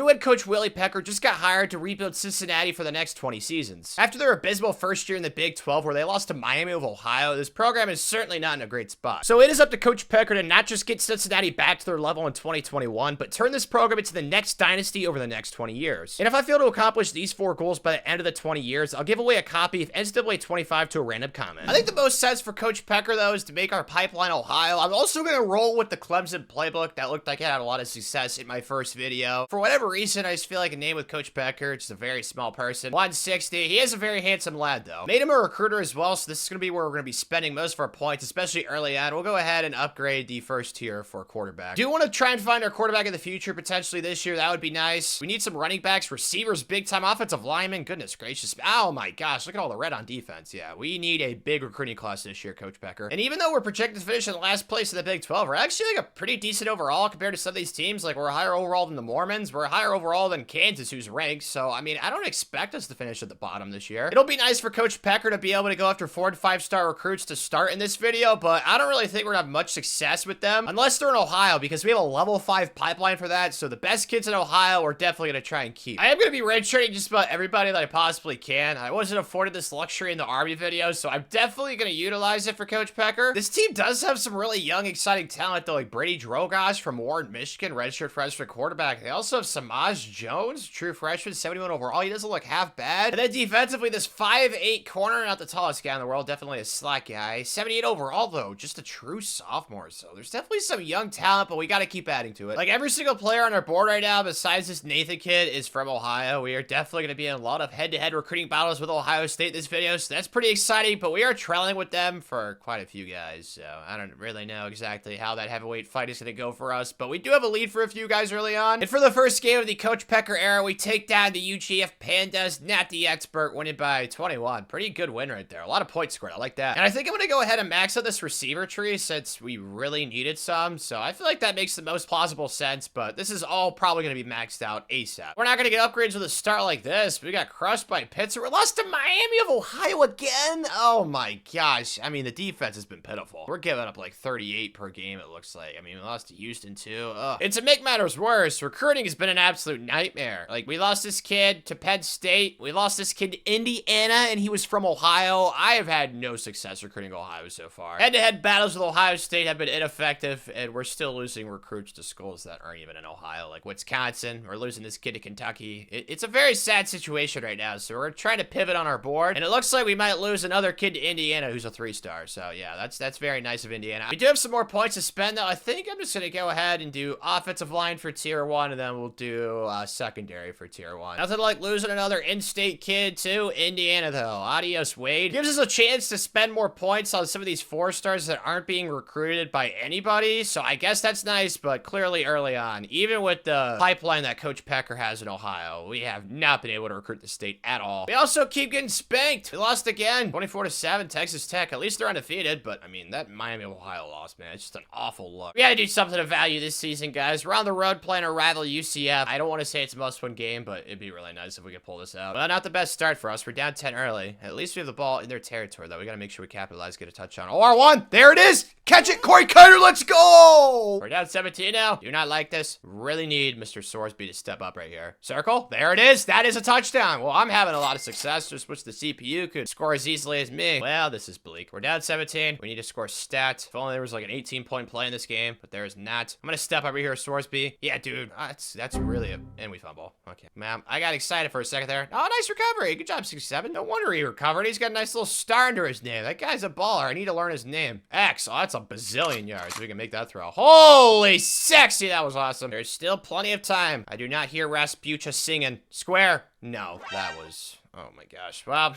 New head coach Willie Pecker just got hired to rebuild Cincinnati for the next 20 seasons. After their abysmal first year in the Big 12 where they lost to Miami of Ohio, this program is certainly not in a great spot. So it is up to Coach Pecker to not just get Cincinnati back to their level in 2021, but turn this program into the next dynasty over the next 20 years. And if I fail to accomplish these 4 goals by the end of the 20 years, I'll give away a copy of NCAA 25 to a random comment. I think the most sense for Coach Pecker, though, is to make our pipeline Ohio. I'm also going to roll with the Clemson playbook. That looked like it had a lot of success in my first video. For whatever reason, I just feel like a name with Coach Pecker, just a very small person. 160. He is a very handsome lad, though. Made him a recruiter as well, so this is going to be where we're going to be spending most of our points, especially early on. We'll go ahead and upgrade the first tier for quarterback. Do want to try and find our quarterback in the future, potentially this year. That would be nice. We need some running backs, receivers, big-time offensive linemen. Goodness gracious. Oh my gosh, look at all the red on defense. Yeah, we need a big recruiting class this year, Coach Pecker. And even though we're projected to finish in last place in the Big 12, we're actually like a pretty decent overall compared to some of these teams. Like, we're higher overall than the Mormons. We're higher overall than Kansas, who's ranked. So, I mean, I don't expect us to finish at the bottom this year. It'll be nice for Coach Pecker to be able to go after 4- and 5-star recruits to start in this video, but I don't really think we're gonna have much success with them unless they're in Ohio, because we have a level 5 pipeline for that. So the best kids in Ohio, we're definitely gonna try and keep. I am gonna be redshirting just about everybody that I possibly can. I wasn't afforded this luxury in the Army video, so I'm definitely gonna utilize it for Coach Pecker. This team does have some really young, exciting talent, though, like Brady Drogosh from Warren, Michigan, redshirt freshman quarterback. They also have Samaj Jones, true freshman, 71 overall. He doesn't look half bad. And then defensively, this 5'8" corner, not the tallest guy in the world, definitely a slack guy. 78 overall, though, just a true sophomore. So there's definitely some young talent, but we got to keep adding to it. Like, every single player on our board right now, besides this Nathan kid, is from Ohio. We are definitely going to be in a lot of head-to-head recruiting battles with Ohio State this video, so that's pretty exciting, but we are trailing with them for quite a few guys, so I don't really know exactly how that heavyweight fight is going to go for us, but we do have a lead for a few guys early on. And for the first game of the Coach Pecker era, we take down the UGF Pandas, not the expert, winning by 21. Pretty good win right there. A lot of points scored. I like that. And I think I'm going to go ahead and max out this receiver tree since we really needed some, so I feel like that makes the most plausible sense, but this is all probably going to be maxed out ASAP. We're not going to get upgrades with a start like this. We got crushed by Pittsburgh. We lost to Miami of Ohio again. Oh my gosh. I mean, the defense has been pitiful. We're giving up like 38 per game, it looks like. I mean, we lost to Houston too. Ugh. And to make matters worse, recruiting has been an absolute nightmare. Like, we lost this kid to Penn State. We lost this kid to Indiana, and he was from Ohio. I have had no success recruiting Ohio so far. Head-to-head battles with Ohio State have been ineffective, and we're still losing recruits to schools that aren't even in Ohio, like Wisconsin. We're losing this kid to Kentucky. It's a very sad situation right now, so we're trying to pivot on our board, and it looks like we might lose another kid to Indiana who's a 3-star. So yeah, that's very nice of Indiana. We do have some more points to spend, though. I think I'm just gonna go ahead and do offensive line for tier 1, and then we'll do secondary for tier 1. Nothing like losing another in-state kid to Indiana, though. Adios, Wade. Gives us a chance to spend more points on some of these 4-stars that aren't being recruited by anybody, so I guess that's nice, but clearly early on, even with the pipeline that Coach Pecker has in Ohio, we have not been able to recruit the state at all. We also keep getting spanked. We lost again, 24-7, Texas Tech. At least they're undefeated, but I mean, that Miami of Ohio loss, man, it's just an awful look. We gotta do something to value this season, guys. We're on the road playing our rival UCF. I don't want to say it's a must-win game, but it'd be really nice if we could pull this out. Well, not the best start for us. We're down 10 early. At least we have the ball in their territory, though. We gotta make sure we capitalize, get a touchdown. OR1! There it is! Catch it, Corey Kiter! Let's go! We're down 17 now. Do not like this. Really need Mr. Sorsby to step up right here. Circle. There it is. That is a touchdown. Well, I'm having a lot of success. Just wish the CPU could score as easily as me. Well, this is bleak. We're down 17. We need to score stat. If only there was like an 18-point play in this game, but there is not. I'm gonna step over here, Sorsby. Yeah, dude. That's really a... And we fumble. Okay. Man, I got excited for a second there. Oh, nice recovery. Good job, 67. No wonder he recovered. He's got a nice little star under his name. That guy's a baller. I need to learn his name. X. Oh, that's a bazillion yards. We can make that throw. Holy sexy. That was awesome. There's still plenty of time. I do not hear Rasputia singing. Square. No, that was... Oh my gosh. Well,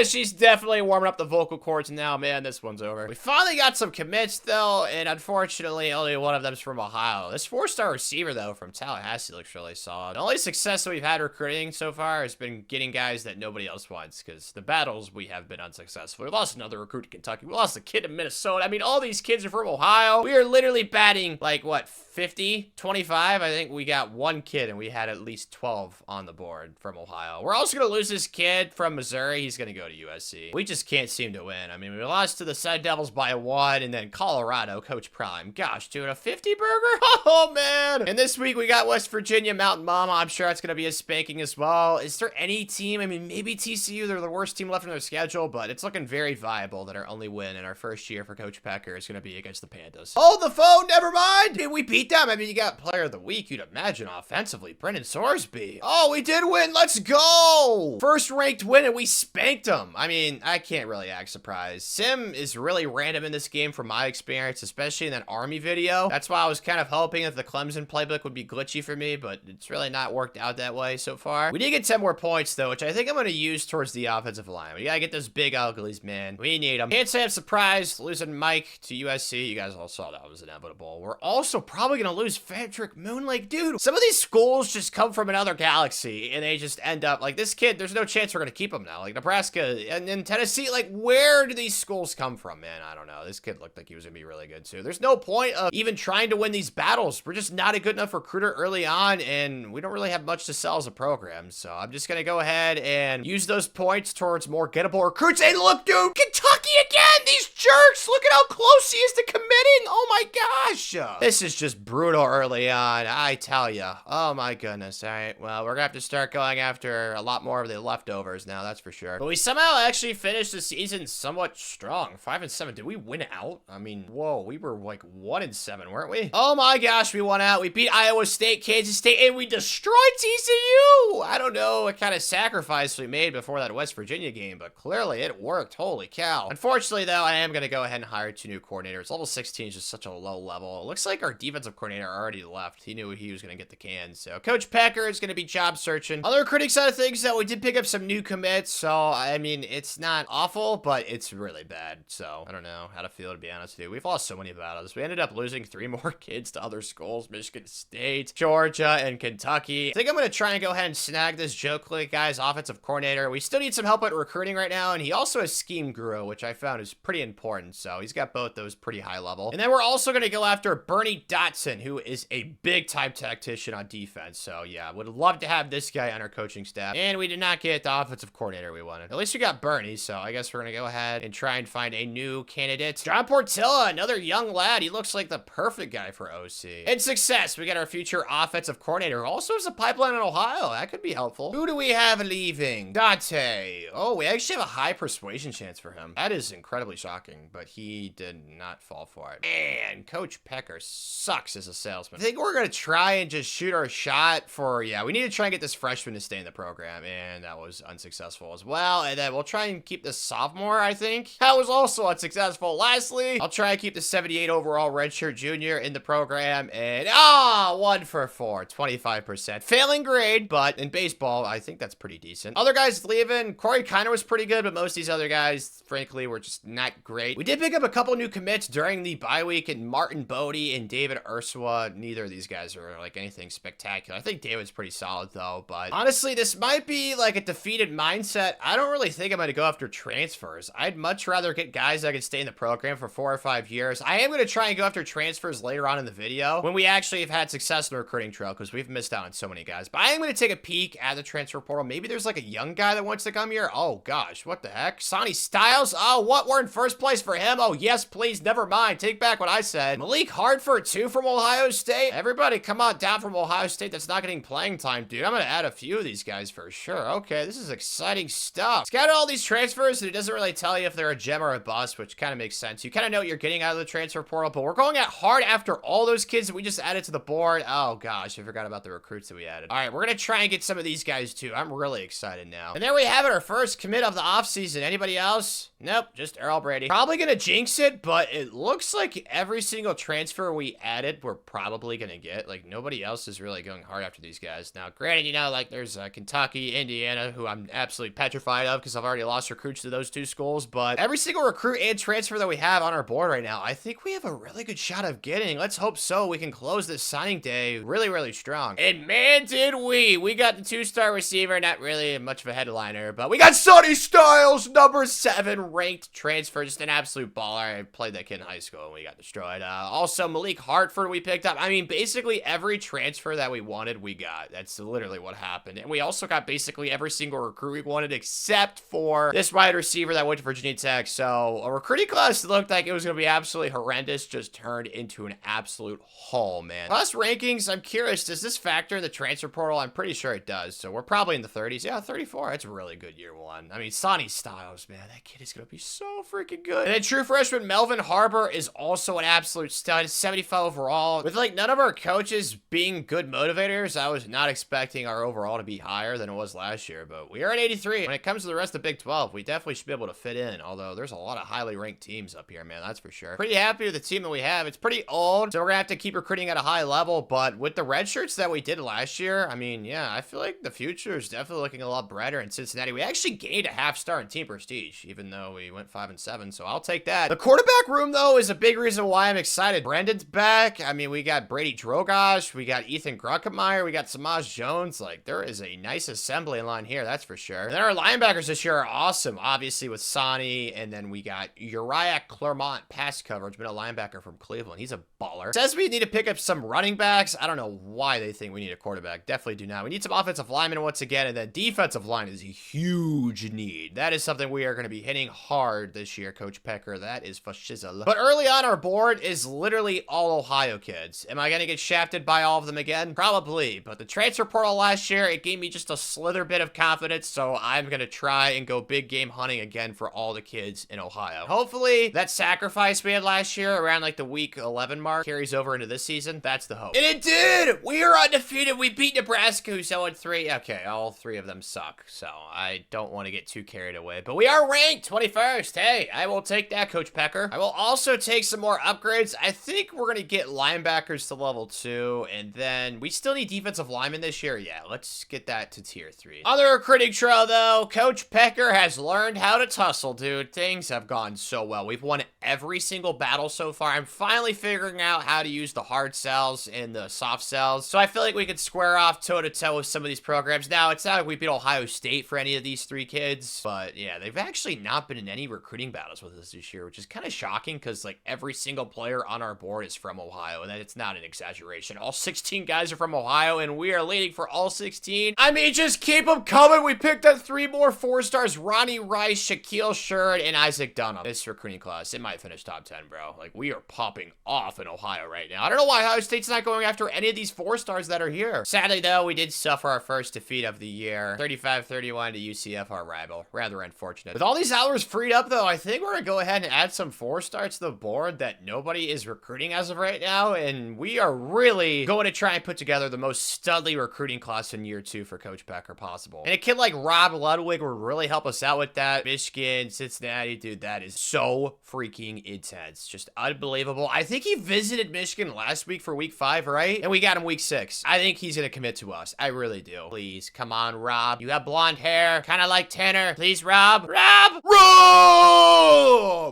she's definitely warming up the vocal cords now. Man, this one's over. We finally got some commits, though, and unfortunately, only one of them's from Ohio. This 4-star receiver, though, from Tallahassee looks really solid. The only success that we've had recruiting so far has been getting guys that nobody else wants, because the battles we have been unsuccessful. We lost another recruit to Kentucky. We lost a kid in Minnesota. I mean, all these kids are from Ohio. We are literally batting, like, what, 50, 25? I think we got one kid, and we had at least 12 on the board from Ohio. We're also going to lose this kid from Missouri, he's going to go to USC. We just can't seem to win. I mean, we lost to the Sun Devils by 1, and then Colorado, Coach Prime. Gosh, dude, a 50 burger? Oh, man. And this week, we got West Virginia, Mountain Mama. I'm sure it's going to be a spanking as well. Is there any team? I mean, maybe TCU, they're the worst team left in their schedule, but it's looking very viable that our only win in our first year for Coach Pecker is going to be against the Pandas. Oh, the phone, never mind. Dude, we beat them. I mean, you got player of the week, you'd imagine, offensively. Brendan Sorsby. Oh, we did win. Let's go. First ranked win, and we spanked them. I mean, I can't really act surprised. Sim is really random in this game from my experience, especially in that Army video. That's why I was kind of hoping that the Clemson playbook would be glitchy for me, but it's really not worked out that way so far. We need to get 10 more points, though, which I think I'm going to use towards the offensive line. We got to get those big uglies, man. We need them. Can't say I'm surprised losing Mike to USC. You guys all saw that was inevitable. We're also probably going to lose Patrick Moonlake. Dude, some of these schools just come from another galaxy, and they just end up, like, this kid, there's no chance we're going to keep him now. Like, Nebraska and then Tennessee, like, where do these schools come from, man? I don't know. This kid looked like he was going to be really good, too. There's no point of even trying to win these battles. We're just not a good enough recruiter early on, and we don't really have much to sell as a program, so I'm just going to go ahead and use those points towards more gettable recruits. And look, dude, Kentucky again! These jerks! Look at how close he is to committing! Oh my gosh! This is just brutal early on, I tell ya. Oh my goodness. All right, well, we're gonna have to start going after a lot more of the leftovers now, that's for sure. But we somehow actually finished the season somewhat strong. 5-7. Did we win out? I mean, whoa, we were like 1-7, weren't we? Oh my gosh, we won out. We beat Iowa State, Kansas State, and we destroyed TCU! I don't know what kind of sacrifice we made before that West Virginia game, but clearly it worked. Holy cow. Unfortunately, though, I am gonna go ahead and hire 2 new coordinators. Level 16 is just such a low level. It looks like our defensive coordinator already left. He knew he was gonna get the can, so Coach Pecker is gonna be job searching. On the recruiting side of things, though, we did pick up some new commits, so I mean, it's not awful, but it's really bad. So I don't know how to feel, to be honest with you. We've lost so many battles. We ended up losing 3 more kids to other schools: Michigan State, Georgia, and Kentucky. I think I'm gonna try and go ahead and snag this Joe Click guy's offensive coordinator. We still need some help at recruiting right now, and he also has scheme guru, which I found is pretty important. So he's got both those pretty high level. And then we're also gonna go after Bernie Dotson, who is a big time tactician on defense. So yeah, would love to have this guy on our coaching staff. And we did not get the offensive coordinator we wanted. At least we got Bernie, so I guess we're gonna go ahead and try and find a new candidate. John Portilla, another young lad. He looks like the perfect guy for OC. And success, we got our future offensive coordinator, who also has a pipeline in Ohio. That could be helpful. Who do we have leaving? Dante. Oh, we actually have a high persuasion chance for him. That is incredibly shocking, but he did not fall for it. Man, Coach Pecker sucks as a salesman. I think we're gonna try and just shoot our shot for, yeah, we need to try and get this freshman to stay in the program, and that was unsuccessful as well. And then we'll try and keep this sophomore, I think. That was also unsuccessful. Lastly, I'll try and keep the 78 overall redshirt junior in the program, and 1 for 4, 25%. Failing grade, but in baseball, I think that's pretty decent. Other guys leaving. Corey Kiner was pretty good, but most of these other guys, frankly, were just not great. We did pick up a couple new commits during the bye week, and Martin Bodie and David Ursula. Neither of these guys are like anything spectacular. I think David's pretty solid, though, but honestly, this might be like a defeated mindset. I don't really think I'm going to go after transfers. I'd much rather get guys that can stay in the program for 4 or 5 years. I am going to try and go after transfers later on in the video when we actually have had success in the recruiting trail, because we've missed out on so many guys. But I am going to take a peek at the transfer portal. Maybe there's like a young guy that wants to come here. Oh gosh, what the heck? Sonny Styles? Oh, what? We're in first place for him? Oh yes, please, never mind. Take back what I said. Malik Hartford too from Ohio State. Everybody come on down from Ohio State that's not getting playing time, dude. I'm going to add a few of these guys for sure. Okay, this is exciting stuff. Scouted all these transfers, and it doesn't really tell you if they're a gem or a bust, which kind of makes sense. You kind of know what you're getting out of the transfer portal, but we're going at hard after all those kids that we just added to the board. Oh gosh, I forgot about the recruits that we added. All right, we're going to try and get some of these guys too. I'm really excited now. And there we have it, our first commit of the offseason. Anybody else? Nope, just Earl Brady. Probably going to jinx it, but it looks like every single transfer we added, we're probably going to get. Like, nobody else is really going hard after these guys. Now, granted, you know, like, there's Kentucky, Indiana, who I'm absolutely petrified of because I've already lost recruits to those 2 schools, but every single recruit and transfer that we have on our board right now, I think we have a really good shot of getting. Let's hope so. We can close this signing day really, really strong. And man, did we. We got the 2-star receiver, not really much of a headliner, but we got Sonny Styles, number 7 ranked transfer, just an absolute baller. I played that kid in high school and we got destroyed. Also, Malik Hartford we picked up. I mean, basically every transfer that we wanted, we got. That's literally what happened. And we also got basically every single single recruit we wanted, except for this wide receiver that went to Virginia Tech. So a recruiting class looked like it was going to be absolutely horrendous, just turned into an absolute haul, man. Plus rankings, I'm curious, does this factor in the transfer portal? I'm pretty sure it does. So we're probably in the 30s. Yeah, 34. That's a really good year one. I mean, Sonny Styles, man, that kid is going to be so freaking good. And then true freshman Melvin Harbor is also an absolute stud, 75 overall. With like none of our coaches being good motivators, I was not expecting our overall to be higher than it was last year, but we are at 83. When it comes to the rest of the Big 12, we definitely should be able to fit in, although there's a lot of highly ranked teams up here, man, that's for sure. Pretty happy with the team that we have. It's pretty old, so we're gonna have to keep recruiting at a high level, but with the red shirts that we did last year, I mean, yeah, I feel like the future is definitely looking a lot brighter in Cincinnati. We actually gained a half star in team prestige, even though we went 5-7, so I'll take that. The quarterback room, though, is a big reason why I'm excited. Brandon's back. I mean, we got Brady Drogosh, we got Ethan Grunkemeyer, we got Samaj Jones. Like, there is a nice assembly line here, that's for sure. And then our linebackers this year are awesome, obviously with Sonny, and then we got Uriah Clermont, pass coverage, been a linebacker from Cleveland. He's a baller. Says we need to pick up some running backs. I don't know why they think we need a quarterback. Definitely do not. We need some offensive linemen once again, and then defensive line is a huge need. That is something we are going to be hitting hard this year, Coach Pecker. That is for shizzle. But early on, our board is literally all Ohio kids. Am I going to get shafted by all of them again? Probably, but the transfer portal last year, it gave me just a slither bit of confidence, so I'm going to try and go big game hunting again for all the kids in Ohio. Hopefully, that sacrifice we had last year around like the week 11 mark carries over into this season. That's the hope. And it did! We are undefeated. We beat Nebraska, who's 0-3. Okay, all three of them suck, so I don't want to get too carried away, but we are ranked 21st. Hey, I will take that, Coach Pecker. I will also take some more upgrades. I think we're going to get linebackers to level 2, and then we still need defensive linemen this year. Yeah, let's get that to tier 3. On the recruiting trail, though, Coach Pecker has learned how to tussle, dude. Things have gone so well. We've won every single battle so far. I'm finally figuring out how to use the hard sells and the soft sells, so I feel like we could square off toe-to-toe with some of these programs. Now, it's not like we beat Ohio State for any of these 3 kids, but yeah, they've actually not been in any recruiting battles with us this year, which is kind of shocking because like every single player on our board is from Ohio, and it's not an exaggeration. All 16 guys are from Ohio, and we are leading for all 16. I mean, just keep them coming. We picked up 3 more 4-stars: Ronnie Rice, Shaquille Shurd, and Isaac Dunham. This recruiting class, it might finish top 10, bro. Like, we are popping off in Ohio right now. I don't know why Ohio State's not going after any of these 4-stars that are here. Sadly, though, we did suffer our first defeat of the year, 35-31 to UCF, our rival. Rather unfortunate. With all these hours freed up, though, I think we're gonna go ahead and add some 4-stars to the board that nobody is recruiting as of right now, and we are really going to try and put together the most studly recruiting class in year 2 for Coach Pecker possible. And a kid like Rob Ludwig will really help us out with that. Michigan, Cincinnati, dude, that is so freaking intense. Just unbelievable. I think he visited Michigan last week for week 5, right? And we got him week 6. I think he's gonna commit to us. I really do. Please, come on, Rob. You have blonde hair, kind of like Tanner. Please, Rob. Rob!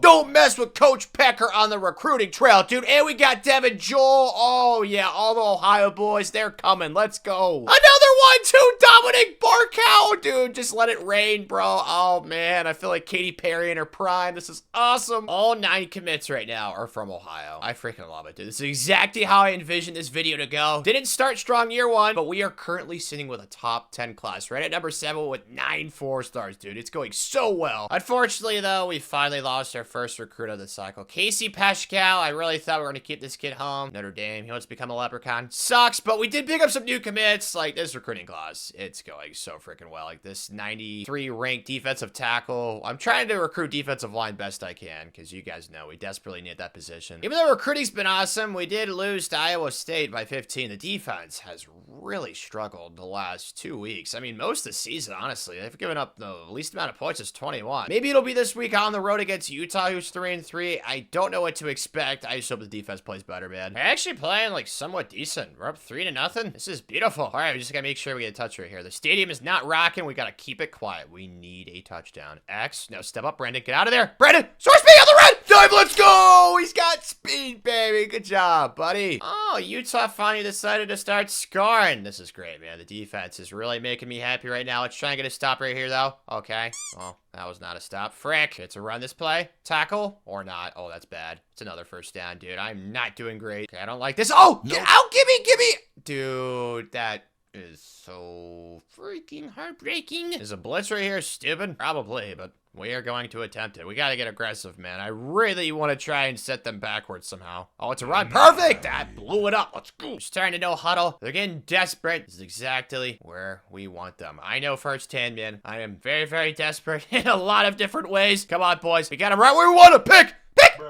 Don't mess with Coach Pecker on the recruiting trail, dude. And we got Devin Joel. Oh, yeah, all the Ohio boys, they're coming. Let's go. Another one, too. Dominic Barkow, dude. Just let it rain, bro. Oh, man. I feel like Katy Perry in her prime. This is awesome. All 9 commits right now are from Ohio. I freaking love it, dude. This is exactly how I envisioned this video to go. Didn't start strong year 1, but we are currently sitting with a top 10 class, right at number 7 with 9 4-stars, dude. It's going so well. Unfortunately, though, we finally lost our first recruit of the cycle. Casey Pascal. I really thought we were going to keep this kid home. Notre Dame. He wants to become a leprechaun. Sucks, but we did pick up some new commits. Like, this recruiting class, it's going so freaking well. Like, this 93 ranked defensive tackle. I'm trying to recruit defensive line best I can, because you guys know we desperately need that position. Even though recruiting's been awesome, we did lose to Iowa State by 15. The defense has really struggled the last 2 weeks. I mean, most of the season, honestly. They've given up the least amount of points is 21. Maybe it'll be this week on the road against Utah, who's 3-3. I don't know what to expect. I just hope the defense plays better, man. They're actually playing, like, somewhat decent. We're up 3-0. This is beautiful. All right, we just gotta make sure we get a touch right here. The stadium is not rocking. We gotta keep it quiet. We need a touchdown. X. No, step up, Brandon. Get out of there. Brandon, source speed on the red. Dive, let's go. He's got speed, baby. Good job, buddy. Oh, Utah finally decided to start scoring. This is great, man. The defense is really making me happy right now. Let's try and get a stop right here, though. Okay. Well, that was not a stop. Frick. It's a run this play. Tackle or not. Oh, that's bad. It's another first down, dude. I'm not doing great. Okay, I don't like this. Oh, get out. Give me. Dude, that is so freaking heartbreaking. Is a blitz right here stupid? Probably, but we are going to attempt it. We got to get aggressive, man. I really want to try and set them backwards somehow. Oh, it's a run. Perfect! That blew it up. Let's go. Starting to no huddle. They're getting desperate. This is exactly where we want them. I know firsthand, man. I am very, very desperate in a lot of different ways. Come on, boys. We got them right where we want to pick.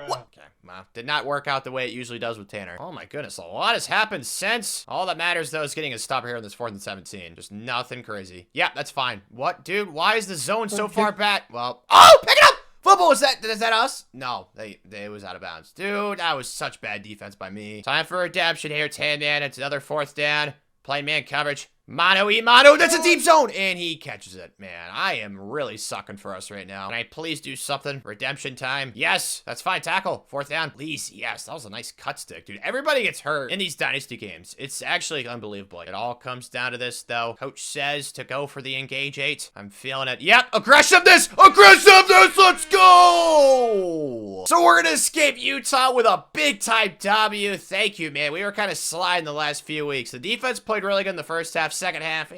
What? Okay, well, did not work out the way it usually does with Tanner. Oh my goodness, a lot has happened since. All that matters, though, is getting a stop here in this 4th and 17. Just nothing crazy. Yeah, that's fine. What, dude? Why is the zone so far back? Well, oh, pick it up! Football, is that us? No, they was out of bounds. Dude, that was such bad defense by me. Time for redemption here, Tan-Man. It's another 4th down. Playing man coverage. Mano, that's a deep zone! And he catches it. Man, I am really sucking for us right now. Can I please do something? Redemption time. Yes, that's fine. Tackle. 4th down. Please, yes, that was a nice cut stick, dude. Everybody gets hurt in these Dynasty games. It's actually unbelievable. It all comes down to this, though. Coach says to go for the engage 8. I'm feeling it. Yep, aggressiveness! Aggressiveness! Let's go! So we're gonna escape Utah with a big-time W. Thank you, man. We were kind of sliding the last few weeks. The defense played really good in the first half. Second half,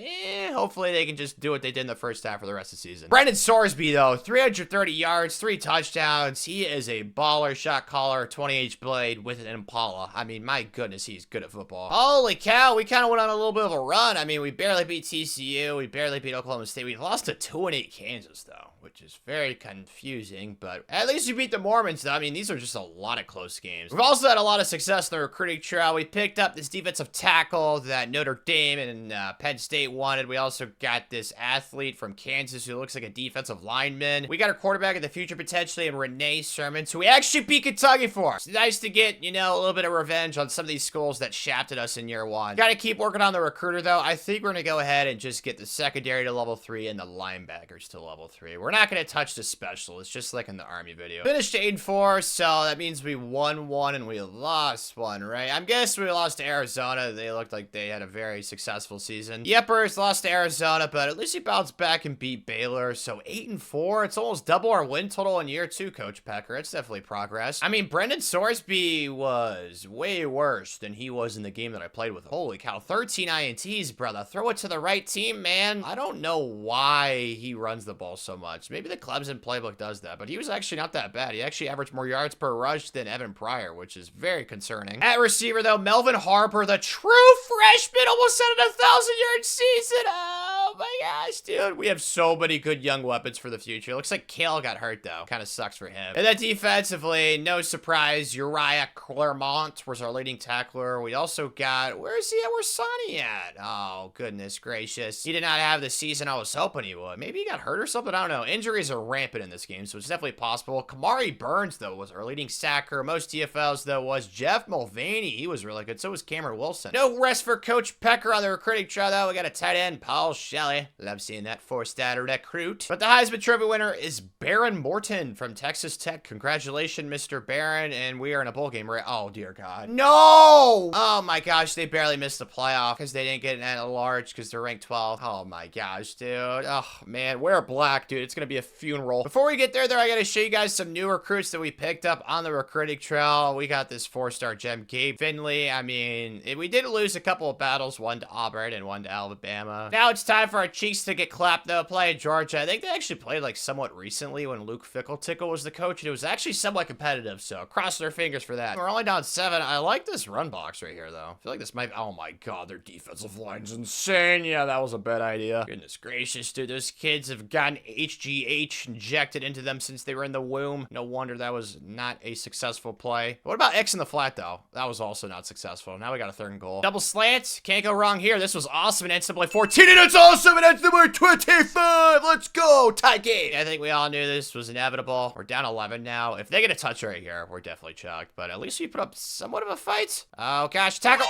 hopefully they can just do what they did in the first half for the rest of the season. Brendan Sorsby, though, 330 yards, 3 touchdowns. He is a baller, shot caller, 20-inch blade with an Impala. I mean, my goodness, he's good at football. Holy cow, we kind of went on a little bit of a run. I mean, we barely beat TCU. We barely beat Oklahoma State. We lost to 2-8 Kansas, though, which is very confusing, but at least we beat the Mormons, though. I mean, these are just a lot of close games. We've also had a lot of success in the recruiting trail. We picked up this defensive tackle that Notre Dame and Penn State wanted. We also got this athlete from Kansas who looks like a defensive lineman. We got a quarterback in the future potentially in Renee Sherman, who we actually beat Kentucky for. It's nice to get, you know, a little bit of revenge on some of these schools that shafted us in year 1. Got to keep working on the recruiter, though. I think we're going to go ahead and just get the secondary to level 3 and the linebackers to level 3. We're not going to touch the specialists, just like in the Army video. Finished 8-4, so that means we won 1 and we lost 1, right? I'm guessing we lost to Arizona. They looked like they had a very successful season. Yepers lost to Arizona, but at least he bounced back and beat Baylor. So 8-4, it's almost double our win total in year 2, Coach Pecker. It's definitely progress. I mean, Brendan Sorsby was way worse than he was in the game that I played with him. Holy cow, 13 INTs, brother. Throw it to the right team, man. I don't know why he runs the ball so much. Maybe the Clemson playbook does that, but he was actually not that bad. He actually averaged more yards per rush than Evan Pryor, which is very concerning. At receiver, though, Melvin Harper, the true freshman, almost set an 1,000-yard season. Oh my gosh, dude. We have so many good young weapons for the future. Looks like Kale got hurt, though. Kind of sucks for him. And then defensively, no surprise, Uriah Clermont was our leading tackler. We also got, where is he at? Where's Sonny at? Oh, goodness gracious. He did not have the season I was hoping he would. Maybe he got hurt or something? I don't know. Injuries are rampant in this game, so it's definitely possible. Kamari Burns, though, was our leading sacker. Most TFLs, though, was Jeff Mulvaney. He was really good. So was Cameron Wilson. No rest for Coach Pecker on the recruiting trail, though. We got a tight end, Paul Shelley. Love seeing that 4-star recruit. But the Heisman Trophy winner is Baron Morton from Texas Tech. Congratulations, Mr. Baron. And we are in a bowl game, right? Oh, dear God. No! Oh, my gosh. They barely missed the playoff because they didn't get an at-large because they're ranked 12. Oh, my gosh, dude. Oh, man. Wear black, dude. It's going to be a funeral. Before we get there, I got to show you guys some new recruits that we picked up on the recruiting trail. We got this 4-star gem, Gabe Finley. I mean, we did lose a couple of battles, one to Auburn and one to Alabama. Now it's time for our cheeks to get clapped, though, playing Georgia. I think they actually played, like, somewhat recently when Luke Fickle-Tickle was the coach, and it was actually somewhat competitive, so cross their fingers for that. We're only down 7. I like this run box right here, though. I feel like this might, oh my God, their defensive line's insane. Yeah, that was a bad idea. Goodness gracious, dude, those kids have gotten HGH injected into them since they were in the womb. No wonder that was not a successful play. What about X in the flat, though? That was also not successful. Now we got a 3rd and goal. Double slant. Can't go wrong here. This was awesome in NCAA 14, and it's awesome in NCAA 25. Let's go. Tie game. I think we all knew this was inevitable. We're down 11 now. If they get a touch right here, we're definitely chucked, but at least we put up somewhat of a fight. Oh, gosh. Tackle.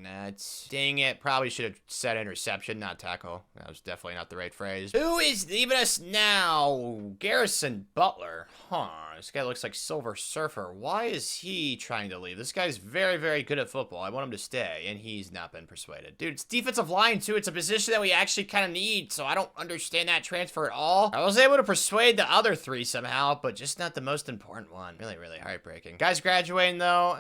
Nuts. Dang it. Probably should have said interception, not tackle. That was definitely not the right phrase. Who is leaving us now? Garrison Butler. Huh. This guy looks like Silver Surfer. Why is he trying to leave? This guy's very, very good at football. I want him to stay, and he's not been persuaded. Dude, it's defensive line, too. It's a position that we actually kind of need, so I don't understand that transfer at all. I was able to persuade the other 3 somehow, but just not the most important one. Really, really heartbreaking. Guys graduating, though.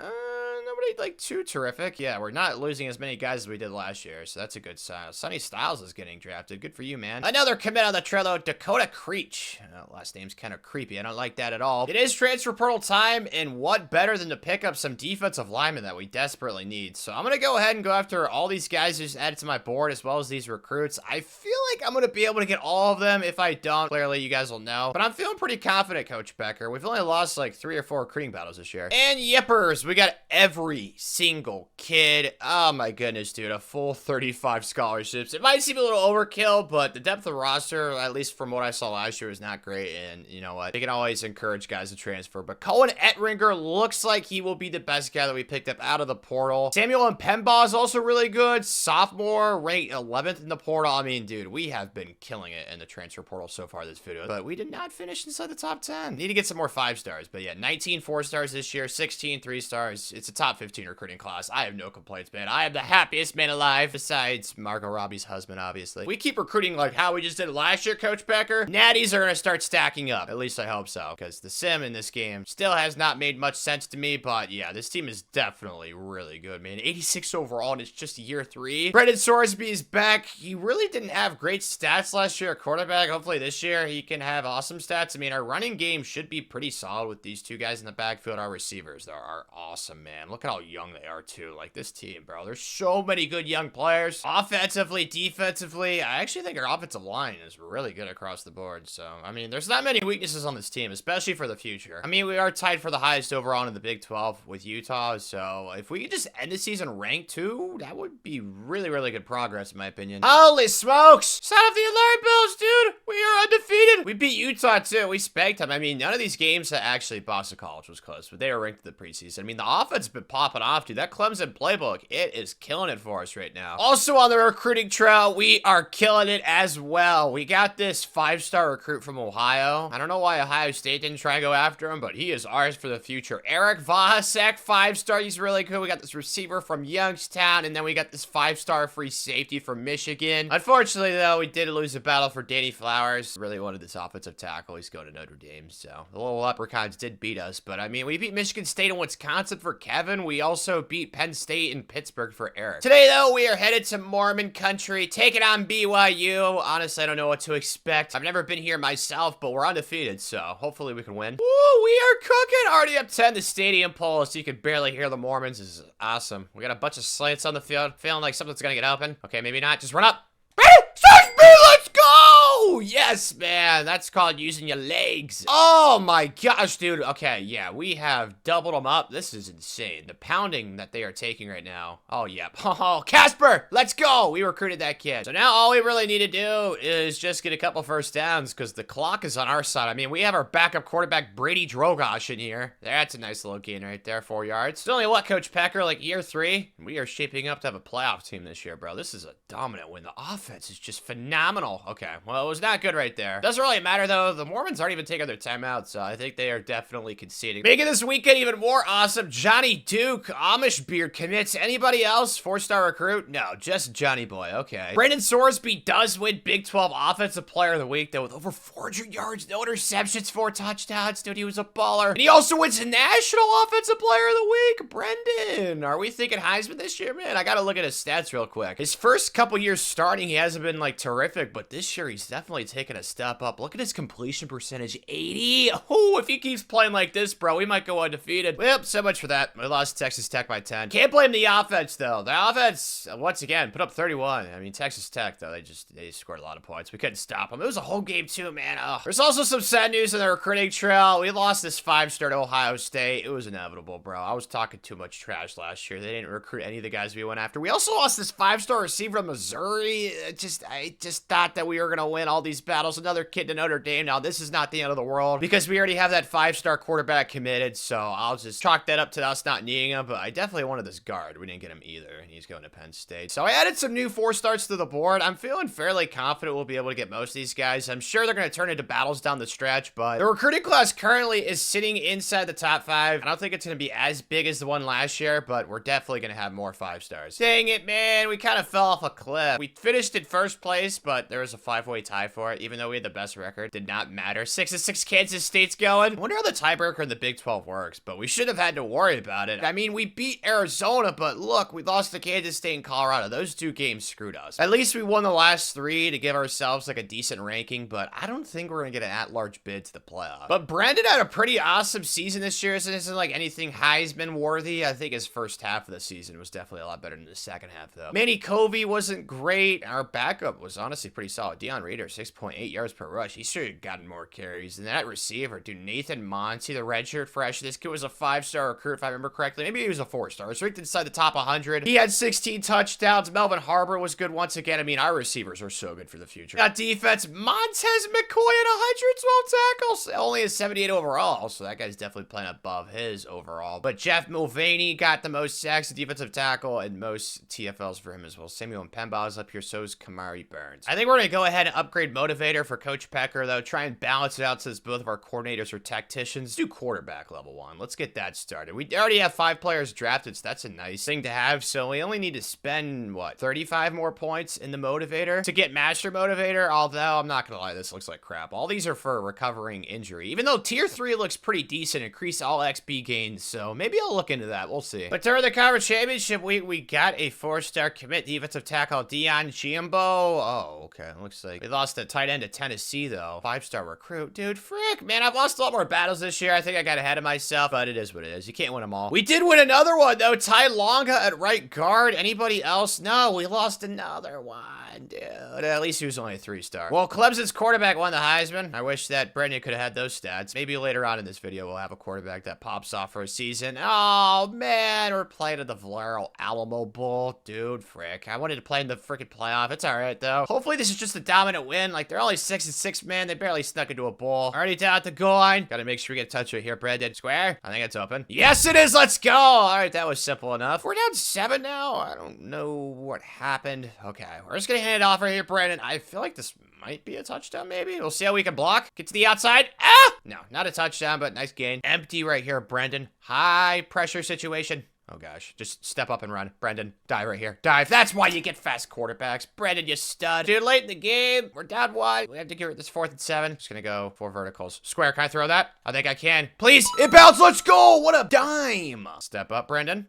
Nobody like too terrific. Yeah, we're not losing as many guys as we did last year, so that's a good sign. Sonny Styles is getting drafted. Good for you, man. Another commit on the trail, though, Dakota Creech. Last name's kind of creepy. I don't like that at all. It is transfer portal time, and what better than to pick up some defensive linemen that we desperately need. So I'm going to go ahead and go after all these guys just added to my board, as well as these recruits. I feel like I'm going to be able to get all of them. If I don't, clearly you guys will know. But I'm feeling pretty confident, Coach Becker. We've only lost like 3 or 4 recruiting battles this year. And yippers, we got every single kid. Oh my goodness, dude. A full 35 scholarships. It might seem a little overkill, but the depth of roster, at least from what I saw last year, was not great. And you know what? They can always encourage guys to transfer. But Cohen Ettringer looks like he will be the best guy that we picked up out of the portal. Samuel Mpemba is also really good. Sophomore, ranked 11th in the portal. I mean, dude, we have been killing it in the transfer portal so far this video. But we did not finish inside the top 10. Need to get some more 5 stars. But yeah, 19 4 stars this year, 16 3 stars. It's a top 15 recruiting class. I have no complaints, man. I am the happiest man alive, besides Margot Robbie's husband, obviously. We keep recruiting like how we just did last year, Coach Becker. Natties are going to start stacking up. At least I hope so, because the sim in this game still has not made much sense to me. But yeah, this team is definitely really good, man. 86 overall, and it's just year 3. Brendan Sorsby is back. He really didn't have great stats last year at quarterback. Hopefully this year he can have awesome stats. I mean, our running game should be pretty solid with these 2 guys in the backfield. Our receivers, they are awesome, man. Look at how young they are, too. Like, this team, bro. There's so many good young players. Offensively, defensively. I actually think our offensive line is really good across the board. So, I mean, there's not many weaknesses on this team, especially for the future. I mean, we are tied for the highest overall in the Big 12 with Utah. So, if we could just end the season ranked 2, that would be really, really good progress, in my opinion. Holy smokes! Sound of the alarm bells, dude! We are undefeated! We beat Utah, too. We spanked them. I mean, none of these games that actually Boston College was close, but they were ranked in the preseason. I mean, the offense has been popping off, dude. That Clemson playbook, it is killing it for us right now. Also on the recruiting trail, we are killing it as well. We got this 5-star recruit from Ohio. I don't know why Ohio State didn't try to go after him, but he is ours for the future. Eric Vahasek, 5-star. He's really cool. We got this receiver from Youngstown, and then we got this 5-star free safety from Michigan. Unfortunately, though, we did lose a battle for Danny Flowers. Really wanted this offensive tackle. He's going to Notre Dame, so the little leprechauns did beat us, but I mean, we beat Michigan State and Wisconsin for Kevin. We also beat Penn State and Pittsburgh for Eric. Today, though, we are headed to Mormon country, taking on BYU. Honestly, I don't know what to expect. I've never been here myself, but we're undefeated, so hopefully we can win. Ooh, we are cooking! Already up 10. The stadium poll, so you can barely hear the Mormons. This is awesome. We got a bunch of slants on the field. Feeling like something's gonna get open. Okay, maybe not. Just run up. Let's go! Yes, man. That's called using your legs. Oh, my gosh, dude. Okay, yeah, we have doubled them up. This is insane. The pounding that they are taking right now. Oh, yep. Oh, Casper, let's go. We recruited that kid. So now all we really need to do is just get a couple first downs because the clock is on our side. I mean, we have our backup quarterback, Brady Drogosh, in here. That's a nice little gain right there, 4 yards. It's only what, Coach Pecker, like year 3? We are shaping up to have a playoff team this year, bro. This is a dominant win. The offense is just phenomenal. Okay, well, it was not good right there. Doesn't really matter, though. The Mormons aren't even taking their timeout, so I think they are definitely conceding. Making this weekend even more awesome, Johnny Duke, Amish beard commits. Anybody else? 4-star recruit? No, just Johnny Boy. Okay. Brandon Sorsby does win Big 12 Offensive Player of the Week, though, with over 400 yards, no interceptions, 4 touchdowns. Dude, he was a baller. And he also wins the National Offensive Player of the Week. Brendan, are we thinking Heisman this year, man? I gotta look at his stats real quick. His first couple years starting, he hasn't been, like, terrific, but this year he's definitely taken a step up. Look at his completion percentage, 80. Oh, if he keeps playing like this, bro, we might go undefeated. Well, so much for that. We lost Texas Tech by 10. Can't blame the offense, though. The offense, once again, put up 31. I mean, Texas Tech, though, they scored a lot of points. We couldn't stop them. It was a whole game, too, man. Ugh. There's also some sad news in the recruiting trail. We lost this 5-star to Ohio State. It was inevitable, bro. I was talking too much trash last year. They didn't recruit any of the guys we went after. We also lost this 5-star receiver from Missouri. I just thought that we were going to win all these battles. Another kid to Notre Dame. Now, this is not the end of the world because we already have that 5-star quarterback committed, so I'll just chalk that up to us not needing him, but I definitely wanted this guard. We didn't get him either, and he's going to Penn State. So I added some new 4-stars to the board. I'm feeling fairly confident we'll be able to get most of these guys. I'm sure they're going to turn into battles down the stretch, but the recruiting class currently is sitting inside the top 5. I don't think it's going to be as big as the one last year, but we're definitely going to have more 5-stars. Dang it, man. We kind of fell off a cliff. We finished in first place, but there was a 5-way tie for it. even though we had the best record. Did not matter. 6-6 Kansas State's going. I wonder how the tiebreaker in the Big 12 works, but we should have had to worry about it. I mean, we beat Arizona, but look, we lost to Kansas State and Colorado. Those 2 games screwed us. At least we won the last 3 to give ourselves like a decent ranking, but I don't think we're gonna get an at-large bid to the playoff. But Brandon had a pretty awesome season this year, so this isn't like anything Heisman worthy. I think his first half of the season was definitely a lot better than the second half, though. Manny Covey wasn't great. Our backup was honestly pretty solid. Deion Reader, 6.8 yards per rush. He should have gotten more carries. And that receiver, dude, Nathan Monty, the redshirt fresh. This kid was a 5-star recruit, if I remember correctly. Maybe he was a 4-star. It's ranked inside the top 100. He had 16 touchdowns. Melvin Harbor was good once again. I mean, our receivers are so good for the future. Got defense. Montez McCoy at 112 tackles. Only a 78 overall, so that guy's definitely playing above his overall. But Jeff Mulvaney got the most sacks, defensive tackle, and most TFLs for him as well. Samuel Mpemba is up here, so is Kamari Burns. I think we're going to go ahead and upgrade motivator for Coach Pecker, though. Try and balance it out since both of our coordinators are tacticians. Do quarterback level 1. Let's get that started. We already have 5 players drafted, so that's a nice thing to have. So we only need to spend, what, 35 more points in the motivator to get master motivator, although I'm not going to lie, this looks like crap. All these are for recovering injury, even though tier 3 looks pretty decent. Increase all XP gains, so maybe I'll look into that. We'll see. But during the conference championship week, we got a 4-star commit defensive tackle, Dion Chiambo. Oh, okay. Looks like we lost a tight end to Tennessee, though. 5-star recruit. Dude, frick, man, I've lost a lot more battles this year. I think I got ahead of myself, but it is what it is. You can't win them all. We did win another one, though. Ty Longa at right guard. Anybody else? No, we lost another one, dude. At least he was only a 3-star. Well, Clemson's quarterback won the Heisman. I wish that Brendan could have had those stats. Maybe later on in this video, we'll have a quarterback that pops off for a season. Oh, man, we're playing at the Valero Alamo Bowl. Dude, frick. I wanted to play in the freaking playoff. It's all right, though. Hopefully, this is just a dominant win. Like, they're only 6-6, man. They barely snuck into a bowl. Already down at the goal line. Gotta make sure we get a touch right here, Brandon. Square? I think it's open. Yes, it is. Let's go. All right, that was simple enough. We're down 7 now. I don't know what happened. Okay, we're just gonna hand it off right here, Brandon. I feel like this might be a touchdown, maybe. We'll see how we can block. Get to the outside. Ah! No, not a touchdown, but nice gain. Empty right here, Brendan. High pressure situation. Oh, gosh. Just step up and run. Brendan, dive right here. Dive. That's why you get fast quarterbacks. Brendan, you stud. Dude, late in the game. We're down 1. We have to get this 4th and 7. Just gonna go 4 verticals. Square, can I throw that? I think I can. Please. Inbounds. Let's go. What a dime. Step up, Brendan.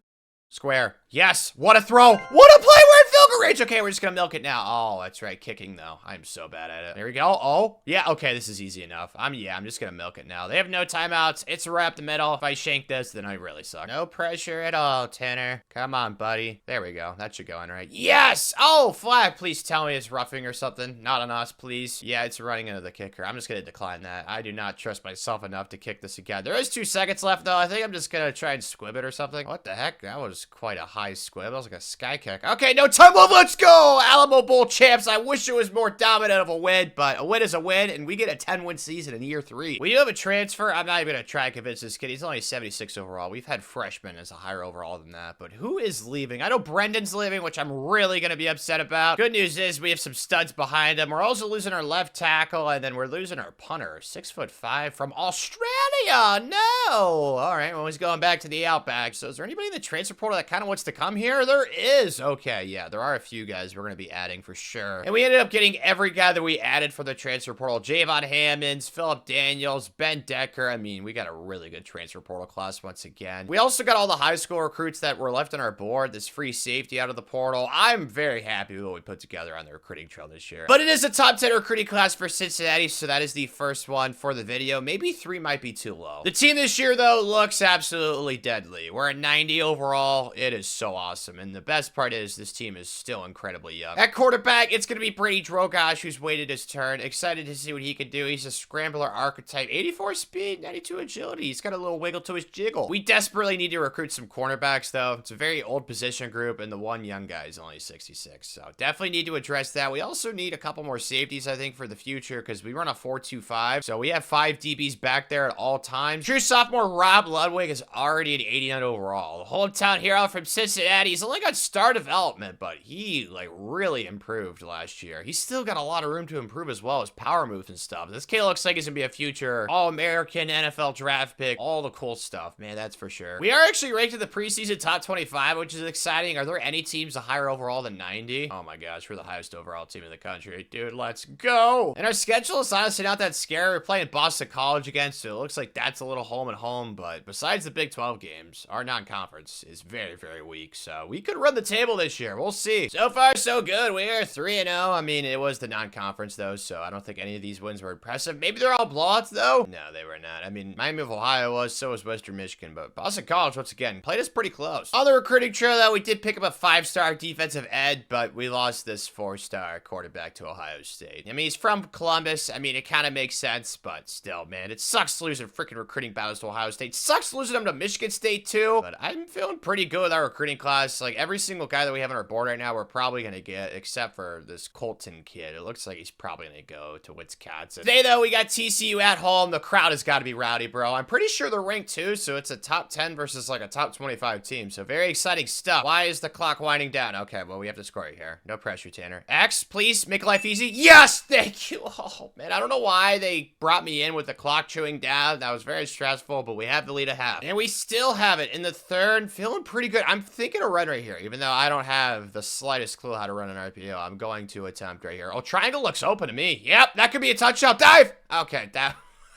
Square. Yes. What a throw. What a play. We're in field goal range. Okay, we're just gonna milk it now. Oh, that's right. Kicking, though. I'm so bad at it. There we go. Oh. Yeah, okay. This is easy enough. I'm just gonna milk it now. They have no timeouts. It's right up the middle. If I shank this, then I really suck. No pressure at all, Tanner. Come on, buddy. There we go. That should go in, right? Yes! Oh, flag. Please tell me it's roughing or something. Not on us, please. Yeah, it's running into the kicker. I'm just gonna decline that. I do not trust myself enough to kick this again. There is 2 seconds left, though. I think I'm just gonna try and squib it or something. What the heck? That was quite a high squib. That was like a sky kick. Okay, no time move. Let's go! Alamo Bowl champs. I wish it was more dominant of a win, but a win is a win, and we get a 10-win season in year 3. We do have a transfer. I'm not even gonna try and convince this kid. He's only 76 overall. We've had freshmen as a higher overall than that, but who is leaving? I know Brendan's leaving, which I'm really gonna be upset about. Good news is we have some studs behind him. We're also losing our left tackle, and then we're losing our punter, 6'5" from Australia. No! All right, well, he's going back to the Outback. So is there anybody in the transfer portal that kind of wants to come here? There is. Okay, yeah, there are a few guys we're going to be adding for sure. And we ended up getting every guy that we added for the transfer portal. Javon Hammonds, Phillip Daniels, Ben Decker. I mean, we got a really good transfer portal class once again. We also got all the high school recruits that were left on our board, this free safety out of the portal. I'm very happy with what we put together on the recruiting trail this year. But it is a top 10 recruiting class for Cincinnati, so that is the first one for the video. Maybe 3 might be too low. The team this year, though, looks absolutely deadly. We're at 90 overall. It is so awesome. And the best part is this team is still incredibly young. At quarterback, it's going to be Brady Drogosh, who's waited his turn. Excited to see what he can do. He's a scrambler archetype. 84 speed, 92 agility. He's got a little wiggle to his jiggle. We desperately need to recruit some cornerbacks, though. It's a very old position group, and the one young guy is only 66. So definitely need to address that. We also need a couple more safeties, I think, for the future, because we run a 4-2-5. So we have 5 DBs back there at all times. True sophomore Rob Ludwig is already an 89 overall. The hometown hero from Cincinnati. He's only got star development, but he, like, really improved last year. He's still got a lot of room to improve as well as power moves and stuff. This kid looks like he's gonna be a future All-American NFL draft pick. All the cool stuff, man, that's for sure. We are actually ranked in the preseason top 25, which is exciting. Are there any teams higher overall than 90? Oh my gosh, we're the highest overall team in the country. Dude, let's go. And our schedule is honestly not that scary. We're playing Boston College again, so it looks like that's a little home and home, but besides the Big 12 games, our non-conference is very, very weak, so we could run the table this year. We'll see. So far, so good. We are 3-0. I mean, it was the non-conference, though, so I don't think any of these wins were impressive. Maybe they're all blowouts, though? No, they were not. I mean, Miami of Ohio was, so was Western Michigan, but Boston College, once again, played us pretty close. On the recruiting trail, though, we did pick up a 5-star defensive end, but we lost this 4-star quarterback to Ohio State. I mean, he's from Columbus. I mean, it kind of makes sense, but still, man, it sucks losing freaking recruiting battles to Ohio State. Sucks losing them to Michigan State, too, but I'm feeling pretty good with our recruiting class. Like, every single guy that we have on our board right now, we're probably going to get, except for this Colton kid. It looks like he's probably going to go to Wisconsin. Today, though, we got TCU at home. The crowd has got to be rowdy, bro. I'm pretty sure they're ranked, too, so it's a top 10 versus, like, a top 25 team, so very exciting stuff. Why is the clock winding down? Okay, well, we have to score it here. No pressure, Tanner. X, please, make life easy. Yes, thank you. Oh, man, I don't know why they brought me in with the clock chewing down. That was very stressful, but we have the lead at half. And we still have it in the third. Feeling pretty good. I'm thinking a run right here, even though I don't have the slightest clue how to run an RPO. I'm going to attempt right here. Oh, triangle looks open to me. Yep, that could be a touchdown. Dive! Okay,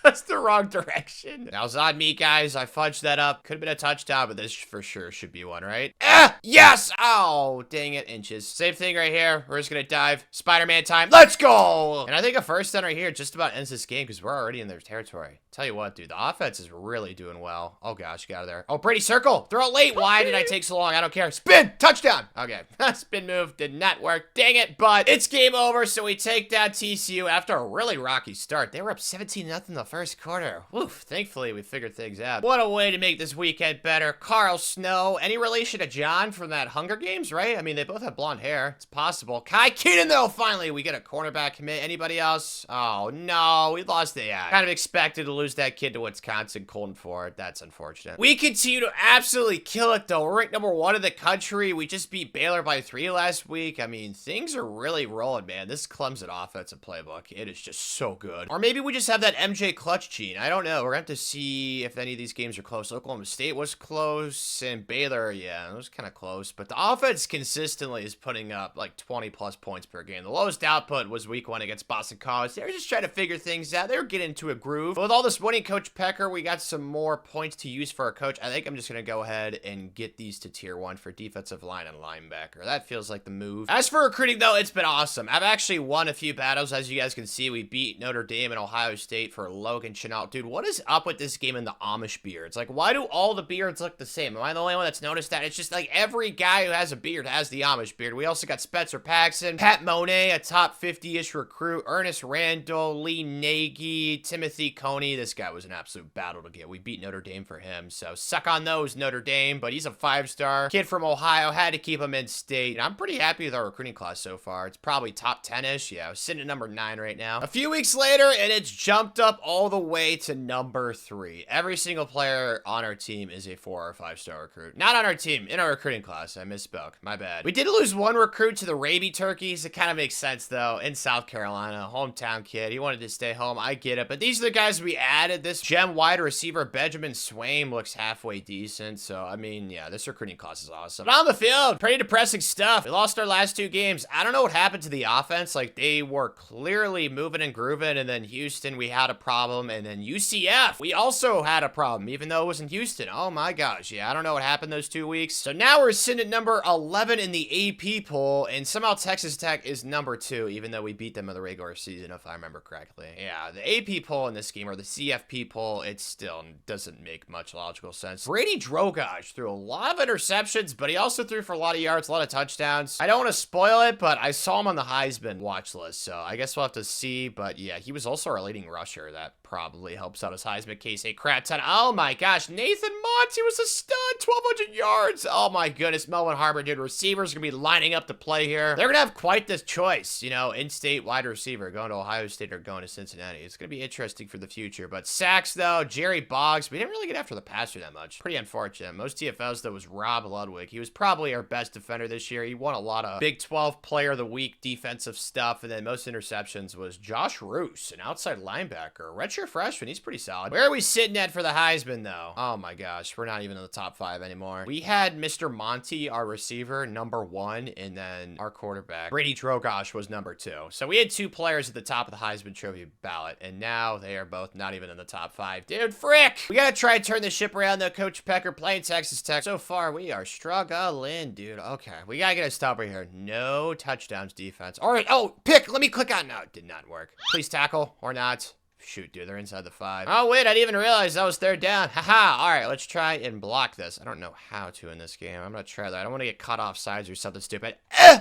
that's the wrong direction. That was on me, guys. I fudged that up. Could have been a touchdown, but this for sure should be one, right? Yes! Oh, dang it, inches. Same thing right here. We're just gonna dive. Spider-Man time. Let's go! And I think a first down right here just about ends this game because we're already in their territory. Tell you what, dude, the offense is really doing well. Oh, gosh, get out of there. Oh, Brady, circle. Throw it late. Why did I take so long? I don't care. Spin! Touchdown! Okay, spin move did not work. Dang it, but it's game over, so we take down TCU after a really rocky start. They were up 17-0 the first quarter. Woof, thankfully we figured things out. What a way to make this weekend better. Carl Snow, any relation to John from that Hunger Games, right? I mean, they both have blonde hair. It's possible. Kai Keenan, though, finally, we get a cornerback commit. Anybody else? Oh, no, we lost the eye. Kind of expected to lose that kid to Wisconsin, Colton Ford. That's unfortunate. We continue to absolutely kill it, though. We're ranked #1 in the country. We just beat Baylor by 3 last week. I mean, things are really rolling, man. This Clemson offensive playbook, it is just so good. Or maybe we just have that MJ clutch gene. I don't know. We're going to have to see if any of these games are close. Oklahoma State was close, and Baylor, yeah, it was kind of close. But the offense consistently is putting up like 20-plus points per game. The lowest output was week 1 against Boston College. They were just trying to figure things out. They were getting into a groove. But with all this winning, Coach Pecker, we got some more points to use for our coach. I think I'm just going to go ahead and get these to tier 1 for defensive line and linebacker. That feels like the move. As for recruiting, though, it's been awesome. I've actually won a few battles. As you guys can see, we beat Notre Dame and Ohio State for Logan Chenault. Dude, what is up with this game and the Amish beards? Like, why do all the beards look the same? Am I the only one that's noticed that? It's just like every guy who has a beard has the Amish beard. We also got Spencer Paxson, Pat Monet, a top 50-ish recruit, Ernest Randall, Lee Nagy, Timothy Coney. This guy was an absolute battle to get. We beat Notre Dame for him, so suck on those, Notre Dame, but he's a 5-star. Kid from Ohio, had to keep him in state. And I'm pretty happy with our recruiting class so far. It's probably top 10-ish. Yeah, I was sitting at #9 right now. A few weeks later, and it's jumped up all the way to #3. Every single player on our team is a 4 or 5-star recruit. Not on our team, in our recruiting class. I misspoke. My bad. We did lose one recruit to the Raby Turkeys. It kind of makes sense, though. In South Carolina, hometown kid. He wanted to stay home. I get it. But these are the guys we added. This gem wide receiver, Benjamin Swaim, looks halfway decent. So, I mean, yeah, this recruiting class is awesome. But on the field, pretty depressing stuff. We lost our last 2 games. I don't know what happened to the offense. Like, they were clearly moving and grooving. And then Houston, we had a problem. And then UCF, we also had a problem, even though it was in Houston. Oh my gosh, yeah, I don't know what happened those 2 weeks. So now we're sitting at #11 in the AP poll, and somehow Texas Tech is #2, even though we beat them in the regular season, if I remember correctly. Yeah, the AP poll in this game, or the CFP poll, it still doesn't make much logical sense. Brady Drogaj threw a lot of interceptions, but he also threw for a lot of yards, a lot of touchdowns. I don't want to spoil it, but I saw him on the Heisman watch list, so I guess we'll have to see. But yeah, he was also our leading rusher that probably helps out his Heisman case a crap ton. Oh my gosh, Nathan Monty was a stud, 1,200 yards. Oh my goodness, Melvin Harper, dude, receivers gonna be lining up to play here. They're gonna have quite this choice, you know, in-state wide receiver, going to Ohio State or going to Cincinnati. It's gonna be interesting for the future. But sacks though, Jerry Boggs, we didn't really get after the passer that much. Pretty unfortunate. Most TFLs though was Rob Ludwig. He was probably our best defender this year. He won a lot of Big 12 Player of the Week defensive stuff, and then most interceptions was Josh Roos, an outside linebacker, redshirt freshman. He's pretty solid. Where are we sitting at for the Heisman though? Oh my gosh, we're not even in the top 5 anymore. We had Mr. Monty, our receiver, #1, and then our quarterback Brady Drogosh was #2. So we had 2 players at the top of the Heisman Trophy ballot, and now they are both not even in the top 5. Dude, frick! We gotta try and turn this ship around though. Coach Pecker playing Texas Tech. So far, we are struggling, dude. Okay, we gotta get a stop right here. No touchdowns defense. All right, oh, pick. Let me click on. No, it did not work. Please tackle or not. Shoot, dude, they're inside the 5. Oh, wait, I didn't even realize that was 3rd down. Haha, all right, let's try and block this. I don't know how to in this game. I'm gonna try that. I don't want to get cut off sides or something stupid.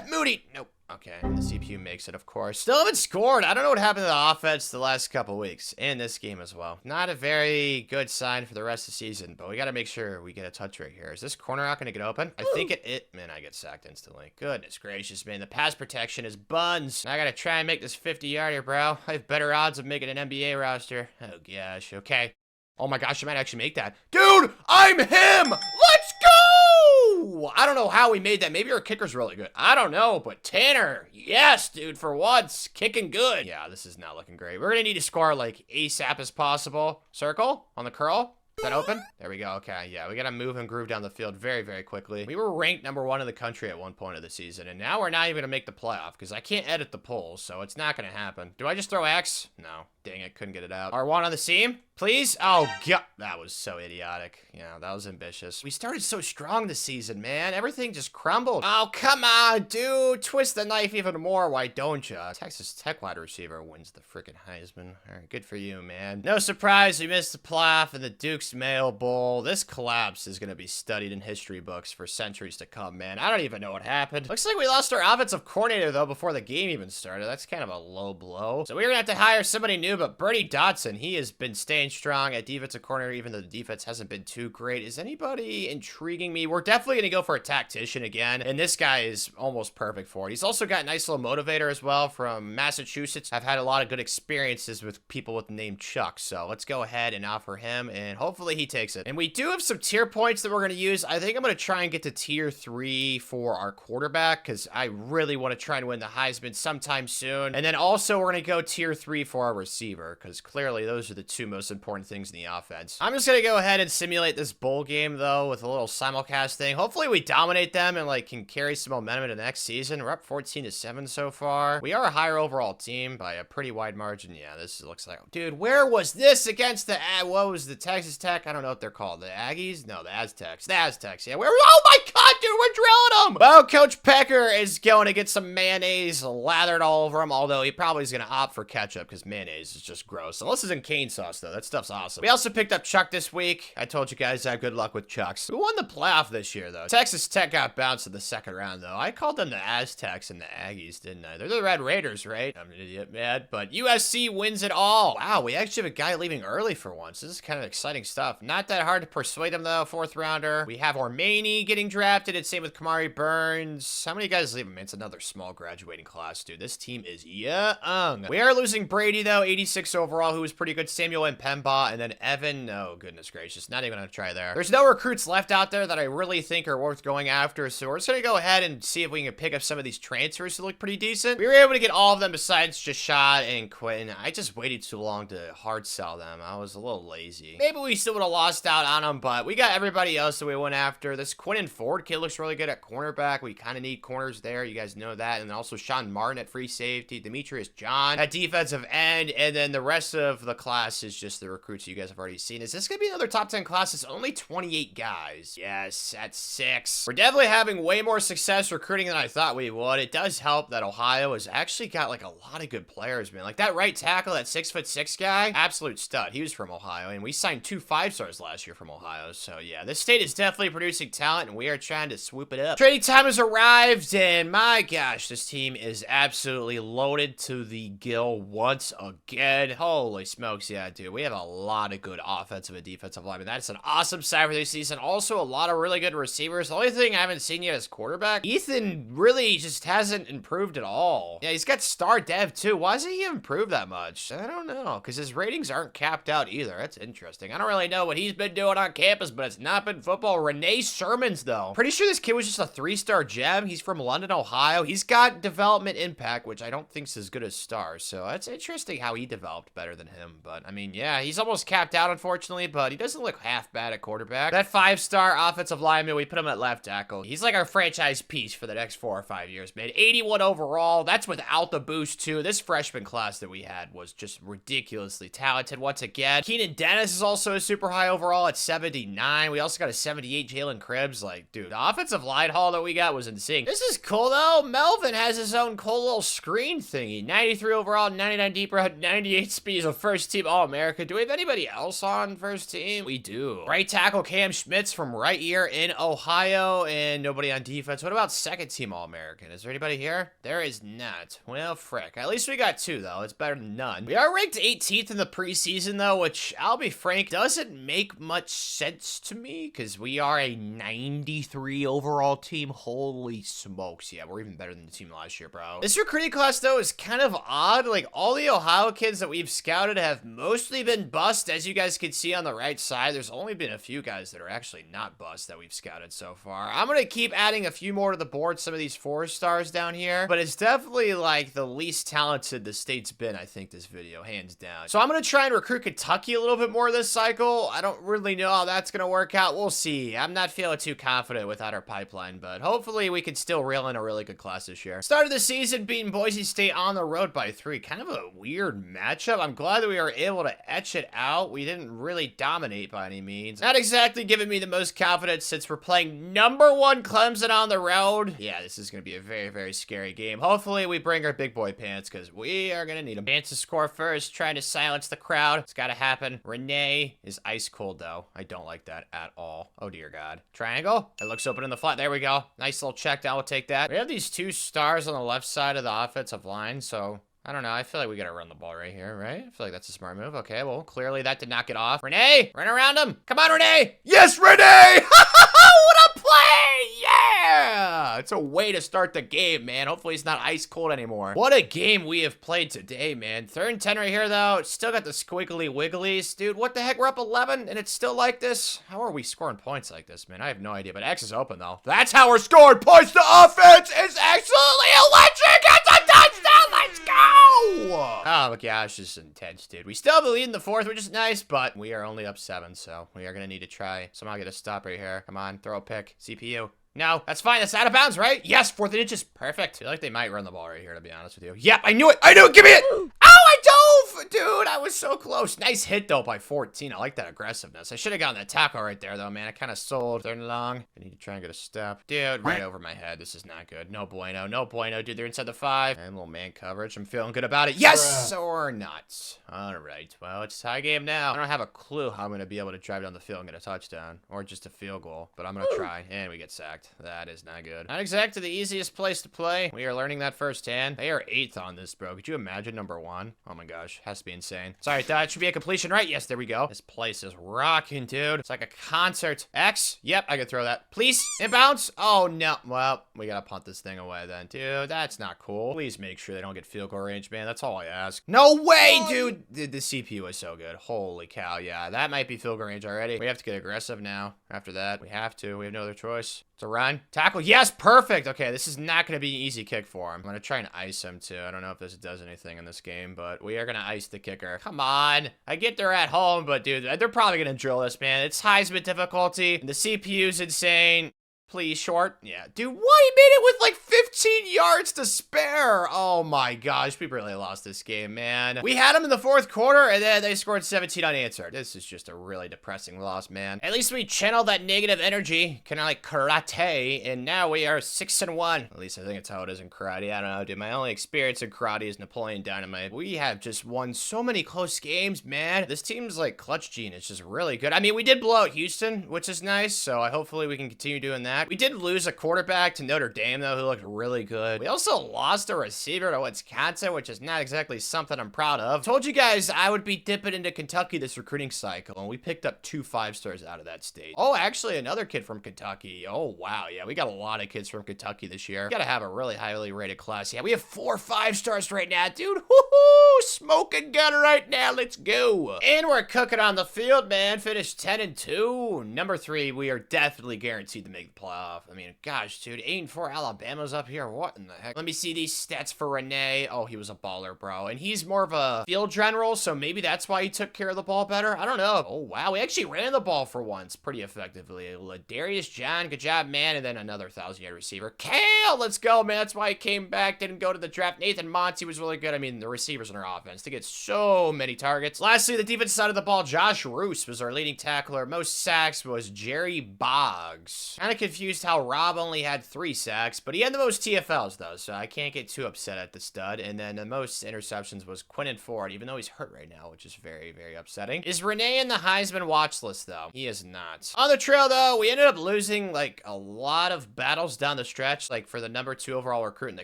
Moody! Nope. Okay, and the CPU makes it, of course. Still haven't scored. I don't know what happened to the offense the last couple weeks, and this game as well. Not a very good sign for the rest of the season, but we got to make sure we get a touch right here. Is this corner out going to get open? I think man, I get sacked instantly. Goodness gracious, man. The pass protection is buns. I got to try and make this 50-yarder, bro. I have better odds of making an NBA roster. Oh, gosh. Okay. Oh, my gosh, I might actually make that. Dude, I'm him! Let's go! I don't know how we made that. Maybe our kicker's really good. I don't know, but Tanner, yes, dude, for once, kicking good. Yeah, this is not looking great. We're going to need to score, like, ASAP as possible. Circle on the curl. Is that open? There we go. Okay, yeah, we got to move and groove down the field very, very quickly. We were ranked #1 in the country at one point of the season, and now we're not even going to make the playoff because I can't edit the polls, so it's not going to happen. Do I just throw X? No. Dang it, couldn't get it out. R1 on the seam, please? Oh, God. That was so idiotic. Yeah, that was ambitious. We started so strong this season, man. Everything just crumbled. Oh, come on, dude. Twist the knife even more. Why don't ya? Texas Tech wide receiver wins the freaking Heisman. All right, good for you, man. No surprise, we missed the playoff in the Duke's Mayo Bowl. This collapse is going to be studied in history books for centuries to come, man. I don't even know what happened. Looks like we lost our offensive coordinator, though, before the game even started. That's kind of a low blow. So we're going to have to hire somebody new, but Bernie Dotson, he has been staying strong at defensive corner, even though the defense hasn't been too great. Is anybody intriguing me? We're definitely going to go for a tactician again, and this guy is almost perfect for it. He's also got a nice little motivator as well from Massachusetts. I've had a lot of good experiences with people with the name Chuck, so let's go ahead and offer him, and hopefully he takes it. And we do have some tier points that we're going to use. I think I'm going to try and get to tier 3 for our quarterback, because I really want to try and win the Heisman sometime soon. And then also we're going to go tier 3 for our receiver, because clearly those are the 2 most important things in the offense. I'm just going to go ahead and simulate this bowl game, though, with a little simulcast thing. Hopefully we dominate them and, like, can carry some momentum into the next season. We're up 14-7 so far. We are a higher overall team by a pretty wide margin. Yeah, this looks like... Dude, where was this against the... what was the Texas Tech? I don't know what they're called. The Aggies? No, the Aztecs. The Aztecs, yeah. Oh my God, dude, we're drilling them! Well, Coach Pecker is going to get some mayonnaise lathered all over him, although he probably is going to opt for ketchup because mayonnaise is just gross. Unless it's in cane sauce, though. That stuff's awesome. We also picked up Chuck this week. I told you guys I have good luck with Chucks. We won the playoff this year, though. Texas Tech got bounced in the second round, though. I called them the Aztecs and the Aggies, didn't I? They're the Red Raiders, right? I'm an idiot, man. But USC wins it all. Wow, we actually have a guy leaving early for once. This is kind of exciting stuff. Not that hard to persuade him, though. 4th rounder. We have Ormani getting drafted. It's same with Kamari Burns. How many guys leave him? It's another small graduating class, dude. This team is young. We are losing Brady, though. 86 overall, who was pretty good. Samuel and Pemba, and then Evan. Oh, goodness gracious. Not even gonna try there. There's no recruits left out there that I really think are worth going after, so we're just gonna go ahead and see if we can pick up some of these transfers that look pretty decent. We were able to get all of them besides Jashad and Quinn. I just waited too long to hard sell them. I was a little lazy. Maybe we still would have lost out on them, but we got everybody else that we went after. This Quinn and Ford kid looks really good at cornerback. We kind of need corners there. You guys know that. And then also Sean Martin at free safety. Demetrius John at defensive end. And then the rest of the class is just the recruits you guys have already seen. Is this going to be another top 10 class? It's only 28 guys. Yes, at 6. We're definitely having way more success recruiting than I thought we would. It does help that Ohio has actually got like a lot of good players, man. Like that right tackle, that 6'6" guy, absolute stud. He was from Ohio, and we signed 2 5-stars last year from Ohio. So yeah, this state is definitely producing talent, and we are trying to swoop it up. Trading time has arrived, and my gosh, this team is absolutely loaded to the gill once again. Holy smokes, yeah, dude. We have a lot of good offensive and defensive linemen. That's an awesome side for this season. Also, a lot of really good receivers. The only thing I haven't seen yet is quarterback. Ethan really just hasn't improved at all. Yeah, he's got star dev, too. Why hasn't he improved that much? I don't know, because his ratings aren't capped out either. That's interesting. I don't really know what he's been doing on campus, but it's not been football. Renee Sherman's, though. Pretty sure this kid was just a 3-star gem. He's from London, Ohio. He's got development impact, which I don't think's as good as stars, so that's interesting how he developed better than him. But, I mean, yeah, he's almost capped out, unfortunately, but he doesn't look half bad at quarterback. That 5-star offensive lineman, we put him at left tackle. He's like our franchise piece for the next 4 or 5 years, man. 81 overall. That's without the boost, too. This freshman class that we had was just ridiculously talented once again. Keenan Dennis is also a super high overall at 79. We also got a 78 Jalen Cribbs. Like, dude, the offensive line haul that we got was insane. This is cool, though. Melvin has his own cool little screen thingy. 93 overall, 99 deeper, 98 speed. He's a first-team All-America. Do we have anybody else on first team? We do. Right tackle Cam Schmitz from right here in Ohio, and nobody on defense. What about second-team All-American? Is there anybody here? There is not. Well, frick. At least we got 2, though. It's better than none. We are ranked 18th in the preseason, though, which, I'll be frank, doesn't make much sense to me, because we are a 93 overall team. Holy smokes. Yeah, we're even better than the team last year, bro. This recruiting class, though, is kind of odd. Like, all the Ohio kids that we've scouted have mostly been bust. As you guys can see on the right side, there's only been a few guys that are actually not bust that we've scouted so far. I'm gonna keep adding a few more to the board, some of these 4-stars down here, but it's definitely, like, the least talented the state's been, I think, this video, hands down. So I'm gonna try and recruit Kentucky a little bit more this cycle. I don't really know how that's gonna work out. We'll see. I'm not feeling too confident without our pipeline, but hopefully we can still reel in a really good class this year. Started the season beating Boise State on the road by 3. Kind of a weird matchup. I'm glad that we were able to etch it out. We didn't really dominate by any means. Not exactly giving me the most confidence since we're playing #1 Clemson on the road. Yeah, this is going to be a very, very scary game. Hopefully we bring our big boy pants because we are going to need them. Pants to score first, trying to silence the crowd. It's got to happen. Renee is ice cold, though. I don't like that at all. Oh, dear God. Triangle. It looks open in the flat. There we go. Nice little check down. We'll take that. We have these 2 stars on the left side of the offensive line, so I don't know. I feel like we gotta run the ball right here, right? I feel like that's a smart move. Okay, well, clearly that did not get off. Renee, run around him. Come on, Renee. Yes, Renee! What a play! Yeah! It's a way to start the game, man. Hopefully it's not ice cold anymore. What a game we have played today, man. 3rd and 10 right here, though. Still got the squiggly wigglies. Dude, what the heck? We're up 11, and it's still like this? How are we scoring points like this, man? I have no idea, but X is open, though. That's how we're scoring points. The offense is absolutely electric. It's a touchdown. Let's go! Oh my gosh, this is intense, dude. We still have a lead in the 4th, which is nice, but we are only up 7, so we are gonna need to try somehow get a stop right here. Come on, throw a pick. CPU. No, that's fine. That's out of bounds, right? Yes, 4th and inches. Perfect. I feel like they might run the ball right here, to be honest with you. Yep, I knew it. I knew it. Give me it. Oh, I dove. Dude, I was so close. Nice hit, though, by 14. I like that aggressiveness. I should have gotten that tackle right there, though, man. I kind of sold. 3rd and long. I need to try and get a step. Dude, right over my head. This is not good. No bueno. No bueno, dude. They're inside the 5. And a little man coverage. I'm feeling good about it. Yes or not. All right. Well, it's tie game now. I don't have a clue how I'm going to be able to drive down the field and get a touchdown. Or just a field goal. But I'm going to try. And we get sacked. That is not good. Not exactly the easiest place to play. We are learning that firsthand. They are 8th on this, bro. Could you imagine #1? Oh my gosh. Has to be insane. Sorry, that should be a completion, right? Yes, there we go. This place is rocking, dude. It's like a concert. X? Yep, I could throw that. Please? Inbounds? Oh, no. Well, we gotta punt this thing away then. Dude, that's not cool. Please make sure they don't get field goal range, man. That's all I ask. No way, dude! The CPU is so good. Holy cow, yeah. That might be field goal range already. We have to get aggressive now. After that, we have to. We have no other choice. It's a run. Tackle. Yes, perfect. Okay, this is not going to be an easy kick for him. I'm going to try and ice him, too. I don't know if this does anything in this game, but we are going to ice the kicker. Come on. I get they're at home, but, dude, they're probably going to drill this, man. It's Heisman difficulty. The CPU's insane. Please, short. Yeah. Dude, what? He made it with like 15 yards to spare. Oh my gosh. We really lost this game, man. We had him in the 4th quarter, and then they scored 17 unanswered. This is just a really depressing loss, man. At least we channeled that negative energy, kind of like karate, and now we are 6-1. At least I think it's how it is in karate. I don't know, dude. My only experience in karate is Napoleon Dynamite. We have just won so many close games, man. This team's like clutch gene. It's just really good. I mean, we did blow out Houston, which is nice, so hopefully we can continue doing that. that. We did lose a quarterback to Notre Dame, though, who looked really good. We also lost a receiver to Wisconsin, which is not exactly something I'm proud of. Told you guys I would be dipping into Kentucky this recruiting cycle, and we picked up 2 5-stars out of that state. Oh, actually, another kid from Kentucky. Oh, wow. Yeah, we got a lot of kids from Kentucky this year. Gotta have a really highly rated class. Yeah, we have 4 5-stars right now, dude. Woohoo! Smoking gun right now. Let's go. And we're cooking on the field, man. Finished 10-2. Number 3, we are definitely guaranteed to make the playoff. I mean, gosh, dude, 8-4 Alabama's up here. What in the heck? Let me see these stats for Renee. Oh, he was a baller, bro. And he's more of a field general, so maybe that's why he took care of the ball better. I don't know. Oh, wow. We actually ran the ball for once pretty effectively. Ladarius John, good job, man. And then another 1,000-yard receiver. Kale, let's go, man. That's why he came back, didn't go to the draft. Nathan Monty was really good. I mean, the receivers in our offense, they get so many targets. Lastly, the defense side of the ball, Josh Roos was our leading tackler. Most sacks was Jerry Boggs. Kind of confused how Rob only had 3 sacks, but he had the most TFLs, though, so I can't get too upset at the stud. And then the most interceptions was Quinton Ford, even though he's hurt right now, which is very, very upsetting. Is Renee in the Heisman watch list, though? He is not. On the trail, though, we ended up losing, like, a lot of battles down the stretch, like, for the number 2 overall recruit in the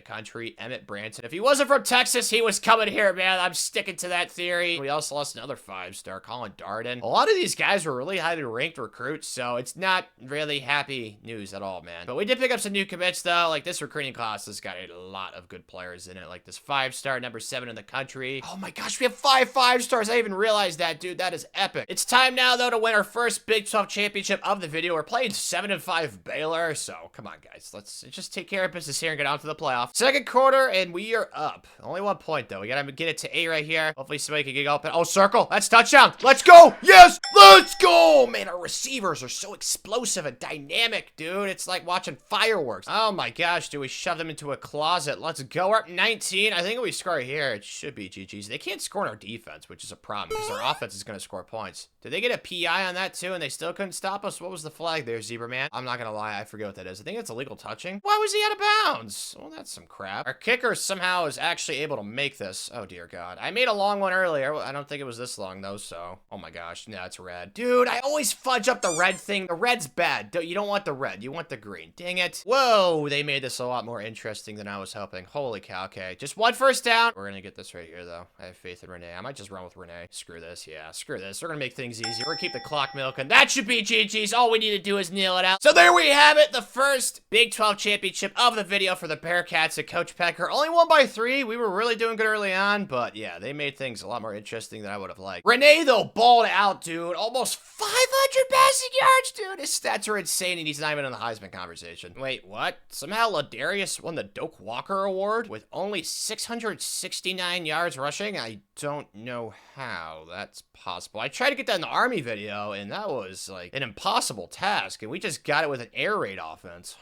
country, Emmett Branson. If he wasn't from Texas, he was coming here, man. I'm sticking to that theory. We also lost another 5-star, Colin Darden. A lot of these guys were really highly ranked recruits, so it's not really happy news at all, man. But we did pick up some new commits, though. Like, this recruiting class has got a lot of good players in it. Like, this 5-star, number 7 in the country. Oh my gosh, we have 5 5-stars. I even realized that, dude. That is epic. It's time now, though, to win our first Big 12 championship of the video. We're playing 7-5 Baylor, so come on, guys. Let's just take care of business here and get on to the playoff. Second quarter, and we are up. Only 1 point, though. We gotta get it to A right here. Hopefully somebody can get open. Oh, circle. That's touchdown. Let's go. Yes, let's go. Man, our receivers are so explosive and dynamic, dude. It's like watching fireworks. Oh my gosh, dude. We shoved them into a closet. Let's go. We're up 19. I think if we score here, it should be GG's. They can't score in our defense, which is a problem because our offense is going to score points. Did they get a PI on that too and they still couldn't stop us? What was the flag there, Zebra Man? I'm not going to lie. I forget what that is. I think it's illegal touching. Why was he out of bounds? Well, that's some crap. Our kicker somehow is actually able to make this. Oh, dear God. I made a long one earlier. I don't think it was this long, though, so. Oh, my gosh. No, it's red. Dude, I always fudge up the red thing. The red's bad. You don't want the red. You want the green. Dang it. Whoa, they made this a lot more interesting than I was hoping. Holy cow. Okay, just 1 first down. We're going to get this right here, though. I have faith in Renee. I might just run with Renee. Screw this. Yeah, screw this. We're going to make things easy. We're going to keep the clock milking. That should be GG's. All we need to do is kneel it out. So there we have it. The first Big 12 championship of the video for the Bearcats at Coach Pecker. Only won by 3. We were really doing good early on, but yeah, they made things a lot more interesting than I would have liked. Renee, though, balled out, dude. Almost 500 passing yards, dude. His stats are insane, and he's not even in the Heisman conversation. Wait, what? Somehow Ladarius won the Doak Walker Award with only 669 yards rushing? I don't know how that's possible. I tried to get that in the Army video, and that was, like, an impossible task, and we just got it with an air raid offense.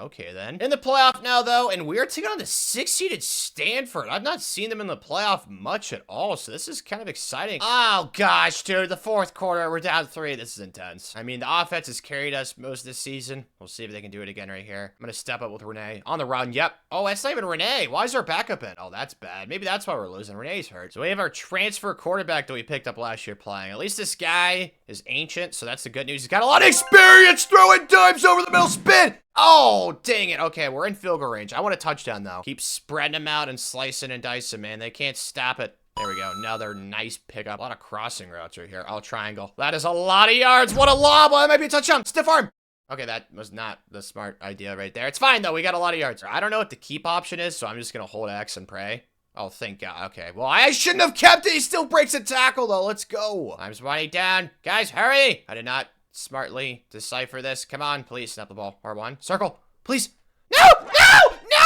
Okay, then. In the playoff now, though, and we're taking on the 6-seeded Stanford. I've not seen them in the playoff much at all, so this is kind of exciting. Oh, gosh, dude, the 4th quarter, we're down 3. This is intense. I mean, the offense has carried us most of this season. We'll see if they can do it again right here. I'm going to step up with Renee. On the run, yep. Oh, that's not even Renee. Why is our backup in? Oh, that's bad. Maybe that's why we're losing. Renee's hurt. So we have our transfer quarterback that we picked up last year playing. At least this guy is ancient, so that's the good news. He's got a lot of experience throwing dimes over the middle spin. Oh, dang it. Okay, we're in field goal range. I want a touchdown, though. Keep spreading them out and slicing and dicing, man. They can't stop it. There we go. Another nice pickup. A lot of crossing routes right here. Oh, triangle. That is a lot of yards. What a lob. Well, that might be a touchdown. Stiff arm. Okay, that was not the smart idea right there. It's fine, though. We got a lot of yards. I don't know what the keep option is, so I'm just going to hold X and pray. Oh, thank God. Okay, well, I shouldn't have kept it. He still breaks a tackle, though. Let's go. I'm running down. Guys, hurry. I did not smartly decipher this. Come on, please. Snap the ball. R1. Circle. Please. No! No! No!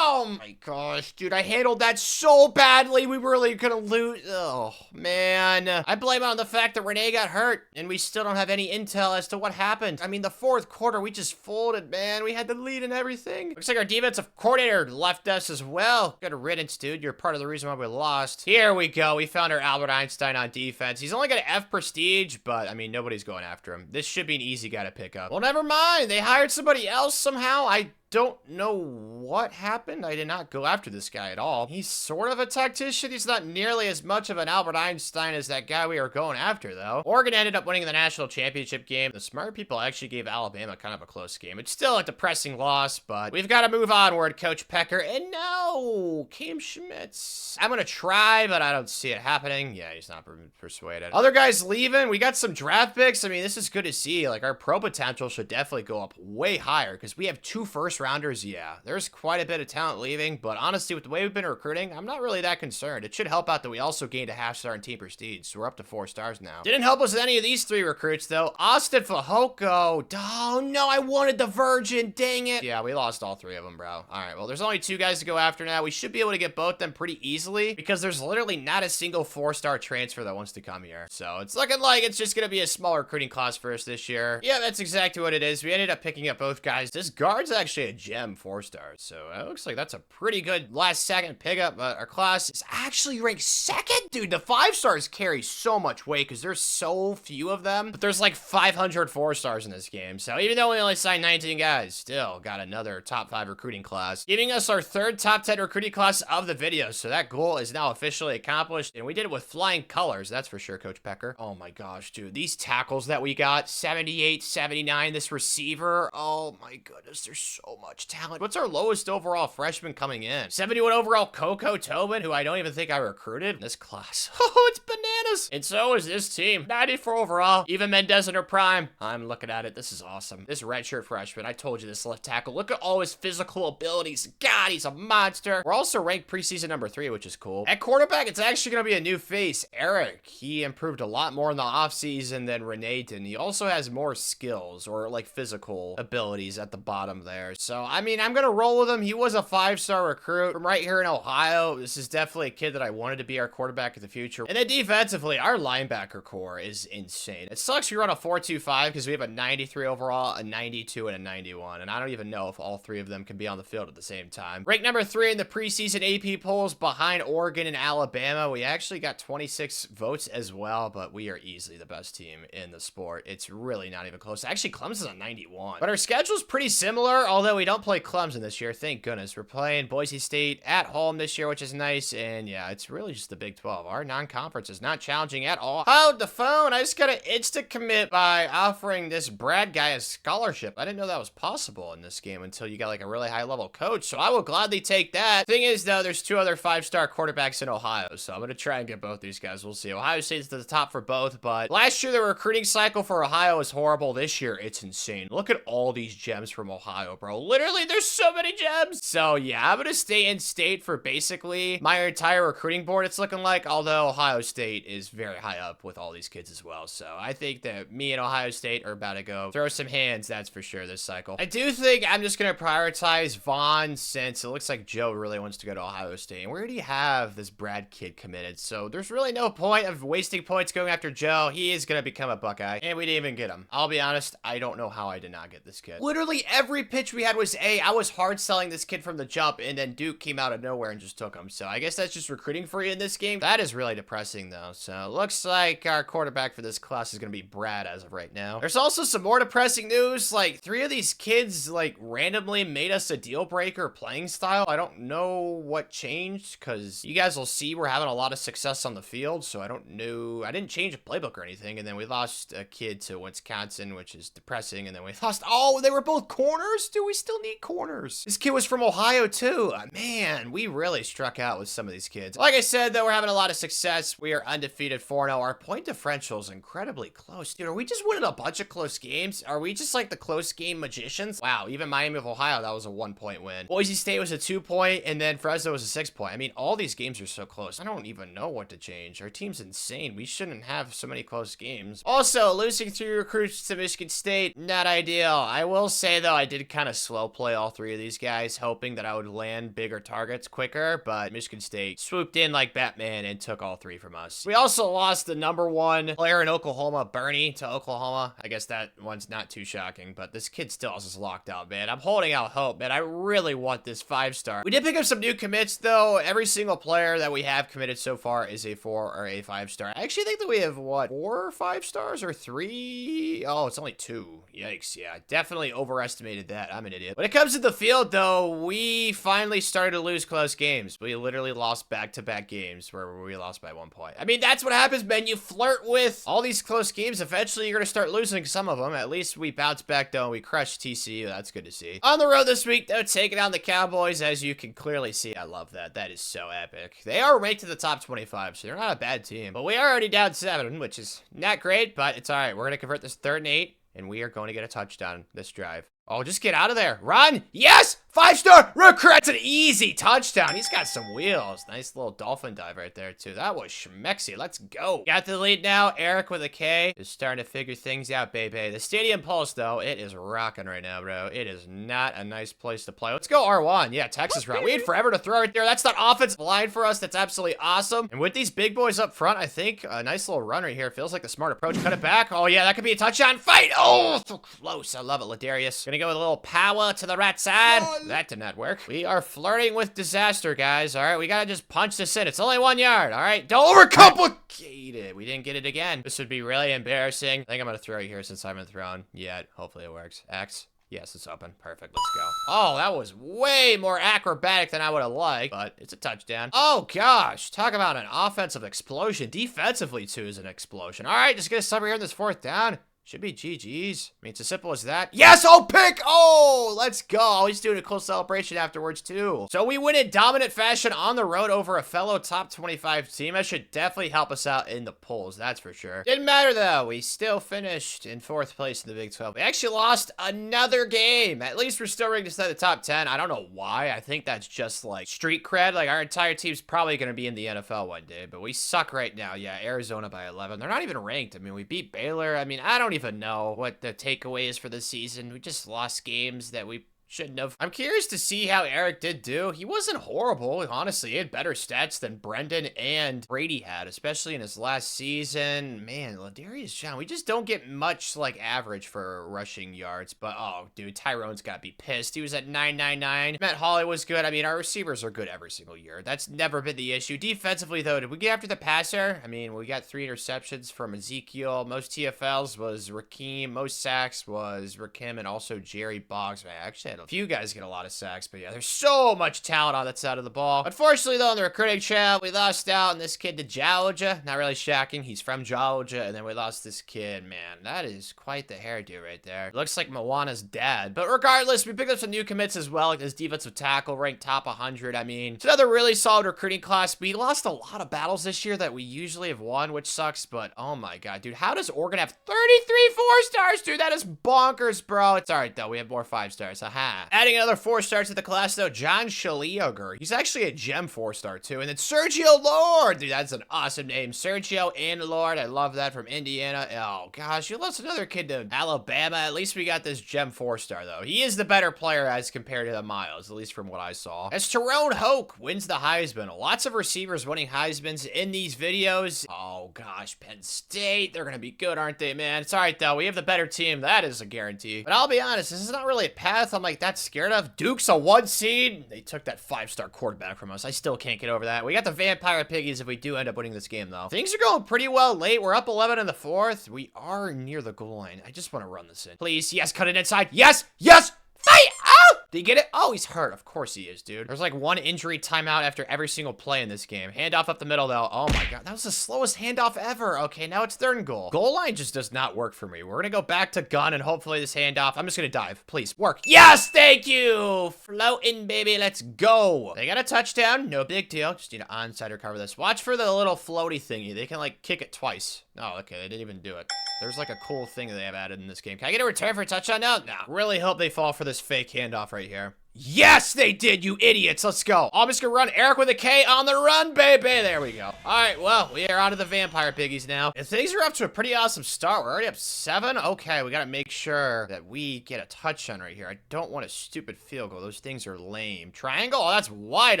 Oh, my gosh, dude. I handled that so badly. We were really gonna lose. Oh, man. I blame it on the fact that Renee got hurt, and we still don't have any intel as to what happened. I mean, the 4th quarter, we just folded, man. We had the lead and everything. Looks like our defensive coordinator left us as well. Good riddance, dude. You're part of the reason why we lost. Here we go. We found our Albert Einstein on defense. He's only got an F prestige, but, I mean, nobody's going after him. This should be an easy guy to pick up. Well, never mind. They hired somebody else somehow. I don't know what happened. I did not go after this guy at all. He's sort of a tactician. He's not nearly as much of an Albert Einstein as that guy we were going after, though. Oregon ended up winning the national championship game. The smart people actually gave Alabama kind of a close game. It's still a depressing loss, but we've got to move onward, Coach Pecker. And no, Cam Schmitz. I'm going to try, but I don't see it happening. Yeah, he's not persuaded. Other guys leaving. We got some draft picks. I mean, this is good to see. Like, our pro potential should definitely go up way higher because we have 2 first-rounders. Yeah, there's quite a bit of talent leaving, but honestly, with the way we've been recruiting, I'm not really that concerned. It should help out that we also gained a half-star in team prestige, so we're up to 4 stars now. Didn't help us with any of these 3 recruits, though. Austin Fajoko. Oh, no, I wanted the virgin. Dang it. Yeah, we lost all 3 of them, bro. All right, well, there's only 2 guys to go after now. We should be able to get both them pretty easily because there's literally not a single 4-star transfer that wants to come here. So it's looking like it's just going to be a small recruiting class for us this year. Yeah, that's exactly what it is. We ended up picking up both guys. This guard's actually a gem 4 stars. So it looks like that's a pretty good last second pickup. Our class is actually ranked 2nd. Dude, the 5 stars carry so much weight because there's so few of them. But there's like 500 4 stars in this game. So even though we only signed 19 guys, still got another top 5 recruiting class, giving us our 3rd top 10 recruiting class of the video. So that goal is now officially accomplished. And we did it with flying colors. That's for sure, Coach Pecker. Oh my gosh, dude. These tackles that we got, 78, 79, this receiver. Oh my goodness, there's so much talent. What's our lowest overall freshman coming in? 71 overall Coco Tobin, who I don't even think I recruited in this class. Oh, it's bananas. And so is this team. 94 overall. Even Mendez in her prime. I'm looking at it. This is awesome. This redshirt freshman, I told you this left tackle. Look at all his physical abilities. God, he's a monster. We're also ranked preseason number 3, which is cool. At quarterback, it's actually going to be a new face. Eric, he improved a lot more in the offseason than Renee did. And he also has more skills or like physical abilities at the bottom there. So, I mean, I'm going to roll with him. He was a 5-star recruit from right here in Ohio. This is definitely a kid that I wanted to be our quarterback in the future. And then defensively, our linebacker core is insane. It sucks we run a 4-2-5 because we have a 93 overall, a 92, and a 91. And I don't even know if all 3 of them can be on the field at the same time. Ranked number 3 in the preseason AP polls behind Oregon and Alabama. We actually got 26 votes as well, but we are easily the best team in the sport. It's really not even close. Actually, Clemson's a 91. But our schedule's pretty similar, although we don't play Clemson this year. Thank goodness. We're playing Boise State at home this year, which is nice. And yeah, it's really just the Big 12. Our non-conference is not challenging at all. Oh, the phone. I just got an instant commit by offering this Brad guy a scholarship. I didn't know that was possible in this game until you got like a really high level coach. So I will gladly take that. Thing is, though, there's 2 other 5-star quarterbacks in Ohio. So I'm going to try and get both these guys. We'll see. Ohio State's to the top for both, but last year the recruiting cycle for Ohio was horrible. This year it's insane. Look at all these gems from Ohio, bro. Literally, there's so many gems. So yeah, I'm gonna stay in state for basically my entire recruiting board, it's looking like, although Ohio State is very high up with all these kids as well. So I think that me and Ohio State are about to go throw some hands, that's for sure, this cycle. I do think I'm just gonna prioritize Vaughn since it looks like Joe really wants to go to Ohio State. And we already have this Brad kid committed, so there's really no point of wasting points going after Joe. He is gonna become a Buckeye, and we didn't even get him. I'll be honest, I don't know how I did not get this kid. Literally every pitch we had was A. I was hard selling this kid from the jump, and then Duke came out of nowhere and just took him. So I guess that's just recruiting for you in this game. That is really depressing, though. So looks like our quarterback for this class is gonna be Brad as of right now. There's also some more depressing news. Like 3 of these kids like randomly made us a deal breaker playing style. I don't know what changed because you guys will see we're having a lot of success on the field. So I don't know. I didn't change a playbook or anything. And then we lost a kid to Wisconsin, which is depressing. And then we lost. Oh, they were both corners? Do we still need corners? This kid was from Ohio too. Man, we really struck out with some of these kids. Like I said, though, we're having a lot of success. We are undefeated 4-0. Our point differential is incredibly close. Dude, are we just winning a bunch of close games? Are we just like the close game magicians? Wow, even Miami of Ohio, that was a 1-point win. Boise State was a 2-point, and then Fresno was a 6-point. I mean, all these games are so close. I don't even know what to change. Our team's insane. We shouldn't have so many close games. Also, losing 3 recruits to Michigan State, not ideal. I will say, though, I did kind of slow play all 3 of these guys, hoping that I would land bigger targets quicker, but Michigan State swooped in like Batman and took all 3 from us. We also lost the #1 player in Oklahoma, Bernie, to Oklahoma. I guess that one's not too shocking, but this kid still has us locked out, man. I'm holding out hope, man. I really want this 5-star. We did pick up some new commits, though. Every single player that we have committed so far is a 4 or a 5-star. I actually think that we have, what, 4 5-stars or 3? Oh, it's only 2. Yikes, yeah. Definitely overestimated that. I'm an idiot. idea. When it comes to the field, though, we finally started to lose close games. We literally lost back-to-back games where we lost by 1 point. I mean, that's what happens, man. You flirt with all these close games. Eventually, you're going to start losing some of them. At least we bounced back, though, and we crushed TCU. That's good to see. On the road this week, though, taking on the Cowboys, as you can clearly see. I love that. That is so epic. They are ranked in the top 25, so they're not a bad team. But we are already down 7, which is not great, but it's all right. We're going to convert this 3rd and 8, and we are going to get a touchdown this drive. Oh, just get out of there. Run. Yes. 5-star recruit. That's an easy touchdown. He's got some wheels. Nice little dolphin dive right there, too. That was schmexy. Let's go. Got the lead now. Eric with a K is starting to figure things out, baby. The Stadium Pulse, though, it is rocking right now, bro. It is not a nice place to play. Let's go R1. Yeah, Texas route. We had forever to throw it there. That's that offensive line for us. That's absolutely awesome. And with these big boys up front, I think a nice little run right here. Feels like the smart approach. Cut it back. Oh, yeah, that could be a touchdown. Fight. Oh, so close. I love it, Ladarius. Gonna go with a little power to the right side. That did not work. We are flirting with disaster, guys. All right, we gotta just punch this in. It's only 1 yard. All right, don't overcomplicate it. We didn't get it again. This would be really embarrassing. I think I'm gonna throw it here since I haven't thrown yet. Hopefully it works. X. Yes, it's open. Perfect. Let's go. Oh, that was way more acrobatic than I would have liked, but it's a touchdown. Oh, gosh. Talk about an offensive explosion. Defensively, too, is an explosion. All right, just get us over here in this 4th down. Should be GG's. I mean, it's as simple as that. Yes, oh, pick! Oh, let's go. He's doing a cool celebration afterwards, too. So we win in dominant fashion on the road over a fellow top 25 team. That should definitely help us out in the polls, that's for sure. Didn't matter, though. We still finished in 4th place in the Big 12. We actually lost another game. At least we're still ranked inside the top 10. I don't know why. I think that's just, like, street cred. Like, our entire team's probably going to be in the NFL one day, but we suck right now. Yeah, Arizona by 11. They're not even ranked. I mean, we beat Baylor. I mean, I don't even know what the takeaway is for the season. We just lost games that we shouldn't have. I'm curious to see how Eric did do. He wasn't horrible, honestly. He had better stats than Brendan and Brady had, especially in his last season. Man, Ladarius John, we just don't get much, like, average for rushing yards. But, oh, dude, Tyrone's got to be pissed. He was at 999. Matt Hawley was good. I mean, our receivers are good every single year. That's never been the issue. Defensively, though, did we get after the passer? I mean, we got 3 interceptions from Ezekiel. Most TFLs was Raheem. Most sacks was Rakim and also Jerry Boggs. I actually had a few guys get a lot of sacks, but yeah, there's so much talent on that side of the ball. Unfortunately, though, in the recruiting trail, we lost out on this kid to Georgia. Not really shocking. He's from Georgia, and then we lost this kid. Man, that is quite the hairdo right there. Looks like Moana's dad. But regardless, we picked up some new commits as well, like this defensive tackle ranked top 100. I mean, it's another really solid recruiting class. We lost a lot of battles this year that we usually have won, which sucks, but oh my god, dude, how does Oregon have 33 4-stars, dude? That is bonkers, bro. It's all right, though. We have more 5-stars. Haha. Adding another 4-star to the class, though, John Schlieger. He's actually a gem 4-star, too. And then Sergio Lord. Dude, that's an awesome name. Sergio and Lord. I love that, from Indiana. Oh, gosh, you lost another kid to Alabama. At least we got this gem 4-star, though. He is the better player as compared to the Miles, at least from what I saw. As Tyrone Hoke wins the Heisman. Lots of receivers winning Heismans in these videos. Oh, gosh, Penn State. They're going to be good, aren't they, man? It's all right, though. We have the better team. That is a guarantee. But I'll be honest, this is not really a path I'm, like, that scared of. Duke's a 1 seed. They took that 5-star quarterback from us. I still can't get over that. We got the Vampire Piggies if we do end up winning this game, though. Things are going pretty well late. We're up 11 in the 4th. We are near the goal line. I just want to run this in. Please. Yes, cut it inside. Yes. Yes. Fight. Oh! Did he get it? Oh, he's hurt. Of course he is, dude. There's like 1 injury timeout after every single play in this game. Handoff up the middle, though. Oh my god. That was the slowest handoff ever. Okay, now it's 3rd and goal. Goal line just does not work for me. We're gonna go back to gun and hopefully this handoff. I'm just gonna dive. Please, work. Yes, thank you. Floating, baby. Let's go. They got a touchdown. No big deal. Just need an onside recover this. Watch for the little floaty thingy. They can like kick it twice. Oh, okay. They didn't even do it. There's like a cool thing that they have added in this game. Can I get a return for a touchdown now? No. Really hope they fall for this fake handoff right here. Yes, they did, you idiots. Let's go. I'm just gonna run Eric with a K on the run, baby. There we go. All right, well, we are on to the Vampire Piggies now. And things are up to a pretty awesome start. We're already up 7. Okay, we gotta make sure that we get a touchdown right here. I don't want a stupid field goal. Those things are lame. Triangle? Oh, that's wide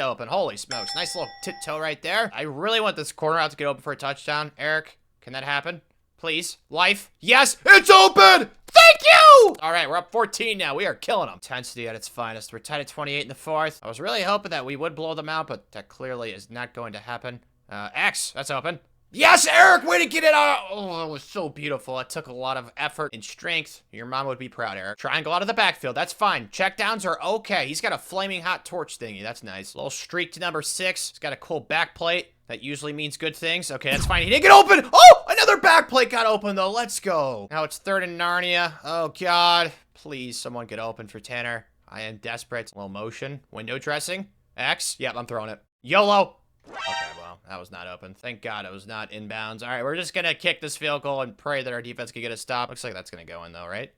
open. Holy smokes. Nice little tiptoe right there. I really want this corner out to get open for a touchdown. Eric, can that happen? Please. Life. Yes, it's open! Thank you! All right, we're up 14 now. We are killing them. Intensity at its finest. We're tied at 28 in the 4th. I was really hoping that we would blow them out, but that clearly is not going to happen. X, that's open. Yes, Eric, way to get it out. Oh, it was so beautiful. It took a lot of effort and strength. Your mom would be proud, Eric. Triangle out of the backfield. That's fine. Checkdowns are okay. He's got a flaming hot torch thingy. That's nice. Little streak to number 6. He's got a cool back plate. That usually means good things. Okay, that's fine. He didn't get open. Oh, another back plate got open, though. Let's go. Now it's 3rd and Narnia. Oh, God. Please, someone get open for Tanner. I am desperate. Little motion. Window dressing. X. Yep, I'm throwing it. YOLO. Okay, well, that was not open. Thank God it was not inbounds. All right, we're just going to kick this field goal and pray that our defense can get a stop. Looks like that's going to go in, though, right?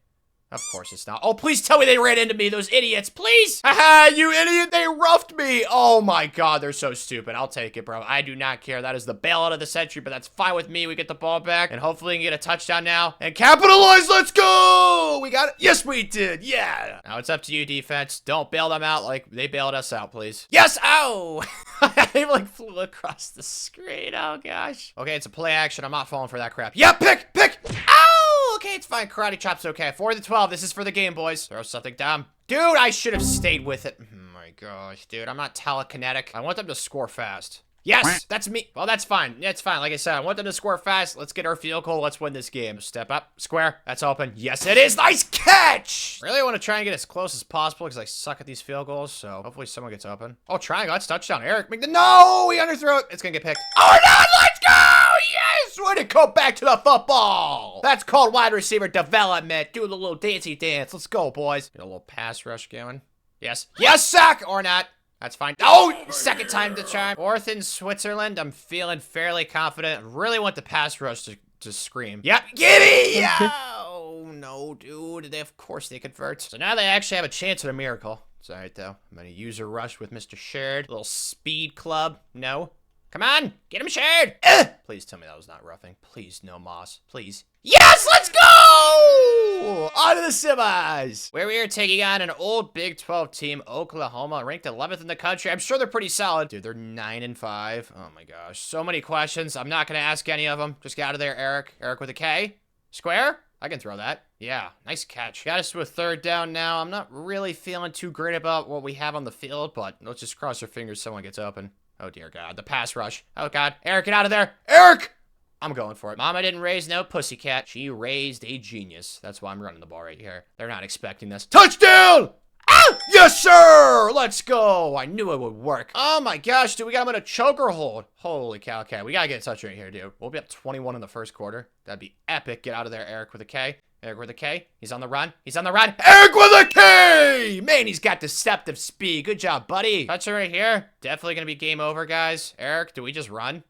Of course it's not. Oh, please tell me they ran into me, those idiots, please. Haha, you idiot, they roughed me. Oh my God, they're so stupid. I'll take it, bro. I do not care. That is the bailout of the century, but that's fine with me. We get the ball back, and hopefully we can get a touchdown now. And capitalize, let's go. We got it. Yes, we did. Yeah. Now it's up to you, defense. Don't bail them out like they bailed us out, please. Yes, ow. I like flew across the screen. Oh gosh. Okay, it's a play action. I'm not falling for that crap. Yeah, pick. Ow. Okay, it's fine. Karate chop's okay. 4th and 12. This is for the game, boys. Throw something down. Dude, I should have stayed with it. Oh my gosh, dude. I'm not telekinetic. I want them to score fast. Yes, that's me. Well, that's fine. Yeah, it's fine. Like I said, I want them to score fast. Let's get our field goal. Let's win this game. Step up. Square. That's open. Yes, it is. Nice catch. Really want to try and get as close as possible because I suck at these field goals. So hopefully someone gets open. Oh, triangle. That's touchdown. Eric. No, he underthrew it. It's going to get picked. Oh, no. Let's go. Yes. Way to go back to the football. That's called wide receiver development. Do a little dancey dance. Let's go, boys. Get a little pass rush going. Yes. Yes, sack or not. That's fine. Oh, second time to charm. 4th in Switzerland. I'm feeling fairly confident. I really want the pass rush to scream. Yep. Giddy! Oh, no, dude. Of course they convert. So now they actually have a chance at a miracle. It's all right, though. I'm going to use a rush with Mr. Shared. Little speed club. No. Come on. Get him, Shared. Please tell me that was not roughing. Please, no moss. Please. Yes, let's go! On to the semis. Where we are taking on an old Big 12 team, Oklahoma, ranked 11th in the country. I'm sure they're pretty solid. Dude, they're 9-5. Oh my gosh. So many questions. I'm not going to ask any of them. Just get out of there, Eric. Eric with a K. Square? I can throw that. Yeah, nice catch. Got us to a 3rd down now. I'm not really feeling too great about what we have on the field, but let's just cross our fingers someone gets open. Oh, dear God. The pass rush. Oh, God. Eric, get out of there. Eric! I'm going for it. Mama didn't raise no pussycat. She raised a genius. That's why I'm running the ball right here. They're not expecting this. Touchdown! Ah! Yes, sir! Let's go. I knew it would work. Oh, my gosh, dude. We got him in a choker hold. Holy cow. Okay, we got to get a touch right here, dude. We'll be up 21 in the 1st quarter. That'd be epic. Get out of there, Eric with a K. Eric with a K. He's on the run. He's on the run. Eric with a K! Man, he's got deceptive speed. Good job, buddy. Touch it right here. Definitely going to be game over, guys. Eric, do we just run?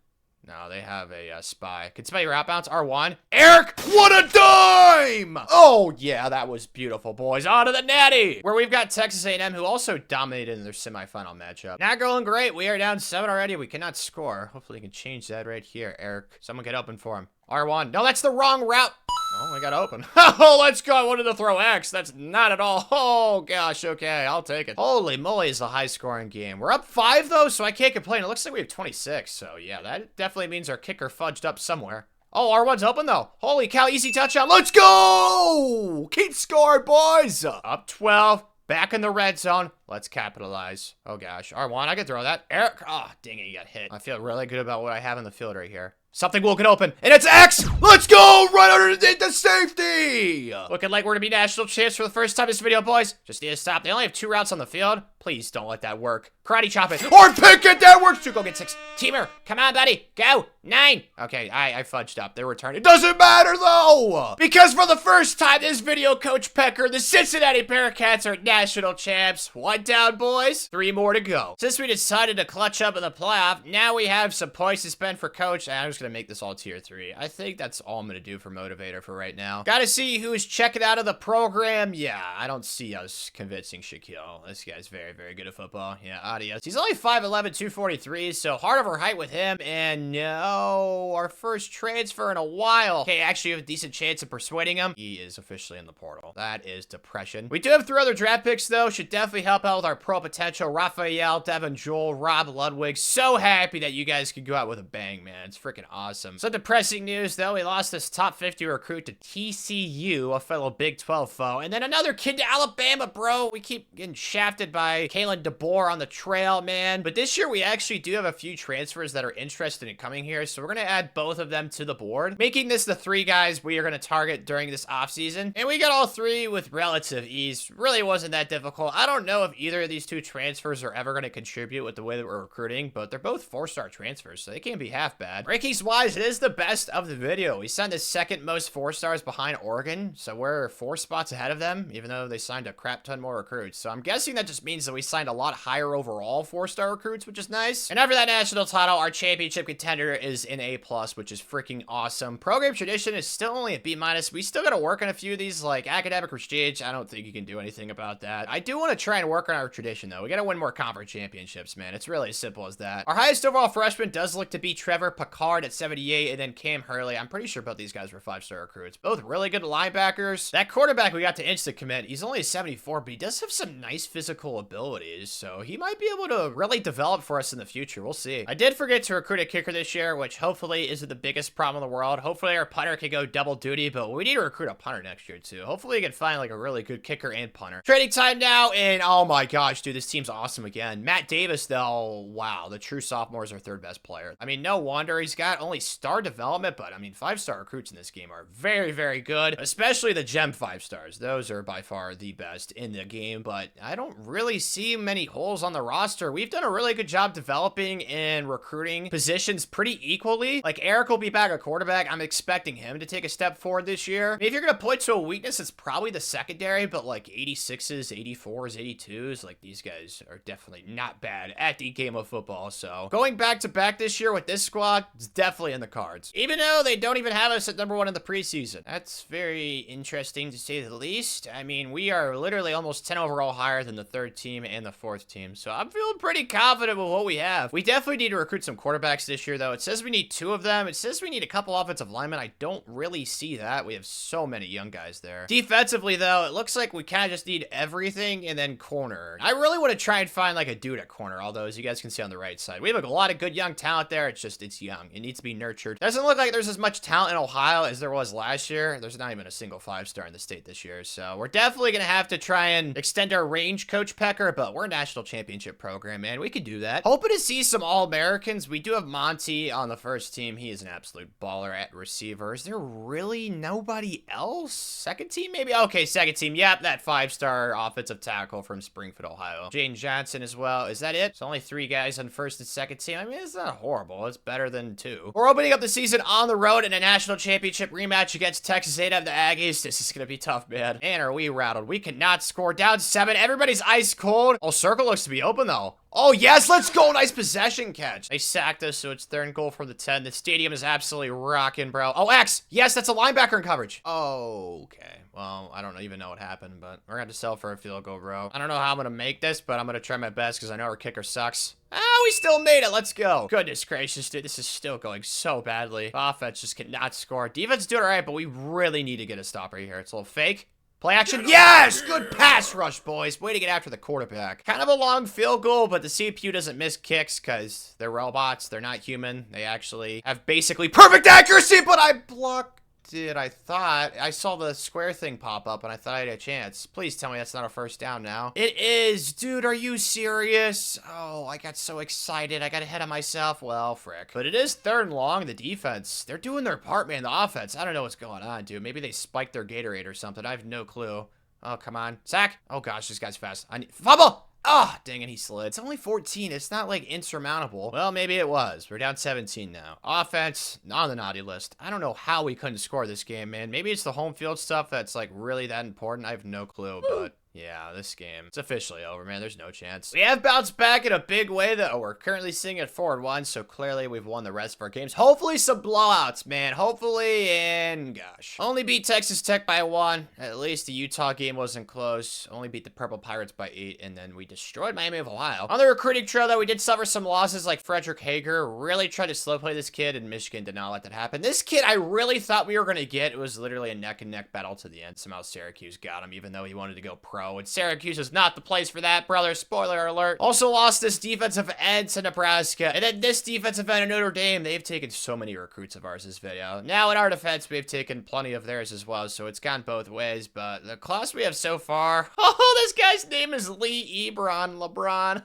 No, they have a spy. Can spy your outbounds? R1. Eric, what a dime! Oh, yeah, that was beautiful, boys. On to the natty, where we've got Texas A&M, who also dominated in their semifinal matchup. Not going great. We are down 7 already. We cannot score. Hopefully, we can change that right here, Eric. Someone get open for him. R1. No, that's the wrong route. Oh, I got open. Oh, let's go. I wanted to throw X. That's not at all. Oh, gosh. Okay, I'll take it. Holy moly, it's a high-scoring game. We're up 5, though, so I can't complain. It looks like we have 26, so yeah, that definitely means our kicker fudged up somewhere. Oh, R1's open, though. Holy cow, easy touchdown. Let's go! Keep scoring, boys. Up 12. Back in the red zone. Let's capitalize. Oh, gosh. R1, I can throw that. Eric. Oh, dang it, you got hit. I feel really good about what I have in the field right here. Something will get open, and it's X! Let's go! Right underneath the safety! Looking like we're gonna be national champs for the first time in this video, boys. Just need to stop. They only have 2 routes on the field. Please don't let that work. Karate chop it. Or pick it! That works too. Go get 6. Teamer, come on, buddy. Go. 9. Okay, I fudged up. Their return. It doesn't matter, though! Because for the first time this video, Coach Pecker, the Cincinnati Bearcats are national champs. 1 down, boys. 3 more to go. Since we decided to clutch up in the playoff, now we have some points to spend for Coach, and I'm just gonna make this all tier 3. I think that's all I'm gonna do for motivator for right now. Gotta see who's checking out of the program. Yeah, I don't see us convincing Shaquille. This guy's very, very good at football. Yeah, adios. He's only 5'11", 243, so hard over height with him. And no, our first transfer in a while. Okay, actually have a decent chance of persuading him. He is officially in the portal. That is depression. We do have 3 other draft picks, though. Should definitely help out with our pro potential. Raphael, Devin Joel, Rob Ludwig. So happy that you guys could go out with a bang, man. It's freaking awesome. Some depressing news, though. We lost this top 50 recruit to TCU, a fellow Big 12 foe. And then another kid to Alabama, bro. We keep getting shafted by guy. Kalen DeBoer on the trail, man. But this year, we actually do have a few transfers that are interested in coming here, so we're going to add both of them to the board, making this the 3 guys we are going to target during this offseason. And we got all 3 with relative ease. Really wasn't that difficult. I don't know if either of these 2 transfers are ever going to contribute with the way that we're recruiting, but they're both 4-star transfers, so they can't be half bad. Rankings-wise, it is the best of the video. We signed the 2nd most 4-stars behind Oregon, so we're 4 spots ahead of them, even though they signed a crap ton more recruits. So I'm guessing that just means that we signed a lot higher overall 4-star recruits, which is nice. And after that national title, our championship contender is an A+, which is freaking awesome. Program tradition is still only a B-. We still got to work on a few of these, like academic prestige. I don't think you can do anything about that. I do want to try and work on our tradition, though. We got to win more conference championships, man. It's really as simple as that. Our highest overall freshman does look to be Trevor Picard at 78, and then Cam Hurley. I'm pretty sure both these guys were 5-star recruits. Both really good linebackers. That quarterback we got to instant commit, he's only a 74, but he does have some nice physical abilities, so he might be able to really develop for us in the future. We'll see. I did forget to recruit a kicker this year, which hopefully isn't the biggest problem in the world. Hopefully our punter can go double duty, but we need to recruit a punter next year too. Hopefully we can find like a really good kicker and punter. Trading time now, and oh my gosh, dude, this team's awesome again. Matt Davis, though, wow, the true sophomore is our 3rd best player. I mean, no wonder he's got only star development, but I mean, 5-star recruits in this game are very, very good, especially the gem 5-stars. Those are by far the best in the game, but I don't really see many holes on the roster. We've done a really good job developing and recruiting positions pretty equally. Like, Eric will be back at quarterback. I'm expecting him to take a step forward this year. I mean, if you're going to point to a weakness, it's probably the secondary, but like 86s, 84s, 82s, like these guys are definitely not bad at the game of football. So going back to back this year with this squad, it's definitely in the cards. Even though they don't even have us at #1 in the preseason. That's very interesting to say the least. I mean, we are literally almost 10 overall higher than the 3rd team and the 4th team. So I'm feeling pretty confident with what we have. We definitely need to recruit some quarterbacks this year, though. It says we need 2 of them. It says we need a couple offensive linemen. I don't really see that. We have so many young guys there. Defensively, though, it looks like we kind of just need everything and then corner. I really want to try and find like a dude at corner, although as you guys can see on the right side, we have a lot of good young talent there. It's young. It needs to be nurtured. Doesn't look like there's as much talent in Ohio as there was last year. There's not even a single 5-star in the state this year. So we're definitely going to have to try and extend our range, Coach Pecker, but we're a national championship program, man. We can do that. Hoping to see some All-Americans. We do have Monty on the 1st team. He is an absolute baller at receiver. Is there really nobody else? 2nd team, maybe? Okay, 2nd team. Yep, that 5-star offensive tackle from Springfield, Ohio. Jane Johnson as well. Is that it? It's only 3 guys on 1st and 2nd team. I mean, it's not horrible. It's better than 2. We're opening up the season on the road in a national championship rematch against Texas A&M, the Aggies. This is going to be tough, man. Man, are we rattled. We cannot score. Down 7. Everybody's ice cold. Oh, circle looks to be open, though. Oh, yes, let's go. Nice possession catch. They sacked us, so it's 3rd and goal from the 10. The stadium is absolutely rocking, bro. Oh, X. Yes, that's a linebacker in coverage. Okay. Well, I don't even know what happened, but we're going to have to sell for a field goal, bro. I don't know how I'm going to make this, but I'm going to try my best because I know our kicker sucks. Ah, we still made it. Let's go. Goodness gracious, dude. This is still going so badly. Offense just cannot score. Defense doing all right, but we really need to get a stop right here. It's a little fake. Play action. Yes! Good pass rush, boys. Way to get after the quarterback. Kind of a long field goal, but the CPU doesn't miss kicks because they're robots. They're not human. They actually have basically perfect accuracy, but I blocked it. I saw the square thing pop up and I thought I had a chance. Please tell me that's not a 1st down now. It is. Dude, are you serious? Oh, I got so excited. I got ahead of myself. Well, frick. But it is 3rd and long. The defense, they're doing their part, man. The offense, I don't know what's going on, dude. Maybe they spiked their Gatorade or something. I have no clue. Oh, come on. Sack. Oh, gosh, this guy's fast. I need fumble. Oh, dang it, he slid. It's only 14. It's not, like, insurmountable. Well, maybe it was. We're down 17 now. Offense, on the naughty list. I don't know how we couldn't score this game, man. Maybe it's the home field stuff that's, like, really that important. I have no clue, but Yeah, this game, it's officially over, man. There's no chance. We have bounced back in a big way, though. We're currently sitting at 4-1, so clearly we've won the rest of our games. Hopefully some blowouts, man. Hopefully, and gosh. Only beat Texas Tech by 1. At least the Utah game wasn't close. Only beat the Purple Pirates by 8, and then we destroyed Miami of Ohio. On the recruiting trail, though, we did suffer some losses like Frederick Hager. Really tried to slow play this kid, and Michigan did not let that happen. This kid, I really thought we were going to get. It was literally a neck-and-neck battle to the end. Somehow Syracuse got him, even though he wanted to go pro. bro. And Syracuse is not the place for that, brother. Spoiler alert. Also lost this defensive end to Nebraska. And then this defensive end to Notre Dame. They've taken so many recruits of ours this video. Now in our defense, we've taken plenty of theirs as well. So it's gone both ways. But the class we have so far. Oh, this guy's name is Lee Ebron LeBron.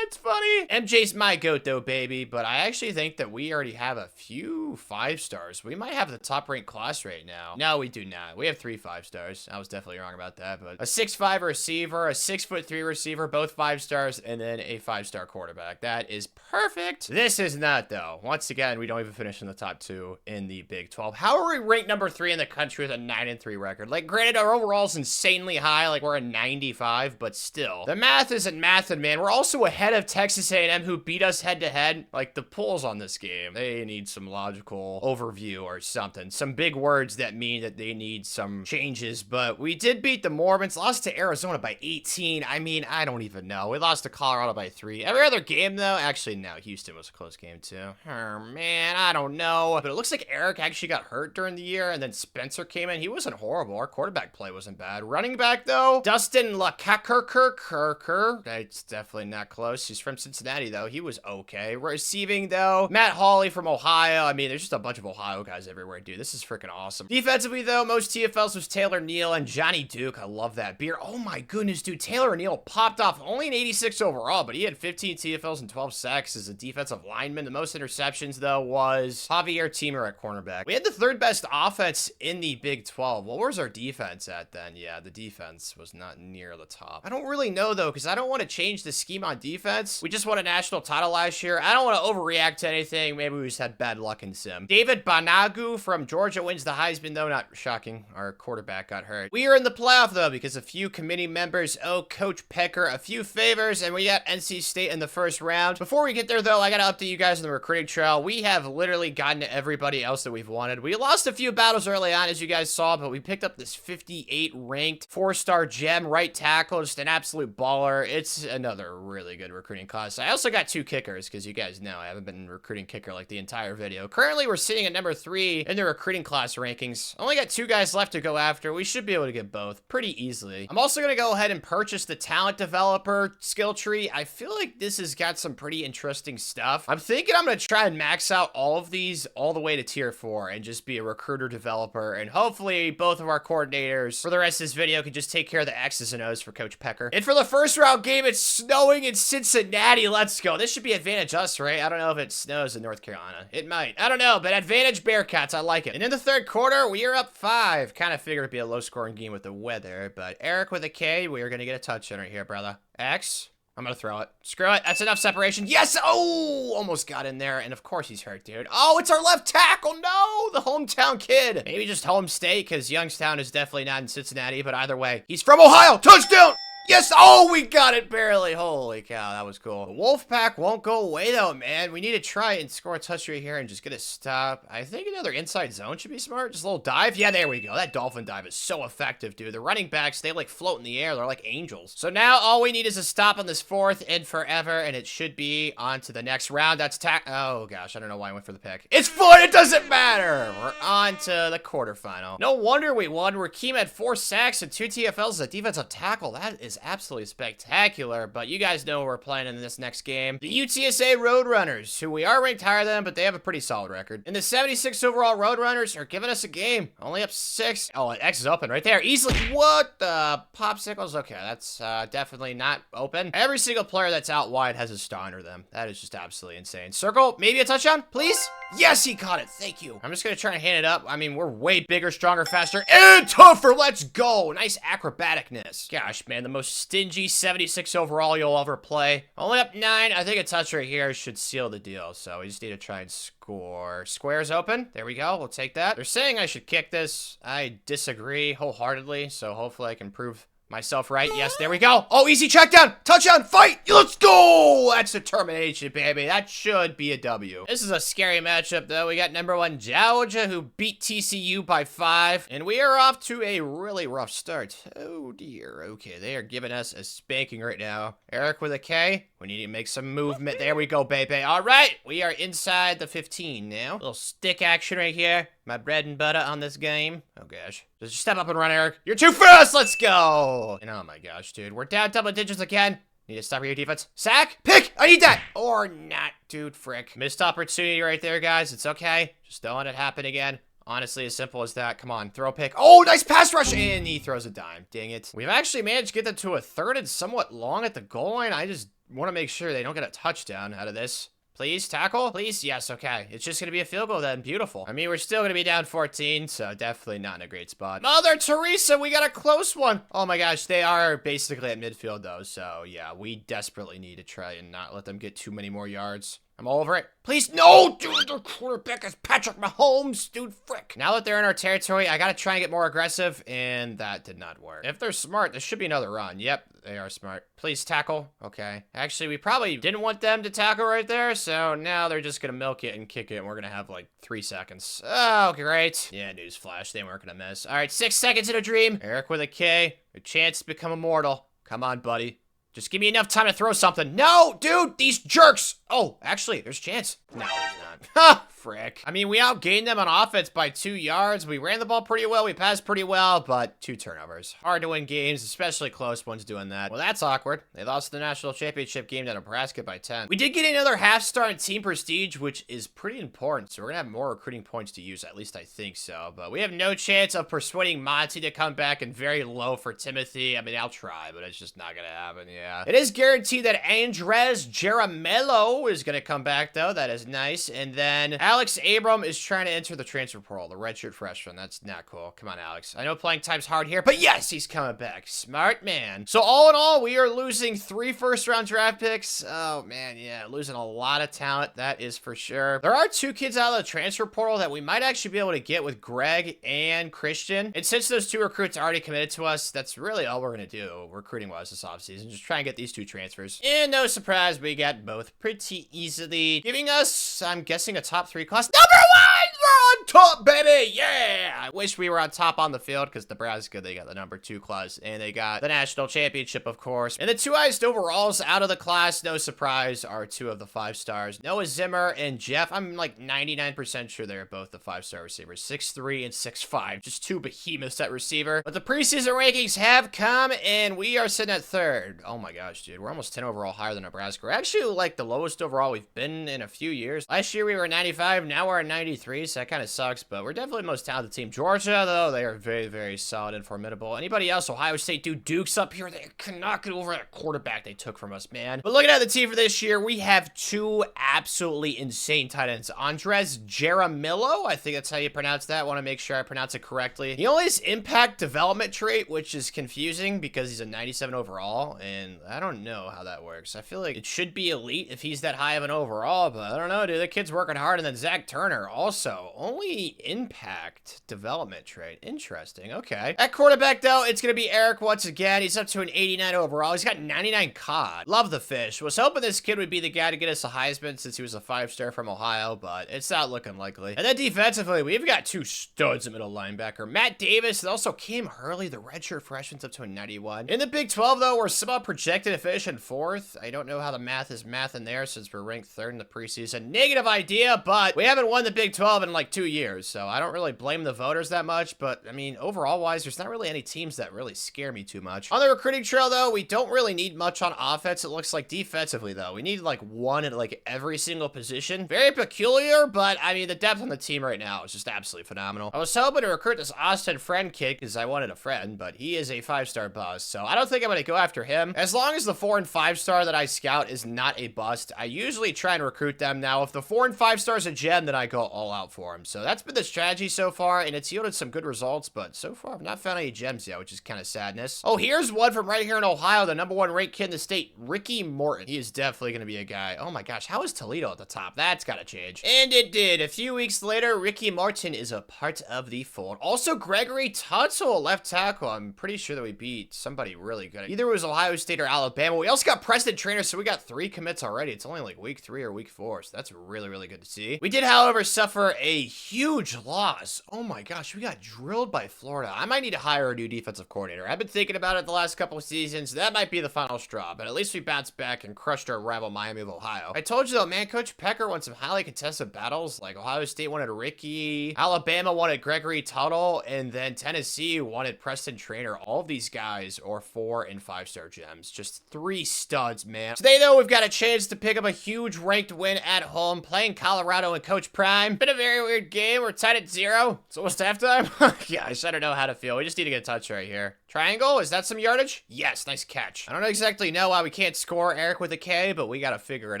It's funny. MJ's my goat though, baby. But I actually think that we already have a few 5-stars. We might have the top ranked class right now. No, we do not. We have 3 5-stars. I was definitely wrong about that. But a 6'5" receiver, a 6'3" receiver, both 5-stars, and then a 5-star quarterback. That is perfect. This is not though. Once again, we don't even finish in the top 2 in the Big 12. How are we ranked number 3 in the country with a 9-3 record? Like, granted, our overall is insanely high. Like, we're a 95, but still. The math isn't mathing, man. We're also ahead of Texas A&M, who beat us head-to-head. Like, the polls on this game, they need some logical overview or something. Some big words that mean that they need some changes, but we did beat the Mormons, lost to Arizona by 18. I mean, I don't even know. We lost to Colorado by 3. Every other game, though, actually, no, Houston was a close game, too. Oh, man, I don't know. But it looks like Eric actually got hurt during the year, and then Spencer came in. He wasn't horrible. Our quarterback play wasn't bad. Running back, though, Dustin LaKerker. That's definitely not close. He's from Cincinnati, though. He was okay. Receiving, though, Matt Hawley from Ohio. I mean, there's just a bunch of Ohio guys everywhere, dude. This is freaking awesome. Defensively, though, most TFLs was Taylor Neal and Johnny Duke. I love that beer. Oh, my goodness, dude. Taylor Neal popped off. Only an 86 overall, but he had 15 TFLs and 12 sacks as a defensive lineman. The most interceptions, though, was Javier Teamer at cornerback. We had the 3rd best offense in the Big 12. What was our defense at then? Yeah, the defense was not near the top. I don't really know, though, because I don't want to change the scheme on defense. We just won a national title last year. I don't want to overreact to anything. Maybe we just had bad luck in sim. David Banagu from Georgia wins the Heisman, though. Not shocking. Our quarterback got hurt. We are in the playoff, though, because a few committee members owe Coach Pecker a few favors, and we got NC State in the first round. Before we get there, though, I got to update you guys on the recruiting trail. We have literally gotten to everybody else that we've wanted. We lost a few battles early on, as you guys saw, but we picked up this 58 ranked 4-star gem right tackle, just an absolute baller. It's another really good recruiting class. I also got 2 kickers, because you guys know I haven't been recruiting kicker like the entire video. Currently, we're sitting at number 3 in the recruiting class rankings. Only got 2 guys left to go after. We should be able to get both pretty easily. I'm also going to go ahead and purchase the talent developer skill tree. I feel like this has got some pretty interesting stuff. I'm thinking I'm going to try and max out all of these all the way to tier 4 and just be a recruiter developer. And hopefully both of our coordinators for the rest of this video can just take care of the X's and O's for Coach Pecker. And for the first round game, it's snowing in Cincinnati. Let's go. This should be advantage us, right? I don't know if it snows in North Carolina. It might. I don't know, but advantage Bearcats. I like it. And in the 3rd quarter, we are up 5. Kind of figured it'd be a low-scoring game with the weather, but Eric with a K, we are going to get a touchdown right here, brother. X. I'm going to throw it. Screw it. That's enough separation. Yes! Oh! Almost got in there. And of course he's hurt, dude. Oh, it's our left tackle. No! The hometown kid. Maybe just home state, because Youngstown is definitely not in Cincinnati, but either way, he's from Ohio. Touchdown! Yes! Oh, we got it barely. Holy cow, that was cool. The Wolfpack won't go away, though, man. We need to try and score a touch right here and just get a stop. I think another inside zone should be smart. Just a little dive. Yeah, there we go. That dolphin dive is so effective, dude. The running backs, they, like, float in the air. They're like angels. So now all we need is a stop on this 4th and forever, and it should be on to the next round. That's oh, gosh. I don't know why I went for the pick. It's fun. It doesn't matter. We're on to the quarterfinal. No wonder we won. Rakeem had 4 sacks and 2 TFLs as a defensive tackle. That is absolutely spectacular, but you guys know we're playing in this next game. The UTSA Roadrunners, who we are ranked higher than, but they have a pretty solid record. And the 76 overall Roadrunners are giving us a game. Only up 6. Oh, X is open right there. Easily. What the popsicles? Okay, that's definitely not open. Every single player that's out wide has a star under them. That is just absolutely insane. Circle, maybe a touchdown, please? Yes, he caught it. Thank you. I'm just going to try and hand it up. I mean, we're way bigger, stronger, faster, and tougher. Let's go. Nice acrobaticness. Gosh, man, the most stingy 76 overall you'll ever play. Only up 9. I think a touch right here should seal the deal. So we just need to try and score. Square's open. There we go. We'll take that. They're saying I should kick this. I disagree wholeheartedly. So hopefully I can prove myself right. Yes, there we go. Oh, easy check down. Touchdown. Fight. Let's go. That's determination, baby. That should be a W. This is a scary matchup, though. We got number 1 Georgia, who beat TCU by 5. And we are off to a really rough start. Oh, dear. Okay, they are giving us a spanking right now. Eric with a K. We need to make some movement. There we go, baby. All right. We are inside the 15 now. Little stick action right here. My bread and butter on this game. Oh gosh. Just step up and run, Eric. You're too fast. Let's go. And oh my gosh, dude. We're down double digits again. Need to stop your defense. Sack. Pick. I need that. Or not, dude. Frick. Missed opportunity right there, guys. It's okay. Just don't let it happen again. Honestly, as simple as that. Come on, throw a pick. Oh, nice pass rush. And he throws a dime. Dang it. We've actually managed to get them to a third and somewhat long at the goal line. I just want to make sure they don't get a touchdown out of this. Please, tackle? Please? Yes, okay. It's just going to be a field goal then. Beautiful. I mean, we're still going to be down 14, so definitely not in a great spot. Mother Teresa, we got a close one. Oh my gosh, they are basically at midfield though, so yeah, we desperately need to try and not let them get too many more yards. I'm all over it. Please, no, dude, their quarterback is Patrick Mahomes, dude, frick. Now that they're in our territory, I gotta try and get more aggressive, and that did not work. If they're smart, this should be another run. Yep, they are smart. Please tackle. Okay. Actually, we probably didn't want them to tackle right there, so now they're just gonna milk it and kick it, and we're gonna have like 3 seconds. Oh, great. Yeah, newsflash, they weren't gonna miss. All right, 6 seconds in a dream. Eric with a K, a chance to become immortal. Come on, buddy. Just give me enough time to throw something. No, dude, these jerks. Oh, actually, there's a chance. No, there's not. Ha, frick. I mean, we outgained them on offense by 2 yards. We ran the ball pretty well. We passed pretty well, but 2 turnovers. Hard to win games, especially close ones doing that. Well, that's awkward. They lost the national championship game to Nebraska by 10. We did get another half star in team prestige, which is pretty important. So we're going to have more recruiting points to use. At least I think so. But we have no chance of persuading Monty to come back, and very low for Timothy. I mean, I'll try, but it's just not going to happen. Yeah. It is guaranteed that Andres Jaramello is going to come back, though. That is nice. And then Alex Abram is trying to enter the transfer portal, the redshirt freshman. That's not cool. Come on, Alex. I know playing time's hard here, but yes, he's coming back. Smart man. So all in all, we are losing 3 first-round draft picks. Oh, man, yeah. Losing a lot of talent. That is for sure. There are 2 kids out of the transfer portal that we might actually be able to get with Greg and Christian. And since those 2 recruits already committed to us, that's really all we're going to do recruiting-wise this offseason. Just try and get these 2 transfers. And no surprise, we got both pretty easily, giving us, I'm guessing, a top 3 class. Number 1! We're on top, baby! Yeah! I wish we were on top on the field, because Nebraska, they got the number 2 class, and they got the national championship, of course. And the 2 highest overalls out of the class, no surprise, are 2 of the 5 stars. Noah Zimmer and Jeff, I'm like 99% sure they're both the 5-star receivers. 6'3" and 6'5", just 2 behemoths at receiver. But the preseason rankings have come, and we are sitting at 3rd. Oh my gosh, dude, we're almost 10 overall higher than Nebraska. We're actually like the lowest overall we've been in a few years. Last year we were 95, now we're at 93, so that kind of sucks, but we're definitely the most talented team. Georgia, though, they are very, very solid and formidable. Anybody else? Ohio State, dude, Duke's up here. They cannot get over that quarterback they took from us, man. But looking at the team for this year, we have 2 absolutely insane tight ends. Andres Jaramillo, I think that's how you pronounce that. I want to make sure I pronounce it correctly. He only has impact development trait, which is confusing because he's a 97 overall, and I don't know how that works. I feel like it should be elite if he's that high of an overall, but I don't know, dude. The kid's working hard. And then Zach Turner, also only impact development trait. Interesting. Okay. At quarterback, though, it's going to be Eric once again. He's up to an 89 overall. He's got 99 cod. Love the fish. Was hoping this kid would be the guy to get us a Heisman since he was a 5-star from Ohio, but it's not looking likely. And then defensively, we've got 2 studs at middle linebacker. Matt Davis and also Cam Hurley, the redshirt freshman's up to a 91. In the Big 12, though, we're somehow projected to finish in 4th. I don't know how the math is mathing there since we're ranked 3rd in the preseason. Negative idea, but we haven't won the Big 12 in like 2 years, so I don't really blame the voters that much, but I mean, overall-wise, there's not really any teams that really scare me too much. On the recruiting trail, though, we don't really need much on offense, it looks like. Defensively, though, we need like 1 at like every single position. Very peculiar, but I mean, the depth on the team right now is just absolutely phenomenal. I was hoping to recruit this Austin Friend kid because I wanted a friend, but he is a 5-star bust, so I don't think I'm going to go after him. As long as the 4 and 5-star that I scout is not a bust, I usually try and recruit them. Now, if the 4 and 5-star is a gem, then I go all out for him. So that's been the strategy so far, and it's yielded some good results, but so far I've not found any gems yet, which is kind of sadness. Oh, here's one from right here in Ohio, the number 1 ranked kid in the state, Ricky Morton. He is definitely going to be a guy. Oh my gosh, how is Toledo at the top? That's got to change. And it did. A few weeks later, Ricky Morton is a part of the fold. Also, Gregory Tuttle, left tackle. I'm pretty sure that we beat somebody really good. Either it was Ohio State or Alabama. We also got Preston Trainer, so we got 3 commits already. It's only like week 3 or week 4, so that's really, really good to see. We did, however, suffer a huge loss. Oh my gosh, we got drilled by Florida. I might need to hire a new defensive coordinator. I've been thinking about it the last couple of seasons. That might be the final straw, but at least we bounced back and crushed our rival Miami of Ohio. I told you though, man, Coach Pecker won some highly contested battles. Like Ohio State wanted Ricky, Alabama wanted Gregory Tuttle, and then Tennessee wanted Preston Trainer. All of these guys are 4- and 5-star gems. Just 3 studs, man. Today though, we've got a chance to pick up a huge ranked win at home, playing Colorado and Coach Prime. Been a very weird game. We're tied at 0. It's almost halftime. Yeah, I don't know how to feel. We just need to get a touch right here. Triangle, is that some yardage? Yes, nice catch. I don't exactly know why we can't score Eric with a K, but we gotta figure it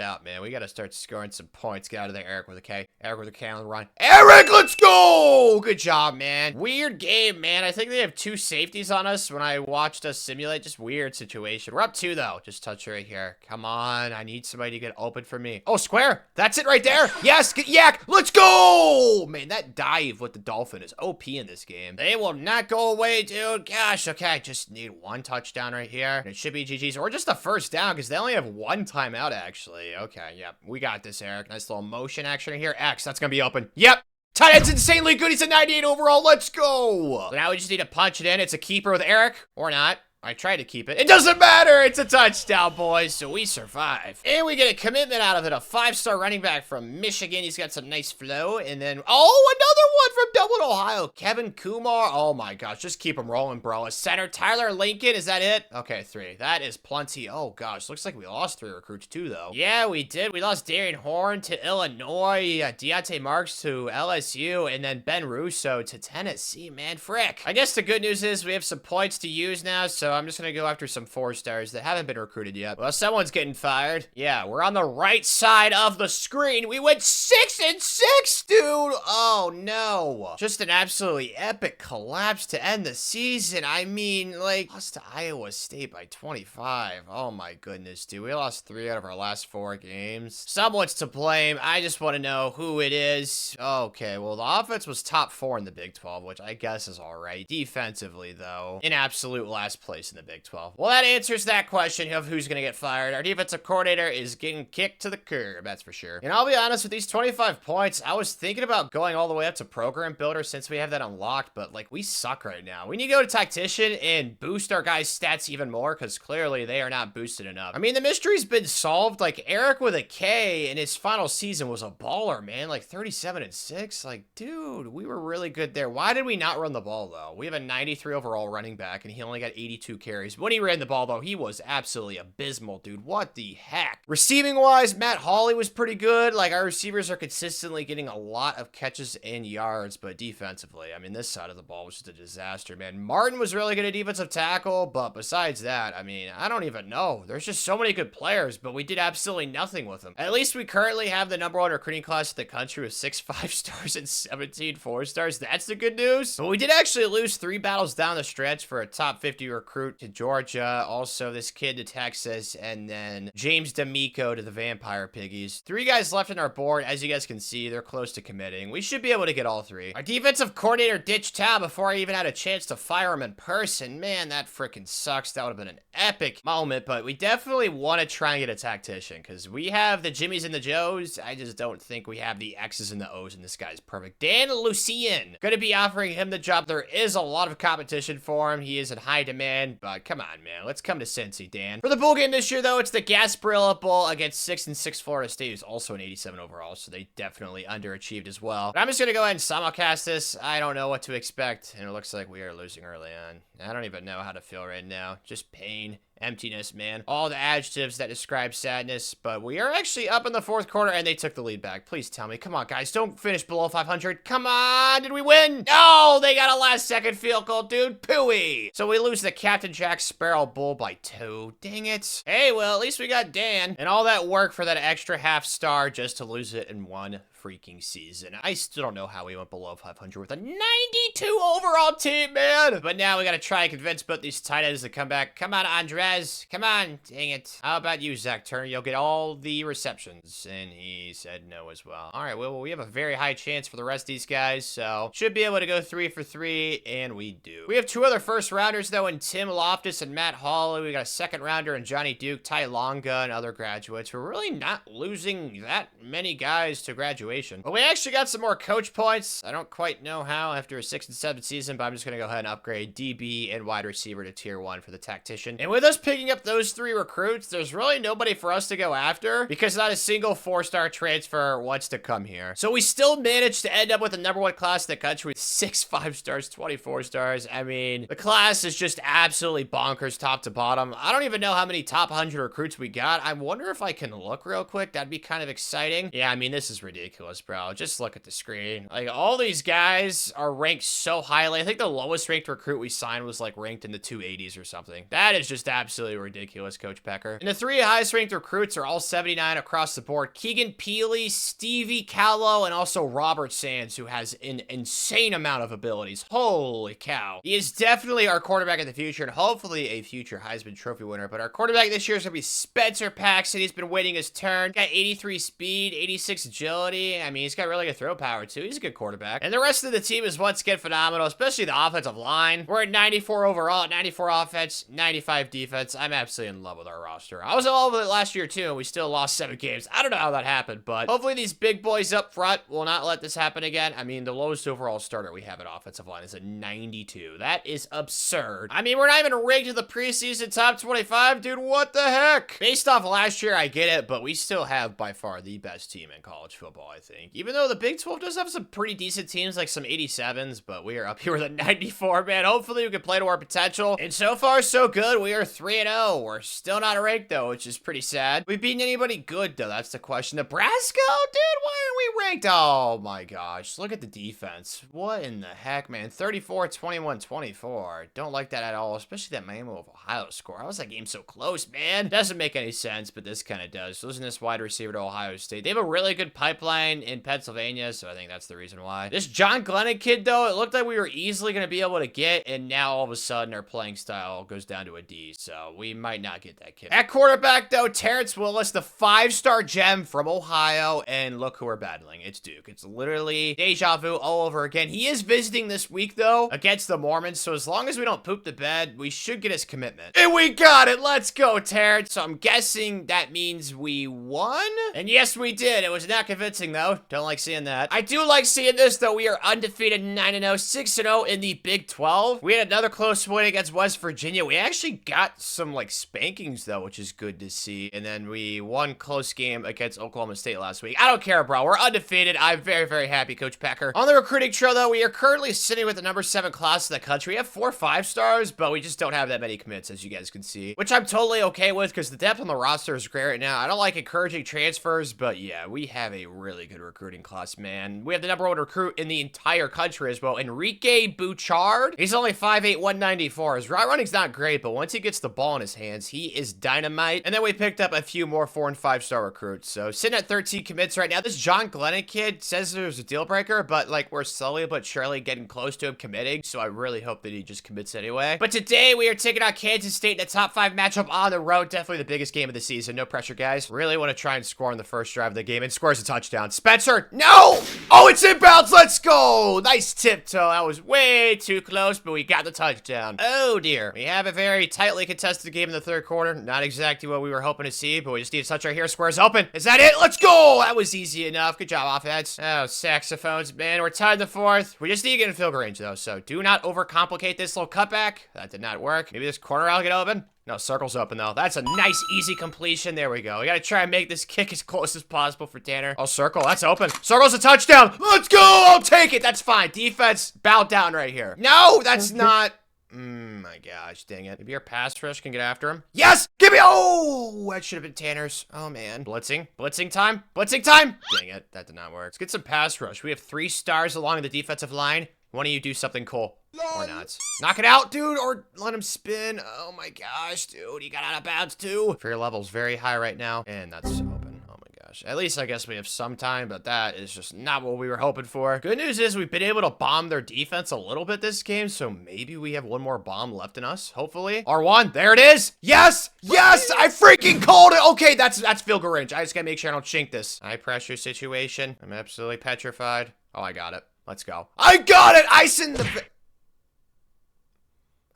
out, man. We gotta start scoring some points. Get out of there, Eric with a K. Eric with a K on the run. Eric, let's go! Good job, man. Weird game, man. I think they have 2 safeties on us when I watched us simulate. Just weird situation. We're up 2, though. Just touch right here. Come on. I need somebody to get open for me. Oh, square. That's it right there. Yes, get yak. Let's go! Man, that dive with the Dolphin is OP in this game. They will not go away, dude. Gosh, okay. I just need 1 touchdown right here. And it should be GG's or just a first down because they only have 1 timeout, actually. Okay, yep. We got this, Eric. Nice little motion action here. X, that's going to be open. Yep. Tight end's insanely good. He's a 98 overall. Let's go. So now we just need to punch it in. It's a keeper with Eric or not. I tried to keep it. It doesn't matter. It's a touchdown, boys. So we survive. And we get a commitment out of it. A 5-star running back from Michigan. He's got some nice flow. And then, oh, another one from Dublin, Ohio. Kevin Kumar. Oh, my gosh. Just keep him rolling, bro. A center, Tyler Lincoln. Is that it? Okay, 3. That is plenty. Oh, gosh. Looks like we lost 3 recruits, too, though. Yeah, we did. We lost Darian Horn to Illinois. Deontay Marks to LSU. And then Ben Russo to Tennessee. Man, frick. I guess the good news is we have some points to use now, so I'm just gonna go after some 4-stars that haven't been recruited yet. Well, someone's getting fired. Yeah, we're on the right side of the screen. We went 6-6, dude. Oh no. Just an absolutely epic collapse to end the season. I mean, like, lost to Iowa State by 25. Oh my goodness, dude. We lost 3 out of our last 4 games. Someone's to blame. I just want to know who it is. Okay, well, the offense was top 4 in the Big 12, which I guess is all right. Defensively, though, in absolute last place in the Big 12. Well, that answers that question of who's going to get fired. Our defensive coordinator is getting kicked to the curb, that's for sure. And I'll be honest, with these 25 points, I was thinking about going all the way up to program builder since we have that unlocked, but like, we suck right now. We need to go to tactician and boost our guys' stats even more because clearly they are not boosted enough. I mean, the mystery's been solved. Like, Eric with a K in his final season was a baller, man. Like 37-6. Like, dude, we were really good there. Why did we not run the ball, though? We have a 93 overall running back and he only got 82 carries. When he ran the ball, though, he was absolutely abysmal, dude. What the heck? Receiving-wise, Matt Hawley was pretty good. Like, our receivers are consistently getting a lot of catches and yards, but defensively, I mean, this side of the ball was just a disaster, man. Martin was really good at defensive tackle, but besides that, I mean, I don't even know. There's just so many good players, but we did absolutely nothing with them. At least we currently have the #1 recruiting class in the country with 6 5-stars and 17 4-stars. That's the good news. But we did actually lose 3 battles down the stretch for a top 50 recruit to Georgia, also this kid to Texas, and then James D'Amico to the Vampire Piggies. 3 guys left on our board. As you guys can see, they're close to committing. We should be able to get all 3. Our defensive coordinator ditched town before I even had a chance to fire him in person. Man, that freaking sucks. That would have been an epic moment, but we definitely want to try and get a tactician because we have the Jimmies and the Joes. I just don't think we have the X's and the O's, and this guy's perfect. Dan Lucien, going to be offering him the job. There is a lot of competition for him. He is in high demand, but come on, man. Let's come to Cincy, Dan. For the bowl game this year, though, it's the Gasparilla Bowl against 6-6 Florida State, who's also an 87 overall, so they definitely underachieved as well. But I'm just going to go ahead and simulcast this. I don't know what to expect, and it looks like we are losing early on. I don't even know how to feel right now. Just pain. Emptiness, man. All the adjectives that describe sadness, but we are actually up in the 4th quarter and they took the lead back. Please tell me. Come on, guys. Don't finish below 500. Come on. Did we win? No, they got a last-second field goal, dude. Pooey. So we lose the Captain Jack Sparrow Bowl by 2. Dang it. Hey, well, at least we got Dan. And all that work for that extra half-star just to lose it in 1 freaking season. I still don't know how we went below 500 with a 92 overall team, man. But now we got to try and convince both these tight ends to come back. Come on, Andres. Come on. Dang it. How about you, Zach Turner? You'll get all the receptions. And he said no as well. All right, well, we have a very high chance for the rest of these guys, so should be able to go 3 for 3, and we do. We have 2 other first-rounders, though, in Tim Loftus and Matt Hawley. We got a second-rounder in Johnny Duke, Ty Longa, and other graduates. We're really not losing that many guys to graduation. situation. But we actually got some more coach points. I don't quite know how after a 6 and 7 season, but I'm just going to go ahead and upgrade DB and wide receiver to tier 1 for the tactician. And with us picking up those 3 recruits, there's really nobody for us to go after because not a single 4-star transfer wants to come here. So we still managed to end up with the #1 class in the country with 6 5-stars, 24 stars. I mean, the class is just absolutely bonkers top to bottom. I don't even know how many top 100 recruits we got. I wonder if I can look real quick. That'd be kind of exciting. Yeah, I mean, this is ridiculous, bro. Just look at the screen. Like, all these guys are ranked so highly. I think the lowest ranked recruit we signed was like ranked in the 280s or something. That is just absolutely ridiculous, Coach Pecker. And the 3 highest ranked recruits are all 79 across the board. Keegan Peely, Stevie Callow, and also Robert Sands, who has an insane amount of abilities. Holy cow. He is definitely our quarterback in the future and hopefully a future Heisman Trophy winner. But our quarterback this year is going to be Spencer Paxton. He's been waiting his turn. Got 83 speed, 86 agility. I mean, he's got really good throw power too. He's a good quarterback. And the rest of the team is once again phenomenal, especially the offensive line. We're at 94 overall, 94 offense, 95 defense. I'm absolutely in love with our roster. I was in love with it last year too, and we still lost 7 games. I don't know how that happened, but hopefully these big boys up front will not let this happen again. I mean, the lowest overall starter we have at offensive line is a 92. That is absurd. I mean, we're not even ranked to the preseason top 25, dude. What the heck? Based off last year, I get it, but we still have by far the best team in college football, I think. Even though the Big 12 does have some pretty decent teams, like some 87s, but we are up here with a 94, man. Hopefully we can play to our potential. And so far, so good. We are 3-0. We're still not ranked, though, which is pretty sad. We've beaten anybody good, though. That's the question. Nebraska? Dude, why aren't we ranked? Oh, my gosh. Look at the defense. What in the heck, man? 34, 21, 24. Don't like that at all, especially that Miami of Ohio score. How was that game so close, man? Doesn't make any sense, but this kind of does. Losing this wide receiver to Ohio State. They have a really good pipeline in Pennsylvania, so I think that's the reason why. This John Glennon kid, though, it looked like we were easily going to be able to get, and now all of a sudden our playing style goes down to a D, so we might not get that kid. At quarterback, though, Terrence Willis, the 5-star gem from Ohio, and look who we're battling. It's Duke. It's literally deja vu all over again. He is visiting this week, though, against the Mormons, so as long as we don't poop the bed, we should get his commitment. And we got it! Let's go, Terrence! So I'm guessing that means we won? And yes, we did. It was not convincing, though. Don't like seeing that. I do like seeing this, though. We are undefeated 9-0, 6-0 in the Big 12. We had another close win against West Virginia. We actually got some, like, spankings, though, which is good to see. And then we won close game against Oklahoma State last week. I don't care, bro. We're undefeated. I'm very, very happy, Coach Pecker. On the recruiting trail, though, we are currently sitting with the #7 class in the country. We have 4 5-stars, but we just don't have that many commits, as you guys can see, which I'm totally okay with because the depth on the roster is great right now. I don't like encouraging transfers, but yeah, we have a really good recruiting class, man. We have the #1 recruit in the entire country as well, Enrique Bouchard. He's only 5'8", 194. His route running's not great, but once he gets the ball in his hands, he is dynamite. And then we picked up a few more 4- and 5-star recruits. So sitting at 13 commits right now. This John Glennon kid says there's a deal breaker, but like we're slowly but surely getting close to him committing. So I really hope that he just commits anyway. But today we are taking on Kansas State in a top 5 matchup on the road. Definitely the biggest game of the season. No pressure, guys. Really want to try and score on the first drive of the game, and scores a touchdown. Spencer, no! Oh, it's inbounds. Let's go. Nice tiptoe. That was way too close, but we got the touchdown. Oh dear. We have a very tightly contested game in the third quarter. Not exactly what we were hoping to see, but we just need a touch right here. Square's open. Is that it? Let's go. That was easy enough. Good job, offense. Oh, saxophones, man. We're tied in the fourth. We just need to get in field goal range, though, so do not overcomplicate this little cutback. That did not work. Maybe this corner will get open. No, circle's open, though. That's a nice, easy completion. There we go. We gotta try and make this kick as close as possible for Tanner. Oh, circle. That's open. Circle's a touchdown. Let's go. I'll take it. That's fine. Defense, bow down right here. No, that's not. My gosh, dang it. Maybe our pass rush can get after him. Yes! Give me. Oh, that should have been Tanner's. Oh, man. Blitzing. Blitzing time. Blitzing time. Dang it. That did not work. Let's get some pass rush. We have 3 stars along the defensive line. Why don't you do something cool? Or not. Knock it out, dude, or let him spin. Oh my gosh, dude. He got out of bounds, too. Fear level's very high right now. And that's open. Oh my gosh. At least I guess we have some time, but that is just not what we were hoping for. Good news is we've been able to bomb their defense a little bit this game, so maybe we have one more bomb left in us, hopefully. R1, there it is. Yes! Yes! I freaking called it! Okay, that's field goal range. I just gotta make sure I don't chink this. High pressure situation. I'm absolutely petrified. Oh, I got it. Let's go. I got it! Ice in the...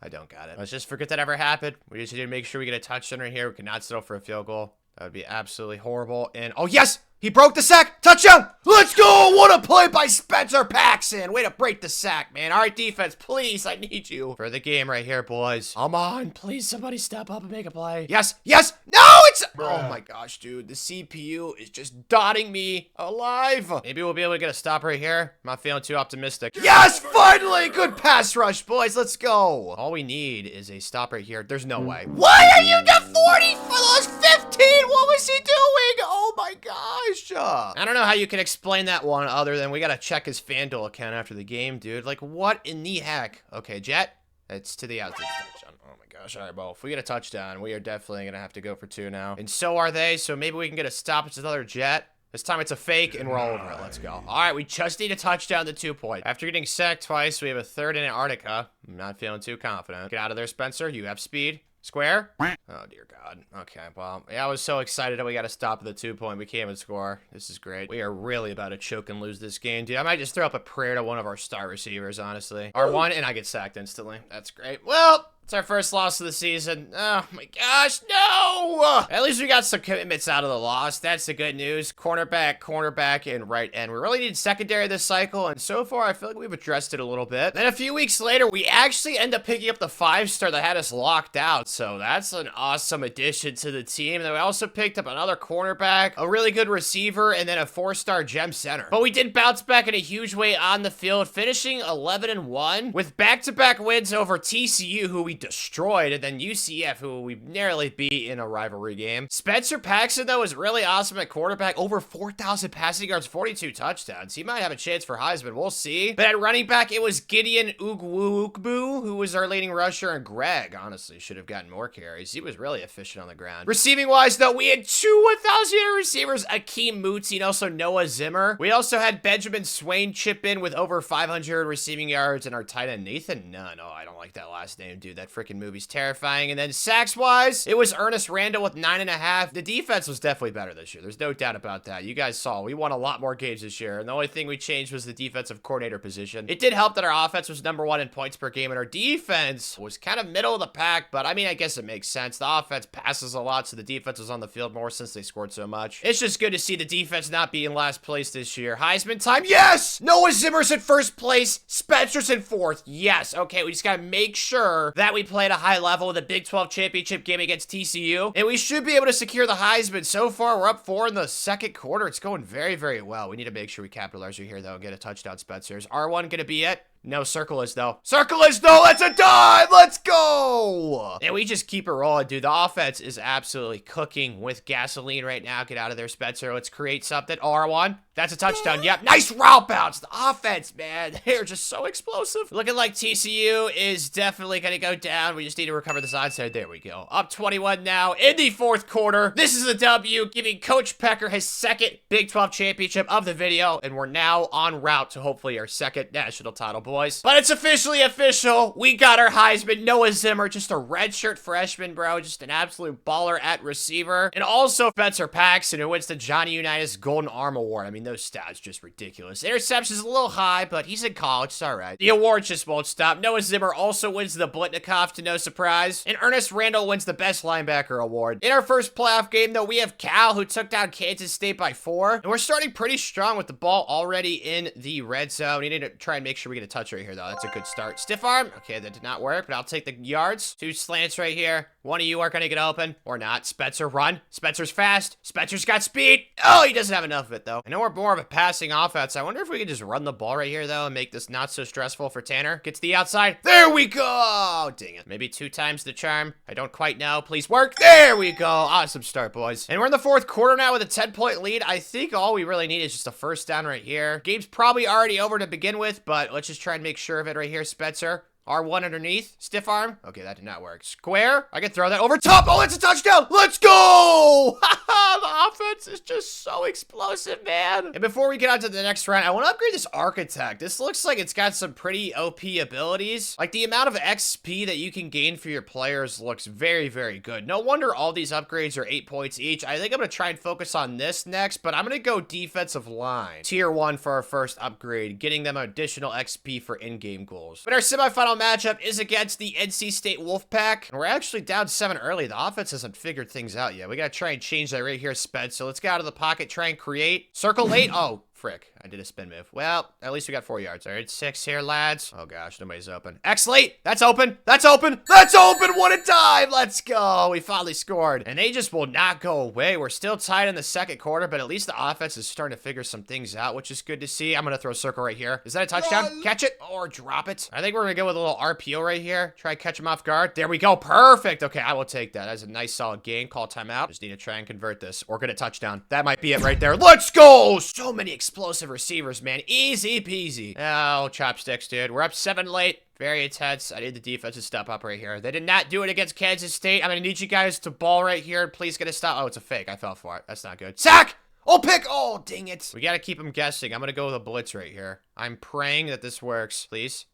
I don't got it. Let's just forget that ever happened. We just need to make sure we get a touchdown right here. We cannot settle for a field goal. That would be absolutely horrible. And, oh, yes! He broke the sack. Touchdown. Let's go. What a play by Spencer Paxson. Way to break the sack, man. All right, defense, please. I need you for the game right here, boys. Come on. Please, somebody step up and make a play. Yes. Yes. No, it's... Oh, my gosh, dude. The CPU is just dotting me alive. Maybe we'll be able to get a stop right here. I'm not feeling too optimistic. Yes, finally. Good pass rush, boys. Let's go. All we need is a stop right here. There's no way. Why are you the 40 for those 15? What was he doing? Oh, my gosh. I don't know how you can explain that one other than we gotta check his FanDuel account after the game, dude. Like, what in the heck? Okay, Jet, it's to the outside touchdown. Oh my gosh, all right, well, if we get a touchdown, we are definitely gonna have to go for 2 now. And so are they, so maybe we can get a stop. It's another Jet. This time it's a fake, and we're all over it. Let's go. All right, we just need a touchdown to 2 points. After getting sacked twice, we have a third in Antarctica. I'm not feeling too confident. Get out of there, Spencer. You have speed. Square? Oh, dear God. Okay, well, yeah, I was so excited that we got to stop at the 2 point. We can't even score. This is great. We are really about to choke and lose this game, dude. I might just throw up a prayer to one of our star receivers, honestly. R1, and I get sacked instantly. That's great. Well... It's our first loss of the season. Oh my gosh, no! At least we got some commitments out of the loss. That's the good news. Cornerback, and right end. We really need secondary this cycle, and so far I feel like we've addressed it a little bit. Then a few weeks later, we actually end up picking up the 5-star that had us locked out, so that's an awesome addition to the team. And then we also picked up another cornerback, a really good receiver, and then a 4-star gem center. But we did bounce back in a huge way on the field, finishing 11-1 with back-to-back wins over TCU, who we destroyed, and then UCF, who we narrowly beat in a rivalry game. Spencer Paxson, though, is really awesome at quarterback. Over 4,000 passing yards, 42 touchdowns. He might have a chance for Heisman. We'll see. But at running back, it was Gideon Ugwu, who was our leading rusher, and Greg, honestly, should have gotten more carries. He was really efficient on the ground. Receiving-wise, though, we had 2 1,000-yard receivers, Akeem Moots, and also Noah Zimmer. We also had Benjamin Swain chip in with over 500 receiving yards, and our tight end, Nathan Nunn. Oh, I don't like that last name, dude. That freaking movie's terrifying. And then sacks-wise, it was Ernest Randall with 9.5. The defense was definitely better this year. There's no doubt about that. You guys saw, we won a lot more games this year, and the only thing we changed was the defensive coordinator position. It did help that our offense was #1 in points per game, and our defense was kind of middle of the pack, but I mean, I guess it makes sense. The offense passes a lot, so the defense was on the field more since they scored so much. It's just good to see the defense not be in last place this year. Heisman time, yes! Noah Zimmer's in first place, Spencer's in 4th, yes. Okay, we just gotta make sure that we play at a high level with a Big 12 championship game against TCU, and we should be able to secure the Heisman. So far, we're up 4 in the second quarter. It's going very, very well. We need to make sure we capitalize right here, though, and get a touchdown, Spencer's. R1 gonna be it? No, circle is, though. Circle is, though! That's a dive! Let's go! And we just keep it rolling, dude. The offense is absolutely cooking with gasoline right now. Get out of there, Spencer. Let's create something. R1. That's a touchdown. Yep. Nice route bounce. The offense, man. They're just so explosive. Looking like TCU is definitely going to go down. We just need to recover the onside. There we go. Up 21 now in the 4th quarter. This is a W, giving Coach Pecker his 2nd Big 12 championship of the video. And we're now en route to hopefully our 2nd national title, boys. But it's officially official. We got our Heisman. Noah Zimmer, just a redshirt freshman, bro. Just an absolute baller at receiver. And also Spencer Paxson, who wins the Johnny Unitas Golden Arm Award. I mean, those stats just ridiculous. Interceptions a little high, but he's in college. It's all right. The awards just won't stop. Noah Zimmer also wins the Blitnikoff, to no surprise. And Ernest Randall wins the Best Linebacker Award. In our first playoff game, though, we have Cal, who took down Kansas State by 4. And we're starting pretty strong with the ball already in the red zone. We need to try and make sure we get a touch right here, though. That's a good start. Stiff arm. Okay, that did not work, but I'll take the yards. 2 slants right here. One of you are going to get open or not. Spencer, run. Spencer's fast. Spencer's got speed. Oh, he doesn't have enough of it, though. I know we're more of a passing offense. I wonder if we could just run the ball right here, though, and make this not so stressful for Tanner. Get to the outside. There we go. Oh, dang it. Maybe 2 times the charm. I don't quite know. Please work. There we go. Awesome start, boys. And we're in the 4th quarter now with a 10-point lead. I think all we really need is just a first down right here. Game's probably already over to begin with, but let's just try and make sure of it right here, Spencer. R1 underneath. Stiff arm. Okay, that did not work. Square. I can throw that over top. Oh, it's a touchdown. Let's go. The offense is just so explosive, man. And before we get on to the next round, I want to upgrade this architect. This looks like it's got some pretty OP abilities. Like, the amount of XP that you can gain for your players looks very, very good. No wonder all these upgrades are 8 points each. I think I'm going to try and focus on this next, but I'm going to go defensive line. Tier 1 for our first upgrade, getting them additional XP for in-game goals. But our semifinal final matchup is against the NC State Wolfpack. And we're actually down 7 early. The offense hasn't figured things out yet. We gotta try and change that right here, Sped. So let's get out of the pocket, try and create. Circle late. Oh, frick. I did a spin move. Well, at least we got 4 yards. All right, 6 here, lads. Oh, gosh, nobody's open. X late. That's open. That's open. That's open. What a time. Let's go. We finally scored. And they just will not go away. We're still tied in the second quarter, but at least the offense is starting to figure some things out, which is good to see. I'm going to throw a circle right here. Is that a touchdown? Catch it or drop it. I think we're going to go with a little RPO right here. Try to catch him off guard. There we go. Perfect. Okay, I will take that. That's a nice solid gain. Call timeout. Just need to try and convert this or get a touchdown. That might be it right there. Let's go. So many explosive receivers, man. Easy peasy. Oh, chopsticks, dude. We're up 7 late. Very intense. I need the defense to step up right here. They did not do it against Kansas State. I'm going to need you guys to ball right here. Please get a stop. Oh, it's a fake. I fell for it. That's not good. Sack! Oh, pick! Oh, dang it. We got to keep them guessing. I'm going to go with a blitz right here. I'm praying that this works. Please.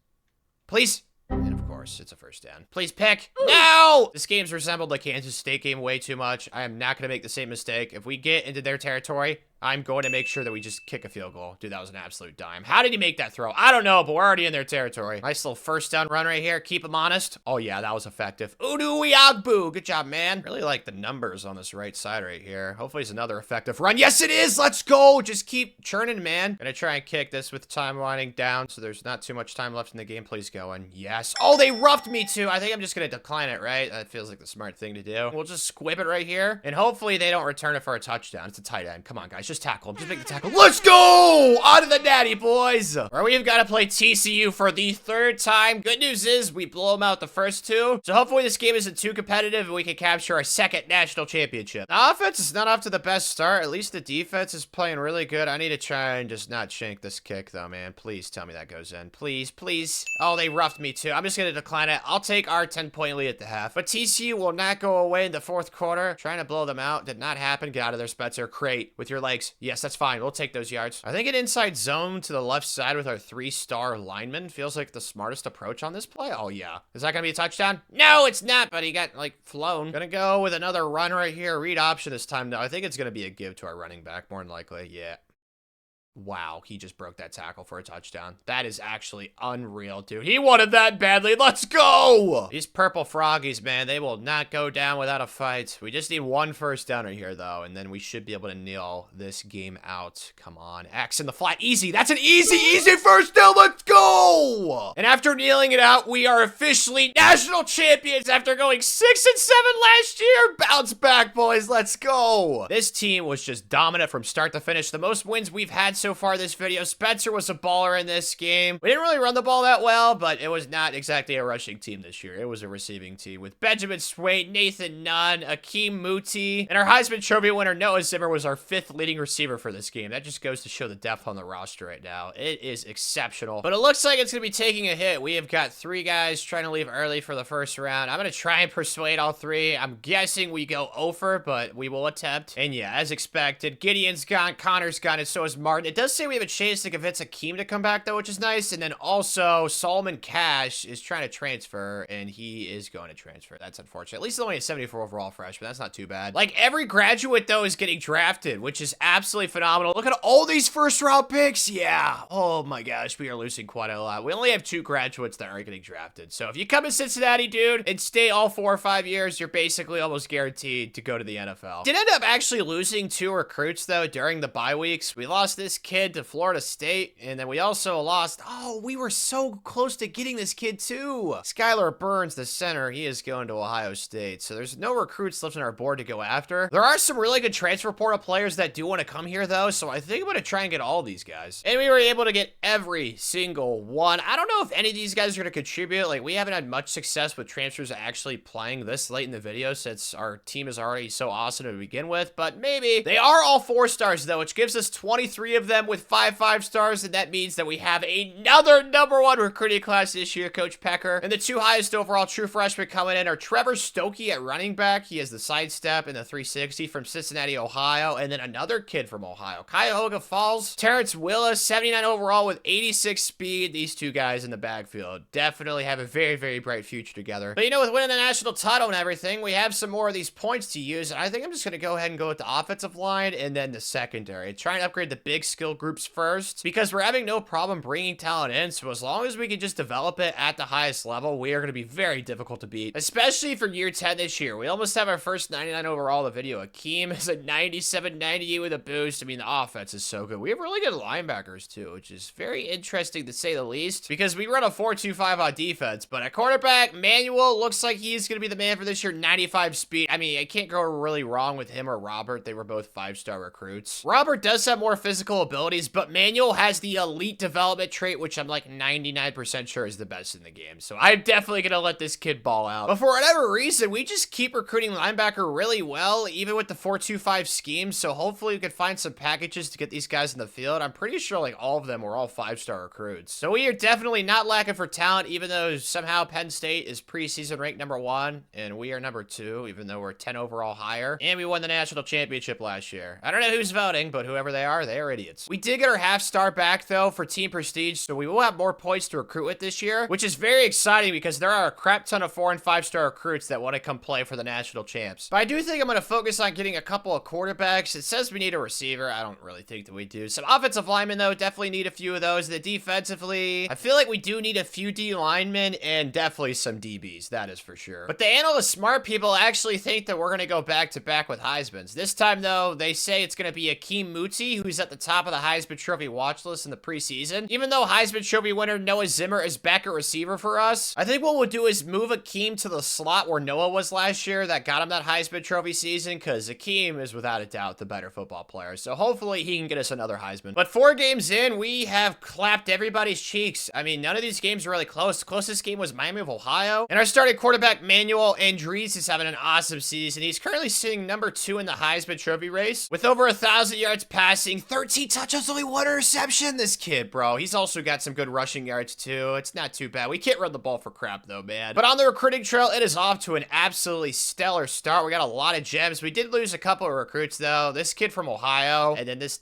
Please. And of course, it's a first down. Please pick. No! This game's resembled the Kansas State game way too much. I am not going to make the same mistake. If we get into their territory, I'm going to make sure that we just kick a field goal. Dude, that was an absolute dime. How did he make that throw? I don't know, but we're already in their territory. Nice little first down run right here. Keep him honest. Oh, yeah, that was effective. Udu Iagbu. Good job, man. Really like the numbers on this right side right here. Hopefully it's another effective run. Yes, it is. Let's go. Just keep churning, man. Gonna try and kick this with time winding down, so there's not too much time left in the game. Please go in. Yes. Oh, they roughed me too. I think I'm just gonna decline it, right? That feels like the smart thing to do. We'll just squib it right here, and hopefully they don't return it for a touchdown. It's a tight end. Come on, guys. Just tackle him. Just make the tackle. Let's go! On to the natty, boys. All right, we've got to play TCU for the 3rd time. Good news is we blow them out the first 2. So hopefully this game isn't too competitive and we can capture our 2nd national championship. The offense is not off to the best start. At least the defense is playing really good. I need to try and just not shank this kick, though, man. Please tell me that goes in. Please, please. Oh, they roughed me, too. I'm just going to decline it. I'll take our 10-point lead at the half. But TCU will not go away in the 4th quarter. Trying to blow them out. Did not happen. Get out of there, Spencer. Crate with your legs. Yes, that's fine. We'll take those yards. I think an inside zone to the left side with our 3-star lineman feels like the smartest approach on this play. Oh, yeah. Is that going to be a touchdown? No, it's not, but he got, like, flown. Gonna go with another run right here. Read option this time, though. I think it's going to be a give to our running back, more than likely. Yeah. Wow, he just broke that tackle for a touchdown. That is actually unreal, dude. He wanted that badly. Let's go! These purple froggies, man, they will not go down without a fight. We just need 1 first down right here, though, and then we should be able to kneel this game out. Come on. X in the flat. Easy. That's an easy first down. Let's go! And after kneeling it out, we are officially national champions after going 6-7 last year. Bounce back, boys. Let's go. This team was just dominant from start to finish. The most wins we've had so far this video. Spencer was a baller in this game. We didn't really run the ball that well, but it was not exactly a rushing team this year. It was a receiving team with Benjamin Swain, Nathan Nunn, Akeem Muti, and our Heisman Trophy winner Noah Zimmer was our 5th leading receiver for this game. That just goes to show the depth on the roster right now. It is exceptional, but it looks like it's going to be taking a hit. We have got 3 guys trying to leave early for the first round. I'm going to try and persuade all 3. I'm guessing we go over, but we will attempt. And yeah, as expected, Gideon's gone, Connor's gone, and so is Martin. It does say we have a chance to convince Akeem to come back, though, which is nice. And then also, Solomon Cash is trying to transfer, and he is going to transfer. That's unfortunate. At least he's only a 74 overall freshman. That's not too bad. Like, every graduate, though, is getting drafted, which is absolutely phenomenal. Look at all these first-round picks. Yeah. Oh, my gosh. We are losing quite a lot. We only have 2 graduates that aren't getting drafted. So, if you come to Cincinnati, dude, and stay all 4 or 5 years, you're basically almost guaranteed to go to the NFL. Did end up actually losing 2 recruits, though, during the bye weeks. We lost this kid to Florida State, and then we also lost, oh, we were so close to getting this kid too. Skylar Burns, the center, he is going to Ohio State, so there's no recruits left on our board to go after. There are some really good transfer portal players that do want to come here, though, so I think I'm going to try and get all these guys. And we were able to get every single one. I don't know if any of these guys are going to contribute. Like, we haven't had much success with transfers actually playing this late in the video since our team is already so awesome to begin with, but maybe. They are all 4 stars, though, which gives us 23 of them with 5 stars, and that means that we have another #1 recruiting class this year, Coach Pecker. And the 2 highest overall true freshmen coming in are Trevor Stokey at running back. He has the sidestep and the 360 from Cincinnati, Ohio, and then another kid from Ohio, Cuyahoga Falls. Terrence Willis, 79 overall with 86 speed. These 2 guys in the backfield definitely have a very, very bright future together. But you know, with winning the national title and everything, we have some more of these points to use, and I think I'm just going to go ahead and go with the offensive line and then the secondary. Try and upgrade the big skill groups first because we're having no problem bringing talent in. So as long as we can just develop it at the highest level, we are going to be very difficult to beat, especially for year 10 this year. We almost have our first 99 overall of the video. Akeem is a 97, 98 with a boost. I mean, the offense is so good. We have really good linebackers too, which is very interesting to say the least because we run a 4-2-5 on defense, but at quarterback, Manuel looks like he's going to be the man for this year. 95 speed. I mean, I can't go really wrong with him or Robert. They were both 5-star recruits. Robert does have more physical abilities, but Manuel has the elite development trait, which I'm like 99% sure is the best in the game. So I'm definitely going to let this kid ball out. But for whatever reason, we just keep recruiting linebacker really well, even with the 4-2-5 scheme. So hopefully we could find some packages to get these guys in the field. I'm pretty sure like all of them were all 5-star recruits. So we are definitely not lacking for talent, even though somehow Penn State is preseason ranked number 1 and we are number 2, even though we're 10 overall higher. And we won the national championship last year. I don't know who's voting, but whoever they are idiots. We did get our half-star back though for team prestige, so we will have more points to recruit with this year, which is very exciting because there are a crap ton of 4- and 5-star recruits that want to come play for the national champs. But I do think I'm going to focus on getting a couple of quarterbacks. It says we need a receiver. I don't really think that we do. Some offensive linemen though, definitely need a few of those. The defensively, I feel like we do need a few D linemen and definitely some DBs. That is for sure. But the analyst smart people actually think that we're going to go back to back with Heismans. This time though, they say it's going to be Akeem Muti, who's at the top of the Heisman Trophy watch list in the preseason. Even though Heisman Trophy winner Noah Zimmer is back at receiver for us, I think what we'll do is move Akeem to the slot where Noah was last year that got him that Heisman Trophy season, because Akeem is without a doubt the better football player. So hopefully he can get us another Heisman. But 4 games in, we have clapped everybody's cheeks. I mean, none of these games are really close. The closest game was Miami of Ohio. And our starting quarterback, Manuel Andrees, is having an awesome season. He's currently sitting number 2 in the Heisman Trophy race with over 1,000 yards passing, 13 touchdowns, only 1 interception. This kid, bro, he's also got some good rushing yards too. It's not too bad. We can't run the ball for crap though, man. But on the recruiting trail, it is off to an absolutely stellar start. We got a lot of gems. We did lose a couple of recruits though. This kid from Ohio, and then this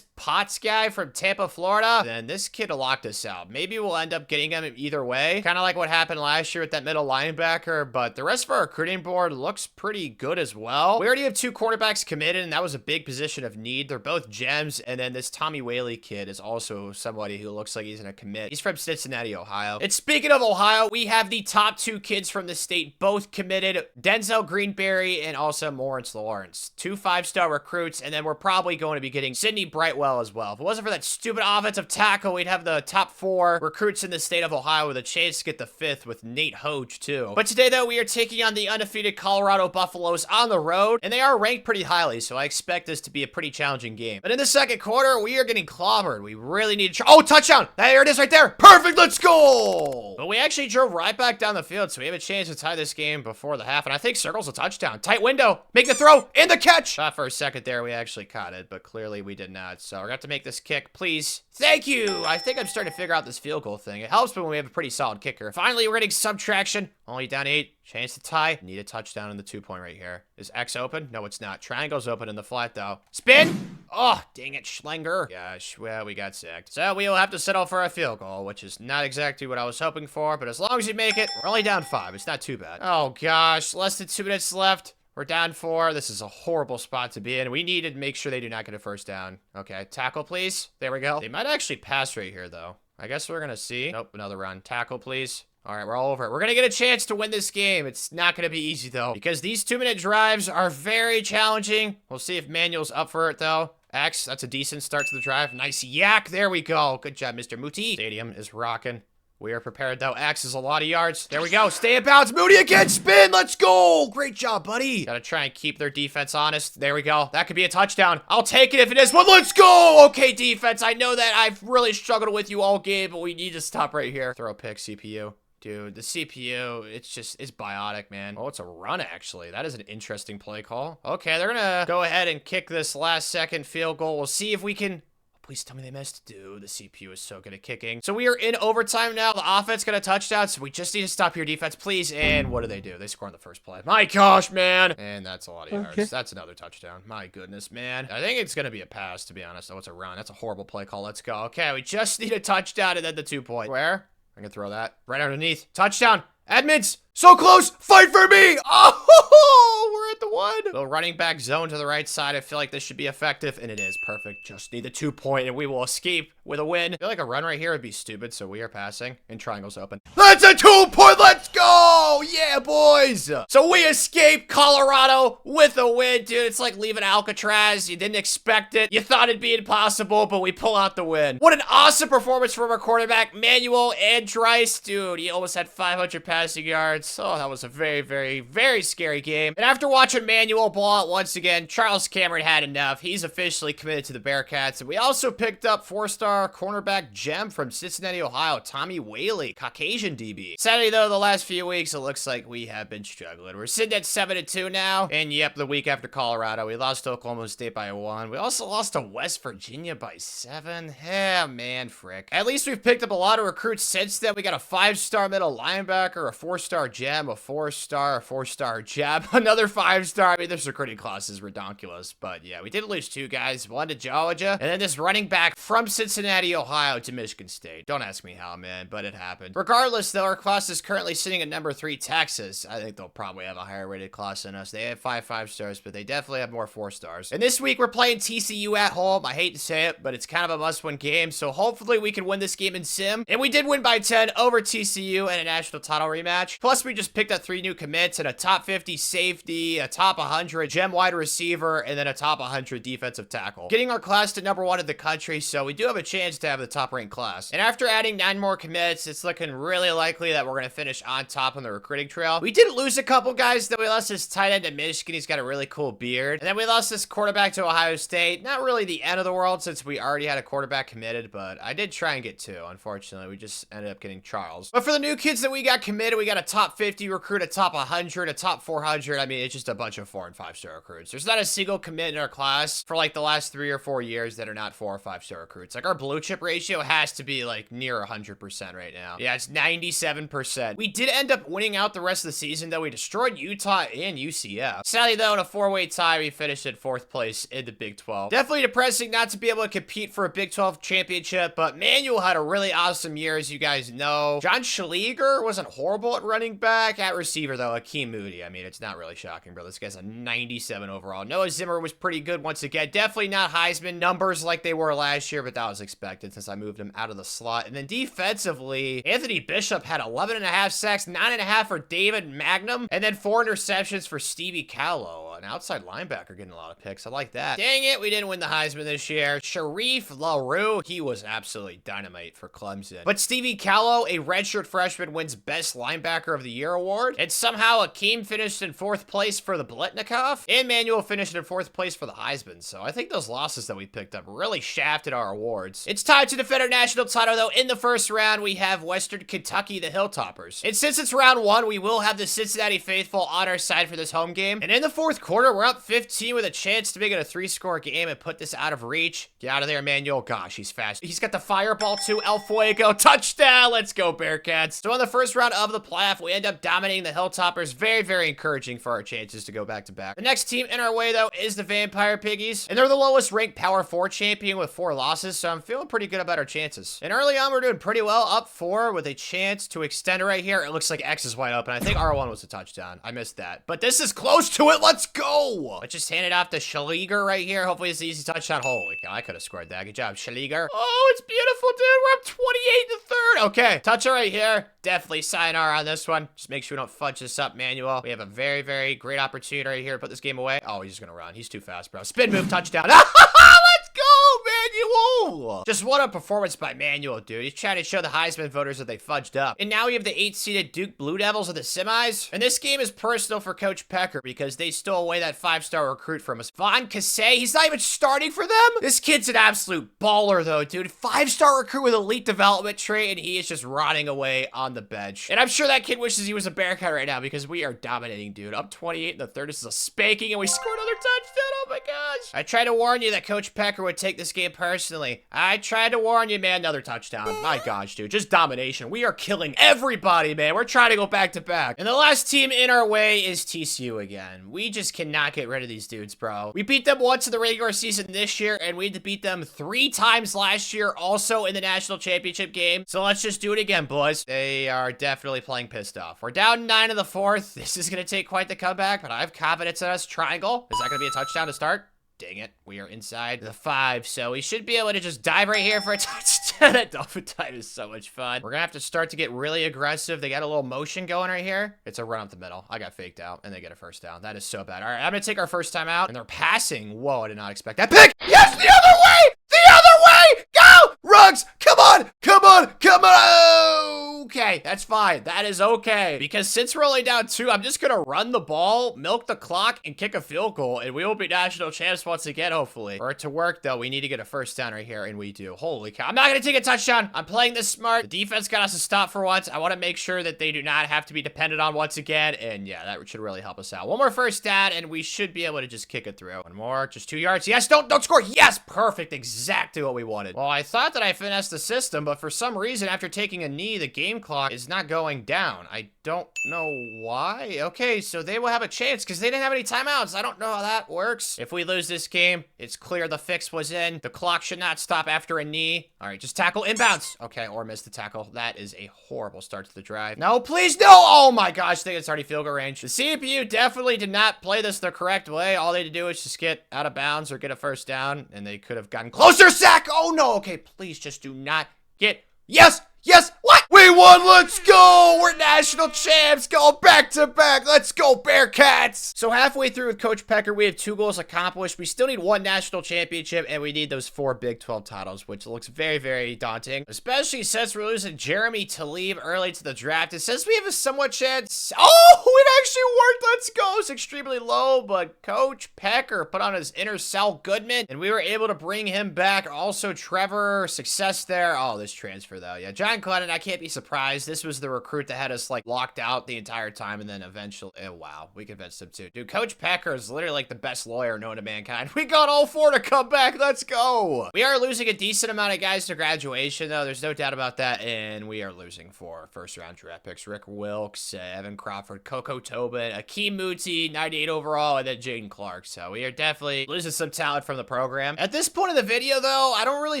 Potts guy from Tampa, Florida. Then this kid locked us out. Maybe we'll end up getting him either way. Kind of like what happened last year with that middle linebacker, but the rest of our recruiting board looks pretty good as well. We already have 2 quarterbacks committed, and that was a big position of need. They're both gems, and then this Tommy Whaley kid is also somebody who looks like he's gonna commit. He's from Cincinnati, Ohio. And speaking of Ohio, we have the top 2 kids from the state both committed. Denzel Greenberry and also Lawrence Lawrence. 2 5-star recruits, and then we're probably going to be getting Sidney Brightwell as well. If it wasn't for that stupid offensive tackle, we'd have the top 4 recruits in the state of Ohio with a chance to get the 5th with Nate Hoge too. But today though, we are taking on the undefeated Colorado Buffaloes on the road, and they are ranked pretty highly, so I expect this to be a pretty challenging game. But in the second quarter, we are getting clobbered. We really need to oh, touchdown! There it is right there! Perfect, let's go! But we actually drove right back down the field, so we have a chance to tie this game before the half, and I think Circle's a touchdown. Tight window, make the throw, and the catch! Thought for a second there we actually caught it, but clearly we did not, so we're gonna have to make this kick, please. Thank you! I think I'm starting to figure out this field goal thing. It helps when we have a pretty solid kicker. Finally, we're getting subtraction. Only down 8. Chance to tie. Need a touchdown in the 2-point right here. Is X open? No, it's not. Triangle's open in the flat, though. Spin! Oh, dang it, Schlenger. Gosh, well, we got sacked. So we will have to settle for a field goal, which is not exactly what I was hoping for, but as long as you make it, we're only down 5. It's not too bad. Oh, gosh. Less than 2 minutes left. We're down 4. This is a horrible spot to be in. We need to make sure they do not get a first down. Okay, tackle, please. There we go. They might actually pass right here, though. I guess we're gonna see. Nope, another run. Tackle, please. All right, we're all over it. We're gonna get a chance to win this game. It's not gonna be easy, though, because these 2-minute drives are very challenging. We'll see if Manuel's up for it, though. X, that's a decent start to the drive. Nice yak. There we go. Good job, Mr. Muti. Stadium is rocking. We are prepared, though. X is a lot of yards. There we go. Stay in bounds. Moody again. Spin. Let's go. Great job, buddy. Gotta try and keep their defense honest. There we go. That could be a touchdown. I'll take it if it is, but let's go. Okay, defense. I know that I've really struggled with you all game, but we need to stop right here. Throw a pick, CPU. Dude, the CPU, it's biotic, man. Oh, it's a run, actually. That is an interesting play call. Okay, they're gonna go ahead and kick this last-second field goal. We'll see if we can... Please tell me they missed. Dude, the CPU is so good at kicking. So we are in overtime now. The offense got a touchdown, so we just need to stop your defense, please. And what do? They score on the first play. My gosh, man. And that's a lot of yards. That's another touchdown. My goodness, man. I think it's going to be a pass, to be honest. Oh, it's a run. That's a horrible play call. Let's go. Okay, we just need a touchdown and then the 2-point. Where? I'm going to throw that right underneath. Touchdown. Edmonds. So close. Fight for me. Oh, we're at the 1. Little running back zone to the right side. I feel like this should be effective, and it is perfect. Just need the 2 point, and we will escape with a win. I feel like a run right here would be stupid, so we are passing, and triangle's open. That's a 2 point. Let's go. Yeah, boys. So we escaped Colorado with a win, dude. It's like leaving Alcatraz. You didn't expect it. You thought it'd be impossible, but we pull out the win. What an awesome performance from our quarterback, Manuel Andrice. Dude, he almost had 500 passing yards. Oh, that was a very, very, very scary game. And after watching Manuel ball out once again, Charles Cameron had enough. He's officially committed to the Bearcats. And we also picked up 4-star cornerback gem from Cincinnati, Ohio, Tommy Whaley, Caucasian DB. Sadly, though, the last few weeks, it looks like we have been struggling. We're sitting at 7-2 now. And yep, the week after Colorado, we lost to Oklahoma State by 1. We also lost to West Virginia by 7. Yeah, man, frick. At least we've picked up a lot of recruits since then. We got a 5-star middle linebacker, a 4-star gem, a 4-star, a 4-star gem, another 5-star. I mean, this recruiting class is ridiculous. But yeah, we did lose 2 guys, 1 to Georgia, and then this running back from Cincinnati, Ohio to Michigan State. Don't ask me how, man, but it happened. Regardless, though, our class is currently sitting at number 3, Texas. I think they'll probably have a higher rated class than us. They have 5-stars, but they definitely have more 4-stars. And this week, we're playing TCU at home. I hate to say it, but it's kind of a must-win game, so hopefully we can win this game in sim. And we did win by 10 over TCU in a national title rematch. Plus, we just picked up 3 new commits and a top 50 safety, a top 100 gem wide receiver, and then a top 100 defensive tackle. Getting our class to number 1 in the country, so we do have a chance to have the top-ranked class. And after adding 9 more commits, it's looking really likely that we're going to finish on top on the recruiting trail. We did lose a couple guys, that we lost this tight end to Michigan. He's got a really cool beard. And then we lost this quarterback to Ohio State. Not really the end of the world since we already had a quarterback committed, but I did try and get 2. Unfortunately, we just ended up getting Charles. But for the new kids that we got committed, we got a top 50 recruit, a top 100, a top 400. I mean, it's just a bunch of 4- and 5-star recruits. There's not a single commit in our class for like the last 3 or 4 years that are not 4- or 5-star recruits. Like our blue chip ratio has to be like near 100% right now. Yeah, it's 97%. We did end up winning out the rest of the season, though. We destroyed Utah and UCF. Sadly, though, in a 4-way tie, we finished in 4th place in the Big 12. Definitely depressing not to be able to compete for a Big 12 championship, but Manuel had a really awesome year, as you guys know. John Schleger wasn't horrible at running back. At receiver, though, Akeem Moody. I mean, it's not really shocking, bro. This guy's a 97 overall. Noah Zimmer was pretty good once again. Definitely not Heisman numbers like they were last year, but that was expected since I moved him out of the slot. And then defensively, Anthony Bishop had 11.5 sacks, 9.5 for David Magnum, and then 4 interceptions for Stevie Callow, an outside linebacker getting a lot of picks. I like that. Dang it, we didn't win the Heisman this year. Sharif LaRue, he was absolutely dynamite for Clemson. But Stevie Callow, a redshirt freshman, wins Best Linebacker of the Year award. And somehow Akeem finished in 4th place for the Blitnikoff, and Manuel finished in 4th place for the Heisman. So I think those losses that we picked up really shafted our awards. It's time to defend our national title, though. In the first round, we have Western Kentucky, the Hilltoppers. And since it's round 1, we will have the Cincinnati faithful on our side for this home game. And in the 4th quarter, we're up 15 with a chance to make it a 3-score game and put this out of reach. Get out of there, Manuel. Gosh, he's fast. He's got the fireball too. El Fuego. Touchdown. Let's go, Bearcats. So in the first round of the playoff, we end up dominating the Hilltoppers. Very, very encouraging for our chances to go back-to-back. The next team in our way, though, is the Vampire Piggies. And they're the lowest ranked Power 4 champion with 4 losses, so I'm feeling pretty good about our chances. And early on, we're doing pretty well, up 4 with a chance to extend it right here. It looks like X is wide open. I think R1 was a touchdown. I missed that. But this is close to it. Let's go. Let's just hand it off to Schleger right here. Hopefully it's an easy touchdown. Holy cow, I could have scored that. Good job, Schleger. Oh, it's beautiful, dude. We're up 28 to 3rd. Okay, touch right here. Definitely sayonara on this one. Just make sure we don't fudge this up, Manuel. We have a very, very great opportunity right here to put this game away. Oh, he's just gonna run. He's too fast, bro. Spin move, touchdown. Let's go, Manuel. Just what a performance by Manuel, dude. He's trying to show the Heisman voters that they fudged up. And now we have the 8-seeded Duke Blue Devils of the semis. And this game is personal for Coach Pecker because they stole away that 5-star recruit from us. Von Cassay, he's not even starting for them. This kid's an absolute baller, though, dude. 5-star recruit with elite development trait, and he is just rotting away on the bench. And I'm sure that kid wishes he was a Bearcat right now because we are dominating, dude. Up 28 in the 3rd. This is a spanking, and we scored another touchdown. Oh my gosh. I tried to warn you that Coach Pecker would take this game personally. personally. I tried to warn you, man. Another touchdown. My gosh, dude. Just domination. We are killing everybody, man. We're trying to go back to back. And the last team in our way is TCU again. We just cannot get rid of these dudes, bro. We beat them once in the regular season this year, and we had to beat them 3 times last year, also in the national championship game. So let's just do it again, boys. They are definitely playing pissed off. We're down 9 in the 4th. This is going to take quite the comeback, but I have confidence in us. Triangle. Is that going to be a touchdown to start? Dang it. We are inside the 5, so we should be able to just dive right here for a touchdown. That dolphin dive is so much fun. We're gonna have to start to get really aggressive. They got a little motion going right here. It's a run up the middle. I got faked out, and they get a first down. That is so bad. All right, I'm gonna take our first time out, and they're passing. Whoa, I did not expect that. Pick! Yes, the other way! The other way! Go! Ruggs, come on! Come on! Come on! Okay, that's fine. That is okay. Because since we're only down 2, I'm just gonna run the ball, milk the clock, and kick a field goal, and we will be national champs once again, hopefully. For it to work, though, we need to get a first down right here, and we do. Holy cow. I'm not gonna take a touchdown. I'm playing this smart. The defense got us to stop for once. I want to make sure that they do not have to be dependent on once again, and yeah, that should really help us out. One more first down, and we should be able to just kick it through. One more, just 2 yards. Yes, don't score. Yes, perfect. Exactly what we wanted. Well, I thought that I finessed the system, but for some reason, after taking a knee, the game clock is not going down. I don't know why. Okay, so they will have a chance because they didn't have any timeouts. I don't know how that works. If we lose this game, it's clear the fix was in. The clock should not stop after a knee. All right, just tackle inbounds. Okay, or miss the tackle. That is a horrible start to the drive. No, please, no. Oh my gosh, I think it's already field goal range. The CPU definitely did not play this the correct way. All they had to do was just get out of bounds or get a first down, and they could have gotten closer. Sack. Oh no. Okay, please just do not get. Yes. Yes, what? We won, let's go! We're national champs, go back to back, let's go Bearcats! So halfway through with Coach Pecker, we have 2 goals accomplished. We still need 1 national championship, and we need those 4 Big 12 titles, which looks very, very daunting. Especially since we're losing Jeremy Talib early to the draft. It says we have a somewhat chance. Oh, it actually worked, let's go! It's extremely low, but Coach Pecker put on his inner Sal Goodman, and we were able to bring him back. Also, Trevor, success there. Oh, this transfer, though. Yeah, John Glennon, I can't be surprised. This was the recruit that had us, like, locked out the entire time, and then eventually, oh, wow, we convinced him too. Dude, Coach Pecker is literally, like, the best lawyer known to mankind. We got all 4 to come back. Let's go. We are losing a decent amount of guys to graduation, though. There's no doubt about that, and we are losing 4 first-round draft picks. Rick Wilkes, Evan Crawford, Coco Tobin, Akeem Muti, 98 overall, and then Jaden Clark. So we are definitely losing some talent from the program. At this point in the video, though, I don't really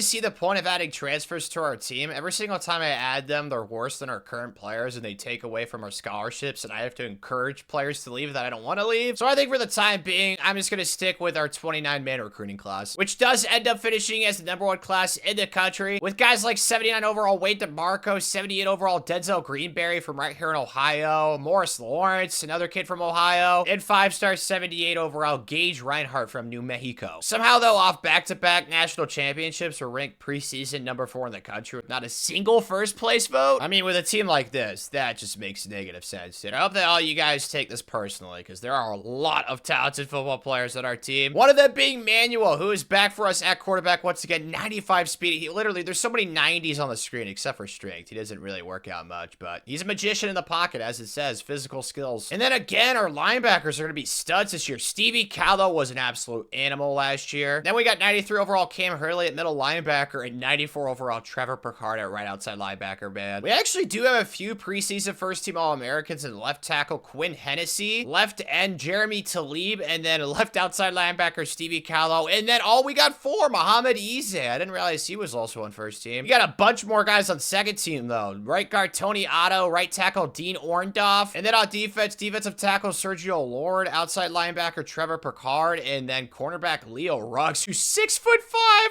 see the point of adding transfers to our team. Every single time I add them, they're worse than our current players, and they take away from our scholarships, and I have to encourage players to leave that I don't want to leave. So I think for the time being, I'm just going to stick with our 29-man recruiting class, which does end up finishing as the #1 class in the country, with guys like 79 overall Wade DeMarco, 78 overall Denzel Greenberry from right here in Ohio, Morris Lawrence, another kid from Ohio, and 5-star 78 overall Gage Reinhardt from New Mexico. Somehow, though, off back-to-back national championships, we're ranked preseason #4 in the country with not a single first place vote. I mean, with a team like this, that just makes negative sense. And I hope that all you guys take this personally, because there are a lot of talented football players on our team. One of them being Manuel, who is back for us at quarterback once again. 95 speed. He literally, there's so many 90s on the screen, except for strength. He doesn't really work out much, but he's a magician in the pocket, as it says, physical skills. And then again, our linebackers are going to be studs this year. Stevie Callow was an absolute animal last year. Then we got 93 overall Cam Hurley at middle linebacker and 94 overall Trevor Picard at right outside linebacker, man. We actually do have a few preseason first-team All-Americans in left tackle Quinn Hennessy, left end Jeremy Talib, and then left outside linebacker Stevie Callow, and then we got 4, Muhammad Ize. I didn't realize he was also on first team. We got a bunch more guys on second team, though. Right guard Tony Otto, right tackle Dean Orndorff, and then on defense, defensive tackle Sergio Lord, outside linebacker Trevor Picard, and then cornerback Leo Ruggs, who's 6'5".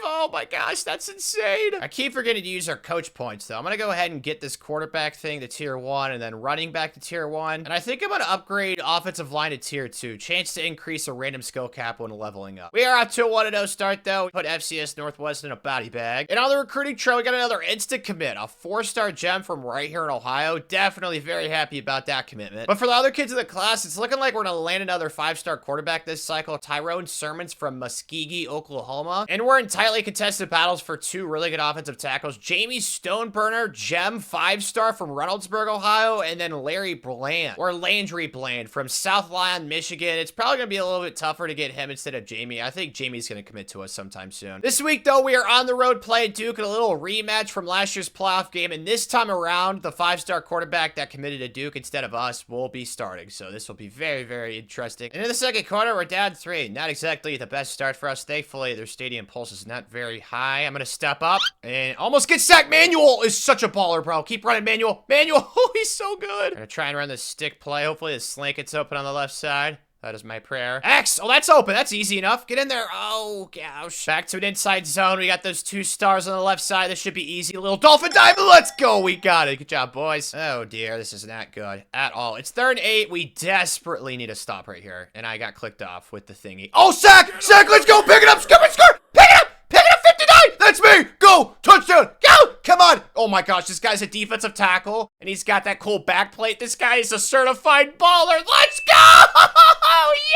Oh my gosh, that's insane. I keep forgetting to use our coach points, though. I'm gonna go ahead and get this quarterback thing to tier 1 and then running back to tier 1. And I think I'm going to upgrade offensive line to tier 2. Chance to increase a random skill cap when leveling up. We are up to a 1-0 start though. Put FCS Northwest in a body bag. And on the recruiting trail, we got another instant commit. A 4-star gem from right here in Ohio. Definitely very happy about that commitment. But for the other kids in the class, it's looking like we're going to land another 5-star quarterback this cycle. Tyrone Sermons from Muskogee, Oklahoma. And we're in tightly contested battles for 2 really good offensive tackles. Jamie Stoneburner, gem 5-star from Reynoldsburg, Ohio, and then Larry Bland, or Landry Bland from South Lyon, Michigan. It's probably going to be a little bit tougher to get him instead of Jamie. I think Jamie's going to commit to us sometime soon. This week, though, we are on the road playing Duke in a little rematch from last year's playoff game, and this time around, the 5-star quarterback that committed to Duke instead of us will be starting, so this will be very, very interesting. And in the second quarter, we're down 3. Not exactly the best start for us. Thankfully, their stadium pulse is not very high. I'm going to step up and almost get sacked. Manuel is such a baller, bro. Keep running, Manuel. Manuel, oh, he's so good. I'm going to try and run this stick play. Hopefully, the slant gets open on the left side. That is my prayer. X! Oh, that's open. That's easy enough. Get in there. Oh, gosh. Back to an inside zone. We got those 2 stars on the left side. This should be easy. A little dolphin dive. Let's go. We got it. Good job, boys. Oh, dear. This is not good at all. It's 3rd and 8. We desperately need a stop right here. And I got clicked off with the thingy. Oh, sack! Sack! Let's go. Pick it up. Score! Pick it up! Pick it up! 59! That's me! Go! Touchdown! Go! Come on! Oh my gosh, this guy's a defensive tackle, and he's got that cool back plate. This guy is a certified baller. Let's go!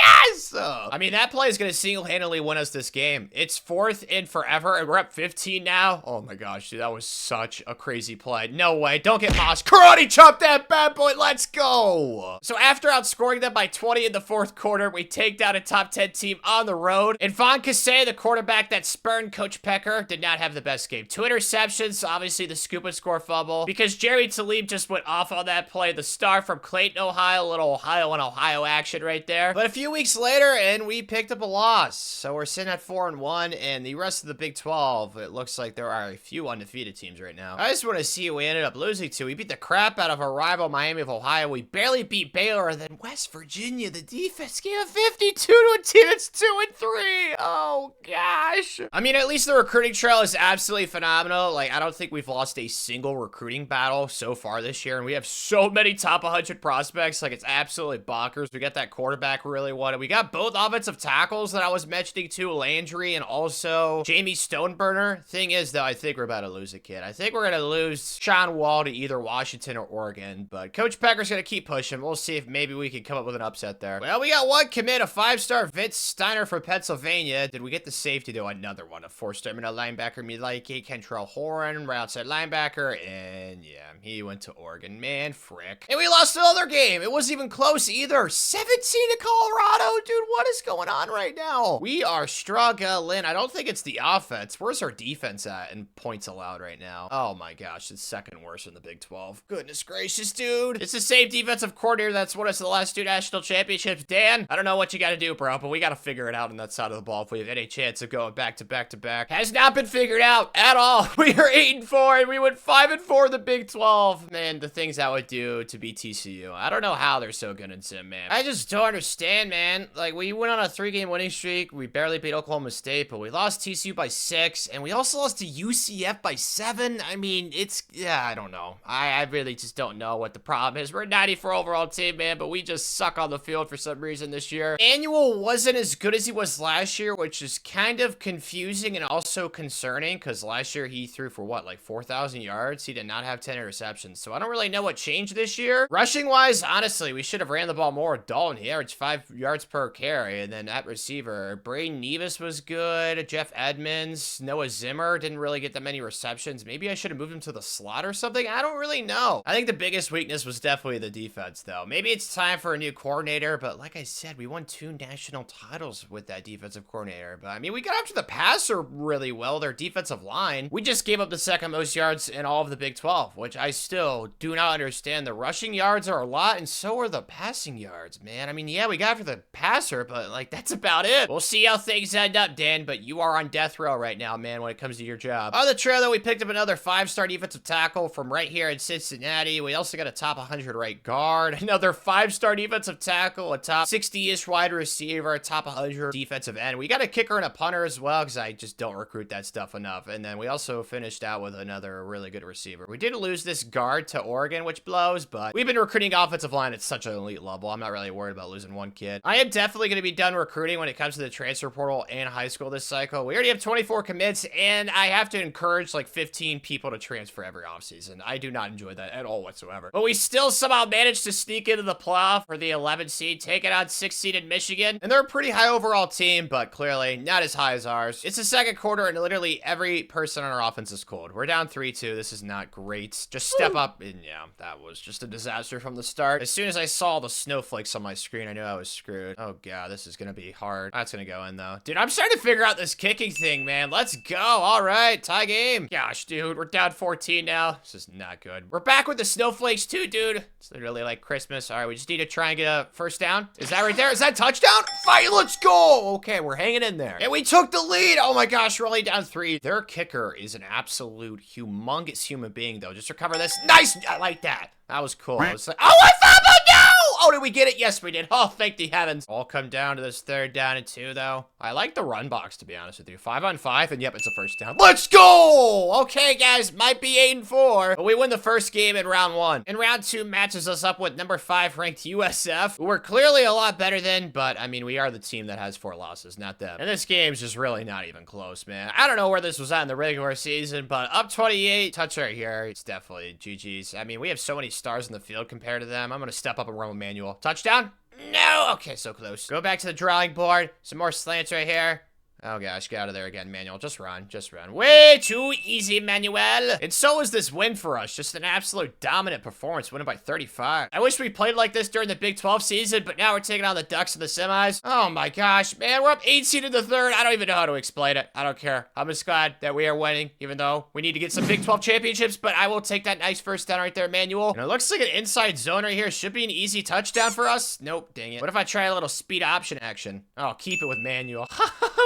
Yes! I mean, that play is going to single-handedly win us this game. It's 4th in forever, and we're up 15 now. Oh my gosh, dude, that was such a crazy play. No way. Don't get Moss. Karate chop that bad boy. Let's go! So after outscoring them by 20 in the 4th quarter, we take down a top 10 team on the road. And Von Cassay, the quarterback that spurned Coach Pecker, did not have the best game. 2 interceptions, obviously the scoop and score fumble, because Jerry Talib just went off on that play. The star from Clayton, Ohio, a little Ohio and Ohio action right there. But a few weeks later, and we picked up a loss. So we're sitting at 4-1, and the rest of the Big 12, it looks like there are a few undefeated teams right now. I just want to see who we ended up losing to. We beat the crap out of our rival Miami of Ohio. We barely beat Baylor, and then West Virginia, the defense gave a 52 to a team that's 2-3. Oh gosh. I mean, at least the recruiting trail is absolutely phenomenal. Like, I don't think we've lost a single recruiting battle so far this year, and we have so many top 100 prospects. Like, it's absolutely bonkers. We got that quarterback we really wanted. We got both offensive tackles that I was mentioning too, Landry and also Jamie Stoneburner. Thing is, though, I think we're about to lose a kid. I think we're going to lose Sean Wall to either Washington or Oregon, but Coach Pecker's going to keep pushing. We'll see if maybe we can come up with an upset there. Well, we got one commit, a 5-star Vince Steiner from Pennsylvania. Did we get the safety, though? Another one, a 4-star middle linebacker, Milike, Kentrell Horan, right outside linebacker, and yeah, he went to Oregon. Man, frick. And we lost another game. It wasn't even close either. 17 to Colorado. Dude, what is going on right now? We are struggling. I don't think it's the offense. Where's our defense at in points allowed right now? Oh my gosh, it's 2nd worst in the Big 12. Goodness gracious, dude. It's the same defensive coordinator that's won us the last 2 national championships. Dan, I don't know what you got to do, bro, but we got to figure it out on that side of the ball if we have any chance of going back to back to back. Has not been figured out at all. We are 8-4, and we went 5-4 in the Big 12. Man, the things that would do to beat TCU. I don't know how they're so good in sim, man. I just don't understand, man. Like, we went on a 3-game winning streak. We barely beat Oklahoma State, but we lost TCU by 6, and we also lost to UCF by 7. I mean, yeah, I don't know. I really just don't know what the problem is. We're a 94 overall team, man, but we just suck on the field for some reason this year. Annual wasn't as good as he was last year, which is kind of confusing and also concerning, because last year he threw for what, like 4,000 yards? He did not have 10 interceptions, so I don't really know what changed this year. Rushing-wise, honestly, we should have ran the ball more with Dalton. He averaged 5 yards per carry, and then at receiver, Braden Nevis was good, Jeff Edmonds, Noah Zimmer didn't really get that many receptions. Maybe I should have moved him to the slot or something. I don't really know. I think the biggest weakness was definitely the defense, though. Maybe it's time for a new coordinator, but like I said, we won 2 national titles with that defensive coordinator. But I mean, we got after the passer really well, their defensive line. We just gave up the 2nd most yards in all of the Big 12, which I still do not understand. The rushing yards are a lot, and so are the passing yards, man. I mean, yeah, we got after the passer, but like, that's about it. We'll see how things end up, Dan, but you are on death row right now, man, when it comes to your job. On the trail, though, we picked up another 5-star defensive tackle from right here in Cincinnati. We also got a top 100 right guard, another 5-star defensive tackle, a top 60-ish wide receiver, a top 100 defensive end. We got a kicker and a punter as well, because I just don't recruit that stuff enough. And then we also finished out with another really good receiver. We did lose this guard to Oregon, which blows, but we've been recruiting offensive line at such an elite level. I'm not really worried about losing one. one kid. I am definitely going to be done recruiting when it comes to the transfer portal and high school this cycle. We already have 24 commits, and I have to encourage like 15 people to transfer every offseason. I do not enjoy that at all whatsoever. But we still somehow managed to sneak into the playoff for the 11th seed, taking out 6th seed in Michigan. And they're a pretty high overall team, but clearly not as high as ours. It's the second quarter, and literally every person on our offense is cold. We're down 3-2. This is not great. Just step up. And yeah, that was just a disaster from the start. As soon as I saw the snowflakes on my screen, I knew I was screwed. Oh god, this is gonna be hard. That's gonna go in though. Dude, I'm starting to figure out this kicking thing, man. Let's go. All right, tie game. Gosh, dude, we're down 14 now. This is not good. We're back with the snowflakes too, dude. It's literally like Christmas. All right, we just need to try and get a first down. Is that right there? Is that touchdown? Fight, let's go. Okay, we're hanging in there. And we took the lead. Oh my gosh, we're only down 3. Their kicker is an absolute humongous human being though. Just recover this. Nice. I like that. That was cool. I was like, oh, I found it! No! Oh, did we get it? Yes, we did. Oh, thank the heavens. All come down to this 3rd down and 2, though. I like the run box, to be honest with you. 5 on 5, and yep, it's a first down. Let's go! Okay, guys, might be 8-4, but we win the first game in round 1. And round 2 matches us up with number 5 ranked USF, who we're clearly a lot better than, but, I mean, we are the team that has 4 losses, not them. And this game's just really not even close, man. I don't know where this was at in the regular season, but up 28, touch right here. It's definitely GG's. I mean, we have so many stars in the field compared to them. I'm going to step up and run with Manuel. Touchdown? No! Okay, so close. Go back to the drawing board. Some more slants right here. Oh gosh, get out of there again, Manuel. Just run, just run. Way too easy, Manuel. And so is this win for us. Just an absolute dominant performance, winning by 35. I wish we played like this during the Big 12 season, but now we're taking on the Ducks in the semis. Oh my gosh, man, we're up 18 in the 3rd. I don't even know how to explain it. I don't care. I'm just glad that we are winning, even though we need to get some Big 12 championships, but I will take that nice first down right there, Manuel. And it looks like an inside zone right here. Should be an easy touchdown for us. Nope, dang it. What if I try a little speed option action? Oh, keep it with Manuel.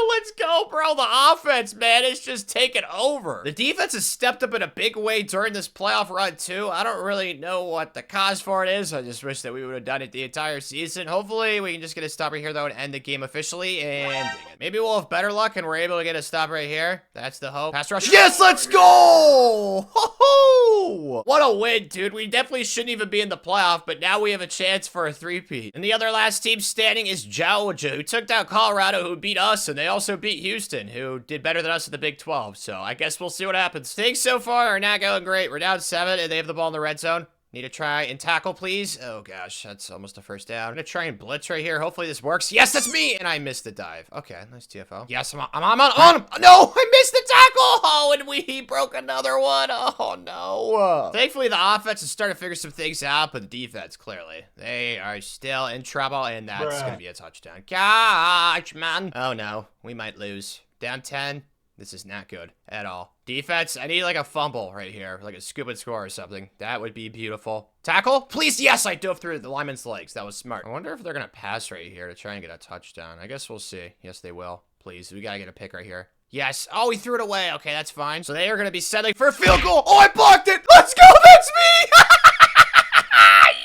Let's go, bro. The offense, man, it's just taken over. The defense has stepped up in a big way during this playoff run, too. I don't really know what the cause for it is. I just wish that we would have done it the entire season. Hopefully, we can just get a stop right here, though, and end the game officially. And dang it. Maybe we'll have better luck and we're able to get a stop right here. That's the hope. Pass rush. Yes, let's go! Ho-ho! What a win, dude. We definitely shouldn't even be in the playoff, but now we have a chance for a 3-peat. And the other last team standing is Georgia, who took down Colorado, who beat us, and they also beat Houston, who did better than us at the Big 12. So I guess we'll see what happens. Things so far are not going great. We're down 7, and they have the ball in the red zone. Need to try and tackle, please. Oh, gosh, that's almost a first down. I'm gonna try and blitz right here. Hopefully this works. Yes, that's me! And I missed the dive. Okay, nice TFO. Yes, I'm on. No, I missed the tackle! Oh, and we broke another one. Oh, no. Thankfully, the offense is starting to figure some things out, but the defense, clearly, they are still in trouble, and that's gonna be a touchdown. Gosh, man. Oh, no, we might lose. Down 10. This is not good at all. Defense, I need like a fumble right here, like a scoop and score or something. That would be beautiful. Tackle, please. Yes, I dove through the lineman's legs. That was smart. I wonder if they're gonna pass right here to try and get a touchdown. I guess we'll see. Yes, they will. Please, we gotta get a pick right here. Yes. Oh, he threw it away. Okay, that's fine. So they are gonna be settling for a field goal. Oh, I blocked it. Let's go. That's me.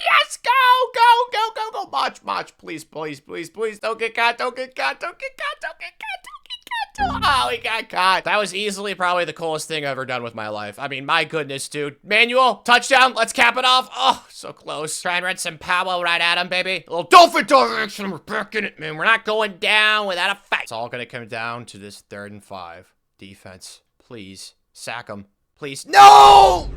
Yes, go. March. Please. Don't get caught. Oh, he got caught. That was easily probably the coolest thing I've ever done with my life. I mean, my goodness, dude. Manuel, touchdown. Let's cap it off. Oh, so close. Try and run some power right at him, baby. A little dolphin direction. We're back in it, man. We're not going down without a fight. It's all going to come down to this 3rd and 5. Defense, please. Sack him. Please. No!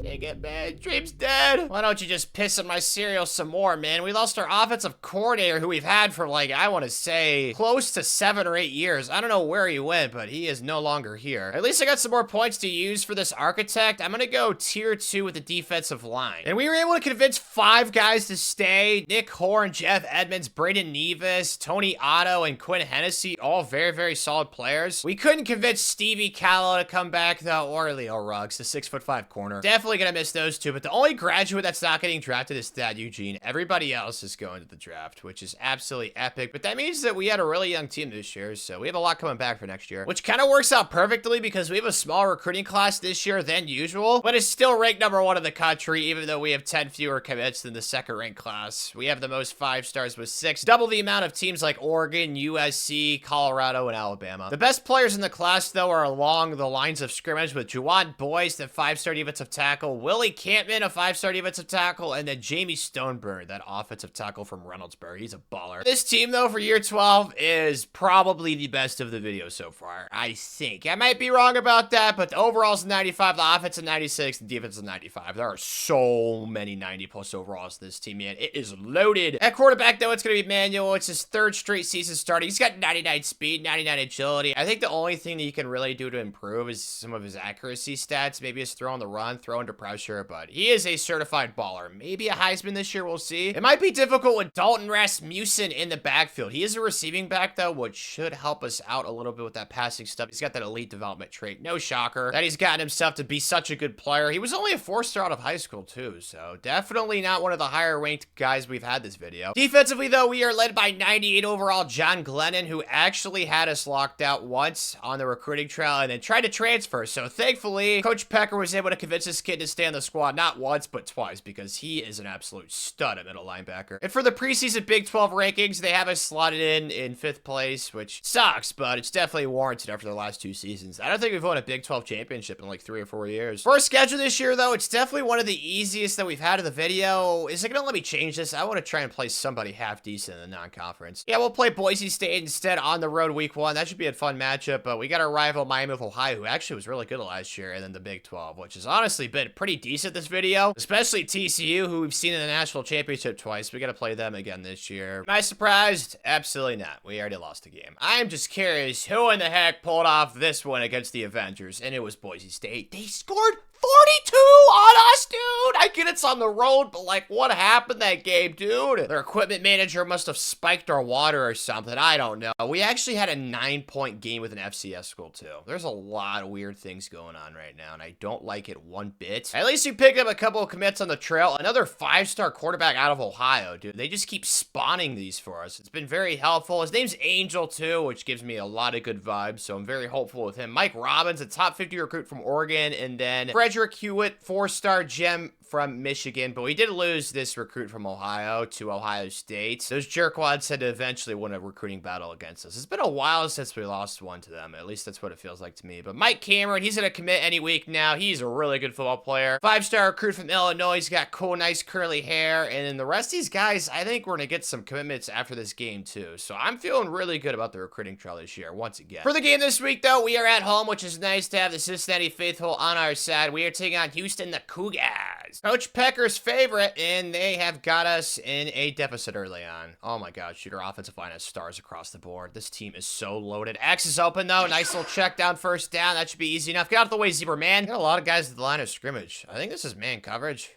Dang it, man. Dream's dead. Why don't you just piss in my cereal some more, man? We lost our offensive coordinator who we've had for like, I want to say, close to 7 or 8 years. I don't know where he went, but he is no longer here. At least I got some more points to use for this architect. I'm going to go tier 2 with the defensive line. And we were able to convince 5 guys to stay. Nick Horn, Jeff Edmonds, Braden Nevis, Tony Otto, and Quinn Hennessy. All very, very solid players. We couldn't convince Stevie Callow to come back, though, or Leo Ruggs, the 6'5" corner. Definitely gonna miss those two, but the only graduate that's not getting drafted is Thad Eugene. Everybody else is going to the draft, which is absolutely epic, but that means that we had a really young team this year, so we have a lot coming back for next year, which kind of works out perfectly because we have a small recruiting class this year than usual, but it's still ranked number 1 in the country, even though we have 10 fewer commits than the 2nd ranked class. We have the most 5 stars with 6, double the amount of teams like Oregon, USC, Colorado, and Alabama. The best players in the class, though, are along the lines of scrimmage with Juwan Todd Boyce, the 5-star defensive tackle, Willie Campman, a 5-star defensive tackle, and then Jamie Stoneberg, that offensive tackle from Reynoldsburg. He's a baller. This team, though, for year 12 is probably the best of the video so far, I think. I might be wrong about that, but the overall's a 95, the offense a 96, the defense a 95. There are so many 90-plus overalls in this team, man. It is loaded. At quarterback, though, it's going to be Manuel. It's his 3rd straight season starting. He's got 99 speed, 99 agility. I think the only thing that you can really do to improve is some of his accuracy stats. Maybe his throw on the run, throw under pressure, but he is a certified baller. Maybe a Heisman this year, we'll see. It might be difficult with Dalton Rasmussen in the backfield. He is a receiving back, though, which should help us out a little bit with that passing stuff. He's got that elite development trait. No shocker that he's gotten himself to be such a good player. He was only a 4-star out of high school, too, so definitely not one of the higher-ranked guys we've had this video. Defensively, though, we are led by 98 overall John Glennon, who actually had us locked out once on the recruiting trail and then tried to transfer. So thankfully, Coach Pecker was able to convince this kid to stay on the squad not once, but twice, because he is an absolute stud at middle linebacker. And for the preseason Big 12 rankings, they have us slotted in 5th place, which sucks, but it's definitely warranted after the last 2 seasons. I don't think we've won a Big 12 championship in like 3 or 4 years. For our schedule this year, though, it's definitely one of the easiest that we've had in the video. Is it going to let me change this? I want to try and play somebody half decent in the non-conference. Yeah, we'll play Boise State instead on the road week 1. That should be a fun matchup, but we got our rival Miami of Ohio, who actually was really good last year, and then the Big 12, which has honestly been pretty decent this video, especially TCU, who we've seen in the national championship twice. We got to play them again this year. Am I surprised? Absolutely not. We already lost a game. I'm just curious who in the heck pulled off this one against the Avengers, and it was Boise State. They scored 42 on us, dude! I get it's on the road, but like, what happened that game, dude? Their equipment manager must have spiked our water or something. I don't know. We actually had a 9-point game with an FCS school, too. There's a lot of weird things going on right now, and I don't like it one bit. At least we picked up a couple of commits on the trail. Another 5-star quarterback out of Ohio, dude. They just keep spawning these for us. It's been very helpful. His name's Angel, too, which gives me a lot of good vibes, so I'm very hopeful with him. Mike Robbins, a top 50 recruit from Oregon, and then Frederick Hewitt, 4-star gem from Michigan, but we did lose this recruit from Ohio to Ohio State. Those jerkwads had to eventually win a recruiting battle against us. It's been a while since we lost one to them. At least that's what it feels like to me. But Mike Cameron, he's going to commit any week now. He's a really good football player. 5-star recruit from Illinois. He's got cool, nice curly hair. And then the rest of these guys, I think we're going to get some commitments after this game too. So I'm feeling really good about the recruiting trail this year, once again. For the game this week, though, we are at home, which is nice to have the Cincinnati faithful on our side. We are taking on Houston, the Cougars. Coach Pecker's favorite, and they have got us in a deficit early on. Oh my gosh, shoot, our offensive line has stars across the board. This team is so loaded. X is open, though. Nice little check down, first down. That should be easy enough. Get out of the way, Zebra man. Got a lot of guys at the line of scrimmage. I think this is man coverage.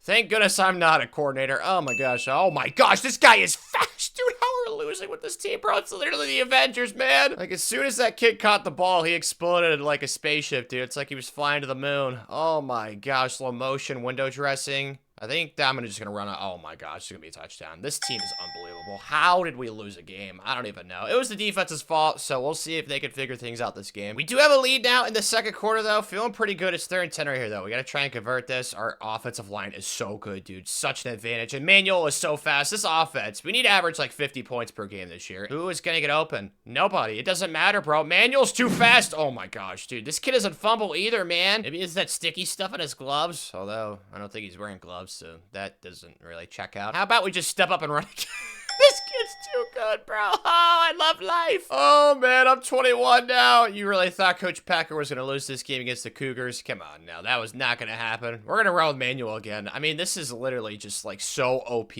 Thank goodness I'm not a coordinator. Oh my gosh, this guy is fast, dude. How are we losing with this team, bro? It's literally the Avengers, man. Like, as soon as that kid caught the ball, he exploded like a spaceship, dude. It's like he was flying to the moon. Oh my gosh, slow motion, window dressing. I think I'm just going to run out. Oh my gosh, it's going to be a touchdown. This team is unbelievable. How did we lose a game? I don't even know. It was the defense's fault, so we'll see if they can figure things out this game. We do have a lead now in the second quarter, though. Feeling pretty good. It's 3rd and 10 right here, though. We got to try and convert this. Our offensive line is so good, dude. Such an advantage. And Manuel is so fast. This offense, we need to average like 50 points per game this year. Who is going to get open? Nobody. It doesn't matter, bro. Manuel's too fast. Oh my gosh, dude. This kid doesn't fumble either, man. Maybe it's that sticky stuff in his gloves. Although, I don't think he's wearing gloves, so that doesn't really check out. How about we just step up and run again? This kid's too good, bro. Oh, I love life. Oh, man, I'm 21 now. You really thought Coach Packer was going to lose this game against the Cougars? Come on now. That was not going to happen. We're going to run with Manuel again. I mean, this is literally just, like, so OP.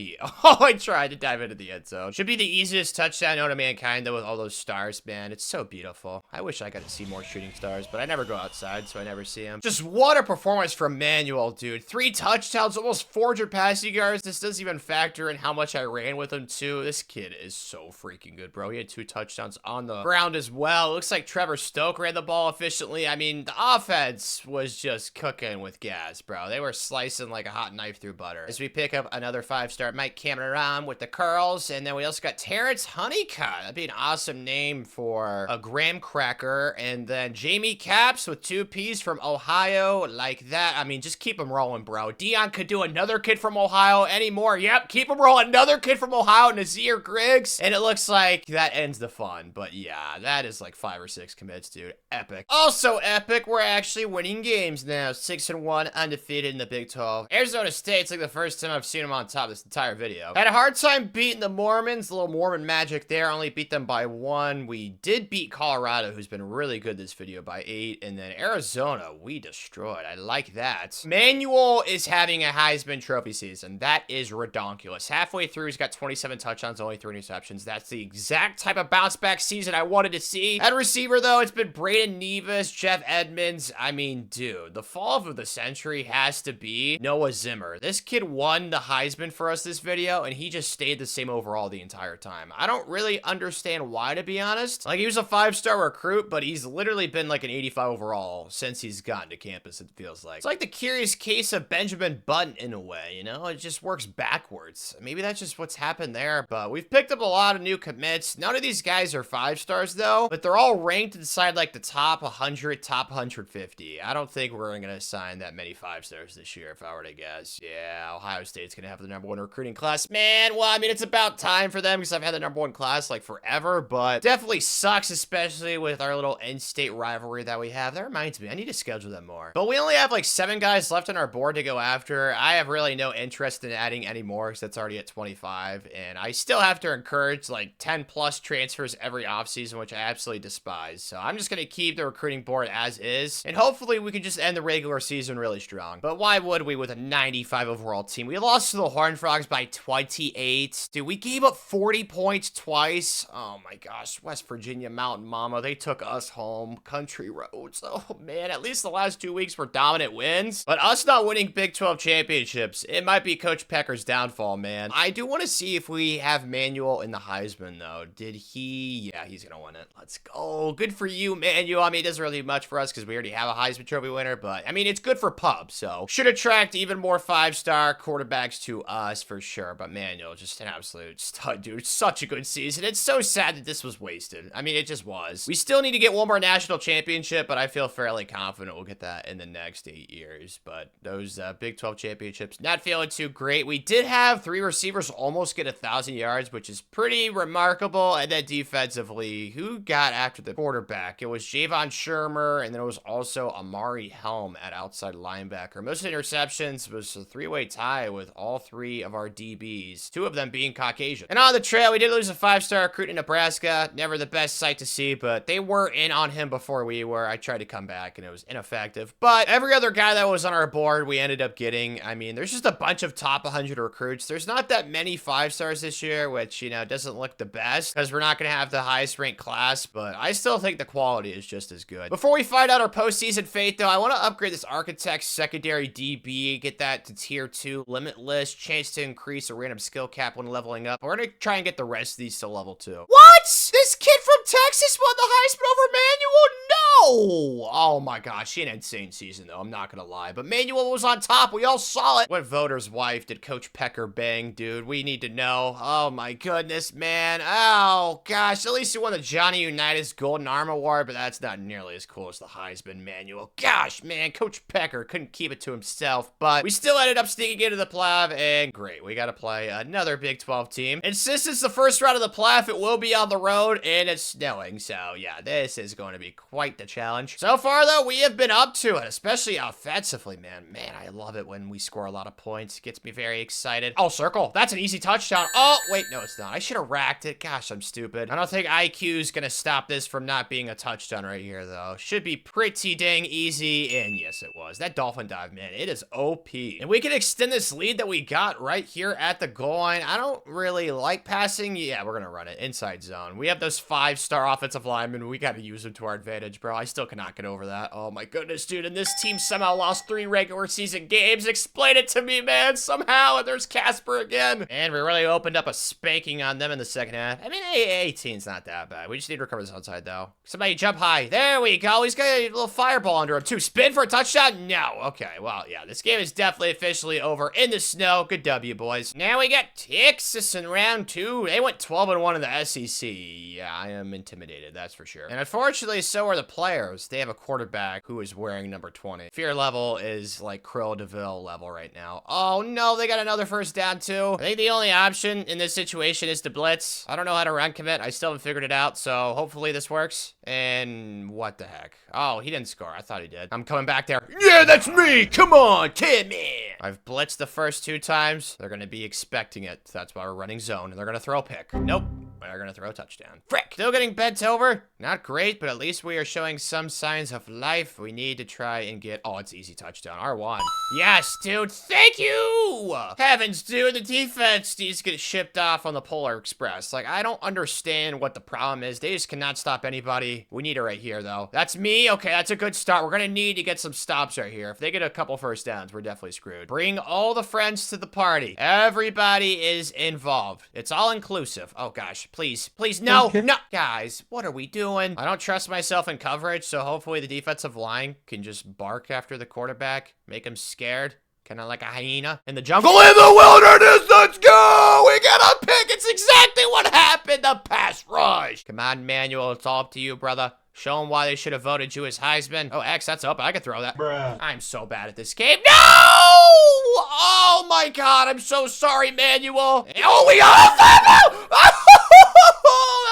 Oh, I tried to dive into the end zone. Should be the easiest touchdown known to mankind, though, with all those stars, man. It's so beautiful. I wish I got to see more shooting stars, but I never go outside, so I never see them. Just what a performance from Manuel, dude. 3 touchdowns, almost 400 passing yards. This doesn't even factor in how much I ran with him, too. This kid is so freaking good, bro. He had 2 touchdowns on the ground as well. Looks like Trevor Stoke ran the ball efficiently. I mean, the offense was just cooking with gas, bro. They were slicing like a hot knife through butter. As we pick up another 5-star Mike Cameron with the curls, and then we also got Terrence Honeycutt. That'd be an awesome name for a graham cracker. And then Jamie Caps with 2 Ps from Ohio, like that. I mean, just keep him rolling, bro. Dion could do another kid from Ohio anymore. Yep, keep him rolling. Another kid from Ohio, Nazir Xavier Griggs, and it looks like that ends the fun. But yeah, that is like 5 or 6 commits, dude. Epic. Also epic, we're actually winning games now. 6-1, undefeated in the Big 12. Arizona State's like the first time I've seen them on top this entire video. Had a hard time beating the Mormons, a little Mormon magic there. Only beat them by 1. We did beat Colorado, who's been really good this video, by 8. And then Arizona, we destroyed. I like that. Manuel is having a Heisman Trophy season. That is redonkulous. Halfway through, he's got 27 touchdowns, only 3 interceptions. That's the exact type of bounce back season I wanted to see. At receiver, though, it's been Braden Nevis, Jeff Edmonds. I mean, dude, the fall of the century has to be Noah Zimmer. This kid won the Heisman for us this video, and he just stayed the same overall the entire time. I don't really understand why, to be honest. Like, he was a 5-star recruit, but he's literally been like an 85 overall since he's gotten to campus, it feels like. It's like the curious case of Benjamin Button in a way, you know? It just works backwards. Maybe that's just what's happened there, but we've picked up a lot of new commits. None of these guys are 5-stars, though, but they're all ranked inside like the top 100, top 150. I don't think we're gonna assign that many 5-stars this year, if I were to guess. Yeah, Ohio State's gonna have the #1 recruiting class. Man, well, I mean, it's about time for them because I've had the #1 class like forever, but definitely sucks, especially with our little in-state rivalry that we have. That reminds me, I need to schedule them more. But we only have like 7 guys left on our board to go after. I have really no interest in adding any more because that's already at 25, and I still have to encourage like 10 plus transfers every offseason, which I absolutely despise. So I'm just gonna keep the recruiting board as is, and hopefully we can just end the regular season really strong. But why would we with a 95 overall team? We lost to the Horned Frogs by 28. Dude, we gave up 40 points twice. Oh my gosh, West Virginia Mountain Mama, they took us home. Country roads. Oh man, at least the last 2 weeks were dominant wins. But us not winning Big 12 championships, it might be Coach Pecker's downfall, man. I do want to see if we have Manuel in the Heisman, though. Did he? Yeah, he's gonna win it. Let's go. Good for you, Manuel. I mean, it doesn't really do much for us because we already have a Heisman Trophy winner, but I mean, it's good for pub, so should attract even more 5-star quarterbacks to us for sure. But Manuel, just an absolute stud, dude. Such a good season. It's so sad that this was wasted. I mean, it just was. We still need to get one more national championship, but I feel fairly confident we'll get that in the next 8 years. But those Big 12 championships, not feeling too great. We did have 3 receivers almost get 1,000 yards, which is pretty remarkable. And then defensively, who got after the quarterback? It was Javon Shermer, and then it was also Amari Helm at outside linebacker. Most interceptions was a 3-way tie with all 3 of our DBs, 2 of them being Caucasian. And on the trail, we did lose a 5-star recruit in Nebraska. Never the best sight to see, but they were in on him before we were. I tried to come back, and it was ineffective. But every other guy that was on our board, we ended up getting. I mean, there's just a bunch of top 100 recruits. There's not that many 5-stars this year, which, you know, doesn't look the best because we're not going to have the highest ranked class, but I still think the quality is just as good. Before we find out our postseason fate, though, I want to upgrade this Architect secondary DB, get that to tier 2, limitless, chance to increase a random skill cap when leveling up. We're going to try and get the rest of these to level 2. What? This kid from Texas won the Heisman over Manuel? No! Oh my gosh, he had an insane season, though. I'm not going to lie. But Manuel was on top. We all saw it. What voter's wife did Coach Pecker bang, dude? We need to know. Oh my goodness, man. Oh gosh, at least he won the Johnny Unitas Golden Arm Award, but that's not nearly as cool as the Heisman, Manuel. Gosh, man, Coach Pecker couldn't keep it to himself, but we still ended up sneaking into the playoff, and great. We got to play another Big 12 team. And since it's the first round of the playoff, it will be on the road, and it's snowing, so yeah, this is going to be quite the challenge. So far, though, we have been up to it, especially offensively, man. Man, I love it when we score a lot of points. It gets me very excited. Oh, circle. That's an easy touchdown. Oh, wait, no, it's not. I should have racked it. Gosh, I'm stupid. I don't think IQ is going to stop this from not being a touchdown right here, though. Should be pretty dang easy, and yes, it was. That dolphin dive, man, it is OP. And we can extend this lead that we got right here at the goal line. I don't really like passing. Yeah, we're going to run it. Inside zone. We have those 5-star offensive linemen. We got to use them to our advantage, bro. I still cannot get over that. Oh, my goodness, dude. And this team somehow lost 3 regular season games. Explain it to me, man, somehow. And there's Casper again. And we really opened up a spanking on them in the second half. I mean, 18's not that bad. We just need to recover this outside, though. Somebody jump high. There we go. He's got a little fireball under him, too. Spin for a touchdown? No. Okay, well, yeah, this game is definitely officially over in the snow. Good W, boys. Now we got Texas in round 2. They went 12-1 in the SEC. Yeah, I am intimidated, that's for sure. And unfortunately, so are the playoffs. players. They have a quarterback who is wearing number 20. Fear level is like Krill DeVille level right now. Oh no, they got another first down too. I think the only option in this situation is to blitz. I don't know how to run commit. I still haven't figured it out, so hopefully this works. And what the heck? Oh, he didn't score. I thought he did. I'm coming back there. Yeah, that's me. Come on, Timmy. I've blitzed the first 2 times. They're gonna be expecting it. That's why we're running zone, and they're gonna throw a pick. Nope. They're gonna throw a touchdown. Frick! Still getting bent over. Not great, but at least we are showing some signs of life. We need to try and get... Oh, it's easy touchdown. R1. Yes, dude. Thank you! Heavens, dude. The defense needs to get shipped off on the Polar Express. Like, I don't understand what the problem is. They just cannot stop anybody. We need it right here, though. That's me. Okay, that's a good start. We're gonna need to get some stops right here. If they get a couple first downs, we're definitely screwed. Bring all the friends to the party. Everybody is involved. It's all inclusive. Oh, gosh. Please, please, no, no. Guys, what are we doing? I don't trust myself in coverage, so hopefully the defensive line can just bark after the quarterback, make him scared. Kind of like a hyena in the jungle. In the wilderness, let's go! We got a pick! It's exactly what happened! The pass rush! Come on, Manuel, it's all up to you, brother. Show them why they should have voted you as Heisman. Oh, X, that's open. I can throw that. Bruh. I'm so bad at this game. No! Oh, my God. I'm so sorry, Manuel. Oh, we got a that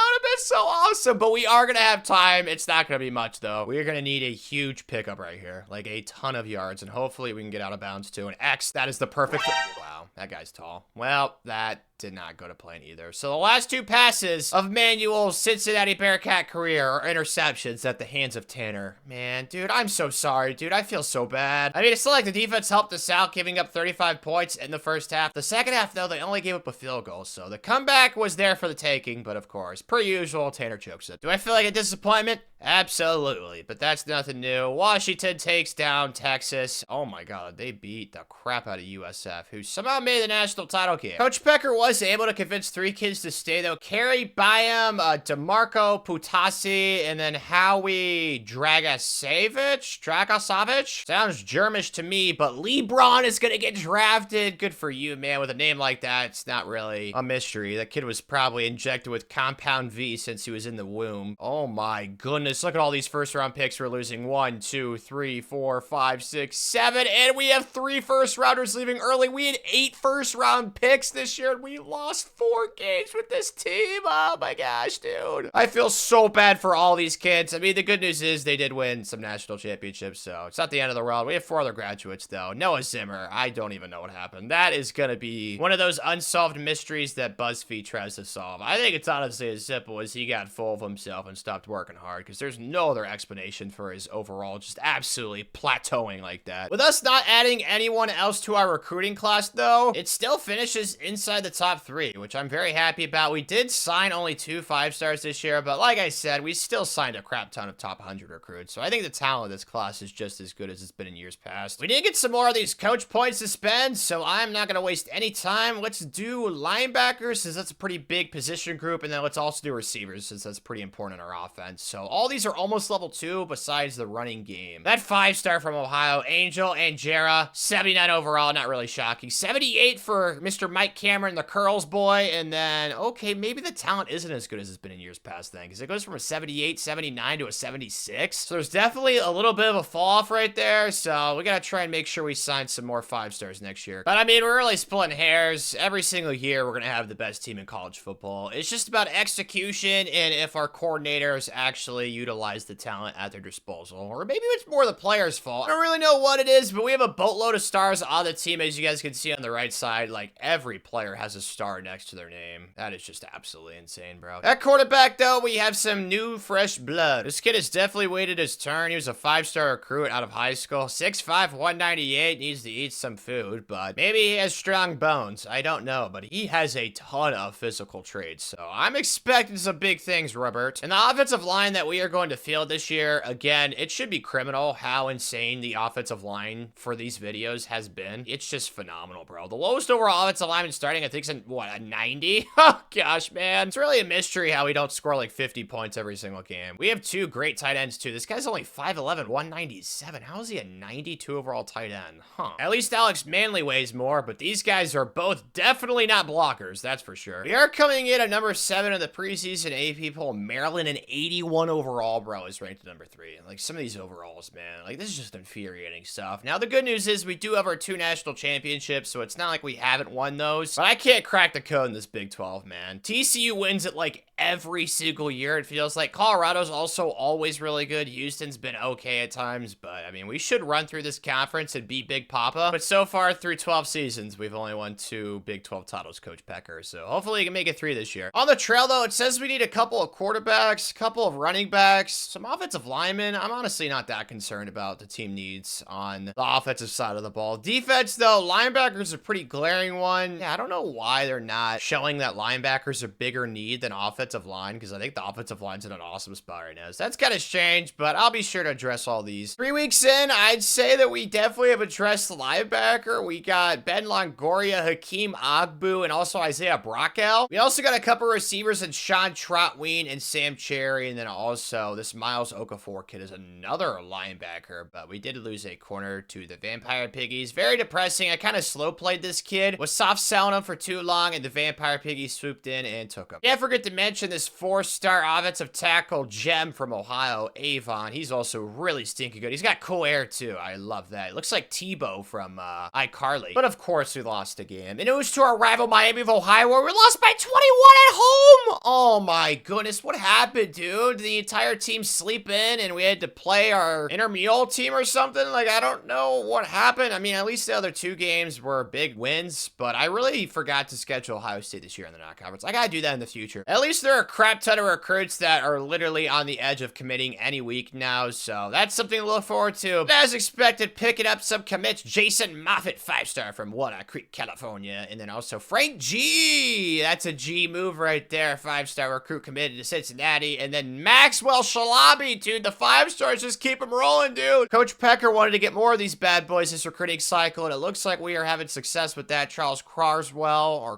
would have been so awesome, but we are going to have time. It's not going to be much, though. We're going to need a huge pickup right here, like a ton of yards, and hopefully we can get out of bounds, too. And X, that is the perfect... Wow, that guy's tall. Well, that did not go to plan either. So the last 2 passes of Manuel's Cincinnati Bearcat career are interceptions at the hands of Tanner. Man, dude, I'm so sorry, dude. I feel so bad. I mean, it's still like the defense helped us out, giving up 35 points in the first half. The second half, though, they only gave up a field goal, so the comeback was there for the taking, but of course, per usual, Tanner chokes it. Do I feel like a disappointment? Absolutely, but that's nothing new. Washington takes down Texas. Oh my God, they beat the crap out of USF, who somehow made the national title game. Coach Pecker was able to convince 3 kids to stay, though. Carrie Byam, DeMarco Putasi, and then Howie Dragosavich. Sounds Germish to me, but LeBron is gonna get drafted. Good for you, man. With a name like that, it's not really a mystery. That kid was probably injected with compound V since he was in the womb. Oh my goodness. Look at all these first-round picks we're losing. 1, 2, 3, 4, 5, 6, 7, and we have 3 first-rounders leaving early. We had 8 first-round picks this year, and we lost 4 games with this team. Oh my gosh, dude. I feel so bad for all these kids. I mean, the good news is they did win some national championships, so it's not the end of the world. We have 4 other graduates, though. Noah Zimmer, I don't even know what happened. That is gonna be one of those unsolved mysteries that BuzzFeed tries to solve. I think it's honestly as simple as he got full of himself and stopped working hard, because there's no other explanation for his overall just absolutely plateauing like that. With us not adding anyone else to our recruiting class, though, it still finishes inside the top 3, which I'm very happy about. We did sign only 2 5-stars this year, but like I said, we still signed a crap ton of top 100 recruits, so I think the talent of this class is just as good as it's been in years past. We did get some more of these coach points to spend, so I'm not going to waste any time. Let's do linebackers, since that's a pretty big position group, and then let's also do receivers, since that's pretty important in our offense. So all these are almost level 2 besides the running game. That 5-star from Ohio, Angel Angera, 79 overall, not really shocking. 78 for Mr. Mike Cameron, the curls boy, and then, okay, maybe the talent isn't as good as it's been in years past then, because it goes from a 78, 79 to a 76. So there's definitely a little bit of a fall off right there, so we gotta try and make sure we sign some more 5-stars next year. But I mean, we're really splitting hairs. Every single year, we're gonna have the best team in college football. It's just about execution and if our coordinators actually utilize the talent at their disposal. Or maybe it's more the players' fault. I don't really know what it is, but we have a boatload of stars on the team, as you guys can see on the right side. Like, every player has a star next to their name. That is just absolutely insane, bro. At quarterback, though, we have some new, fresh blood. This kid has definitely waited his turn. He was a 5-star recruit out of high school. 6'5", 198, needs to eat some food, but maybe he has strong bones. I don't know, but he has a ton of physical traits, so I'm expecting some big things, Robert. And the offensive line that we are going to field this year, again, it should be criminal how insane the offensive line for these videos has been. It's just phenomenal, bro. The lowest overall offensive lineman starting, I think, isn't, what, a 90? Oh, gosh, man. It's really a mystery how we don't score like 50 points every single game. We have two great tight ends, too. This guy's only 5'11", 197. How is he a 92 overall tight end? Huh. At least Alex Manley weighs more, but these guys are both definitely not blockers, that's for sure. We are coming in at number 7 in the preseason AP poll. Maryland, an 81 overall, bro, is ranked at number 3. Like, some of these overalls, man. Like, this is just infuriating stuff. Now, the good news is we do have our 2 national championships, so it's not like we haven't won those. But I can't crack the code in this Big 12, man. TCU wins it, like, every single year, it feels like. Colorado's also always really good. Houston's been okay at times, but, I mean, we should run through this conference and beat Big Papa. But so far, through 12 seasons, we've only won 2 Big 12 titles, Coach Pecker. So hopefully we can make it 3 this year. On the trail, though, it says we need a couple of quarterbacks, a couple of running backs, some offensive linemen. I'm honestly not that concerned about the team needs on the offensive side of the ball. Defense, though, linebackers a pretty glaring one. Yeah, I don't know why they're not showing that linebackers are bigger need than offensive line, because I think the offensive line's in an awesome spot right now. So that's kind of strange, but I'll be sure to address all these. 3 weeks in, I'd say that we definitely have addressed the linebacker. We got Ben Longoria, Hakeem Ogbu, and also Isaiah Brockel. We also got a couple receivers in Sean Trotween and Sam Cherry, and then also this Miles Okafor kid is another linebacker, but we did lose a corner to the Vampire Piggies. Very depressing. I kind of slow played this kid, was soft selling him for too long, and the Vampire Piggies swooped in and took him. Can't forget to mention this 4-star offensive tackle gem from Ohio, Avon. He's also really stinky good. He's got cool hair too. I love that. It looks like Tebow from iCarly. But of course we lost a game, and it was to our rival Miami of Ohio, where we lost by 21 at home. Oh my goodness, what happened, dude? Did the entire team sleep in and we had to play our intramural team or something? Like, I don't know what happened. I mean, at least the other 2 games were big wins, but I really forgot to schedule Ohio State this year in the non-conference. I gotta do that in the future. At least there are a crap ton of recruits that are literally on the edge of committing any week now, so that's something to look forward to. As expected, picking up some commits. Jason Moffitt, 5-star from Walnut Creek, California, and then also Frank G. That's a G move right there. 5-star recruit committed to Cincinnati, and then Maxwell Shalabi, dude, the 5-stars just keep them rolling, dude. Coach Pecker wanted to get more of these bad boys this recruiting cycle, and it looks like we are having success with that. Charles Carswell,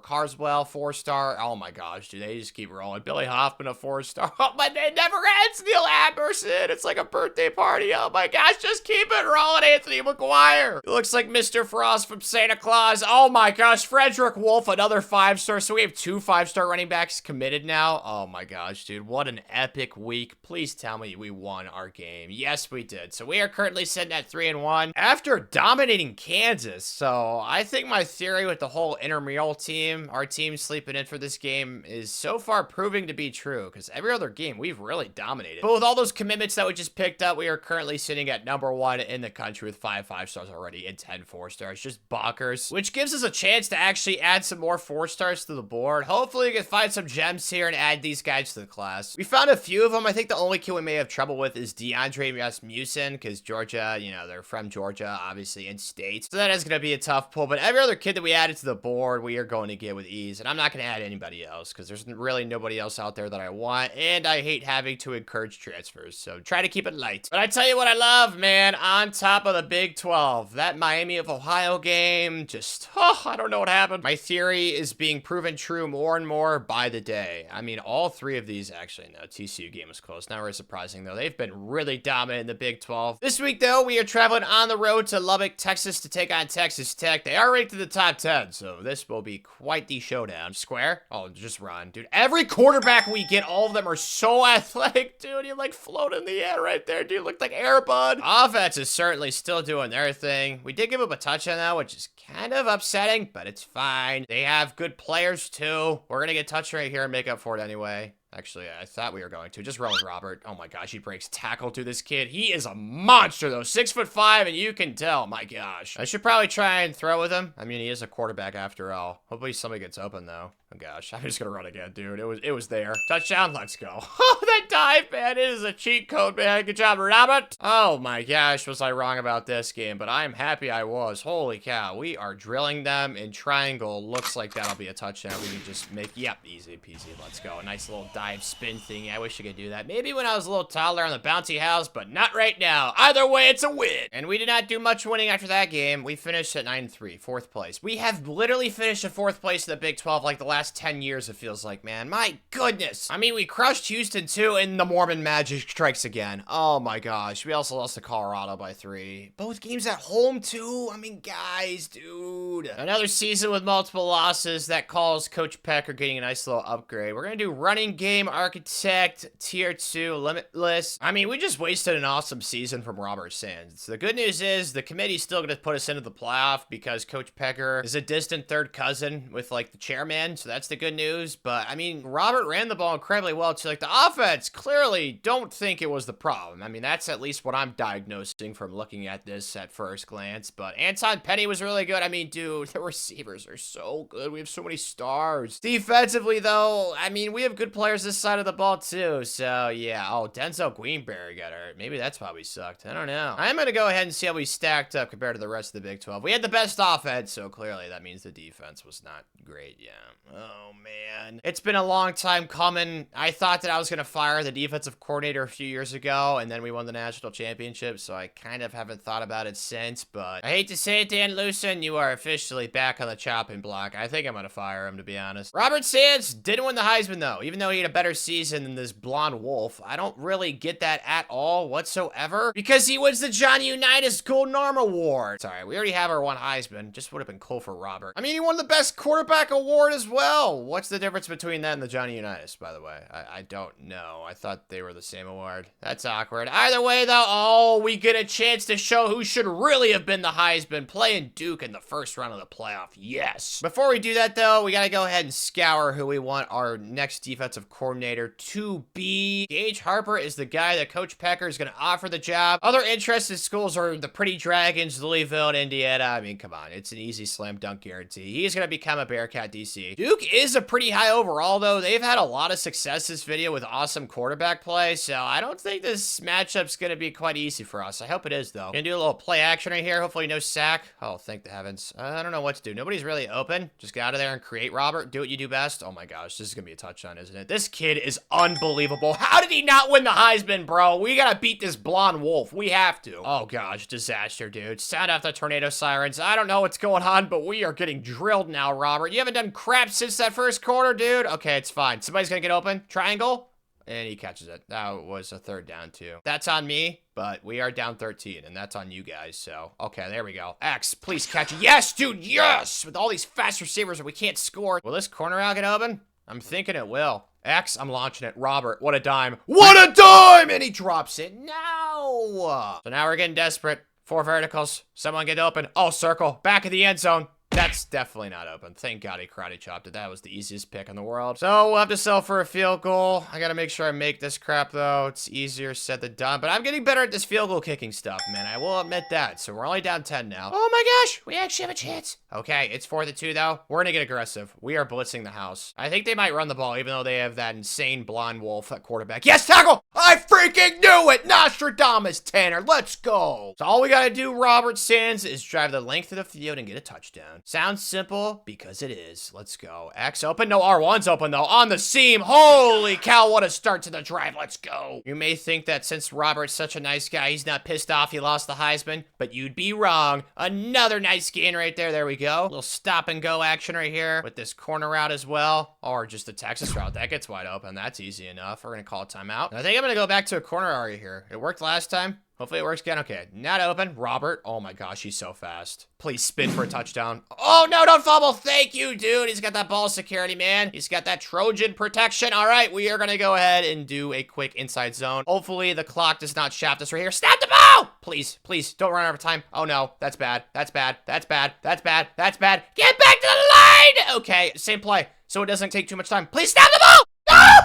4-star. Oh my gosh, dude, they just keep rolling. Billy Hoffman, a 4-star. Oh, but they never ends. Neil Aberson, it's like a birthday party. Oh my gosh, just keep it rolling. Anthony McGuire, it looks like Mr. Frost from Santa Claus. Oh my gosh, Frederick Wolf, another 5-star. So we have 2 5-star running backs committed now. Oh my gosh, dude, what an epic week. Please tell me we won our game. Yes, we did. So we are currently sitting at 3-1 after dominating Kansas. So I think my theory with the whole intramural team, our team sleeping in for this game, is so far proving to be true, because every other game we've really dominated. But with all those commitments that we just picked up, we are currently sitting at number 1 in the country with 5 5-stars already and 10 4-stars. Just bonkers, which gives us a chance to actually add some more 4-stars to the board. Hopefully we can find some gems here and add these guys to the class. We found a few of them. I think the only kid we may have trouble with is DeAndre Rasmussen, because Georgia, you know, they're from Georgia, obviously, in state. So that is going to be a tough pull, but every other kid that we added to the board, we are going to get with ease, and I'm not going to add anybody else, because there's really nobody else out there that I want, and I hate having to encourage transfers, so try to keep it light. But I tell you what I love, man, on top of the Big 12, that Miami of Ohio game, just, I don't know what happened. My theory is being proven true more and more by the day. I mean, all 3 of these, actually, no, TCU game was close. Not very surprising, though. They've been really dominant in the Big 12. This week, though, we are traveling on the road to Lubbock, Texas to take on Texas Tech. They are ranked in the top 10, so this will be quite the showdown. Square? Oh, just run. Dude, every quarterback we get, all of them are so athletic, dude. You like float in the air right there, dude. Looked like Air Bud. Offense is certainly still doing their thing. We did give up a touchdown now, which is kind of upsetting, but it's fine. They have good players, too. We're going to get touched right here and make up for it anyway. Actually, I thought we were going to. Just roll with Robert. Oh my gosh, he breaks tackle to this kid. He is a monster, though. 6'5", and you can tell. My gosh. I should probably try and throw with him. I mean, he is a quarterback after all. Hopefully somebody gets open, though. Oh gosh, I'm just gonna run again, dude. It was there. Touchdown, let's go. Oh, that dive, man, it is a cheat code, man. Good job, Robert. Oh my gosh, was I wrong about this game, but I'm happy I was. Holy cow, we are drilling them in triangle. Looks like that'll be a touchdown. We can just make, yep, easy peasy, let's go. A nice little dive spin thing. I wish I could do that. Maybe when I was a little toddler on the bouncy house, but not right now. Either way, it's a win. And we did not do much winning after that game. We finished at 9-3, 4th place. We have literally finished in 4th place in the Big 12 like the last 10 years, it feels like, man. My goodness. I mean, we crushed Houston too, and the Mormon magic strikes again. Oh my gosh. We also lost to Colorado by 3. Both games at home too. I mean, guys, dude. Another season with multiple losses. That calls Coach Pecker getting a nice little upgrade. We're gonna do running game architect tier 2 limitless. I mean, we just wasted an awesome season from Robert Sands. The good news is the committee's still gonna put us into the playoff because Coach Pecker is a distant third cousin with like the chairman, so that's the good news. But I mean, Robert ran the ball incredibly well too. Like, the offense clearly don't think it was the problem. I mean, that's at least what I'm diagnosing from looking at this at first glance. But Anton Penny was really good. I mean, dude, the receivers are so good. We have so many stars. Defensively though, I mean, we have good players this side of the ball too. So yeah. Oh, Denzel Greenberry got hurt. Maybe that's why we sucked. I don't know. I'm gonna go ahead and see how we stacked up compared to the rest of the Big 12. We had the best offense, so clearly that means the defense was not great. Yeah. Oh man, it's been a long time coming. I thought that I was gonna fire the defensive coordinator a few years ago, and then we won the national championship, so I kind of haven't thought about it since. But I hate to say it, Dan Lucen, you are officially back on the chopping block. I think I'm gonna fire him, to be honest. Robert Sands didn't win the Heisman though, even though he had a better season than this blonde wolf. I don't really get that at all whatsoever, because he wins the Johnny Unitas Golden Arm Award. Sorry, we already have our one Heisman. Just would have been cool for Robert. I mean, he won the best quarterback award as well. What's the difference between that and the Johnny Unitas, by the way? I don't know. I thought they were the same award. That's awkward. Either way, though, oh, we get a chance to show who should really have been the Heisman, playing Duke in the first round of the playoff. Yes. Before we do that, though, we gotta go ahead and scour who we want our next defensive coordinator to be. Gage Harper is the guy that Coach Pecker is gonna offer the job. Other interested schools are the Pretty Dragons, Louisville, and Indiana. I mean, come on. It's an easy slam dunk guarantee. He's gonna become a Bearcat DC. Duke is a pretty high overall, though. They've had a lot of success this video with awesome quarterback play, so I don't think this matchup's gonna be quite easy for us. I hope it is, though. Gonna do a little play action right here. Hopefully no sack. Oh, thank the heavens. I don't know what to do. Nobody's really open. Just get out of there and create, Robert. Do what you do best. Oh my gosh, this is gonna be a touchdown, isn't it? This kid is unbelievable. How did he not win the Heisman, bro? We gotta beat this blonde wolf. We have to. Oh gosh, disaster, dude. Sound off the tornado sirens. I don't know what's going on, but we are getting drilled now, Robert. You haven't done crap since that first quarter, dude. Okay, it's fine. Somebody's gonna get open. Triangle. And he catches it. That was a third down, too. That's on me, but we are down 13, and that's on you guys, so. Okay, there we go. X, please catch it. Yes, dude, yes! With all these fast receivers that we can't score. Will this corner out get open? I'm thinking it will. X, I'm launching it. Robert, what a dime. What a dime! And he drops it. No! So now we're getting desperate. 4 verticals. Someone get open. Oh, circle. Back of the end zone. That's definitely not open. Thank God he karate chopped it. That was the easiest pick in the world. So we'll have to settle for a field goal. I gotta make sure I make this crap, though. It's easier said than done. But I'm getting better at this field goal kicking stuff, man. I will admit that. So we're only down 10 now. Oh my gosh, we actually have a chance. Okay, it's 4th and 2, though. We're gonna get aggressive. We are blitzing the house. I think they might run the ball, even though they have that insane blonde wolf at quarterback. Yes, tackle! I freaking knew it! Nostradamus, Tanner. Let's go. So all we gotta do, Robert Sands, is drive the length of the field and get a touchdown. Sounds simple, because it is. Let's go. X open. No, R1's open, though. On the seam. Holy cow, what a start to the drive. Let's go. You may think that since Robert's such a nice guy, he's not pissed off he lost the Heisman, but you'd be wrong. Another nice gain right there. There we go. A little stop and go action right here with this corner route as well, or just the Texas route. That gets wide open. That's easy enough. We're going to call a timeout. I think I'm going to go back to a corner area here. It worked last time. Hopefully it works again. Okay, not open. Robert. Oh my gosh, he's so fast. Please spin for a touchdown. Oh no, don't fumble. Thank you, dude. He's got that ball security, man. He's got that Trojan protection. All right, we are gonna go ahead and do a quick inside zone. Hopefully the clock does not shaft us right here. Snap the ball! Please, please, don't run out of time. Oh no, that's bad. That's bad. That's bad. That's bad. That's bad. Get back to the line! Okay, same play, so it doesn't take too much time. Please snap the ball! No!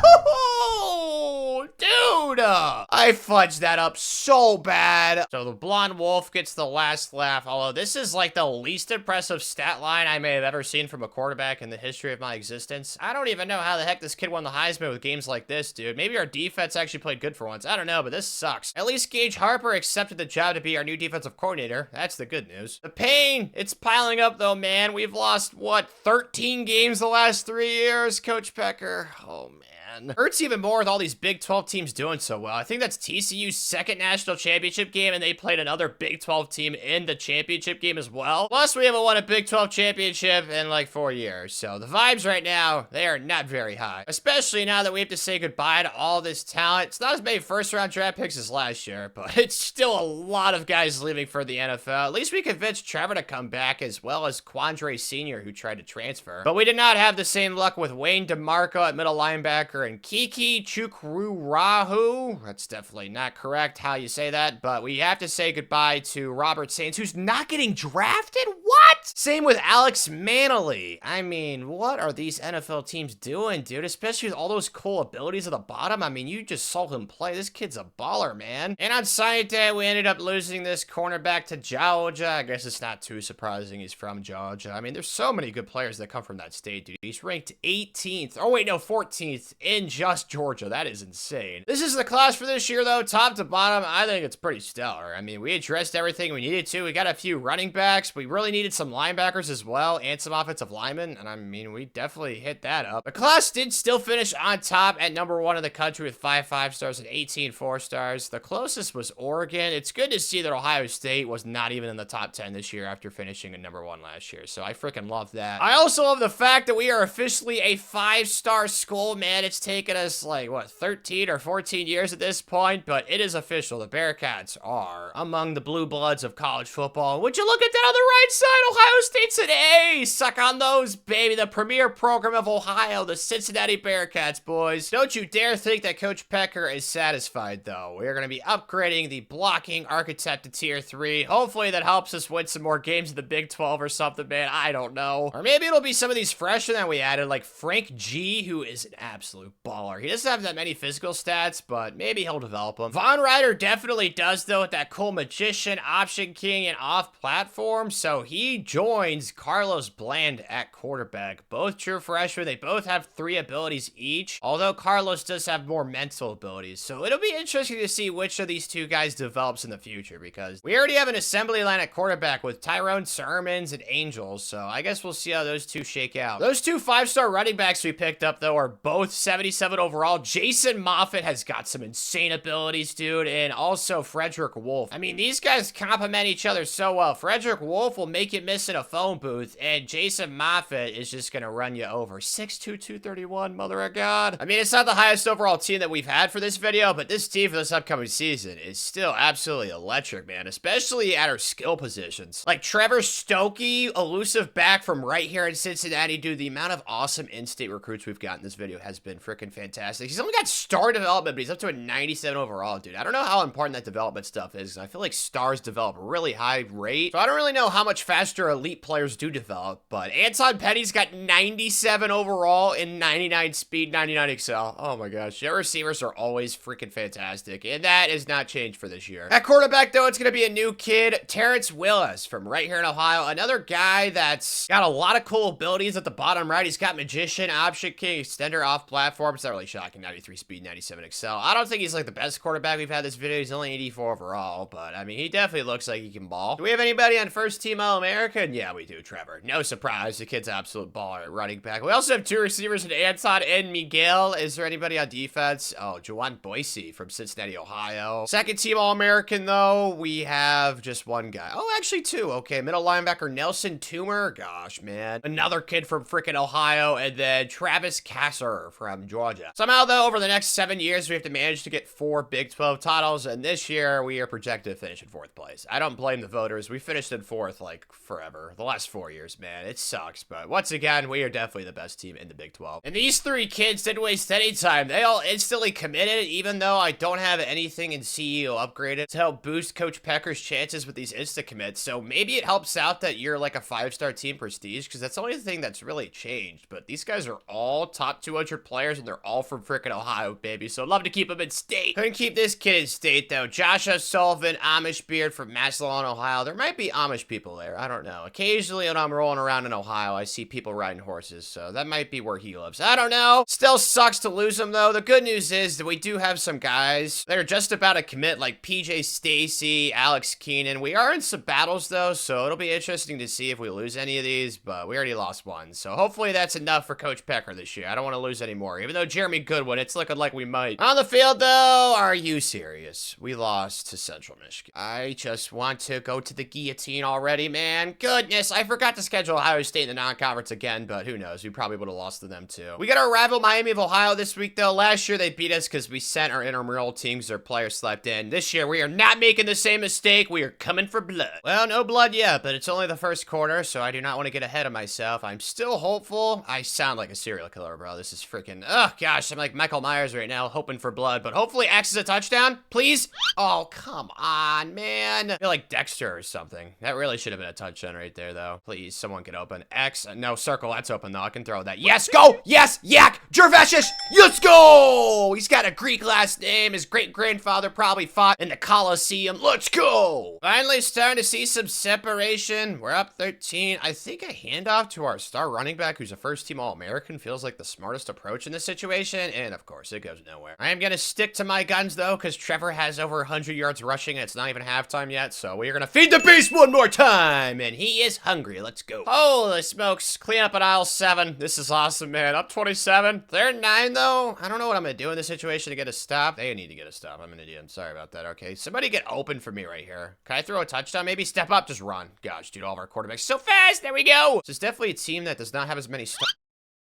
Dude! Florida. I fudged that up so bad. So the blonde wolf gets the last laugh, although this is like the least impressive stat line I may have ever seen from a quarterback in the history of my existence. I don't even know how the heck this kid won the Heisman with games like this, dude. Maybe our defense actually played good for once. I don't know, but this sucks. At least Gage Harper accepted the job to be our new defensive coordinator. That's the good news. The pain, it's piling up though, man. We've lost, what, 13 games the last 3 years, Coach Pecker? Oh, man. Hurts even more with all these Big 12 teams doing so well. I think that's TCU's second national championship game, and they played another Big 12 team in the championship game as well. Plus, we haven't won a Big 12 championship in like 4 years. So the vibes right now, they are not very high. Especially now that we have to say goodbye to all this talent. It's not as many first-round draft picks as last year, but it's still a lot of guys leaving for the NFL. At least we convinced Trevor to come back, as well as Quandre Sr., who tried to transfer. But we did not have the same luck with Wayne DeMarco at middle linebacker and Kiki Chukwurahu. That's definitely not correct how you say that, but we have to say goodbye to Robert Sainz, who's not getting drafted? What? Same with Alex Manley. I mean, what are these NFL teams doing, dude? Especially with all those cool abilities at the bottom. I mean, you just saw him play. This kid's a baller, man. And on signing day, we ended up losing this cornerback to Georgia. I guess it's not too surprising he's from Georgia. I mean, there's so many good players that come from that state, dude. He's ranked 18th. Oh, wait, no, 14th in just Georgia. That is insane. This is the class for this year, though. Top to bottom, I think it's pretty stellar. I mean, we addressed everything we needed to. We got a few running backs. We really needed some linebackers as well, and some offensive linemen, and I mean, we definitely hit that up. The class did still finish on top at #1 in the country with 5 5-stars and 18 4-stars. The closest was Oregon. It's good to see that Ohio State was not even in the top 10 this year after finishing at #1 last year, so I freaking love that. I also love the fact that we are officially a 5-star school, man. It's taken us like, what, 13 or 14 years at this point, but it is official. The Bearcats are among the blue bloods of college football. Would you look at that on the right side? Ohio State's an A. Suck on those, baby. The premier program of Ohio, the Cincinnati Bearcats, boys. Don't you dare think that Coach Pecker is satisfied, though. We're going to be upgrading the blocking architect to tier 3. Hopefully that helps us win some more games in the Big 12 or something, man. I don't know. Or maybe it'll be some of these freshmen that we added, like Frank G, who is an absolute baller. He doesn't have that many physical stats, but maybe he'll develop them. Von Ryder definitely does, though, with that cool magician, option king, and off platform. So he joins Carlos Bland at quarterback. Both true freshmen. They both have 3 abilities each, although Carlos does have more mental abilities. So it'll be interesting to see which of these 2 guys develops in the future, because we already have an assembly line at quarterback with Tyrone Sermons and Angels. So I guess we'll see how those 2 shake out. Those 2 5-star running backs we picked up, though, are both 77 overall. Jason Moffitt has got some insane abilities, dude, and also Frederick Wolf. I mean, these guys complement each other so well. Frederick Wolf will make you miss in a phone booth, and Jason Moffitt is just gonna run you over. 6'2", 231, mother of God. I mean, it's not the highest overall team that we've had for this video, but this team for this upcoming season is still absolutely electric, man, especially at our skill positions. Like Trevor Stokey, elusive back from right here in Cincinnati, dude. The amount of awesome in-state recruits we've got in this video has been freaking fantastic. He's only got star development, but he's up to a 97 overall, dude. I don't know how important that development stuff is, 'cause I feel like stars develop really high rate, so I don't really know how much faster elite players do develop, but Anton Petty's got 97 overall and 99 speed, 99 excel. Oh my gosh, their receivers are always freaking fantastic, and that has not changed for this year. At quarterback, though, it's gonna be a new kid, Terrence Willis from right here in Ohio. Another guy that's got a lot of cool abilities at the bottom right. He's got magician, option king, extender, off platform. It's not really shocking. 93 speed, 97 excel. I don't think he's like the best quarterback we've had this video. He's only 84 overall, but I mean, he definitely looks like he can ball. Do we have anybody on first team All-American? Yeah, we do, Trevor. No surprise. The kid's absolute baller at running back. We also have 2 receivers in Anton and Miguel. Is there anybody on defense? Oh, Juwan Boise from Cincinnati, Ohio. Second team All-American, though, we have just 1 guy. Oh, actually 2. Okay, middle linebacker Nelson Toomer. Gosh, man. Another kid from freaking Ohio, and then Travis Kasser from Georgia. Somehow, though, over the next 7 years, we have to manage to get 4 Big 12 titles, and this year, we are projected to finish in 4th place. I don't blame the voters. We finished in 4th, like, forever. The last 4 years, man. It sucks, but once again, we are definitely the best team in the Big 12. And these 3 kids didn't waste any time. They all instantly committed, even though I don't have anything in CEO upgraded to help boost Coach Pecker's chances with these insta-commits. So maybe it helps out that you're like a 5-star team prestige, because that's the only thing that's really changed. But these guys are all top 200 players, and they're all from freaking Ohio, baby. So I'd love to keep keep him in state. Couldn't keep this kid in state, though. Josh O'Sullivan, Amish beard from Massillon, Ohio. There might be Amish people there. I don't know. Occasionally when I'm rolling around in Ohio, I see people riding horses, so that might be where he lives. I don't know. Still sucks to lose him, though. The good news is that we do have some guys that are just about to commit, like PJ Stacy, Alex Keenan. We are in some battles, though, so it'll be interesting to see if we lose any of these, but we already lost one, so hopefully that's enough for Coach Pecker this year. I don't want to lose any more, even though Jeremy Goodwin, it's looking like we might. On the field, though, are you serious? We lost to Central Michigan. I just want to go to the guillotine already, man. Goodness, I forgot to schedule Ohio State in the non-conference again, but who knows? We probably would have lost to them, too. We got our rival Miami of Ohio this week, though. Last year, they beat us because we sent our intramural teams their players slept in. This year, we are not making the same mistake. We are coming for blood. Well, no blood yet, but it's only the first quarter, so I do not want to get ahead of myself. I'm still hopeful. I sound like a serial killer, bro. This is freaking, oh gosh, I'm like Michael Myers right now, hoping for blood, but hopefully X is a touchdown, please. Oh, come on, man. I feel like Dexter or something. That really should have been a touchdown right there, though. Please, someone get open. X, no, circle, that's open, though. I can throw that. Yes, go! Yes, Yak! Gervasius! Let's go! He's got a Greek last name. His great-grandfather probably fought in the Colosseum. Let's go! Finally starting to see some separation. We're up 13. I think a handoff to our star running back, who's a first-team All-American, feels like the smartest approach in this situation, and of course, it goes nowhere. I am gonna stick to my guns, though, because Trevor has over 100 yards rushing, and it's not even halftime yet, so we are gonna feed the beast one more time, and he is hungry. Let's go. Holy smokes. Clean up at aisle 7. This is awesome, man. Up 27. Third 9, though. I don't know what I'm gonna do in this situation to get a stop. They need to get a stop. I'm an idiot. I'm sorry about that. Okay, somebody get open for me right here. Can I throw a touchdown? Maybe step up, just run. Gosh, dude, all of our quarterbacks so fast. There we go. This is definitely a team that does not have as many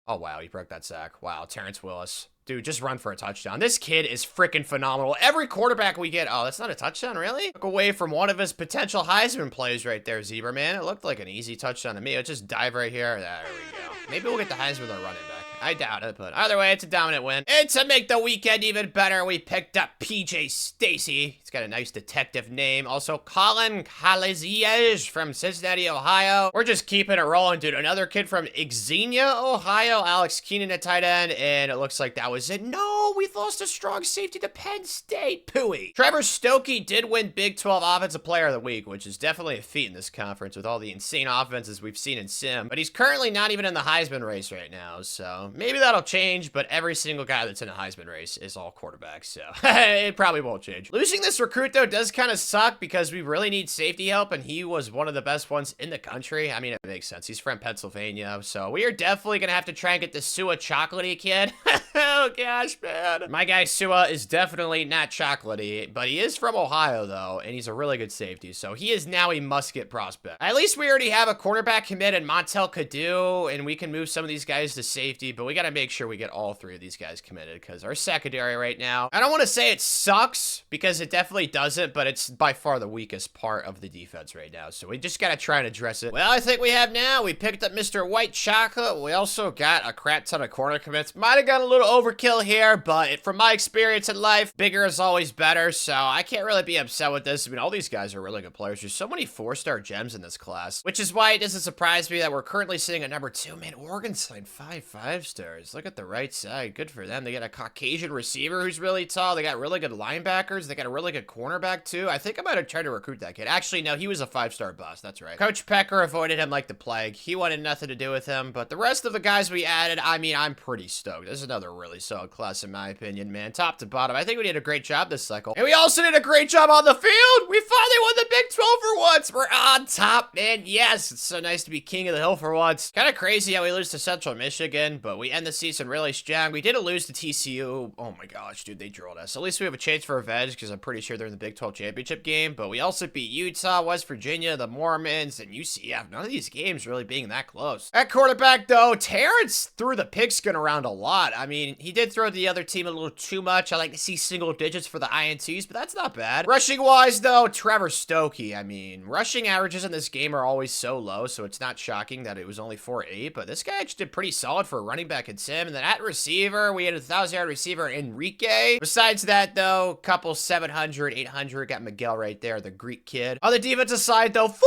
Oh, wow, he broke that sack. Wow, Terrence Willis. Dude, just run for a touchdown. This kid is freaking phenomenal. Every quarterback we get... Oh, that's not a touchdown, really? Took away from one of his potential Heisman plays right there, Zebra, man. It looked like an easy touchdown to me. It'll just dive right here. There we go. Maybe we'll get the Heisman with our running back. I doubt it, but either way, it's a dominant win. And to make the weekend even better, we picked up PJ Stacy. He's got a nice detective name. Also, Colin Caliziege from Cincinnati, Ohio. We're just keeping it rolling, dude. Another kid from Xenia, Ohio. Alex Keenan at tight end, and it looks like that was it. No, we lost a strong safety to Penn State. Pooey. Trevor Stokey did win Big 12 Offensive Player of the Week, which is definitely a feat in this conference with all the insane offenses we've seen in Sim. But he's currently not even in the Heisman race right now, so maybe that'll change, but every single guy that's in a Heisman race is all quarterbacks, so it probably won't change. Losing this recruit, though, does kind of suck because we really need safety help, and he was one of the best ones in the country. I mean, it makes sense. He's from Pennsylvania, so we are definitely going to have to try and get the Sua chocolatey kid. Oh, gosh, man. My guy Sua is definitely not chocolatey, but he is from Ohio, though, and he's a really good safety, so he is now a must-get prospect. At least we already have a quarterback commit in Montel Cadu, and we can move some of these guys to safety, but we got to make sure we get all 3 of these guys committed because our secondary right now, I don't want to say it sucks because it definitely doesn't, but it's by far the weakest part of the defense right now. So we just got to try and address it. Well, I think we have now. We picked up Mr. White Chocolate. We also got a crap ton of corner commits. Might have got a little overkill here, but from my experience in life, bigger is always better. So I can't really be upset with this. I mean, all these guys are really good players. There's so many 4-star gems in this class, which is why it doesn't surprise me that we're currently sitting at number 2. Man, Oregon signed 5 5-stars. Look at the right side. Good for them. They got a Caucasian receiver who's really tall. They got really good linebackers. They got a really good cornerback, too. I think I might have tried to recruit that kid. Actually, no, he was a 5-star bust. That's right. Coach Pecker avoided him like the plague. He wanted nothing to do with him, but the rest of the guys we added, I mean, I'm pretty stoked. This is another really solid class, in my opinion, man. Top to bottom. I think we did a great job this cycle. And we also did a great job on the field. We finally won the Big 12 for once. We're on top, man. Yes, it's so nice to be king of the hill for once. Kind of crazy how we lose to Central Michigan, but we end the season really strong. We did lose to TCU. Oh my gosh, dude, they drilled us. At least we have a chance for revenge because I'm pretty sure they're in the Big 12 championship game, but we also beat Utah, West Virginia, the Mormons, and UCF. None of these games really being that close. At quarterback, though, Terrence threw the pigskin around a lot. I mean, he did throw the other team a little too much. I like to see single digits for the INTs, but that's not bad. Rushing-wise, though, Trevor Stokey. I mean, rushing averages in this game are always so low, so it's not shocking that it was only 4.8, but this guy actually did pretty solid for a running back in Sim. And then at receiver, we had a 1,000-yard receiver, Enrique. Besides that, though, couple 700, 800, got Miguel right there, the Greek kid. On the defensive side, though, 14-6,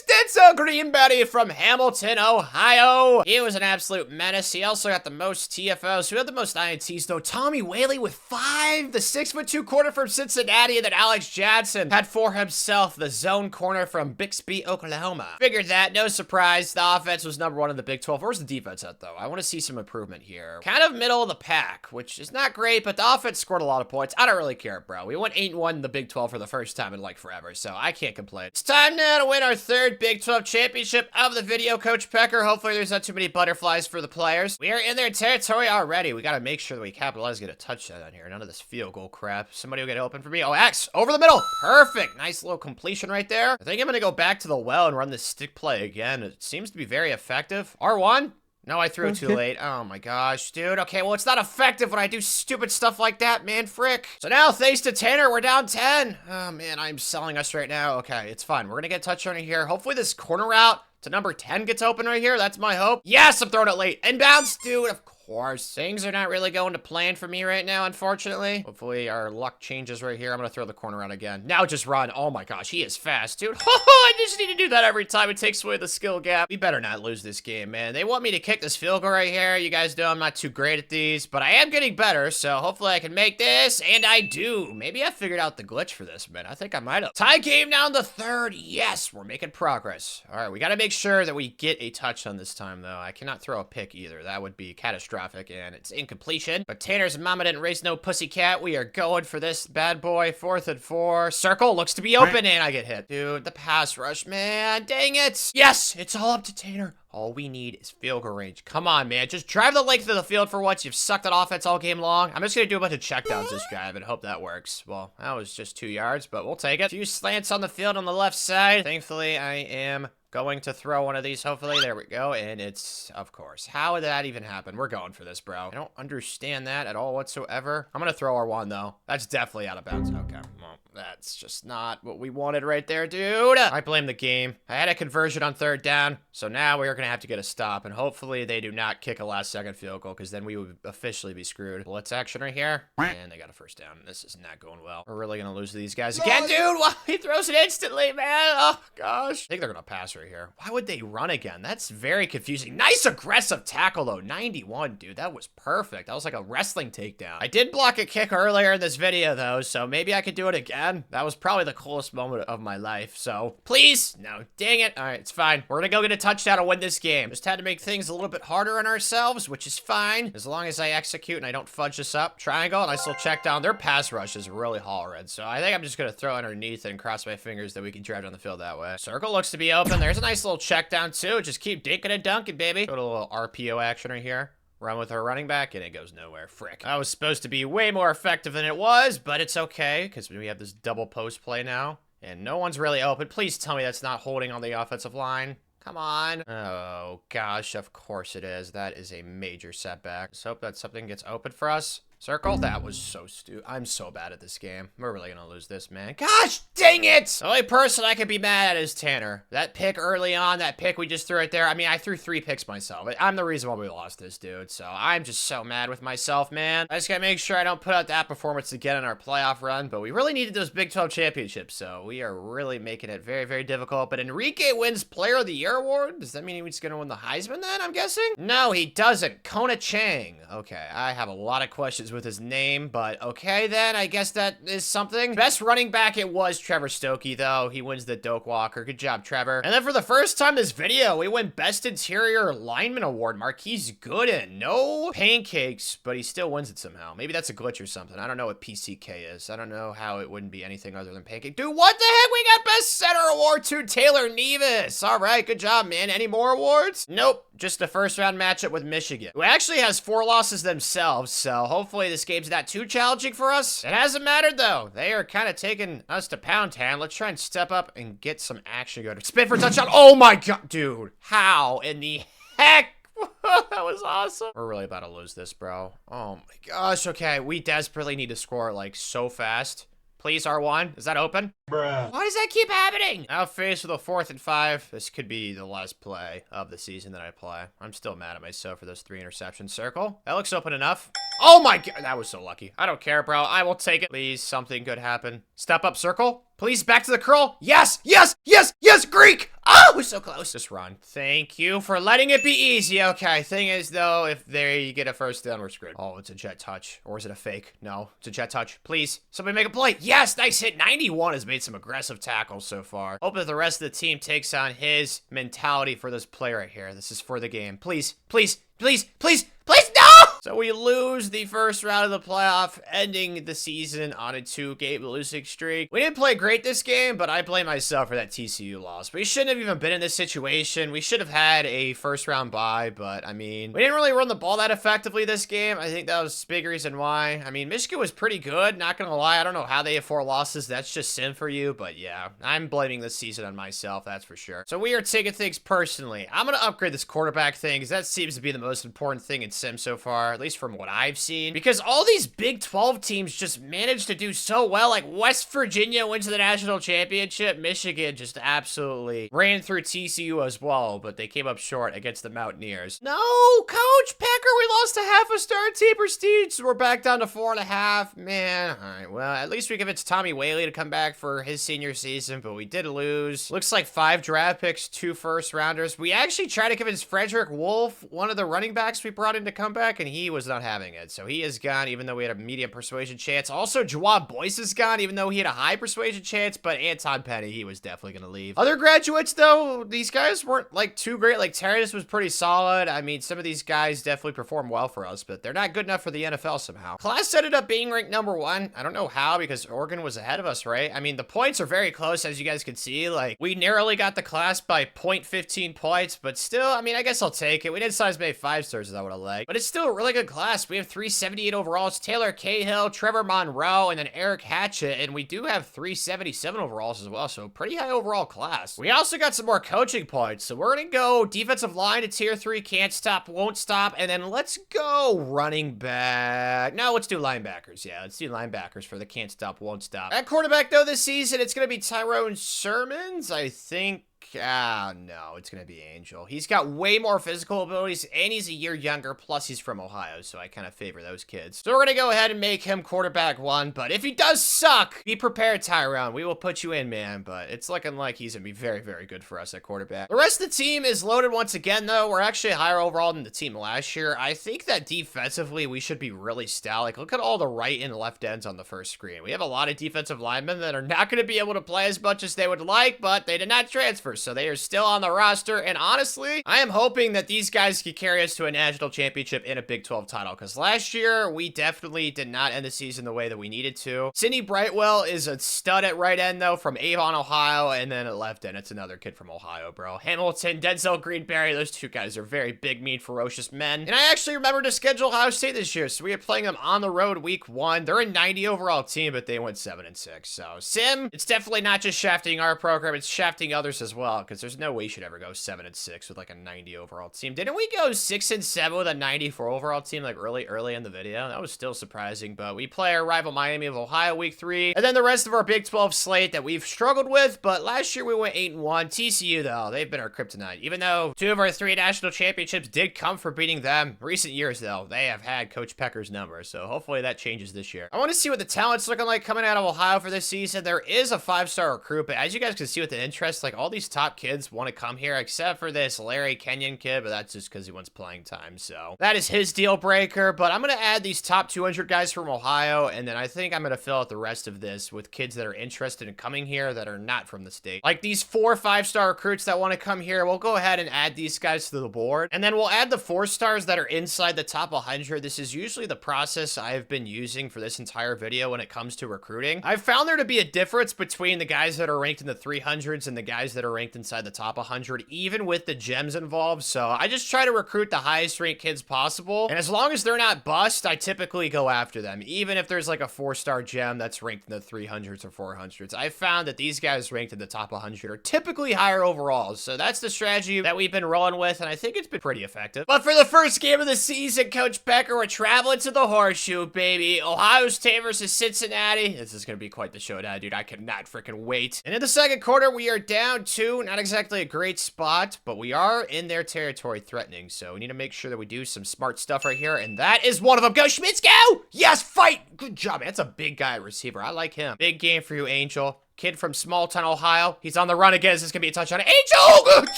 Denzel Greenberry from Hamilton, Ohio. He was an absolute menace. He also got the most TFLs else? Who had the most INTs though? Tommy Whaley with 5. The 6'2" corner from Cincinnati, and then Alex Johnson had for himself the zone corner from Bixby, Oklahoma. Figured that, no surprise. The offense was number 1 in the Big 12. Where's the defense at though? I want to see some improvement here. Kind of middle of the pack, which is not great, but the offense scored a lot of points. I don't really care, bro. We went 8-1 in the Big 12 for the first time in like forever, so I can't complain. It's time now to win our 3rd Big 12 championship of the video, Coach Pecker. Hopefully there's not too many butterflies for the players. We are in their territory already. We got to make sure that we capitalize, get a touchdown on here. None of this field goal crap. Somebody will get open for me. Oh, X over the middle. Perfect. Nice little completion right there. I think I'm going to go back to the well and run this stick play again. It seems to be very effective. R1. No, I threw it too late. Oh my gosh, dude. Okay, well, it's not effective when I do stupid stuff like that, man. Frick. So now, thanks to Tanner, we're down 10. Oh, man, I'm selling us right now. Okay, it's fine. We're going to get a touchdown here. Hopefully this corner route to number 10 gets open right here. That's my hope. Yes, I'm throwing it late. Inbounds, dude. Of course. Things are not really going to plan for me right now, unfortunately. Hopefully our luck changes right here. I'm going to throw the corner out again. Now just run. Oh my gosh, he is fast, dude. I just need to do that every time. It takes away the skill gap. We better not lose this game, man. They want me to kick this field goal right here. You guys know I'm not too great at these, but I am getting better, so hopefully I can make this, and I do. Maybe I figured out the glitch for this, man. I think I might have. Tie game now in the 3rd. Yes, we're making progress. All right, we got to make sure that we get a touchdown this time, though. I cannot throw a pick either. That would be catastrophic, and it's incompletion. But Tanner's mama didn't raise no pussycat. We are going for this bad boy. 4th and 4. Circle looks to be open, and I get hit. Dude, the pass rush, man. Dang it. Yes, it's all up to Tanner. All we need is field goal range. Come on, man. Just drive the length of the field for once. You've sucked at offense all game long. I'm just going to do a bunch of checkdowns this drive and hope that works. Well, that was just 2 yards, but we'll take it. A few slants on the field on the left side. Thankfully, I am going to throw one of these, hopefully. There we go, and it's, of course. How did that even happen? We're going for this, bro. I don't understand that at all whatsoever. I'm gonna throw our one, though. That's definitely out of bounds. Okay, well, that's just not what we wanted right there, dude. I blame the game. I had a conversion on 3rd down, so now we're gonna have to get a stop, and hopefully they do not kick a last-second field goal, because then we would officially be screwed. Blitz action right here, and they got a 1st down. This is not going well. We're really gonna lose to these guys again, dude. Well, he throws it instantly, man. Oh, gosh. I think they're gonna pass right here. Why would they run again? That's very confusing. Nice aggressive tackle, though. 91, dude. That was perfect. That was like a wrestling takedown. I did block a kick earlier in this video, though, so maybe I could do it again. That was probably the coolest moment of my life, so please. No, dang it. All right, it's fine. We're gonna go get a touchdown and win this game. Just had to make things a little bit harder on ourselves, which is fine, as long as I execute and I don't fudge this up. Triangle, and I still check down. Their pass rush is really hollered, so I think I'm just gonna throw underneath and cross my fingers that we can drive down the field that way. Circle looks to be open. There's a nice little check down too. Just keep dinking and dunking, baby. Go to a little RPO action right here. Run with our running back, and it goes nowhere. Frick. That was supposed to be way more effective than it was, but it's okay, because we have this double post play now, and no one's really open. Please tell me that's not holding on the offensive line. Come on. Oh, gosh, of course it is. That is a major setback. Let's hope that something gets open for us. Circle? That was so stupid. I'm so bad at this game. We're really gonna lose this, man. Gosh, dang it! The only person I can be mad at is Tanner. That pick early on, that pick we just threw right there. I mean, I threw 3 picks myself. I'm the reason why we lost this, dude. So I'm just so mad with myself, man. I just gotta make sure I don't put out that performance again in our playoff run, but we really needed those Big 12 championships, so we are really making it very, very difficult. But Enrique wins Player of the Year award? Does that mean he's gonna win the Heisman then, I'm guessing? No, he doesn't. Kona Chang. Okay, I have a lot of questions with his name, but okay then, I guess that is something. Best running back, it was Trevor Stokey, though. He wins the Doak Walker. Good job, Trevor. And then for the first time this video, we win Best Interior Lineman Award. Marquise Gooden. No pancakes, but he still wins it somehow. Maybe that's a glitch or something. I don't know what PCK is. I don't know how it wouldn't be anything other than pancake. Dude, what the heck? We got Best Center Award to Taylor Nevis. All right, good job, man. Any more awards? Nope. Just a first-round matchup with Michigan, who actually has 4 losses themselves, so hopefully this game's not too challenging for us. It hasn't mattered, though. They are kind of taking us to Pound Town. Let's try and step up and get some action going. Spin for a touchdown. Oh, my God. Dude, how in the heck? That was awesome. We're really about to lose this, bro. Oh, my gosh. Okay, we desperately need to score, like, so fast. Please, R1. Is that open? Bruh. Why does that keep happening? Now faced with a 4th and 5. This could be the last play of the season that I play. I'm still mad at myself for those 3 interceptions. Circle. That looks open enough. Oh my God. That was so lucky. I don't care, bro. I will take it. Please, something good happen. Step up, circle. Please, back to the curl. Yes, yes, yes, yes, Greek. Oh, we're so close. Just run. Thank you for letting it be easy. Okay, thing is, though, if there you get a first down, we're screwed. Oh, it's a jet touch. Or is it a fake? No, it's a jet touch. Please, somebody make a play. Yes, nice hit. 91 has made some aggressive tackles so far. Hope that the rest of the team takes on his mentality for this play right here. This is for the game. Please, please, please, please, please, no! So we lose the first round of the playoff, ending the season on a 2-game losing streak. We didn't play great this game, but I blame myself for that TCU loss. We shouldn't have even been in this situation. We should have had a first round bye, but I mean, we didn't really run the ball that effectively this game. I think that was a big reason why. I mean, Michigan was pretty good, not gonna lie. I don't know how they have 4 losses. That's just sin for you, but yeah, I'm blaming this season on myself, that's for sure. So we are taking things personally. I'm gonna upgrade this quarterback thing, because that seems to be the most important thing in Sim so far, at least from what I've seen, because all these Big 12 teams just managed to do so well. Like West Virginia went to the national championship. Michigan just absolutely ran through TCU as well, but they came up short against the Mountaineers. No, Coach Pecker, we lost a half a star team prestige, so we're back down to 4.5. Man, all right, well, at least we give it to Tommy Whaley to come back for his senior season, but we did lose. Looks like 5 draft picks, 2 first rounders. We actually tried to convince Frederick Wolf, one of the running backs we brought in, to come back, and he was not having it. So he is gone, even though we had a medium persuasion chance. Also, Jawad Boyce is gone, even though he had a high persuasion chance, but Anton Penny, he was definitely going to leave. Other graduates, though, these guys weren't, like, too great. Like, Terrence was pretty solid. I mean, some of these guys definitely perform well for us, but they're not good enough for the NFL somehow. Class ended up being ranked #1. I don't know how, because Oregon was ahead of us, right? I mean, the points are very close, as you guys can see. Like, we narrowly got the class by 0.15 points, but still, I mean, I guess I'll take it. We didn't size many 5 stars as I would have liked, but it's still a really good class. We have 378 overalls, Taylor Cahill, Trevor Monroe, and then Eric Hatchett, and we do have 377 overalls as well, so pretty high overall class. We also got some more coaching points, so we're gonna go defensive line to tier 3, can't stop, won't stop, and then let's go running back. No, let's do linebackers. Yeah, let's do linebackers for the can't stop, won't stop. At quarterback, though, this season, it's gonna be Tyrone Sermons, I think. No, it's gonna be Angel. He's got way more physical abilities, and he's a year younger, plus he's from Ohio, so I kind of favor those kids. So we're gonna go ahead and make him quarterback 1, but if he does suck, be prepared, Tyrone. We will put you in, man, but it's looking like he's gonna be very, very good for us at quarterback. The rest of the team is loaded once again, though. We're actually higher overall than the team last year. I think that defensively, we should be really stout. Like, look at all the right and left ends on the first screen. We have a lot of defensive linemen that are not gonna be able to play as much as they would like, but they did not transfer, so they are still on the roster, and honestly, I am hoping that these guys can carry us to a national championship and a Big 12 title, because last year, we definitely did not end the season the way that we needed to. Sidney Brightwell is a stud at right end, though, from Avon, Ohio, and then at left end, it's another kid from Ohio, bro. Hamilton, Denzel Greenberry, those 2 guys are very big, mean, ferocious men, and I actually remember to schedule Ohio State this year, so we are playing them on the road week 1. They're a 90 overall team, but they went 7-6, so Sim, it's definitely not just shafting our program, it's shafting others as well, because there's no way you should ever go 7-6 with like a 90 overall team. Didn't we go 6-7 with a 94 overall team like early in the video? That was still surprising, but we play our rival Miami of Ohio week 3, and then the rest of our Big 12 slate that we've struggled with, but last year we went 8-1. TCU, though, they've been our kryptonite. Even though 2 of our 3 national championships did come from beating them, recent years, though, they have had Coach Pecker's number, so hopefully that changes this year. I want to see what the talent's looking like coming out of Ohio for this season. There is a 5-star recruit, but as you guys can see with the interest, like all these top kids want to come here, except for this Larry Kenyon kid, but that's just because he wants playing time, so that is his deal breaker. But I'm going to add these top 200 guys from Ohio, and then I think I'm going to fill out the rest of this with kids that are interested in coming here that are not from the state. Like these 4 5-star recruits that want to come here, we'll go ahead and add these guys to the board, and then we'll add the 4 stars that are inside the top 100. This is usually the process I've been using for this entire video when it comes to recruiting. I've found there to be a difference between the guys that are ranked in the 300s and the guys that are ranked inside the top 100, even with the gems involved. So I just try to recruit the highest ranked kids possible, and as long as they're not bust, I typically go after them, even if there's like a 4-star gem that's ranked in the 300s or 400s. I found that these guys ranked in the top 100 are typically higher overall, so that's the strategy that we've been rolling with, and I think it's been pretty effective. But for the first game of the season, Coach Pecker, we're traveling to the Horseshoe, baby. Ohio State versus Cincinnati. This is gonna be quite the showdown, dude. I cannot freaking wait. And in the second quarter, we are down 2, not exactly a great spot, but we are in their territory threatening, so we need to make sure that we do some smart stuff right here, and that is one of them. Go Schmitz, go! Yes, fight! Good job, man. That's a big guy receiver. I like him. Big game for you, Angel. kid from small town Ohio. He's on the run again. Is this gonna be a touchdown? Angel, let's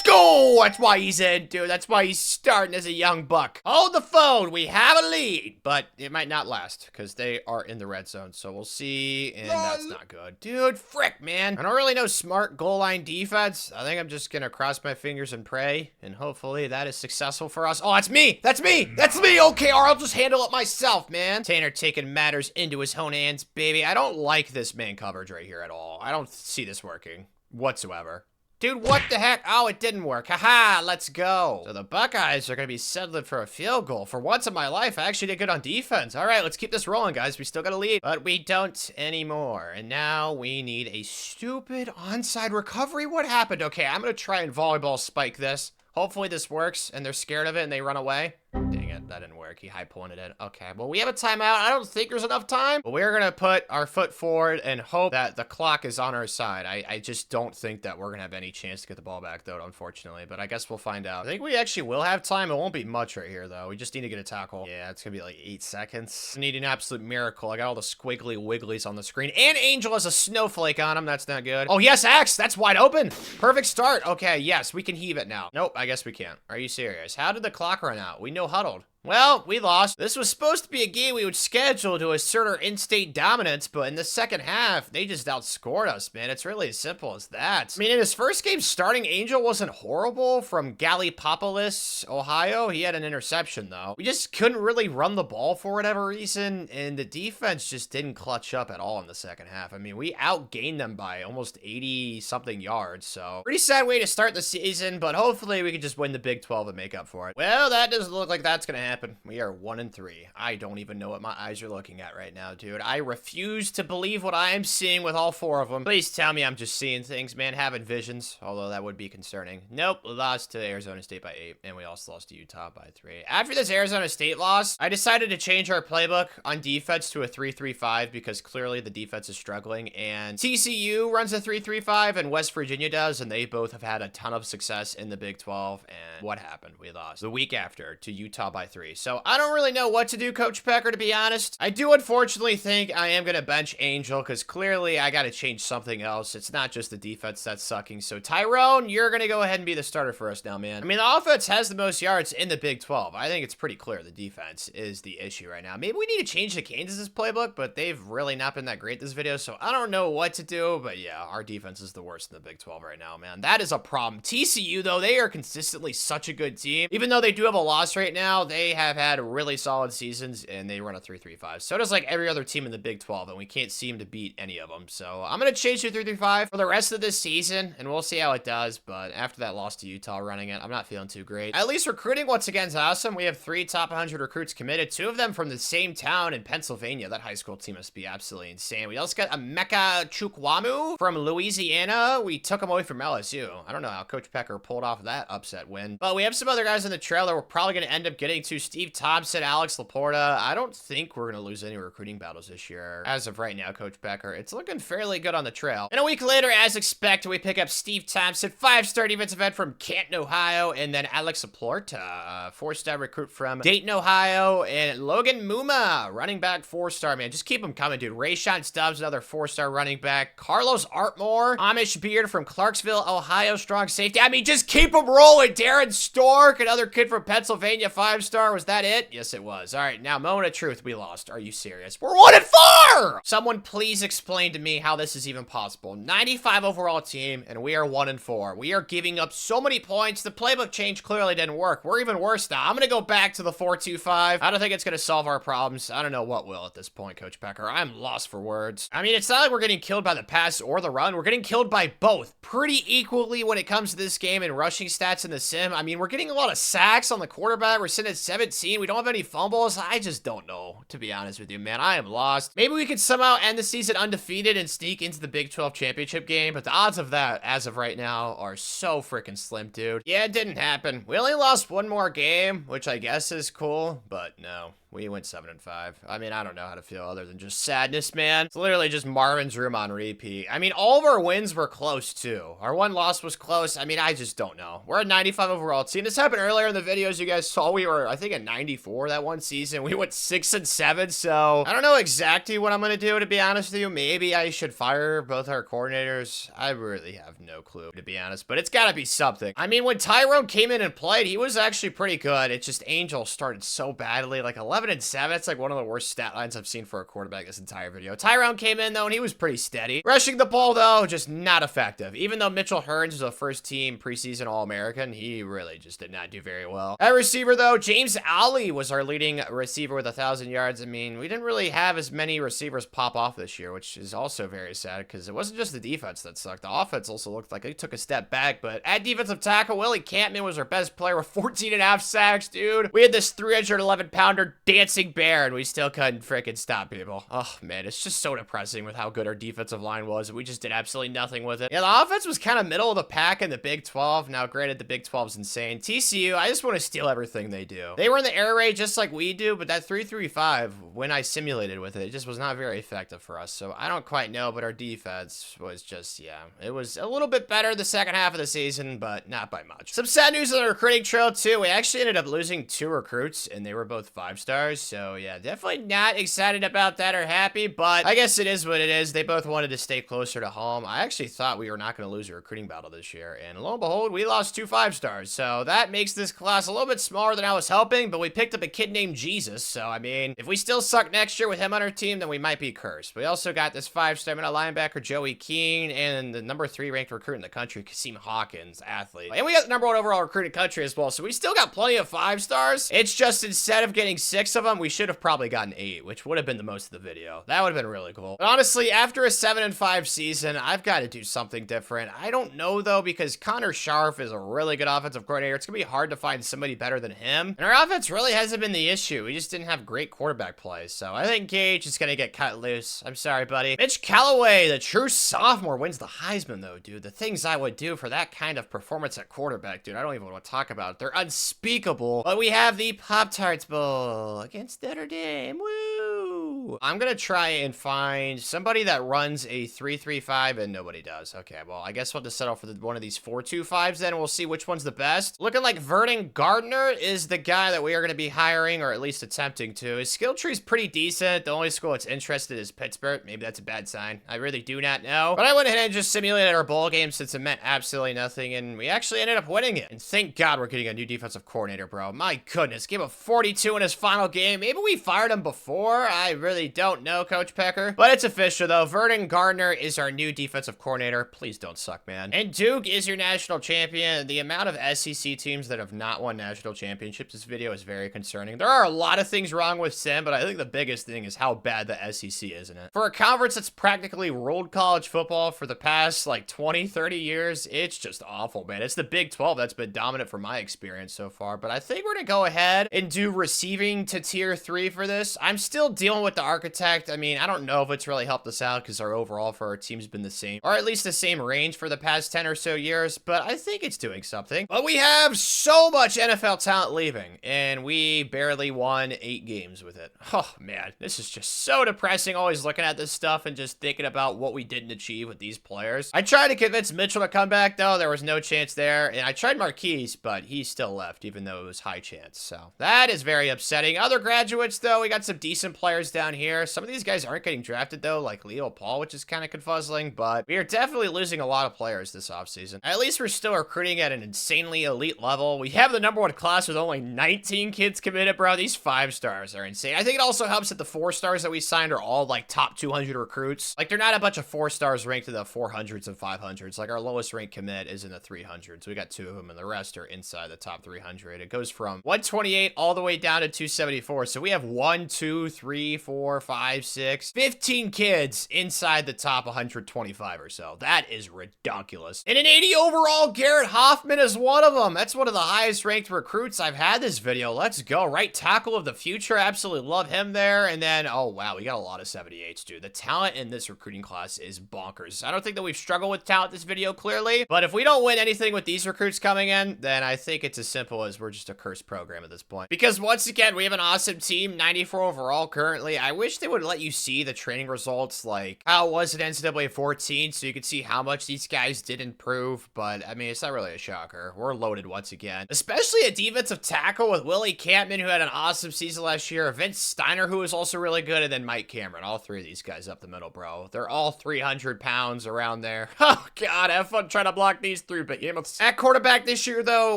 go! That's why he's in, dude. That's why he's starting as a young buck. Hold the phone. We have a lead, but it might not last because they are in the red zone. So we'll see, and that's not good. Dude, frick, man. I don't really know smart goal line defense. I think I'm just gonna cross my fingers and pray, and hopefully that is successful for us. Oh, that's me. That's me. That's me. Okay, or I'll just handle it myself, man. Tanner taking matters into his own hands, baby. I don't like this man coverage right here at all. I don't see this working whatsoever. Dude, what the heck? Oh, it didn't work. Haha, let's go. So the Buckeyes are going to be settling for a field goal. For once in my life, I actually did good on defense. All right, let's keep this rolling, guys. We still got a lead, but we don't anymore. And now we need a stupid onside recovery. What happened? Okay, I'm going to try and volleyball spike this. Hopefully this works, and they're scared of it, and they run away. Dang it, that didn't work. He high pointed it. Okay, well, we have a timeout. I don't think there's enough time, but we're gonna put our foot forward and hope that the clock is on our side. I just don't think that we're gonna have any chance to get the ball back, though, unfortunately, but I guess we'll find out. I think we actually will have time. It won't be much right here, though. We just need to get a tackle. Yeah, it's gonna be like 8 seconds. I need an absolute miracle. I got all the squiggly wigglies on the screen, and Angel has a snowflake on him. That's not good. Oh, yes, X. That's wide open. Perfect start. Okay, yes, we can heave it now. Nope, I guess we can't. Are you serious? How did the clock run out? We no huddled. Well, we lost. This was supposed to be a game we would schedule to assert our in-state dominance, but in the second half, they just outscored us, man. It's really as simple as that. I mean, in his first game, starting Angel wasn't horrible from Gallipopolis, Ohio. He had an interception, though. We just couldn't really run the ball for whatever reason, and the defense just didn't clutch up at all in the second half. I mean, we outgained them by almost 80-something yards, so pretty sad way to start the season, but hopefully we can just win the Big 12 and make up for it. Well, that doesn't look like that's gonna happen. We are 1-3. I don't even know what my eyes are looking at right now, dude. I refuse to believe what I am seeing with all 4 of them. Please tell me I'm just seeing things, man, having visions, although that would be concerning. Nope, we lost to Arizona State by 8, and we also lost to Utah by 3. After this Arizona State loss, I decided to change our playbook on defense to a 3-3-5 because clearly the defense is struggling, and TCU runs a 3-3-5 and West Virginia does, and they both have had a ton of success in the Big 12, and what happened? We lost the week after to Utah by 3. So I don't really know what to do, Coach Pecker, to be honest. I do unfortunately think I am going to bench Angel because clearly I got to change something else. It's not just the defense that's sucking. So Tyrone, you're going to go ahead and be the starter for us now, man. I mean, the offense has the most yards in the Big 12. I think it's pretty clear the defense is the issue right now. Maybe we need to change the Kansas's playbook, but they've really not been that great this video. So I don't know what to do, but yeah, our defense is the worst in the Big 12 right now, man. That is a problem. TCU, though, they are consistently such a good team. Even though they do have a loss right now, they have had really solid seasons, and they run a 3-3-5. So does like every other team in the Big 12, and we can't seem to beat any of them. So I'm going to change to 3-3-5 for the rest of this season, and we'll see how it does. But after that loss to Utah running it, I'm not feeling too great. At least recruiting once again is awesome. We have 3 top 100 recruits committed, 2 of them from the same town in Pennsylvania. That high school team must be absolutely insane. We also got Emeka Chukwamu from Louisiana. We took him away from LSU. I don't know how Coach Pecker pulled off that upset win. But we have some other guys in the trail that we're probably going to end up getting to. Steve Thompson, Alex Laporta. I don't think we're going to lose any recruiting battles this year. As of right now, Coach Becker, it's looking fairly good on the trail. And a week later, as expected, we pick up Steve Thompson, 5-star defensive end from Canton, Ohio, and then Alex Laporta, 4-star recruit from Dayton, Ohio, and Logan Muma, running back, 4-star, man. Just keep them coming, dude. Rayshawn Stubbs, another 4-star running back. Carlos Artmore, Amish Beard from Clarksville, Ohio, strong safety. I mean, just keep them rolling. Darren Stork, another kid from Pennsylvania, 5-star. Was that it? Yes, it was. All right, now, moment of truth, we lost. Are you serious? We're 1-4! Someone please explain to me how this is even possible. 95 overall team, and we are 1-4. We are giving up so many points. The playbook change clearly didn't work. We're even worse now. I'm going to go back to the 4-2-5. I don't think it's going to solve our problems. I don't know what will at this point, Coach Pecker. I'm lost for words. I mean, it's not like we're getting killed by the pass or the run. We're getting killed by both pretty equally when it comes to this game and rushing stats in the sim. I mean, we're getting a lot of sacks on the quarterback. We're sitting at 17. We don't have any fumbles. I just don't know, to be honest with you, man. I am lost. Maybe we could somehow end the season undefeated and sneak into the Big 12 championship game, but the odds of that, as of right now, are so freaking slim, dude. Yeah, it didn't happen. We only lost one more game, which I guess is cool, but no. We went 7-5. I mean, I don't know how to feel other than just sadness, man. It's literally just Marvin's room on repeat. I mean, all of our wins were close, too. Our one loss was close. I mean, I just don't know. We're a 95 overall team. This happened earlier in the videos you guys saw. We were, I think, at 94 that one season. We went 6-7, so I don't know exactly what I'm going to do, to be honest with you. Maybe I should fire both our coordinators. I really have no clue, to be honest, but it's got to be something. I mean, when Tyrone came in and played, he was actually pretty good. It's just Angel started so badly, like 11-7. It's like one of the worst stat lines I've seen for a quarterback this entire video. Tyrone came in, though, and he was pretty steady. Rushing the ball, though, just not effective. Even though Mitchell Hearns was a first-team preseason All-American, he really just did not do very well. At receiver, though, James Alley was our leading receiver with 1,000 yards. I mean, we didn't really have as many receivers pop off this year, which is also very sad because it wasn't just the defense that sucked. The offense also looked like it took a step back, but at defensive tackle, Willie Campman was our best player with 14.5 sacks, dude. We had this 311-pounder dancing bear, and we still couldn't freaking stop people. Oh, man, it's just so depressing with how good our defensive line was. We just did absolutely nothing with it. Yeah, the offense was kind of middle of the pack in the Big 12. Now, granted, the Big 12 is insane. TCU, I just want to steal everything they do. They were in the air raid just like we do, but that 3-3-5, when I simulated with it just was not very effective for us. So I don't quite know, but our defense was just, yeah, it was a little bit better the second half of the season, but not by much. Some sad news on the recruiting trail, too. We actually ended up losing 2 recruits, and they were both 5-stars. So, yeah, definitely not excited about that or happy, but I guess it is what it is. They both wanted to stay closer to home. I actually thought we were not going to lose a recruiting battle this year, and lo and behold, we lost 2 5-stars. So that makes this class a little bit smaller than I was hoping, but we picked up a kid named Jesus. So, I mean, if we still suck next year with him on our team, then we might be cursed. We also got this 5-star middle linebacker, Joey Keene, and the number 3 ranked recruit in the country, Kasim Hawkins, athlete. And we got the number 1 overall recruit in the country as well, so we still got plenty of 5-stars. It's just instead of getting 6 of them, we should have probably gotten 8, which would have been the most of the video. That would have been really cool. But honestly, after a 7-5 season, I've got to do something different. I don't know, though, because Connor Sharf is a really good offensive coordinator. It's going to be hard to find somebody better than him. And our offense really hasn't been the issue. We just didn't have great quarterback play. So I think Gage is going to get cut loose. I'm sorry, buddy. Mitch Callaway, the true sophomore, wins the Heisman, though, dude. The things I would do for that kind of performance at quarterback, dude, I don't even want to talk about it. They're unspeakable. But we have the Pop-Tarts Bowl against Notre Dame. Woo! I'm going to try and find somebody that runs a 3-3-5, and nobody does. Okay, well, I guess we'll have to settle for one of these 4-2-5s then. We'll see which one's the best. Looking like Vernon Gardner is the guy that we are going to be hiring, or at least attempting to. His skill tree is pretty decent. The only school that's interested is Pittsburgh. Maybe that's a bad sign. I really do not know. But I went ahead and just simulated our bowl game since it meant absolutely nothing, and we actually ended up winning it. And thank God we're getting a new defensive coordinator, bro. My goodness, gave up 42 in his final game. Maybe we fired him before. I really don't know, Coach Pecker. But it's official, though. Vernon Gardner is our new defensive coordinator. Please don't suck, man. And Duke is your national champion. The amount of SEC teams that have not won national championships, this video is very concerning. There are a lot of things wrong with Sim, but I think the biggest thing is how bad the SEC is, isn't it? For a conference that's practically ruled college football for the past, like, 20, 30 years, it's just awful, man. It's the Big 12 that's been dominant from my experience so far, but I think we're gonna go ahead and do receiving to tier 3 for this. I'm still dealing with the architect. I mean, I don't know if it's really helped us out because our overall for our team's been the same, or at least the same range for the past 10 or so years, but I think it's doing something. But we have so much NFL talent leaving, and we barely won 8 games with it. Oh, man, this is just so depressing, always looking at this stuff and just thinking about what we didn't achieve with these players. I tried to convince Mitchell to come back, though. There was no chance there, and I tried Marquise, but he still left, even though it was high chance, so that is very upsetting. Other graduates, though, we got some decent players down here. Some of these guys aren't getting drafted, though, like Leo Paul, which is kind of confuzzling, but we are definitely losing a lot of players this offseason. At least we're still recruiting at an insanely elite level. We have the number 1 class with only 19 kids committed, bro. These 5-stars are insane. I think it also helps that the 4-stars that we signed are all, like, top 200 recruits. Like, they're not a bunch of 4-stars ranked in the 400s and 500s. Like, our lowest ranked commit is in the 300s. We got 2 of them, and the rest are inside the top 300. It goes from 128 all the way down to 274. So we have 1, 2, 3, 4, 5, 6, 15 kids inside the top 125 or so. That is ridiculous. And an 80 overall, Garrett Hoffman is one of them. That's one of the highest ranked recruits I've had this video. Let's go. Right tackle of the future. Absolutely love him there. And then, oh wow, we got a lot of 78s, dude. The talent in this recruiting class is bonkers. I don't think that we've struggled with talent this video, clearly. But if we don't win anything with these recruits coming in, then I think it's as simple as we're just a cursed program at this point. Because once again, we have an awesome team, 94 overall currently. I wish they would let you see the training results like how it was at NCAA 14 so you could see how much these guys did improve, but I mean, it's not really a shocker. We're loaded once again, especially a defensive tackle with Willie Campman, who had an awesome season last year, Vince Steiner, who was also really good, and then Mike Cameron. All three of these guys up the middle, bro. They're all 300 pounds around there. Oh, God, have fun trying to block these three behemoths. At quarterback this year, though,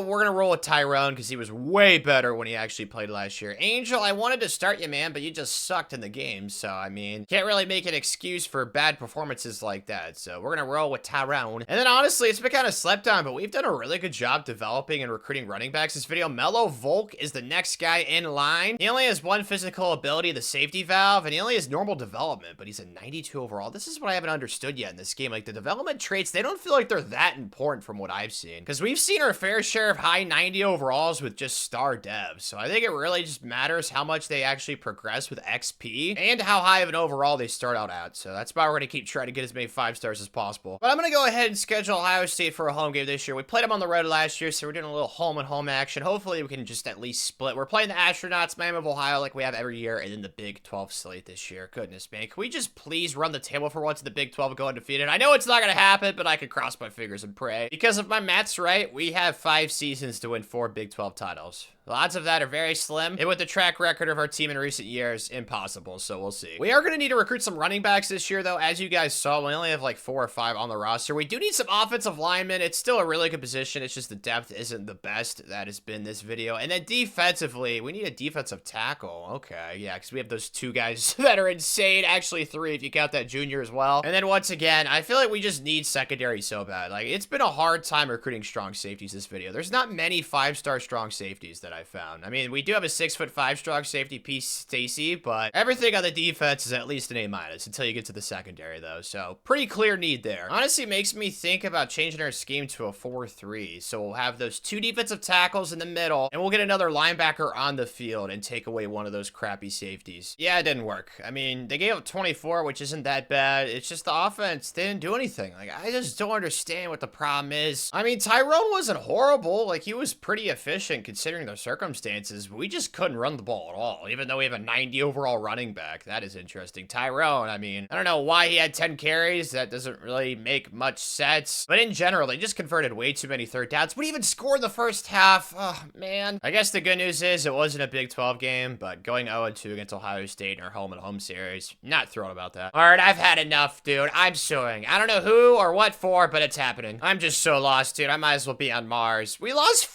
we're going to roll with Tyrone because he was way better when he actually played last year. Angel, I wanted to start you, man, but you just sucked in the game, so, I mean, can't really make an excuse for bad performances like that, so we're going to roll with Tyrone. And then, honestly, it's been kind of slept on, but we've done a really good job developing and recruiting running backs this video. Mello Volk is the next guy in line. He only has one physical ability, the safety valve, and he only has normal development, but he's a 92 overall. This is what I haven't understood yet in this game. Like, the development traits, they don't feel like they're that important from what I've seen, because we've seen our fair share of high 90 overalls with just star devs, so I think it really just matters how much they actually progress with XP and how high of an overall they start out at, so that's why we're going to keep trying to get as many 5 stars as possible. But I'm going to go ahead and schedule Ohio State for a home game this year. We played them on the road last year, so we're doing a little home and home action. Hopefully we can just at least split. We're playing the Astronauts, Miami of Ohio, like we have every year, and then the Big 12 slate this year. Goodness, man. Can we just please run the table for once in the Big 12 and go undefeated? I know it's not going to happen, but I can cross my fingers and pray. Because if my math's right, we have 5 seasons to win 4 Big 12 titles. The odds of that are very slim, and with the track record of our team in recent years, impossible, so we'll see. We are going to need to recruit some running backs this year, though. As you guys saw, we only have like 4 or 5 on the roster. We do need some offensive linemen. It's still a really good position. It's just the depth isn't the best that has been this video. And then defensively, we need a defensive tackle. Okay, yeah, because we have those 2 guys that are insane. Actually, 3 if you count that junior as well. And then once again, I feel like we just need secondary so bad. Like, it's been a hard time recruiting strong safeties this video. There's not many 5-star strong safeties that I found. I mean, we do have a 6'5" strong safety piece, Stacy, but everything on the defense is at least an A- until you get to the secondary, though. So pretty clear need there. Honestly, makes me think about changing our scheme to a 4-3. So we'll have those 2 defensive tackles in the middle, and we'll get another linebacker on the field and take away one of those crappy safeties. Yeah, it didn't work. I mean, they gave up 24, which isn't that bad. It's just the offense didn't do anything. Like, I just don't understand what the problem is. I mean, Tyrone wasn't horrible. Like, he was pretty efficient considering the circumstances. We just couldn't run the ball at all, even though we have a 90 overall running back. That is interesting. Tyrone, I mean, I don't know why he had 10 carries. That doesn't really make much sense. But in general, they just converted way too many 3rd downs. But even scored the first half. Oh, man. I guess the good news is it wasn't a Big 12 game, but going 0-2 against Ohio State in our home and home series, not thrilled about that. All right, I've had enough, dude. I'm suing. I don't know who or what for, but it's happening. I'm just so lost, dude. I might as well be on Mars. We lost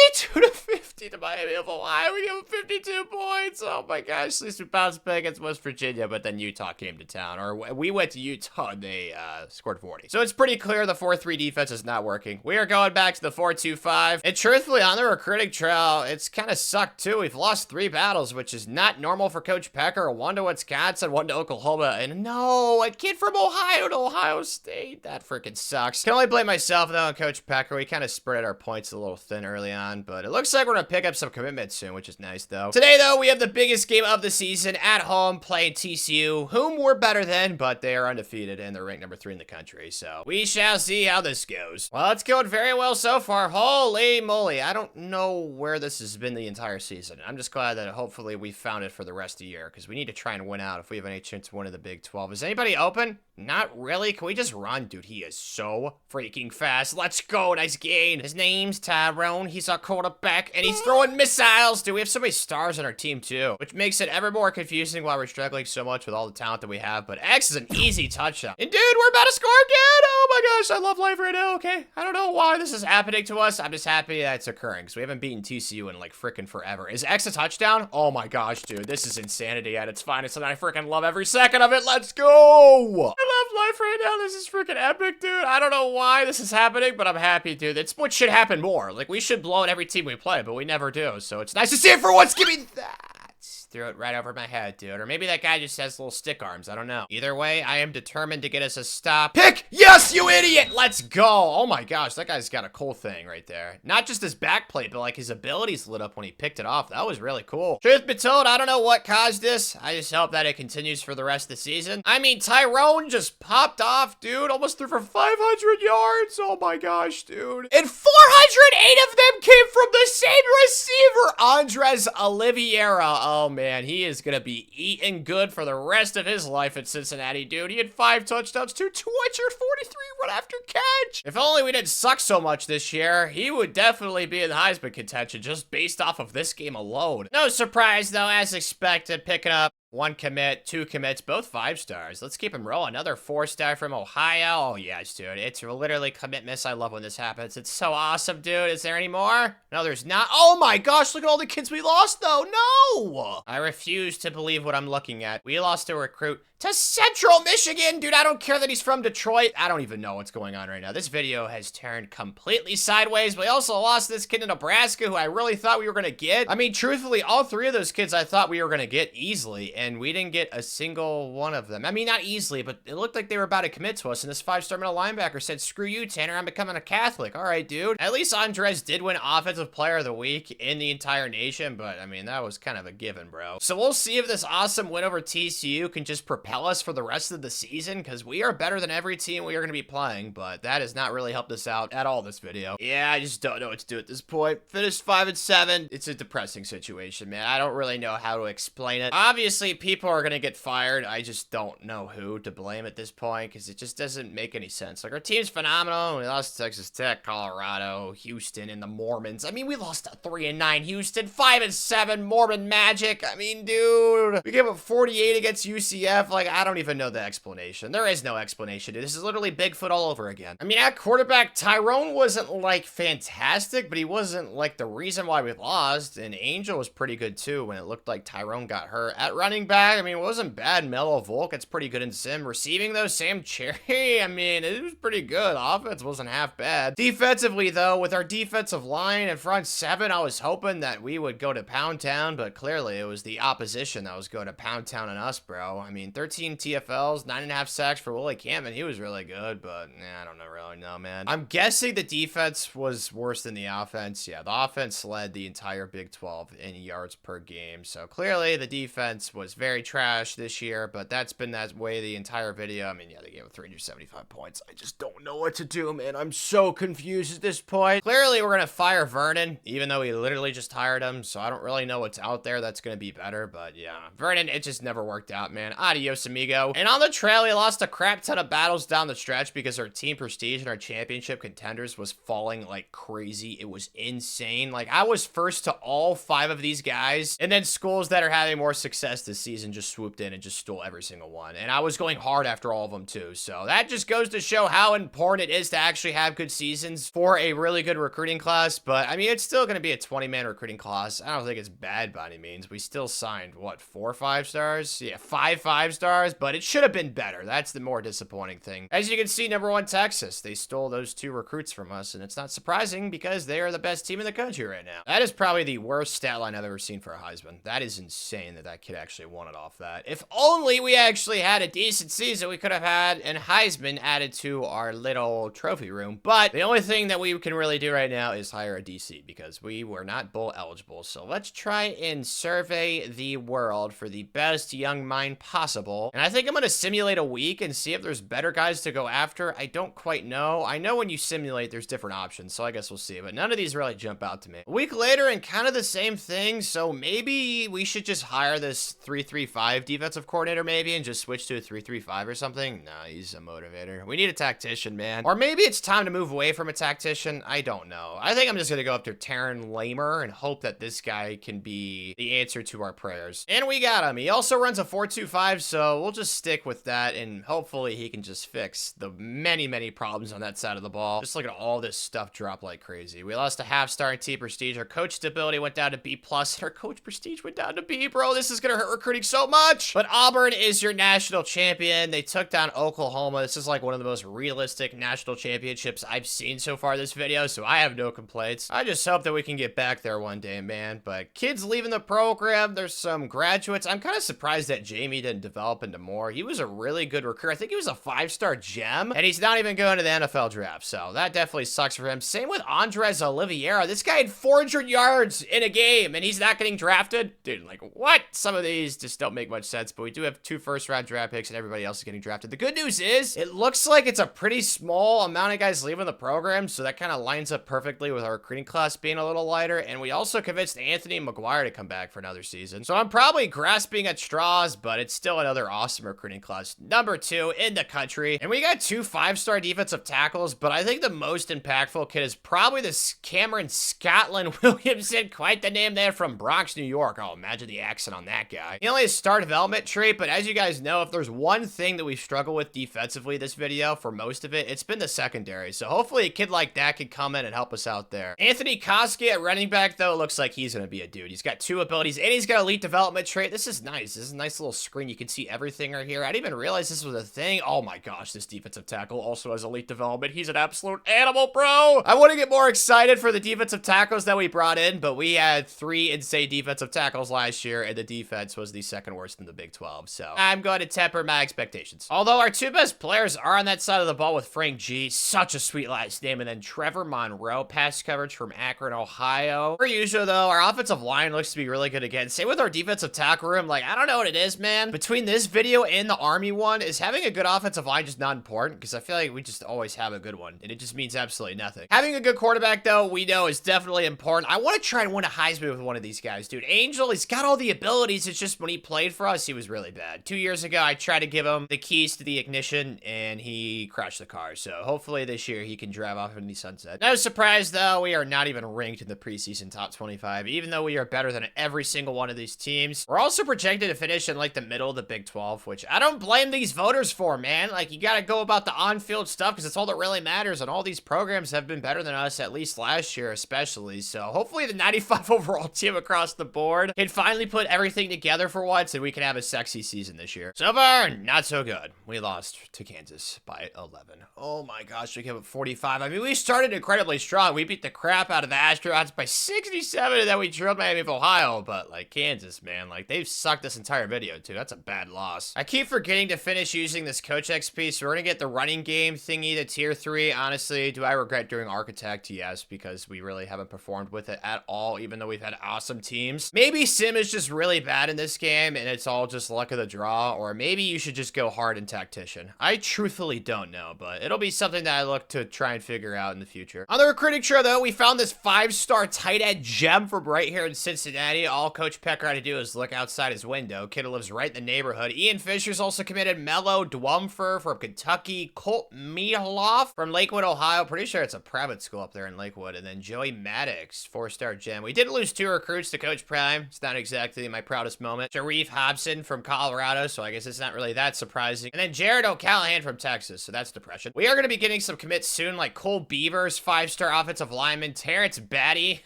52-50 to Miami of Ohio. We gave them 52 points. Oh my gosh. At least we bounced back against West Virginia, but then Utah came to town. Or we went to Utah and they scored 40. So it's pretty clear the 4-3 defense is not working. We are going back to the 4-2-5. And truthfully, on the recruiting trail, it's kind of sucked too. We've lost 3 battles, which is not normal for Coach Pecker. 1 to Wisconsin, 1 to Oklahoma. And no, a kid from Ohio to Ohio State. That freaking sucks. Can only blame myself though and Coach Pecker. We kind of spread our points a little thin early on, but it looks like we're going to pick up some commitments soon, which is nice though. Today though, we have the biggest game of the season at home playing TCU, whom we're better than, but they are undefeated and they're ranked number 3 in the country. So we shall see how this goes. Well, it's going very well so far. Holy moly. I don't know where this has been the entire season. I'm just glad that hopefully we found it for the rest of the year because we need to try and win out if we have any chance to win in the Big 12. Is anybody open? Not really. Can we just run? Dude, he is so freaking fast. Let's go. Nice gain. His name's Tyrone. He's our quarterback, and he's throwing missiles. Dude, we have so many stars on our team, too, which makes it ever more confusing why we're struggling so much with all the talent that we have. But X is an easy touchdown. And, dude, we're about to score again. Oh, my gosh. I love life right now. Okay. I don't know why this is happening to us. I'm just happy that it's occurring because we haven't beaten TCU in, like, freaking forever. Is X a touchdown? Oh, my gosh, dude. This is insanity at its finest, and I freaking love every second of it. Let's go. I love life right now. This is freaking epic, dude. I don't know why this is happening, but I'm happy, dude. It's what should happen more. Like, we should blow out every team we play, but we never do. So it's nice to see it for once. Give me that. Threw it right over my head, dude. Or maybe that guy just has little stick arms. I don't know. Either way, I am determined to get us a stop. Pick! Yes, you idiot! Let's go! Oh my gosh, that guy's got a cool thing right there. Not just his back plate, but like his abilities lit up when he picked it off. That was really cool. Truth be told, I don't know what caused this. I just hope that it continues for the rest of the season. I mean, Tyrone just popped off, dude. Almost threw for 500 yards. Oh my gosh, dude. And 408 of them came from the same receiver, Andres Oliveira Oh, man, he is going to be eating good for the rest of his life at Cincinnati, dude. He had 5 touchdowns, 243 run after catch. If only we didn't suck so much this year, he would definitely be in the Heisman contention just based off of this game alone. No surprise, though, as expected, picking up 1 commit, 2 commits, both 5 stars. Let's keep him rolling. Another 4-star from Ohio. Oh, yes, dude. It's literally commit miss. I love when this happens. It's so awesome, dude. Is there any more? No, there's not. Oh, my gosh. Look at all the kids we lost, though. No! I refuse to believe what I'm looking at. We lost a recruit to Central Michigan. Dude, I don't care that he's from Detroit. I don't even know what's going on right now. This video has turned completely sideways. We also lost this kid in Nebraska who I really thought we were going to get. I mean, truthfully, all 3 of those kids I thought we were going to get easily, and we didn't get a single one of them. I mean, not easily, but it looked like they were about to commit to us, and this 5-star middle linebacker said, screw you, Tanner, I'm becoming a Catholic. All right, dude. At least Andres did win Offensive Player of the Week in the entire nation, but I mean, that was kind of a given, bro. So we'll see if this awesome win over TCU can just propel us for the rest of the season, because we are better than every team we are going to be playing, but that has not really helped us out at all this video. Yeah, I just don't know what to do at this point. Finished 5-7. It's a depressing situation, man. I don't really know how to explain it. Obviously, people are going to get fired. I just don't know who to blame at this point, because it just doesn't make any sense. Like, our team's phenomenal. We lost to Texas Tech, Colorado, Houston, and the Mormons. I mean, we lost to 3-9 Houston, 5-7 Mormon Magic. I mean, dude, we gave up 48 against UCF. Like, I don't even know the explanation. There is no explanation, dude. This is literally Bigfoot all over again. I mean, at quarterback, Tyrone wasn't, like, fantastic, but he wasn't, like, the reason why we lost, and Angel was pretty good, too, when it looked like Tyrone got hurt. At running back, I mean, it wasn't bad. Mellow Volk, it's pretty good in sim. Receiving, though, Sam Cherry, I mean, it was pretty good. Offense wasn't half bad. Defensively, though, with our defensive line and front 7, I was hoping that we would go to Pound Town, but clearly it was the opposition that was going to Pound Town on us, bro. I mean, 13 TFLs, 9.5 sacks for Willie Campbell. He was really good, but I don't really know, man. I'm guessing the defense was worse than the offense. Yeah, the offense led the entire Big 12 in yards per game, so clearly the defense was very trash this year, but that's been that way the entire video. I mean, yeah, they gave up 375 points. I just don't know what to do, man. I'm so confused at this point. Clearly, we're gonna fire Vernon, even though we literally just hired him, so I don't really know what's out there that's gonna be better, but yeah. Vernon, it just never worked out, man. Adios, amigo. And on the trail, we lost a crap ton of battles down the stretch because our team prestige and our championship contenders was falling like crazy. It was insane. Like, I was first to all 5 of these guys, and then schools that are having more success this season just swooped in and just stole every single one. And I was going hard after all of them, too. So that just goes to show how important it is to actually have good seasons for a really good recruiting class. But, I mean, it's still going to be a 20-man recruiting class. I don't think it's bad by any means. We still signed, what, 4 5-stars? Yeah, 5 5-stars, but it should have been better. That's the more disappointing thing. As you can see, number 1, Texas. They stole those 2 recruits from us, and it's not surprising because they are the best team in the country right now. That is probably the worst stat line I've ever seen for a Heisman. That is insane that that kid actually won it off that. If only we actually had a decent season, we could have had an Heisman added to our little trophy room. But the only thing that we can really do right now is hire a DC because we were not bowl eligible. So let's try and survey the world for the best young mind possible. And I think I'm going to simulate a week and see if there's better guys to go after. I don't quite know. I know when you simulate, there's different options, so I guess we'll see. But none of these really jump out to me. A week later and kind of the same thing, so maybe we should just hire this 3-3-5 defensive coordinator maybe and just switch to a 3-3-5 or something. Nah, he's a motivator. We need a tactician, man. Or maybe it's time to move away from a tactician. I don't know. I think I'm just going to go up to Taryn Lamer and hope that this guy can be the answer to our prayers. And we got him. He also runs a 4-2-5, so we'll just stick with that and hopefully he can just fix the many, many problems on that side of the ball. Just look at all this stuff drop like crazy. We lost a half-star in T prestige. Our coach stability went down to B+, and our coach prestige went down to B, bro. This is gonna hurt recruiting so much. But Auburn is your national champion. They took down Oklahoma. This is like one of the most realistic national championships I've seen so far this video, so I have no complaints. I just hope that we can get back there one day, man. But kids leaving the program, there's some graduates. I'm kind of surprised that Jamie didn't develop into more. He was a really good recruit. I think he was a 5-star gem, and he's not even going to the NFL draft, so that definitely sucks for him. Same with Andres Oliveira. This guy had 400 yards in a game, and he's not getting drafted? Dude, like, what? Some of these these just don't make much sense, but we do have 2 first-round draft picks, and everybody else is getting drafted. The good news is, it looks like it's a pretty small amount of guys leaving the program, so that kind of lines up perfectly with our recruiting class being a little lighter, and we also convinced Anthony McGuire to come back for another season. So I'm probably grasping at straws, but it's still another awesome recruiting class. Number 2 in the country, and we got 2 5-star defensive tackles, but I think the most impactful kid is probably this Cameron Scotland Williamson, quite the name there, from Bronx, New York. Oh, imagine the accent on that guy. He only has star development trait, but as you guys know, if there's one thing that we've struggled with defensively this video, for most of it, it's been the secondary. So hopefully a kid like that can come in and help us out there. Anthony Koski at running back, though, looks like he's gonna be a dude. He's got 2 abilities, and he's got elite development trait. This is nice. This is a nice little screen. You can see everything right here. I didn't even realize this was a thing. Oh my gosh, this defensive tackle also has elite development. He's an absolute animal, bro. I want to get more excited for the defensive tackles that we brought in, but we had 3 insane defensive tackles last year, and the defense was the 2nd worst in the Big 12, so I'm going to temper my expectations. Although our 2 best players are on that side of the ball with Frank G, such a sweet last name, and then Trevor Monroe, pass coverage from Akron, Ohio. Per usual, though, our offensive line looks to be really good again. Same with our defensive tackle room. Like, I don't know what it is, man. Between this video and the Army one, is having a good offensive line just not important? Because I feel like we just always have a good one, and it just means absolutely nothing. Having a good quarterback, though, we know is definitely important. I want to try and win a Heisman with one of these guys, dude. Angel, he's got all the abilities. It's just when he played for us, he was really bad. 2 years ago, I tried to give him the keys to the ignition, and he crashed the car. So hopefully this year he can drive off in the sunset. No surprise, though, we are not even ranked in the preseason top 25, even though we are better than every single one of these teams. We're also projected to finish in like the middle of the Big 12, which I don't blame these voters for, man. Like, you got to go about the on-field stuff because it's all that really matters, and all these programs have been better than us, at least last year especially. So hopefully the 95 overall team across the board can finally put everything together for once, and we can have a sexy season this year. So far, not so good. We lost to Kansas by 11. Oh my gosh, we came up 45. I mean, we started incredibly strong. We beat the crap out of the Astronauts by 67, and then we drilled Miami of Ohio, but like Kansas, man, like they've sucked this entire video too. That's a bad loss. I keep forgetting to finish using this Coach XP, so we're gonna get the running game thingy to tier 3. Honestly, do I regret doing Architect? Yes, because we really haven't performed with it at all, even though we've had awesome teams. Maybe Sim is just really bad in this game, and it's all just luck of the draw, or maybe you should just go hard in Tactician. I truthfully don't know, but it'll be something that I look to try and figure out in the future. On the recruiting trail, though, we found this 5-star tight end gem from right here in Cincinnati. All Coach Pecker had to do is look outside his window. Kid lives right in the neighborhood. Ian Fisher's also committed. Mello Dwumfer from Kentucky. Colt Mihaloff from Lakewood, Ohio. Pretty sure it's a private school up there in Lakewood. And then Joey Maddox, 4-star gem. We did lose 2 recruits to Coach Prime. It's not exactly my proudest moment. Sharif Hobson from Colorado, so I guess it's not really that surprising. And then Jared O'Callahan from Texas, so that's depression. We are going to be getting some commits soon, like Cole Beavers, 5-star offensive lineman. Terrence Batty,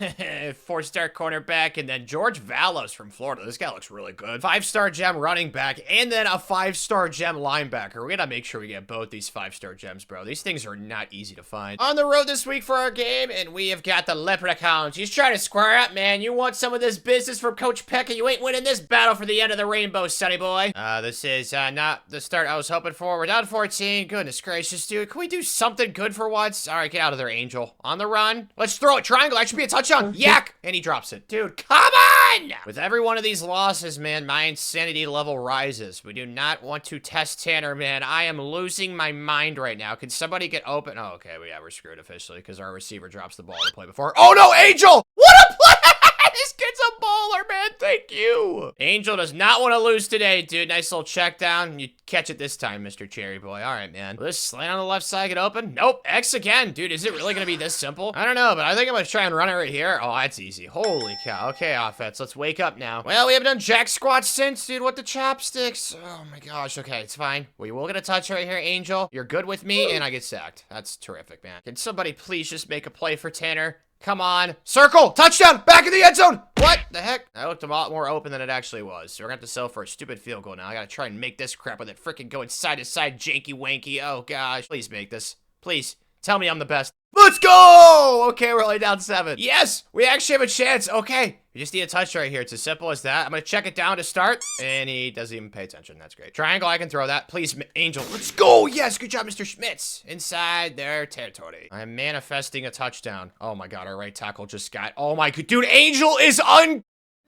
4-star cornerback. And then George Valos from Florida. This guy looks really good. 5-star gem running back, and then a 5-star gem linebacker. We're going to make sure we get both these 5-star gems, bro. These things are not easy to find. On the road this week for our game, and we have got the Leprechauns. He's trying to square up, man. You want some of this business from Coach Peck, and you ain't winning this battle for the end of the rainbow, sonny boy. This is not the start I was hoping for. We're down 14. Goodness gracious, dude. Can we do something good for once? All right, get out of there, Angel. On the run. Let's throw it. Triangle. That should be a touchdown. Yak! And he drops it. Dude, come on! With every one of these losses, man, my insanity level rises. We do not want to test Tanner, man. I am losing my mind right now. Can somebody get open? Oh, okay. We're screwed officially because our receiver drops the ball to play before. Oh, no, Angel! What a play! This kid's a baller, man. Thank you. Angel does not want to lose today, dude. Nice little check down. You catch it this time, Mr. Cherry Boy. All right, man. Will this slant on the left side get open? Nope. X again. Dude, is it really going to be this simple? I don't know, but I think I'm going to try and run it right here. Oh, that's easy. Holy cow. Okay, offense. Let's wake up now. Well, we haven't done jack squats since, dude. What the chopsticks? Oh, my gosh. Okay, it's fine. We will get a touch right here, Angel. You're good with me, and I get sacked. That's terrific, man. Can somebody please just make a play for Tanner? Come on. Circle. Touchdown. Back in the end zone. What the heck? That looked a lot more open than it actually was. So we're going to have to settle for a stupid field goal now. I got to try and make this crap with it freaking going side to side, janky wanky. Oh, gosh. Please make this. Please. Tell me I'm the best. Let's go! Okay, we're only down 7. Yes! We actually have a chance. Okay. We just need a touch right here. It's as simple as that. I'm going to check it down to start. And he doesn't even pay attention. That's great. Triangle, I can throw that. Please, Angel. Let's go! Yes! Good job, Mr. Schmitz. Inside their territory. I'm manifesting a touchdown. Oh, my God. Our right tackle just got... Oh, my... Dude, Angel is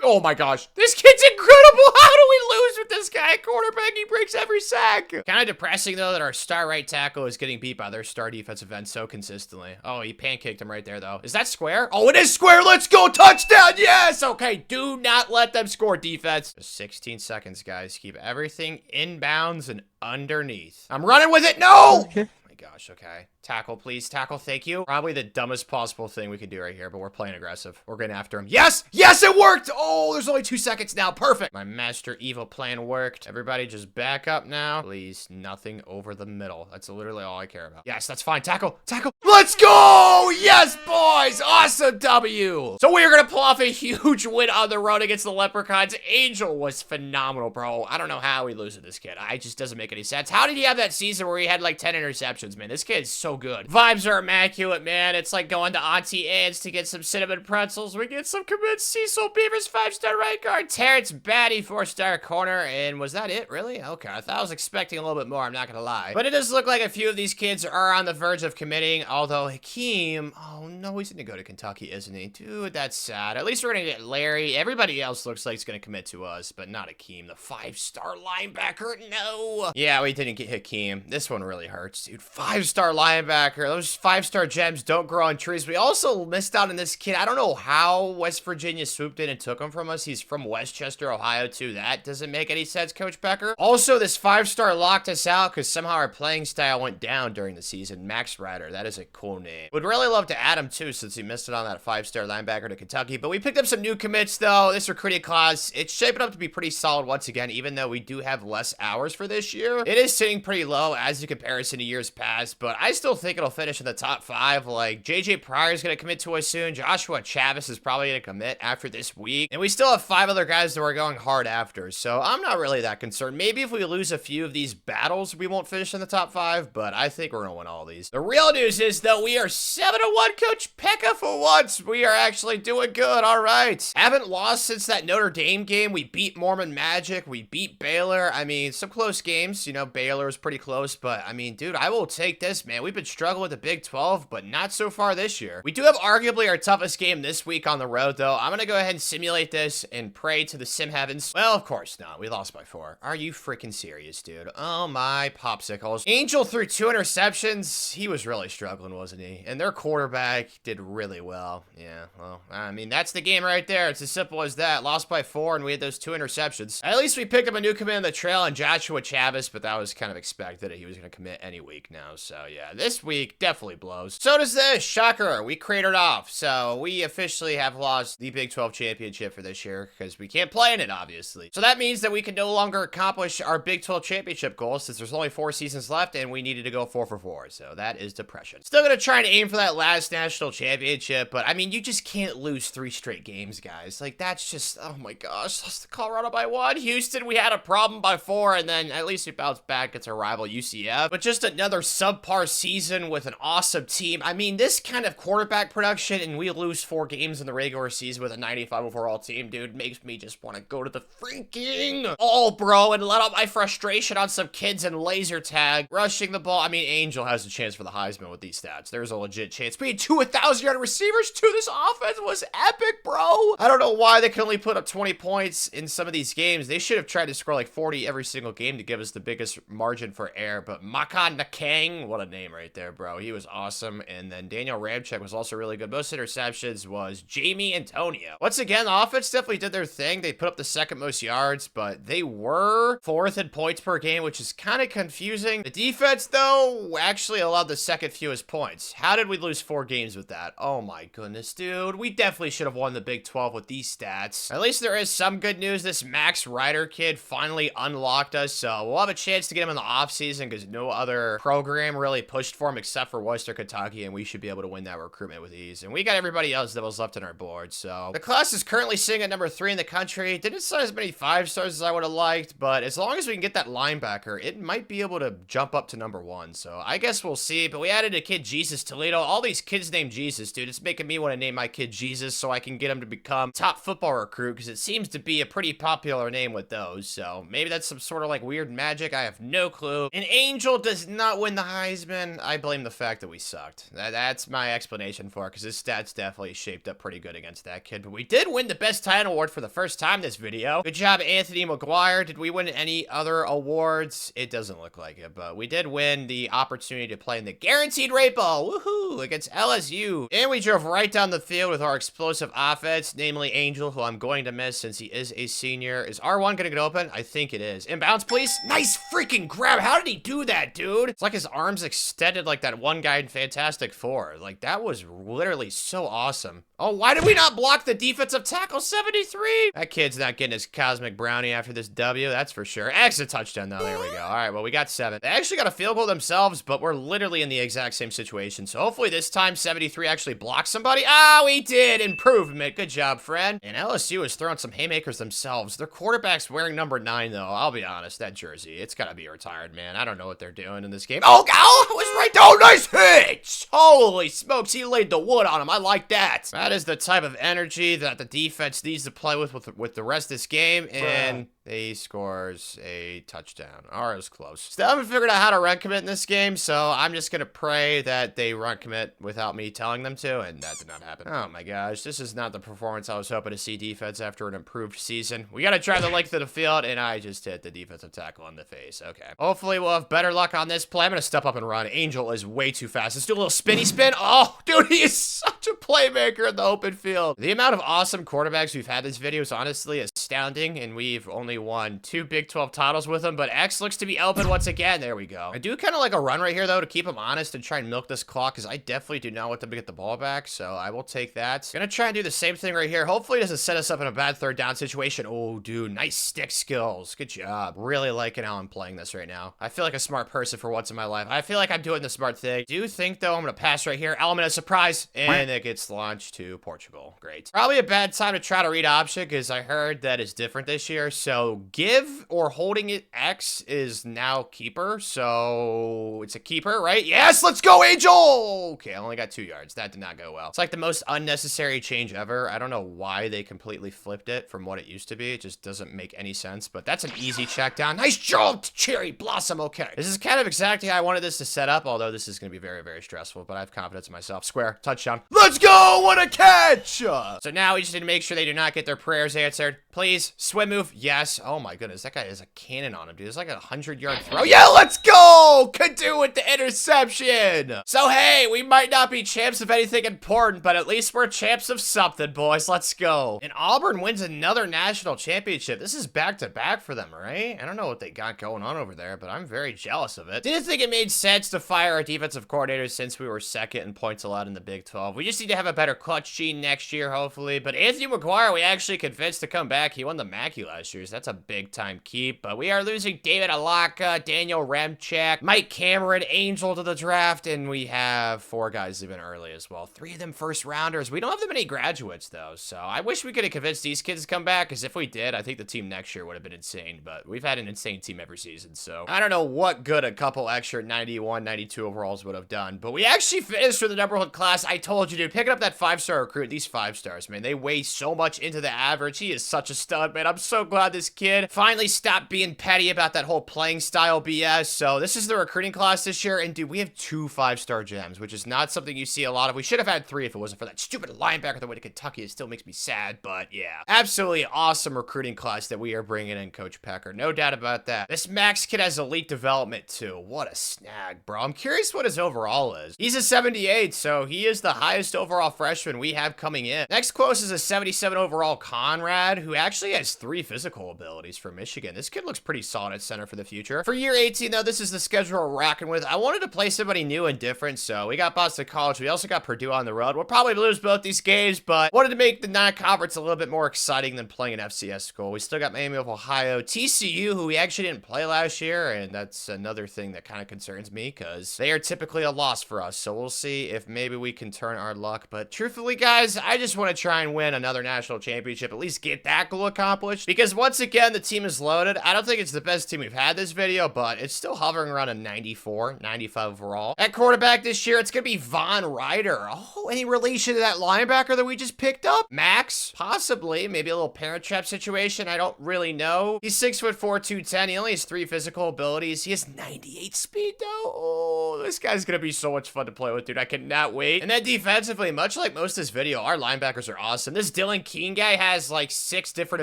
Oh my gosh, this kid's incredible. How do we lose with this guy at quarterback? He breaks every sack. Kind of depressing though that our star right tackle is getting beat by their star defensive end so consistently. Oh, he pancaked him right there though. Is that square? Oh, it is square. Let's go. Touchdown. Yes. Okay. Do not let them score, defense. Just 16 seconds, guys. Keep everything inbounds and underneath. I'm running with it. No. Okay. Gosh, okay. Tackle, please. Tackle, thank you. Probably the dumbest possible thing we could do right here, but we're playing aggressive. We're getting after him. Yes! Yes, it worked! Oh, there's only 2 seconds now. Perfect. My master evil plan worked. Everybody just back up now. Please, nothing over the middle. That's literally all I care about. Yes, that's fine. Tackle, tackle. Let's go! Yes, boys! Awesome W! So we are gonna pull off a huge win on the road against the Leprechauns. Angel was phenomenal, bro. I don't know how we lose to this kid. It just doesn't make any sense. How did he have that season where he had like 10 interceptions, man? This kid's so good. Vibes are immaculate, man. It's like going to Auntie Anne's to get some cinnamon pretzels. We get some commits. Cecil Beavers, 5-star right guard. Terrence Batty, 4-star corner. And was that it, really? Okay, I thought I was expecting a little bit more, I'm not gonna lie. But it does look like a few of these kids are on the verge of committing, although Hakeem, oh no, he's gonna go to Kentucky, isn't he? Dude, that's sad. At least we're gonna get Larry. Everybody else looks like he's gonna commit to us, but not Hakeem, the 5-star linebacker. No. Yeah, we didn't get Hakeem. This one really hurts, dude. 5-star linebacker. Those 5-star gems don't grow on trees. We also missed out on this kid. I don't know how West Virginia swooped in and took him from us. He's from Westchester, Ohio, too. That doesn't make any sense, Coach Becker. Also, this 5-star locked us out because somehow our playing style went down during the season. Max Ryder. That is a cool name. Would really love to add him, too, since he missed it on that 5-star linebacker to Kentucky. But we picked up some new commits, though. This recruiting class, it's shaping up to be pretty solid once again, even though we do have less hours for this year. It is sitting pretty low as a comparison to years past, but I still think it'll finish in the top 5. Like, JJ Pryor is going to commit to us soon. Joshua Chavis is probably going to commit after this week. And we still have 5 other guys that we're going hard after. So I'm not really that concerned. Maybe if we lose a few of these battles, we won't finish in the top 5, but I think we're going to win all these. The real news is, though, we are 7-1, Coach Pekka, for once. We are actually doing good. All right. Haven't lost since that Notre Dame game. We beat Mormon Magic. We beat Baylor. I mean, some close games. You know, Baylor was pretty close, but I mean, dude, I will take this, man. We've been struggling with the Big 12, but not so far this year. We do have arguably our toughest game this week on the road, though. I'm gonna go ahead and simulate this and pray to the sim heavens. Well, of course not. We lost by 4. Are you freaking serious, dude? Oh my popsicles. Angel threw 2 interceptions. He was really struggling, wasn't he? And their quarterback did really well. Yeah, well, I mean, that's the game right there. It's as simple as that. Lost by 4, and we had those 2 interceptions. At least we picked up a new commit on the trail on Joshua Chavis, but that was kind of expected that he was gonna commit any week now. So yeah, this week definitely blows. So does this. Shocker. We cratered off. So we officially have lost the Big 12 championship for this year because we can't play in it, obviously. So that means that we can no longer accomplish our Big 12 championship goal since there's only 4 seasons left and we needed to go 4 for 4. So that is depression. Still gonna try and aim for that last national championship, but I mean, you just can't lose 3 straight games, guys. Like, that's just, oh my gosh. Lost to Colorado by 1. Houston, we had a problem by 4, and then at least we bounced back against our rival UCF. But just another subpar season with an awesome team. I mean, this kind of quarterback production, and we lose 4 games in the regular season with a 95 overall team, dude, makes me just want to go to the freaking bro, and let out my frustration on some kids in laser tag, rushing the ball. I mean, Angel has a chance for the Heisman with these stats. There's a legit chance. Being 2 1,000-yard receivers to this offense was epic, bro. I don't know why they can only put up 20 points in some of these games. They should have tried to score like 40 every single game to give us the biggest margin for error, but Makan Nakang, what a name right there, bro. He was awesome. And then Daniel Ramczyk was also really good. Most interceptions was Jamie Antonio. Once again, the offense definitely did their thing. They put up the 2nd most yards, but they were 4th in points per game, which is kind of confusing. The defense, though, actually allowed the 2nd fewest points. How did we lose 4 games with that? Oh my goodness, dude. We definitely should have won the Big 12 with these stats. At least there is some good news. This Max Ryder kid finally unlocked us, so we'll have a chance to get him in the offseason because no other program really pushed for him except for Western Kentucky, and we should be able to win that recruitment with ease. And we got everybody else that was left on our board, so the class is currently sitting at number 3 in the country. Didn't sign as many 5-stars as I would have liked, but as long as we can get that linebacker, it might be able to jump up to number 1. So I guess we'll see. But we added a kid, Jesus Toledo. All these kids named Jesus, dude. It's making me want to name my kid Jesus so I can get him to become top football recruit, because it seems to be a pretty popular name with those. So maybe that's some sort of like weird magic. I have no clue. And Angel does not win the the Heisman? I blame the fact that we sucked. That's my explanation for it, because his stats definitely shaped up pretty good against that kid. But we did win the best tight end award for the first time this video. Good job, Anthony McGuire. Did we win any other awards? It doesn't look like it, but we did win the opportunity to play in the Guaranteed Rate Bowl. Woohoo! Against LSU. And we drove right down the field with our explosive offense, namely Angel, who I'm going to miss since he is a senior. Is R1 going to get open? I think it is. Inbounds, please. Nice freaking grab. How did he do that, dude? It's like his arms extended like that one guy in Fantastic Four. Like, that was literally so awesome. Oh, why did we not block the defensive tackle? 73. That kid's not getting his cosmic brownie after this W, that's for sure. Extra touchdown, though. There we go. All right, well, we got 7. They actually got a field goal themselves, but we're literally in the exact same situation. So hopefully this time 73 actually blocks somebody. Ah, we did. Improvement. Good job, friend. And LSU is throwing some haymakers themselves. Their quarterback's wearing number 9, though. I'll be honest, that jersey, it's got to be retired, man. I don't know what they're doing in this game. Oh, I was right. Oh, nice hit. Holy smokes, he laid the wood on him. I like that. That is the type of energy that the defense needs to play with the rest of this game, and he scores a touchdown. All right, it was close. Still haven't figured out how to run commit in this game, so I'm just gonna pray that they run commit without me telling them to, and that did not happen. Oh my gosh, this is not the performance I was hoping to see defense after an improved season. We gotta try the length of the field, and I just hit the defensive tackle in the face. Okay. Hopefully we'll have better luck on this play. I'm gonna step up and run. Angel is way too fast. Let's do a little spinny spin. Oh, dude, he is such a playmaker in the open field. The amount of awesome quarterbacks we've had this video is honestly astounding, and we've only won 2 Big 12 titles with him, but X looks to be open once again. There we go. I do kind of like a run right here, though, to keep him honest and try and milk this clock, because I definitely do not want them to get the ball back, so I will take that. Gonna try and do the same thing right here. Hopefully it doesn't set us up in a bad third down situation. Oh, dude, nice stick skills. Good job. Really liking how I'm playing this right now. I feel like a smart person for once in my life. I feel like I'm doing the smart thing. Do think, though, I'm gonna pass right here. Element of surprise, and it gets launched to Portugal. Great. Probably a bad time to try to read option, because I heard that it's different this year, so give or holding it X is now keeper, so it's a keeper, right? Yes, let's go, Angel! Okay, I only got 2 yards. That did not go well. It's like the most unnecessary change ever. I don't know why they completely flipped it from what it used to be. It just doesn't make any sense, but that's an easy check down. Nice jump, Cherry Blossom. Okay. This is kind of exactly how I wanted this to set up, although this is going to be very, very stressful, but I have confidence in myself. Square, touchdown. Let's go! What a catch! So now we just need to make sure they do not get their prayers answered. Please, swim move. Yes. Oh my goodness, that guy has a cannon on him, dude. It's like a 100-yard throw. Yeah, let's go! Could do with the interception. So hey, we might not be champs of anything important, but at least we're champs of something, boys. Let's go. And Auburn wins another national championship. This is back-to-back for them, right? I don't know what they got going on over there, but I'm very jealous of it. Didn't think it made sense to fire our defensive coordinator since we were second in points allowed in the Big 12. We just need to have a better clutch gene next year, hopefully. But Anthony McGuire, we actually convinced to come back. He won the Mackey last year, so that's a big-time keep. But we are losing David Alaka, Daniel Remchak, Mike Cameron, Angel to the draft, and we have 4 guys leaving early as well. 3 of them first-rounders. We don't have that many graduates, though, so I wish we could have convinced these kids to come back, because if we did, I think the team next year would have been insane. But we've had an insane team every season, so I don't know what good a couple extra 91, 92 overalls would have done. But we actually finished with the #1 class. I told you, dude, picking up that 5-star recruit. These 5 stars, man, they weigh so much into the average. He is such a stud, man. I'm so glad this kid finally stopped being petty about that whole playing style BS. So this is the recruiting class this year, and dude, we have 2 5-star gems, which is not something you see a lot of. We should have had 3 if it wasn't for that stupid linebacker that went to Kentucky. It still makes me sad, but yeah, absolutely awesome recruiting class that we are bringing in, Coach Pecker. No doubt about that. This Max kid has elite development too. What a snag, bro. I'm curious what his overall is. He's a 78, so he is the highest overall freshman we have coming in. Next close is a 77 overall Conrad, who actually has 3 physical abilities for Michigan. This kid looks pretty solid at center for the future. For year 18, though, this is the schedule we're rocking with. I wanted to play somebody new and different, so we got Boston College. We also got Purdue on the road. We'll probably lose both these games, but wanted to make the non-conference a little bit more exciting than playing an FCS school. We still got Miami of Ohio, TCU, who we actually didn't play last year, and that's another thing that kind of concerns me, because they are typically a loss for us, so we'll see if maybe we can turn our luck. But truthfully, guys, I just want to try and win another national championship, at least get that goal accomplished, because once again, again, the team is loaded. I don't think it's the best team we've had this video, but it's still hovering around a 94, 95 overall. At quarterback this year, it's going to be Von Ryder. Oh, any relation to that linebacker that we just picked up? Max? Possibly. Maybe a little parent trap situation. I don't really know. He's 6'4", 210. He only has 3 physical abilities. He has 98 speed, though. Oh, this guy's going to be so much fun to play with, dude. I cannot wait. And then defensively, much like most of this video, our linebackers are awesome. This Dylan Keene guy has like 6 different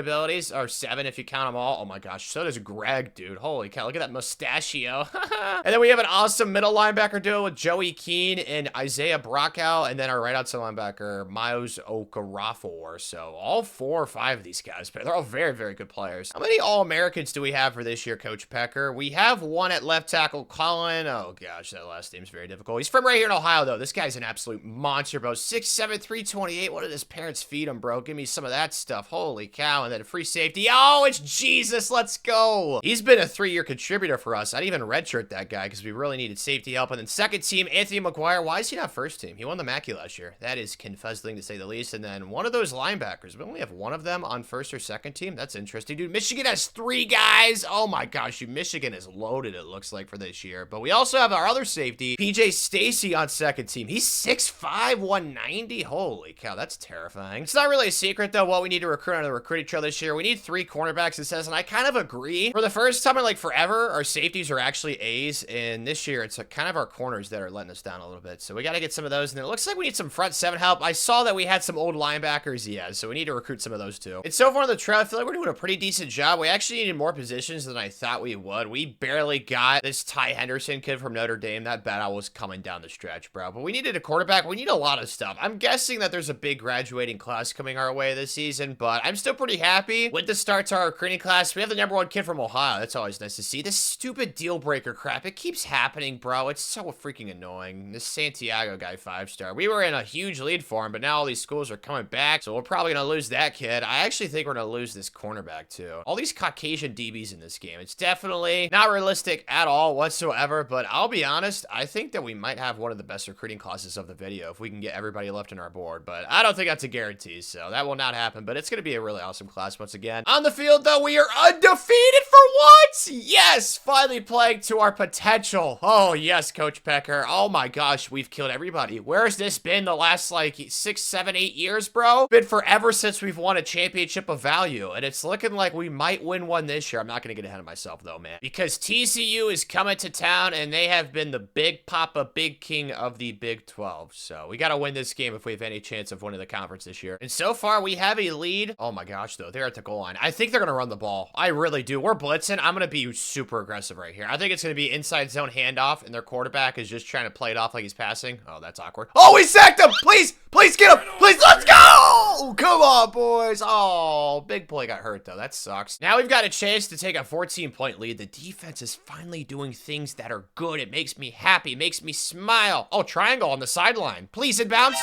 abilities, or 7 if you count them all. Oh my gosh, so does Greg, dude. Holy cow, look at that mustachio. And then we have an awesome middle linebacker duo with Joey Keene and Isaiah Brockow, and then our right outside linebacker, Miles Okarafor. So all 4 or 5 of these guys, but they're all very, very good players. How many All-Americans do we have for this year, Coach Pecker? We have one at left tackle, Colin. Oh gosh, that last name's very difficult. He's from right here in Ohio, though. This guy's an absolute monster, bro. 6'7", 328. What did his parents feed him, bro? Give me some of that stuff. Holy cow. And then a free safety. Oh, it's Jesus. Let's go. He's been a 3-year contributor for us. I didn't even redshirt that guy because we really needed safety help. And then second team, Anthony McGuire. Why is he not first team? He won the Mackey last year. That is confuzzling to say the least. And then one of those linebackers. We only have one of them on first or second team. That's interesting, dude. Michigan has 3 guys. Oh my gosh, dude. Michigan is loaded, it looks like, for this year. But we also have our other safety, PJ Stacy, on second team. He's 6'5", 190. Holy cow, that's terrifying. It's not really a secret, though, what we need to recruit on the recruiting trail this year. We need 3 cornerbacks, it says, and I kind of agree. For the first time in like forever, our safeties are actually A's, and this year it's kind of our corners that are letting us down a little bit. So we got to get some of those, and it looks like we need some front 7 help. I saw that we had some old linebackers, yeah, so we need to recruit some of those too. And so far on the trail, I feel like we're doing a pretty decent job. We actually needed more positions than I thought we would. We barely got this Ty Henderson kid from Notre Dame. That battle was coming down the stretch, bro. But we needed a quarterback. We need a lot of stuff. I'm guessing that there's a big graduating class coming our way this season, but I'm still pretty happy with the start to our recruiting class. We have the #1 kid from Ohio. That's always nice to see. This stupid deal breaker crap, it keeps happening, bro. It's so freaking annoying. This Santiago guy, 5-star. We were in a huge lead for him, but now all these schools are coming back, so we're probably gonna lose that kid. I actually think we're gonna lose this cornerback too. All these Caucasian DBs in this game. It's definitely not realistic at all whatsoever, but I'll be honest, I think that we might have one of the best recruiting classes of the video if we can get everybody left in our board, but I don't think that's a guarantee, so that will not happen, but it's gonna be a really awesome class once again. On the field, though, we are undefeated for once! Yes! Finally playing to our potential. Oh, yes, Coach Pecker. Oh my gosh, we've killed everybody. Where has this been the last, like, 6, 7, 8 years, bro? Been forever since we've won a championship of value, and it's looking like we might win one this year. I'm not gonna get ahead of myself, though, man, because TCU is coming to town, and they have been the big papa, big king of the Big 12, so we gotta win this game if we have any chance of winning the conference this year. And so far, we have a lead. Oh my gosh, though, they're at the goal line. I think they're gonna run the ball. I really do. We're blitzing. I'm gonna be super aggressive right here. I think it's gonna be inside zone handoff, and their quarterback is just trying to play it off like he's passing. Oh, that's awkward. Oh, we sacked him! Please, please get him! Please, let's go! Come on, boys. Oh, big play got hurt, though. That sucks. Now we've got a chance to take a 14-point lead. The defense is finally doing things that are good. It makes me happy. It makes me smile. Oh, triangle on the sideline. Please, inbounds.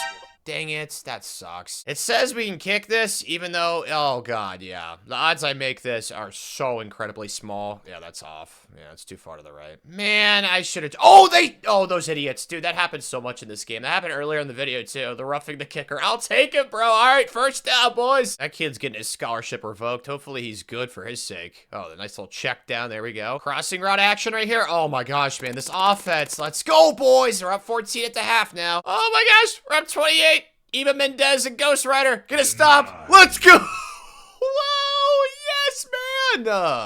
Dang it, that sucks. It says we can kick this, even though, oh god, yeah. The odds I make this are so incredibly small. Yeah, that's off. Yeah, it's too far to the right. Man, I should have, oh, those idiots. Dude, that happened so much in this game. That happened earlier in the video, too. The roughing the kicker. I'll take it, bro. All right, first down, boys. That kid's getting his scholarship revoked. Hopefully he's good for his sake. Oh, the nice little check down. There we go. Crossing route action right here. Oh my gosh, man, this offense. Let's go, boys. We're up 14 at the half now. Oh my gosh, we're up 28. Eva Mendez and Ghost Rider gonna stop. Let's go. Whoa, yes, man.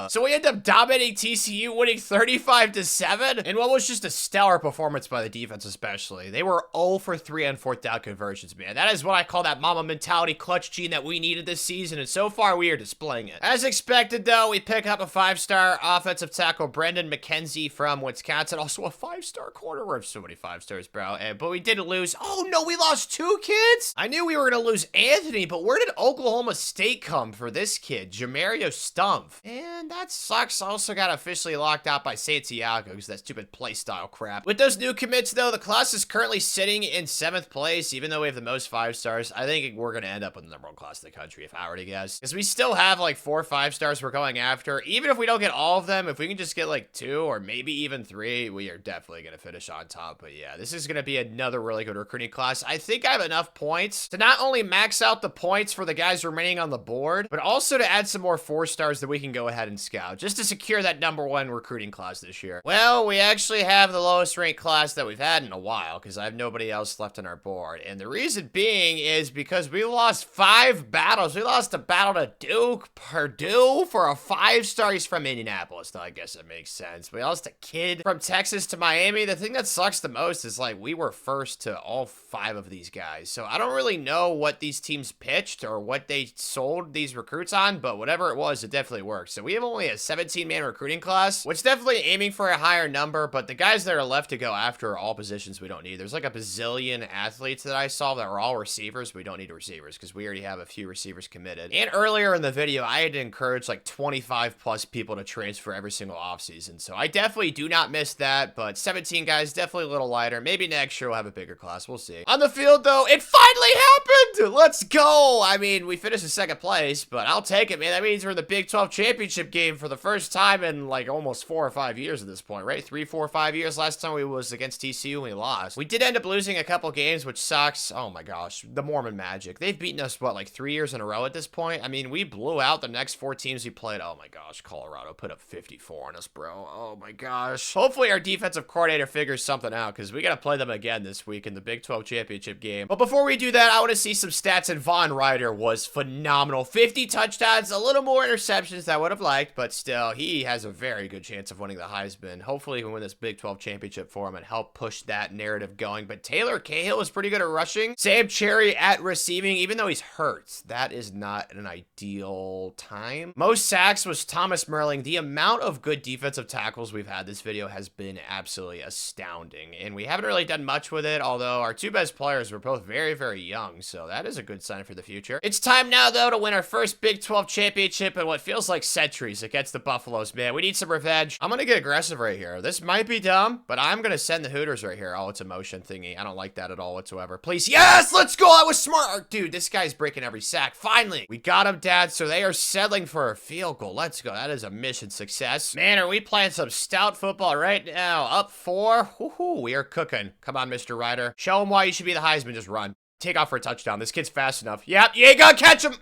So we end up dominating TCU, winning 35-7, and what was just a stellar performance by the defense, especially. They were 0 for 3 on 4th down conversions, man. That is what I call that mama mentality clutch gene that we needed this season, and so far we are displaying it. As expected, though, we pick up a 5-star offensive tackle, Brendan McKenzie from Wisconsin, also a 5-star corner. We have so many 5-stars, bro. But we did lose. Oh no, we lost 2 kids. I knew we were gonna lose Anthony, but where did Oklahoma State come for this kid, Jamario Stumpf? And that sucks. Also got officially locked out by Santiago because that stupid play style crap. With those new commits, though, the class is currently sitting in 7th place, even though we have the most 5-stars. I think we're going to end up with the #1 class in the country, if I were to guess. Because we still have like 4 5-stars we're going after. Even if we don't get all of them, if we can just get like 2 or maybe even 3, we are definitely going to finish on top. But yeah, this is going to be another really good recruiting class. I think I have enough points to not only max out the points for the guys remaining on the board, but also to add some more 4-stars that we can can go ahead and scout, just to secure that #1 recruiting class this year. Well, we actually have the lowest ranked class that we've had in a while, because I have nobody else left on our board. And the reason being is because we lost 5 battles. We lost a battle to Duke, Purdue for a 5-star. He's from Indianapolis, though I guess it makes sense. We lost a kid from Texas to Miami. The thing that sucks the most is, like, we were first to all 5 of these guys. So I don't really know what these teams pitched or what they sold these recruits on, but whatever it was, it definitely worked. So we have only a 17-man recruiting class, which definitely aiming for a higher number, but the guys that are left to go after are all positions we don't need. There's like a bazillion athletes that I saw that were all receivers. We don't need receivers because we already have a few receivers committed. And earlier in the video, I had to encourage like 25 plus people to transfer every single offseason. So I definitely do not miss that, but 17 guys, definitely a little lighter. Maybe next year we'll have a bigger class. We'll see. On the field though, it finally happened! Let's go! I mean, we finished in 2nd place, but I'll take it, man. That means we're in the Big 12 championship game for the first time in like almost 4 or 5 years at this point, right? 3, 4, 5 years. Last time we was against TCU and we lost. We did end up losing a couple games, which sucks. Oh my gosh. The Mormon Magic. They've beaten us, what, like 3 years in a row at this point? I mean, we blew out the next 4 teams we played. Oh my gosh. Colorado put up 54 on us, bro. Oh my gosh. Hopefully our defensive coordinator figures something out because we got to play them again this week in the Big 12 championship game. But before we do that, I want to see some stats, and Von Ryder was phenomenal. 50 touchdowns, a little more interceptions than I would have liked, but still, he has a very good chance of winning the Heisman. Hopefully he can win this Big 12 championship for him and help push that narrative going. But Taylor Cahill is pretty good at rushing. Sam Cherry at receiving, even though he's hurt. That is not an ideal time. Most sacks was Thomas Merling. The amount of good defensive tackles we've had this video has been absolutely astounding, and we haven't really done much with it, although our 2 best players were both very, very young, so that is a good sign for the future. It's time now, though, to win our first Big 12 championship in what feels like centuries against the Buffaloes, man. We need some revenge. I'm gonna get aggressive right here. This might be dumb, but I'm gonna send the Hooters right here. Oh, it's a motion thingy. I don't like that at all whatsoever. Please, yes, let's go. I was smart. Dude, this guy's breaking every sack. Finally, we got him, Dad, so they are settling for a field goal. Let's go. That is a mission success. Man, are we playing some stout football right now? Up 4. Woohoo, we are cooking. Come on, Mr. Ryder. Show him why you should be the Heisman. Just run. Take off for a touchdown. This kid's fast enough. Yep, you ain't gonna catch him.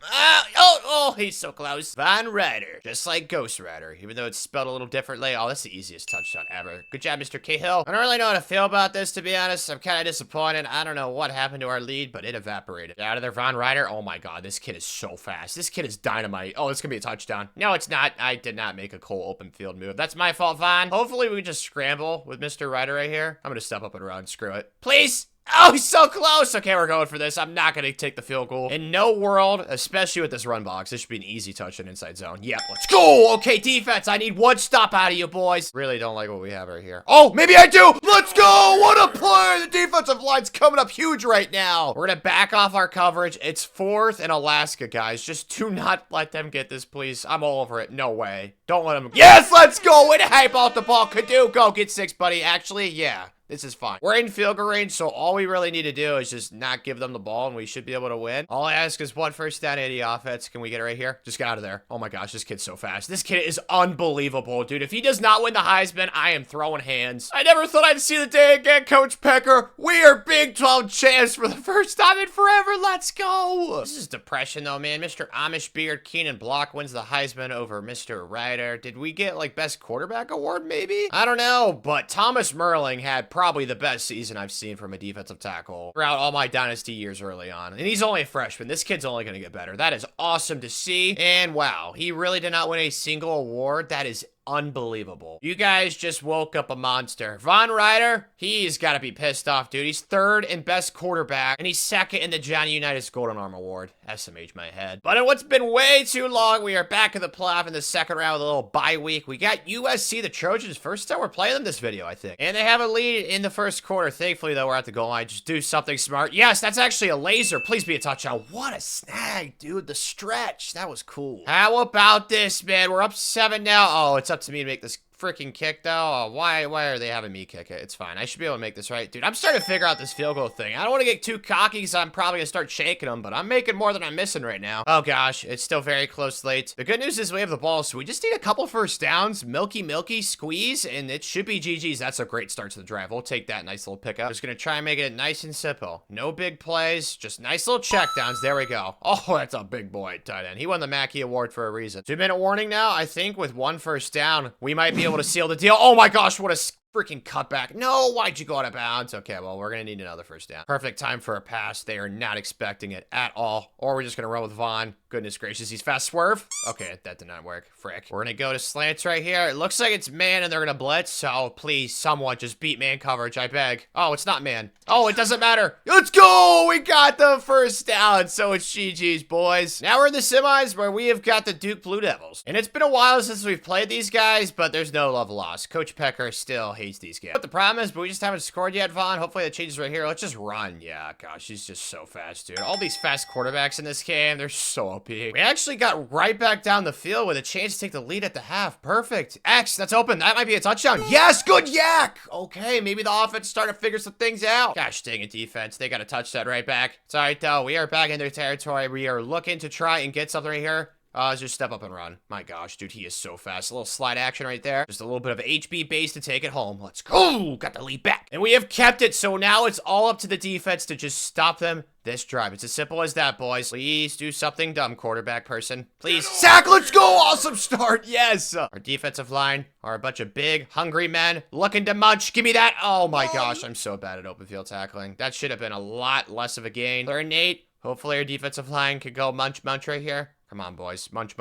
Oh, he's so close. Von Ryder, just like Ghost Rider, even though it's spelled a little differently. Oh, that's the easiest touchdown ever. Good job, Mr. Cahill. I don't really know how to feel about this, to be honest. I'm kind of disappointed. I don't know what happened to our lead, but it evaporated. Get out of there, Von Ryder. Oh my God, this kid is so fast. This kid is dynamite. Oh, it's gonna be a touchdown. No, it's not. I did not make a cool open field move. That's my fault, Von. Hopefully we can just scramble with Mr. Ryder right here. I'm gonna step up and run. Screw it. Please. Oh, he's so close. Okay, we're going for this. I'm not going to take the field goal. In no world, especially with this run box, this should be an easy touch in inside zone. Yep, let's go. Okay, defense, I need 1 stop out of you, boys. Really don't like what we have right here. Oh, maybe I do. Let's go. What a play. The defensive line's coming up huge right now. We're going to back off our coverage. It's 4th and Alaska, guys. Just do not let them get this, please. I'm all over it. No way. Don't let them. Yes, let's go. Way to hype out the ball. Kadu, go get 6, buddy. Actually, yeah. This is fine. We're in field goal range, so all we really need to do is just not give them the ball, and we should be able to win. All I ask is 1 first down, 80 offense. Can we get it right here? Just get out of there. Oh my gosh, this kid's so fast. This kid is unbelievable, dude. If he does not win the Heisman, I am throwing hands. I never thought I'd see the day again, Coach Pecker. We are Big 12 champs for the first time in forever. Let's go. This is depression, though, man. Mr. Amish Beard Keenan Block wins the Heisman over Mr. Ryder. Did we get, like, best quarterback award, maybe? I don't know, but Thomas Merling had probably the best season I've seen from a defensive tackle throughout all my dynasty years early on. And he's only a freshman. This kid's only going to get better. That is awesome to see. And wow, he really did not win a single award. That is unbelievable. You guys just woke up a monster. Von Ryder, he's got to be pissed off, dude. He's 3rd in best quarterback, and he's 2nd in the Johnny Unitas Golden Arm Award. SMH my head. But in what's been way too long, we are back in the playoff in the 2nd round with a little bye week. We got USC, the Trojans, first time we're playing them this video, I think. And they have a lead in the first quarter. Thankfully, though, we're at the goal line. Just do something smart. Yes, that's actually a laser. Please be a touchdown. What a snag, dude. The stretch. That was cool. How about this, man? We're up 7 now. Oh, it's up to me to make this freaking kick, though. Why are they having me kick it? It's fine. I should be able to make this right. Dude, I'm starting to figure out this field goal thing. I don't want to get too cocky because I'm probably going to start shaking them, but I'm making more than I'm missing right now. Oh, gosh. It's still very close late. The good news is we have the ball, so we just need a couple first downs. Milky, squeeze, and it should be GG's. That's a great start to the drive. We'll take that nice little pickup. Just going to try and make it nice and simple. No big plays, just nice little check downs. There we go. Oh, that's a big boy tight end. He won the Mackey Award for a reason. 2-minute warning now. I think with one first down, we might be able to seal the deal. Oh my gosh, what a freaking cutback. No, why'd you go out of bounds? Okay, well, we're going to need another first down. Perfect time for a pass. They are not expecting it at all. Or we're just going to run with Vaughn. Goodness gracious, he's fast swerve. Okay, that did not work. Frick. We're going to go to slants right here. It looks like it's man and they're going to blitz. So please, someone just beat man coverage, I beg. Oh, it's not man. Oh, it doesn't matter. Let's go. We got the first down. So it's GG's, boys. Now we're in the semis where we have got the Duke Blue Devils. And it's been a while since we've played these guys, but there's no love lost. Coach Pecker still hates these guys. But the problem is, we just haven't scored yet, Vaughn. Hopefully that changes right here. Let's just run. Yeah, gosh, he's just so fast, dude. All these fast quarterbacks in this game, they're so OP. We actually got right back down the field with a chance to take the lead at the half. Perfect. X, that's open. That might be a touchdown. Yes, good yak. Okay, maybe the offense started to figure some things out. Gosh dang it, defense. They got to touch that right back. It's all right, though. We are back in their territory. We are looking to try and get something right here. Just step up and run. My gosh, dude, he is so fast. A little slide action right there. Just a little bit of HB base to take it home. Let's go. Got the lead back. And we have kept it, so now it's all up to the defense to just stop them this drive. It's as simple as that, boys. Please do something dumb, quarterback person. Please. Sack, let's go. Awesome start. Yes. Our defensive line are a bunch of big, hungry men looking to munch. Give me that. Oh, my gosh. I'm so bad at open field tackling. That should have been a lot less of a gain. 3rd and 8. Hopefully our defensive line could go munch right here. Come on, boys. Munch.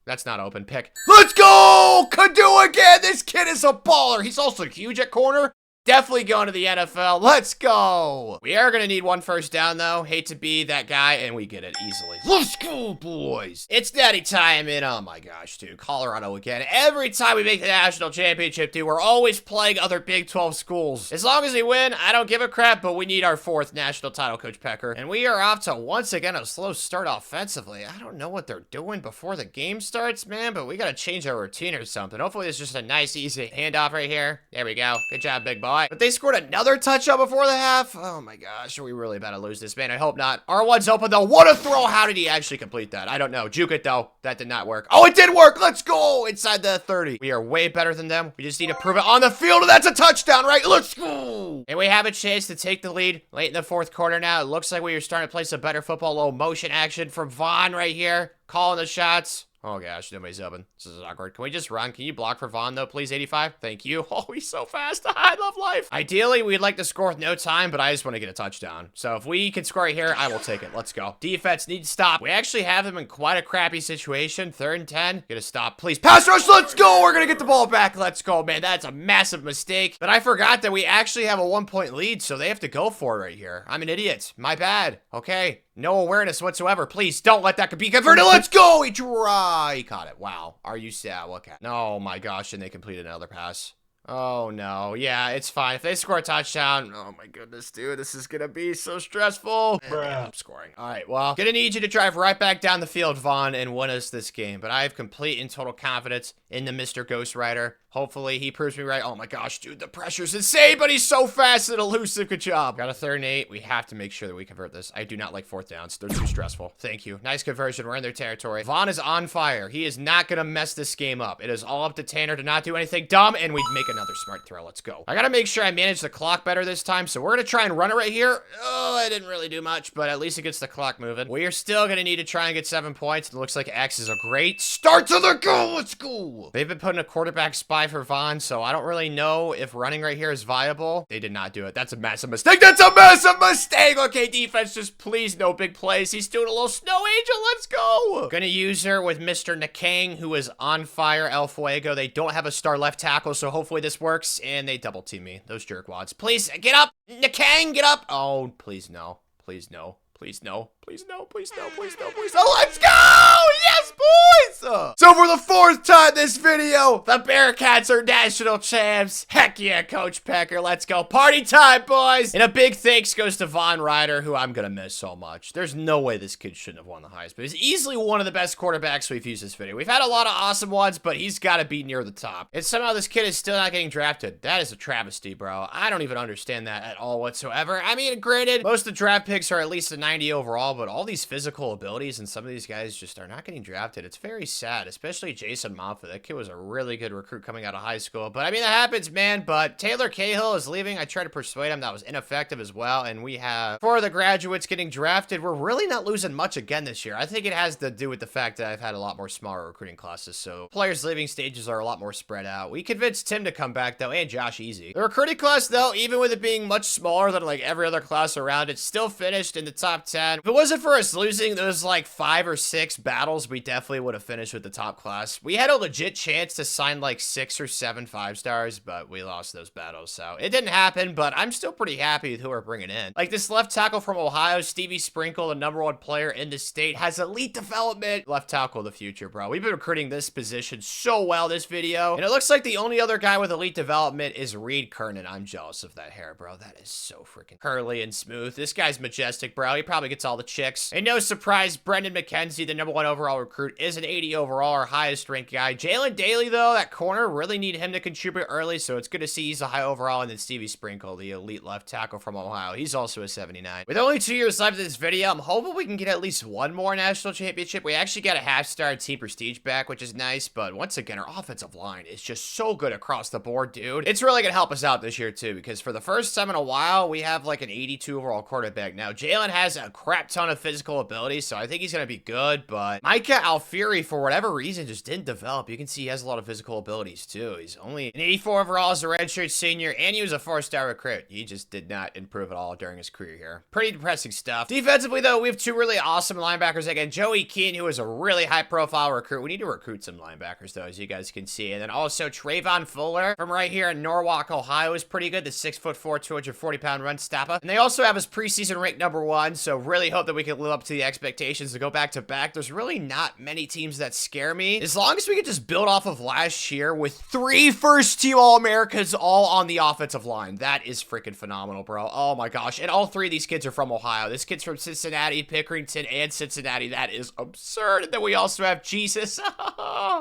That's not open. Pick. Let's go! Could do again! This kid is a baller. He's also huge at corner. Definitely going to the NFL. Let's go. We are going to need one first down, though. Hate to be that guy, and we get it easily. Let's go, boys. It's daddy time in, oh my gosh, dude. Colorado again. Every time we make the national championship, dude, we're always playing other Big 12 schools. As long as we win, I don't give a crap, but we need our 4th national title, Coach Pecker. And we are off to, once again, a slow start offensively. I don't know what they're doing before the game starts, man, but we got to change our routine or something. Hopefully, it's just a nice, easy handoff right here. There we go. Good job, big boy. But they scored another touchdown before the half. Oh my gosh, are we really about to lose this, man? I hope not. R1's open though. What a throw. How did he actually complete that? I don't know. Juke it though. That did not work. Oh, it did work. Let's go inside the 30. We are way better than them. We just need to prove it on the field, and that's a touchdown, right? Let's go. And we have a chance to take the lead late in the 4th quarter now. It looks like we are starting to play some better football. Low motion action from Vaughn right here. Calling the shots. Oh gosh, nobody's open. This is awkward. Can we just run? Can you block for Vaughn though, please? 85. Thank you. Oh, he's so fast. I love life. Ideally, we'd like to score with no time, but I just want to get a touchdown. So if we can score right here, I will take it. Let's go. Defense needs to stop. We actually have them in quite a crappy situation. 3rd and 10. Gonna stop, please. Pass rush. Let's go. We're gonna get the ball back. Let's go, man. That's a massive mistake. But I forgot that we actually have a 1-point lead, so they have to go for it right here. I'm an idiot. My bad. Okay. No awareness whatsoever. Please don't let that be converted. Let's go. He caught it. Wow. Are you sad? Okay. No, my gosh. And they completed another pass. Oh, no. Yeah, it's fine. If they score a touchdown, oh, my goodness, dude. This is going to be so stressful. I'm scoring. All right, well, going to need you to drive right back down the field, Vaughn, and win us this game. But I have complete and total confidence in the Mr. Ghost Rider. Hopefully, he proves me right. Oh, my gosh, dude. The pressure's insane, but he's so fast and elusive. Good job. Got a 3rd and 8. We have to make sure that we convert this. I do not like 4th downs. They're too stressful. Thank you. Nice conversion. We're in their territory. Vaughn is on fire. He is not going to mess this game up. It is all up to Tanner to not do anything dumb, and we make another smart throw. Let's go. I got to make sure I manage the clock better this time, so we're going to try and run it right here. Oh, I didn't really do much, but at least it gets the clock moving. We are still going to need to try and get 7 points. It looks like X is a great start to the goal. Let's go. They've been putting a quarterback spy for Vaughn, so I don't really know if running right here is viable. They did not do it. That's a massive mistake. That's a massive mistake. Okay, defense, just please no big plays. He's doing a little snow angel. Let's go. Gonna use her with Mr. Nakang, who is on fire. El Fuego. They don't have a star left tackle, so hopefully this works. And they double team me. Those jerkwads. Please, get up. Nakang, get up. Oh, please no. Please no. Please no. Please no. Please no. Please no. Please no. Let's go! Yes, boys! So for the 4th time this video, the Bearcats are national champs. Heck yeah, Coach Pecker. Let's go. Party time, boys! And a big thanks goes to Von Ryder, who I'm gonna miss so much. There's no way this kid shouldn't have won the Heisman. He's easily one of the best quarterbacks we've used this video. We've had a lot of awesome ones, but he's got to be near the top. And somehow this kid is still not getting drafted. That is a travesty, bro. I don't even understand that at all whatsoever. I mean, granted, most of the draft picks are at least a 90 overall, but all these physical abilities and some of these guys just are not getting drafted. It's very sad, especially Jason Moffitt. That kid was a really good recruit coming out of high school. But I mean, that happens, man. But Taylor Cahill is leaving. I tried to persuade him. That was ineffective as well. And we have 4 of the graduates getting drafted. We're really not losing much again this year. I think it has to do with the fact that I've had a lot more smaller recruiting classes. So players' leaving stages are a lot more spread out. We convinced Tim to come back, though, and Josh Easy. The recruiting class, though, even with it being much smaller than like every other class around it, still finished in the top 10. If it wasn't for us losing those like 5 or 6 battles, we definitely would have finished with the top class. We had a legit chance to sign like 6 or 7 5-stars, but we lost those battles. So it didn't happen, but I'm still pretty happy with who we're bringing in. Like this left tackle from Ohio, Stevie Sprinkle, the #1 player in the state, has elite development. Left tackle of the future, bro. We've been recruiting this position so well this video, and it looks like the only other guy with elite development is Reed Kernan. I'm jealous of that hair, bro. That is so freaking curly and smooth. This guy's majestic, bro. He probably gets all the chicks. And no surprise, Brendan McKenzie, the #1 overall recruit, is an 80 overall, our highest ranked guy. Jalen Daly, though, that corner, really need him to contribute early, so it's good to see he's a high overall. And then Stevie Sprinkle, the elite left tackle from Ohio. He's also a 79. With only 2 years left of this video, I'm hoping we can get at least one more national championship. We actually got a half-star team prestige back, which is nice, but once again, our offensive line is just so good across the board, dude. It's really gonna help us out this year, too, because for the first time in a while, we have like an 82 overall quarterback. Now, Jalen has a crap ton of physical ability, so I think he's gonna be good, but Micah Alfieri, for whatever reason, just didn't develop. You can see he has a lot of physical abilities, too. He's only an 84 overall as a redshirt senior, and he was a 4-star recruit. He just did not improve at all during his career here. Pretty depressing stuff. Defensively, though, we have 2 really awesome linebackers. Again, Joey Keane, who is a really high-profile recruit. We need to recruit some linebackers, though, as you guys can see. And then also Trayvon Fuller from right here in Norwalk, Ohio, is pretty good. The 6'4", 240-pound run stopper. And they also have his preseason ranked #1, so really hope that we can live up to the expectations to go back-to-back. There's really not many teams that scare me. As long as we can just build off of last year with 3 first-team All-Americans all on the offensive line. That is freaking phenomenal, bro. Oh my gosh. And all 3 of these kids are from Ohio. This kid's from Cincinnati, Pickerington, and Cincinnati. That is absurd. And then we also have Jesus.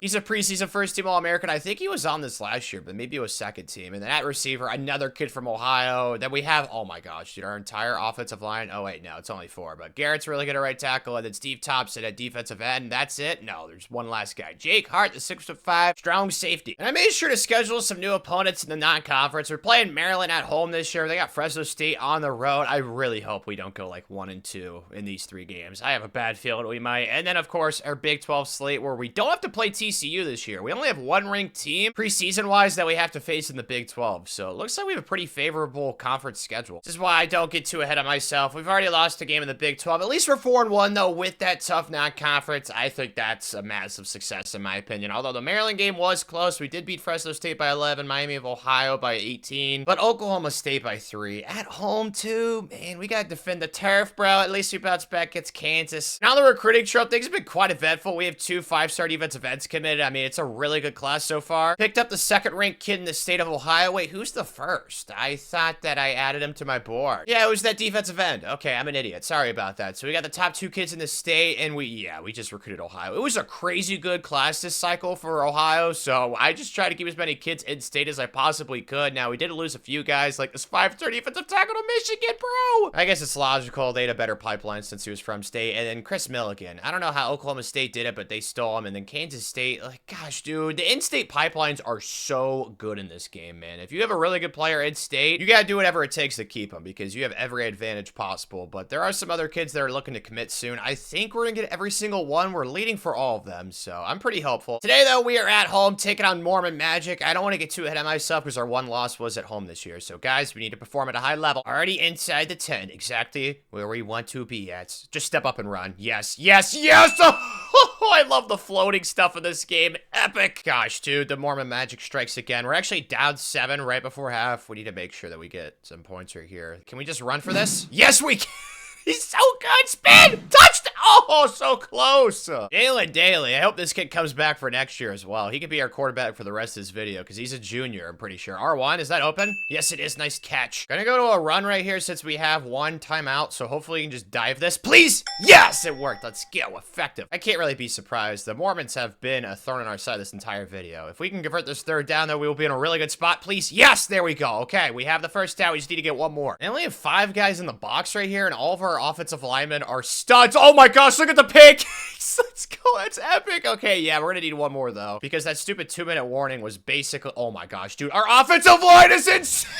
He's a preseason first-team All-American. I think he was on this last year, but maybe it was second team. And then at receiver, another kid from Ohio. Then we have, oh my gosh, dude, our entire offensive line. Oh wait, no, it's only 4. But Garrett's really good at right tackle, and then Steve Thompson at defensive end. That's it. No, there's one last guy. Jake Hart, the 6'5", strong safety. And I made sure to schedule some new opponents in the non-conference. We're playing Maryland at home this year. They got Fresno State on the road. I really hope we don't go like 1-2 in these 3 games. I have a bad feeling we might. And then, of course, our Big 12 slate where we don't have to play TCU this year. We only have 1 ranked team preseason-wise that we have to face in the Big 12. So it looks like we have a pretty favorable conference schedule. This is why I don't get too ahead of myself. We've already lost a game in the Big 12. At least we're 4-1, though, with that tough non-conference. I think that's a massive success, in my opinion. Although the Maryland game was close. We did beat Fresno State by 11, Miami of Ohio by 18, but Oklahoma State by 3. At home, too. Man, we gotta defend the turf, bro. At least we bounce back against Kansas. Now the recruiting trail, things have been quite eventful. We have 2 5-star defensive ends committed. I mean, it's a really good class so far. Picked up the 2nd-ranked kid in the state of Ohio. Wait, who's the 1st? I thought that I added him to my board. Yeah, it was that defensive end. Okay, I'm an idiot. Sorry about that. So we got the top 2 kids in the state, and we just recruited Ohio. It was a crazy good class this cycle for Ohio, so I just tried to keep as many kids in state as I possibly could. Now, we did lose a few guys, like this 5-star defensive tackle to Michigan, bro. I guess it's logical. They had a better pipeline since he was from state. And then Chris Milligan. I don't know how Oklahoma State did it, but they stole him. And then Kansas State, like, gosh, dude, the in-state pipelines are so good in this game, man. If you have a really good player in state, you got to do whatever it takes to keep him because you have every advantage possible. But there are some other kids that are looking to commit soon. I think we're going to get every single one. We're leading for all of them, so I'm pretty hopeful. Today, though, we are at home taking on Mormon Magic. I don't want to get too ahead of myself because our 1 loss was at home this year. So, guys, we need to perform at a high level. Already inside the 10, exactly where we want to be at. Just step up and run. Yes, yes, yes! Oh, I love the floating stuff in this game. Epic. Gosh, dude, the Mormon Magic strikes again. We're actually down 7 right before half. We need to make sure that we get some points right here. Can we just run for this? Yes, we can! He's so good. Spin. Touchdown. Oh, so close. Jalen Daly. I hope this kid comes back for next year as well. He could be our quarterback for the rest of this video because he's a junior, I'm pretty sure. R1, is that open? Yes, it is. Nice catch. Gonna go to a run right here since we have one timeout, so hopefully you can just dive this. Please! Yes, it worked. Let's go. Effective. I can't really be surprised. The Mormons have been a thorn in our side this entire video. If we can convert this third down, though, we will be in a really good spot. Please. Yes, there we go. Okay, we have the first down. We just need to get one more. And we have 5 guys in the box right here, and all of our offensive linemen are studs. Oh my gosh, look at the pick. Let's go. That's epic. Okay, yeah, we're gonna need one more, though, because that stupid 2-minute warning was basically... Oh my gosh, dude. Our offensive line is insane.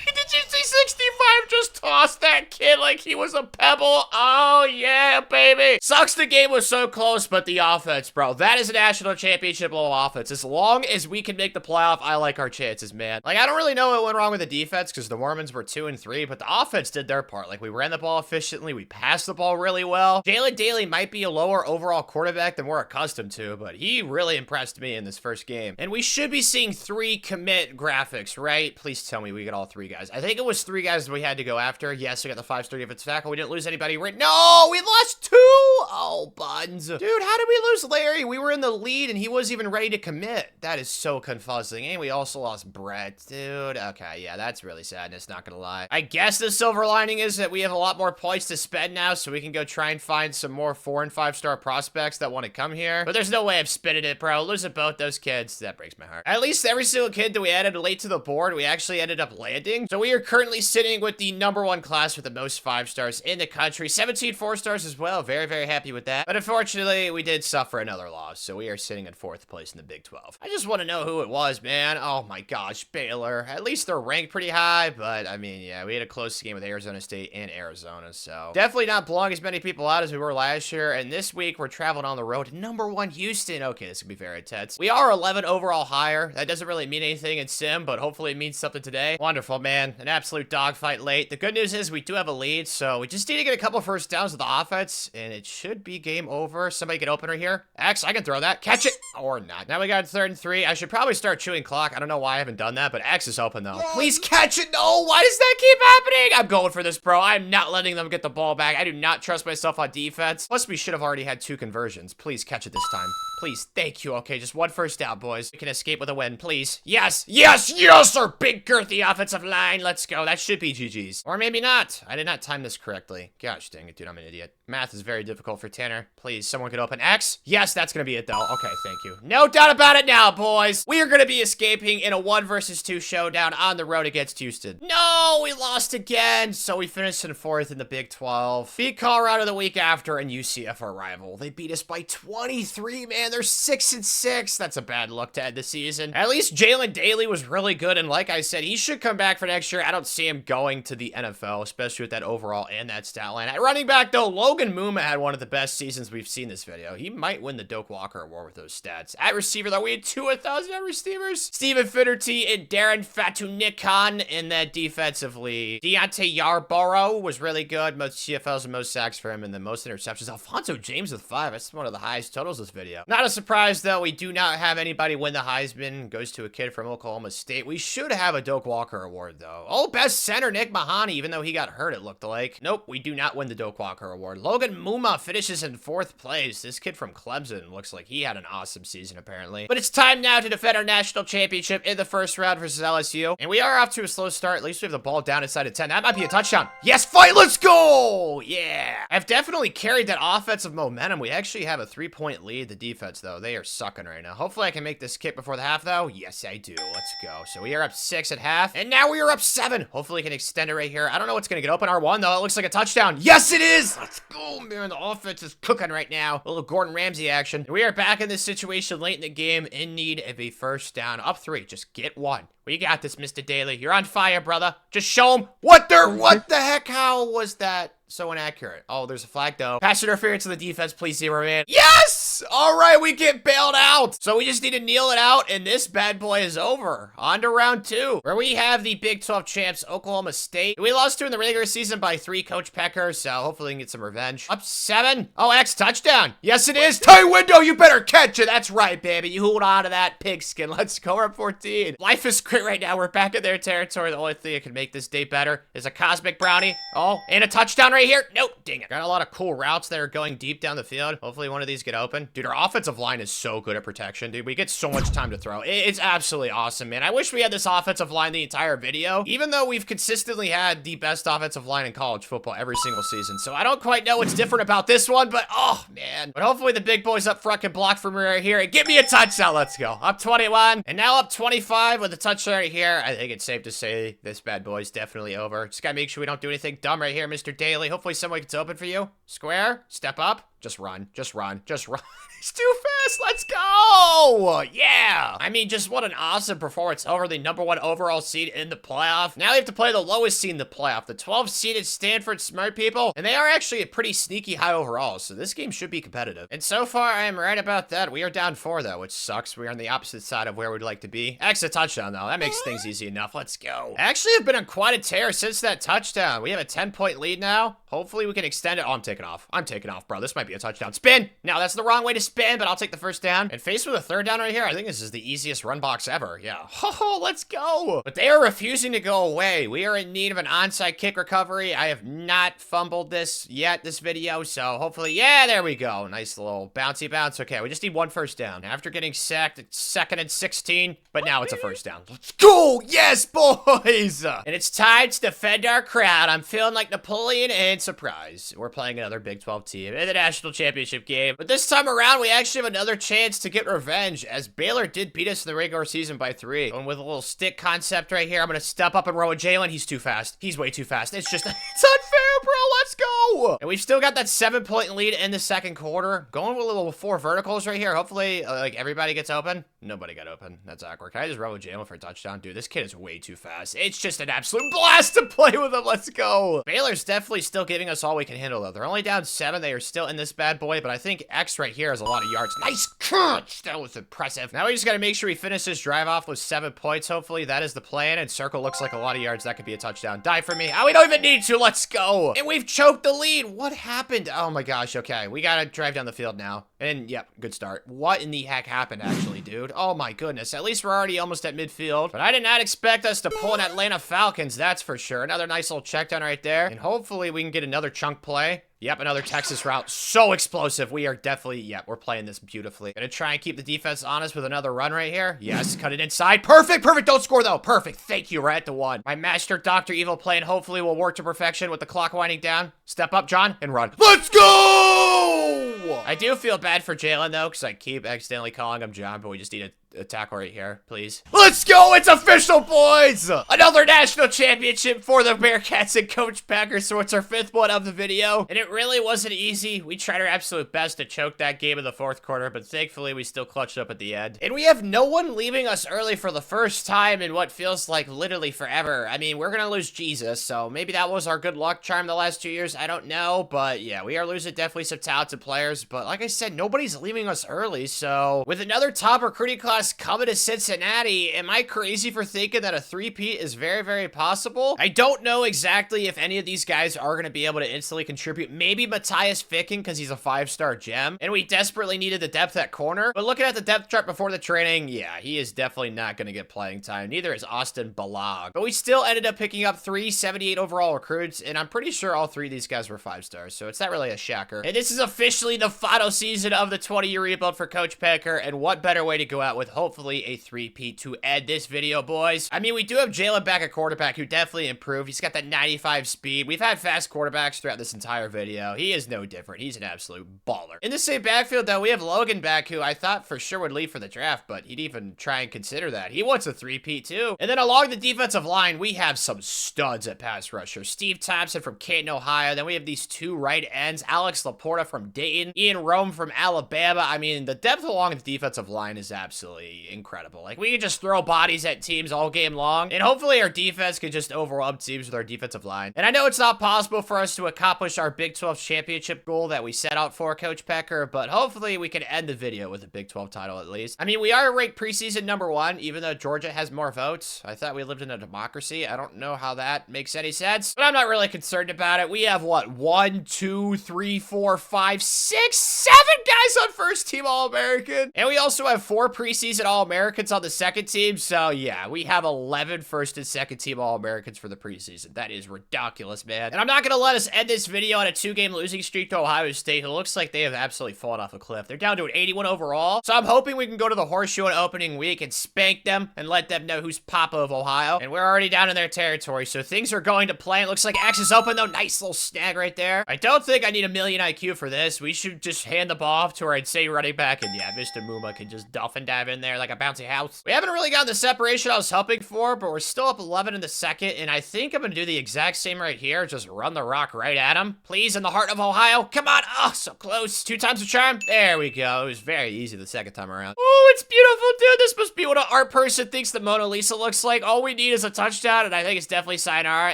Did you see 65 just toss that kid like he was a pebble? Oh, yeah, baby. Sucks the game was so close, but the offense, bro. That is a national championship level offense. As long as we can make the playoff, I like our chances, man. Like, I don't really know what went wrong with the defense because the Mormons were 2-3, but the offense did their part. Like, we ran the ball efficiently. We passed the ball really well. Jalen Daly might be a lower overall quarterback than we're accustomed to, but he really impressed me in this first game. And we should be seeing 3 commit graphics, right? Please tell me we get all 3 guys. I think it was 3 guys we had to go after. Yes, we got the 5-star defensive tackle. We didn't lose anybody. No, we lost 2. Oh, buns. Dude, how did we lose Larry? We were in the lead and he wasn't even ready to commit. That is so confusing. And we also lost Brett, dude. Okay, yeah, that's really sadness, not gonna lie. I guess the silver lining is that we have a lot more points to spend now, so we can go try and find some more 4- and 5-star prospects that want to come here. But there's no way of spinning it, bro. Losing both those kids, that breaks my heart. At least every single kid that we added late to the board, we actually ended up landing. So we are currently sitting with the #1 class with the most 5-stars in the country. 17 4-stars as well. Very, very happy with that. But unfortunately, we did suffer another loss, so we are sitting in 4th place in the Big 12. I just want to know who it was, man. Oh my gosh, Baylor. At least they're ranked pretty high, but I mean, yeah, we had a close game with Arizona State and Arizona, so definitely not blowing as many people out as we were last year. And this week, we're traveling on the road to #1 Houston. Okay, this could be very intense. We are 11 overall higher. That doesn't really mean anything in Sim, but hopefully it means something today. Wonderful, man. An absolute dogfight late. The good news is we do have a lead, so we just need to get a couple first downs with the offense, and it should be game over. Somebody get open right here. X, I can throw that. Catch it. Or not. Now we got 3rd and 3. I should probably start chewing clock. I don't know why I haven't done that, but X is open, though. Please catch it. No, why does that keep happening? I'm going for this, bro. I'm not letting them get the ball back. I do not trust myself on defense. Plus, we should have already had 2 conversions. Please catch it this time. Please. Thank you. Okay, just 1 first down, boys. We can escape with a win, please. Yes. Yes. Yes. Our big girthy offensive line. Let's go. That should be GG's. Or maybe not. I did not time this correctly. Gosh dang it, dude. I'm an idiot. Math is very difficult for Tanner. Please, someone could open X. Yes, that's going to be it, though. Okay, thank you. No doubt about it now, boys. We are going to be escaping in a 1 versus 2 showdown on the road against Houston. No, we lost again. So we finished in 4th in the Big 12. Beat Colorado the week after, and UCF, our rival. They beat us by 23, man. They're 6-6. That's a bad look to end the season. At least Jalen Daly was really good, and like I said, he should come back for next year. I don't see him going to the NFL, especially with that overall and that stat line. At running back, though, Logan Muma had one of the best seasons we've seen this video. He might win the Doak Walker Award with those stats. At receiver, though, we had 2 1,000 receivers. Stephen Fitterty and Darren Fatunikon in that defensively. Deontay Yarborough was really good. Most CFLs and most sacks for him, and the most interceptions. Alfonso James with 5. That's one of the highest totals this video. Not a surprise, though. We do not have anybody win the Heisman. Goes to a kid from Oklahoma State. We should have a Doak Walker Award, though. Oh, best center, Nick Mahoney, even though he got hurt, it looked like. Nope, we do not win the Doak Walker Award. Logan Muma finishes in 4th place. This kid from Clemson looks like he had an awesome season, apparently. But it's time now to defend our national championship in the first round versus LSU. And we are off to a slow start. At least we have the ball down inside of 10. That might be a touchdown. Yes, fight, let's go! Yeah. I've definitely carried that offensive momentum. We actually have a 3-point lead. The defense, though, they are sucking right now. Hopefully I can make this kick before the half, though. Yes, I do. Let's go. So we are up 6 at half. And now we are up 7. Hopefully we can extend it right here. I don't know what's going to get open. R1, though. It looks like a touchdown. Yes, it is! Let's go, man. The offense is cooking right now. A little Gordon Ramsay action. We are back in this situation late in the game in need of a first down. Up 3. Just get 1. We got this, Mr. Daly. You're on fire, brother. Just show him what the heck? How was that so inaccurate? Oh, there's a flag, though. Pass interference on the defense, please, zero man. Yes! All right, we get bailed out. So we just need to kneel it out, and this bad boy is over. On to round 2, where we have the Big 12 champs, Oklahoma State. We lost to in the regular season by 3 Coach Pecker, so hopefully we can get some revenge. Up 7. Oh, X touchdown. Yes, it is. Tight window. You better catch it. That's right, baby. You hold on to that pigskin. Let's go. We're up 14. Life is quick it right now. We're back in their territory. The only thing that can make this day better is a cosmic brownie. Oh, and a touchdown right here. Nope, dang it. Got a lot of cool routes that are going deep down the field. Hopefully one of these get open. Dude, our offensive line is so good at protection, dude. We get so much time to throw. It's absolutely awesome, man. I wish we had this offensive line the entire video, even though we've consistently had the best offensive line in college football every single season. So I don't quite know what's different about this one, but oh, man. But hopefully the big boys up front can block for me right here and give me a touchdown. Let's go. Up 21 and now up 25 with a touchdown right here. I think it's safe to say this bad boy's definitely over. Just gotta make sure we don't do anything dumb right here, Mr. Daly. Hopefully someone gets open for you. Square, step up. Just run, just run, just run. He's too fast. Let's go. Yeah. I mean, just what an awesome performance over the #1 overall seed in the playoff. Now we have to play the lowest seed in the playoff, the 12 seeded Stanford Smart People. And they are actually a pretty sneaky high overall. So this game should be competitive. And so far, I am right about that. We are down 4 though, which sucks. We are on the opposite side of where we'd like to be. Extra touchdown though. That makes things easy enough. Let's go. Actually, I've been on quite a tear since that touchdown. We have a 10-point lead now. Hopefully we can extend it. Oh, I'm taking off. I'm taking off, bro. This might be a touchdown. Spin. Now that's the wrong way to spin, but I'll take the first down. And faced with a third down right here, I think this is the easiest run box ever. Yeah. Oh, let's go. But they are refusing to go away. We are in need of an onside kick recovery. I have not fumbled this yet, this video. So hopefully, yeah, there we go. Nice little bouncy bounce. Okay, we just need 1 first down. After getting sacked, it's 2nd and 16, but now it's a first down. Let's go. Yes, boys. And it's time to defend our crowd. I'm feeling like Napoleon, and surprise, we're playing another Big 12 team in the national championship game. But this time around, we actually have another chance to get revenge, as Baylor did beat us in the regular season by 3. And with a little stick concept right here, I'm going to step up and roll with Jalen. He's too fast. He's way too fast. It's just, it's unfair, bro. Let's go. And we've still got that 7-point lead in the second quarter. Going with a little 4 verticals right here. Hopefully, like, everybody gets open. Nobody got open. That's awkward. Can I just roll with Jalen for a touchdown? Dude, this kid is way too fast. It's just an absolute blast to play with him. Let's go. Baylor's definitely still giving us all we can handle, though. They're only down 7. They are still in this bad boy, but I think X right here has a lot of yards. Nice catch. That was impressive. Now we just got to make sure we finish this drive off with 7 points. Hopefully that is the plan. And circle looks like a lot of yards. That could be a touchdown. Die for me. Oh, we don't even need to. Let's go. And we've choked the lead. What happened? Oh my gosh. Okay. We got to drive down the field now. And yep, good start. What in the heck happened actually, dude? Oh my goodness. At least we're already almost at midfield. But I did not expect us to pull an Atlanta Falcons. That's for sure. Another nice little check down right there. And hopefully we can get another chunk play. Yep, another Texas route. So explosive. We are definitely, yep, we're playing this beautifully. Gonna try and keep the defense honest with another run right here. Yes, cut it inside. Perfect, perfect. Don't score, though. Perfect. Thank you. We're at the 1. My master Dr. Evil plan hopefully will work to perfection with the clock winding down. Step up, John, and run. Let's go! I do feel bad for Jalen, though, because I keep accidentally calling him John, but we just need a tackle right here, please. Let's go! It's official, boys! Another national championship for the Bearcats and Coach Packer, so it's our 5th one of the video. And it really wasn't easy. We tried our absolute best to choke that game in the 4th quarter, but thankfully we still clutched up at the end. And we have no one leaving us early for the first time in what feels like literally forever. I mean, we're gonna lose Jesus, so maybe that was our good luck charm the last 2 years. I don't know, but yeah, we are losing definitely some talented players. But like I said, nobody's leaving us early, so with another top recruiting class coming to Cincinnati, am I crazy for thinking that a 3-peat is very, very possible? I don't know exactly if any of these guys are going to be able to instantly contribute. Maybe Matthias Ficken, because he's a 5-star gem, and we desperately needed the depth at corner. But looking at the depth chart before the training, yeah, he is definitely not going to get playing time. Neither is Austin Balag. But we still ended up picking up 3 78 overall recruits, and I'm pretty sure all 3 of these guys were 5-stars, so it's not really a shocker. And this is officially the final season of the 20-year rebuild for Coach Packer, and what better way to go out with hopefully a 3-peat to end this video, boys. I mean, we do have Jalen back at quarterback, who definitely improved. He's got that 95 speed. We've had fast quarterbacks throughout this entire video. He is no different. He's an absolute baller. In the same backfield, though, we have Logan back, who I thought for sure would leave for the draft, but he'd even try and consider that. He wants a 3-peat, too. And then along the defensive line, we have some studs at pass rusher. Steve Thompson from Canton, Ohio. Then we have these 2 right ends. Alex Laporta from Dayton. Ian Rome from Alabama. I mean, the depth along the defensive line is absolutely incredible. Like, we can just throw bodies at teams all game long, and hopefully our defense can just overwhelm teams with our defensive line. And I know it's not possible for us to accomplish our Big 12 championship goal that we set out for, Coach Packer, but hopefully we can end the video with a Big 12 title at least. I mean, we are ranked preseason #1, even though Georgia has more votes. I thought we lived in a democracy. I don't know how that makes any sense, but I'm not really concerned about it. We have, what, 1, 2, 3, 4, 5, 6, 7 guys on first team All-American, and we also have 4 preseason preseason All-Americans on the second team. So, yeah, we have 11 first and second team All-Americans for the preseason. That is ridiculous, man. And I'm not going to let us end this video on a 2-game losing streak to Ohio State. It looks like they have absolutely fallen off a cliff. They're down to an 81 overall. So I'm hoping we can go to the Horseshoe on opening week and spank them and let them know who's Papa of Ohio. And we're already down in their territory, so things are going to plan. It looks like X is open, though. Nice little snag right there. I don't think I need a million IQ for this. We should just hand the ball off to our insane running back, and yeah, Mr. Muma can just dolphin dive in there like a bouncy house. We haven't really gotten the separation I was hoping for, but we're still up 11 in the second, and I think I'm gonna do the exact same right here. Just run the rock right at him. Please, in the heart of Ohio. Come on. Oh, so close. 2 times the charm. There we go. It was very easy the second time around. Oh, it's beautiful, dude. This must be what an art person thinks the Mona Lisa looks like. All we need is a touchdown, and I think it's definitely sayonara,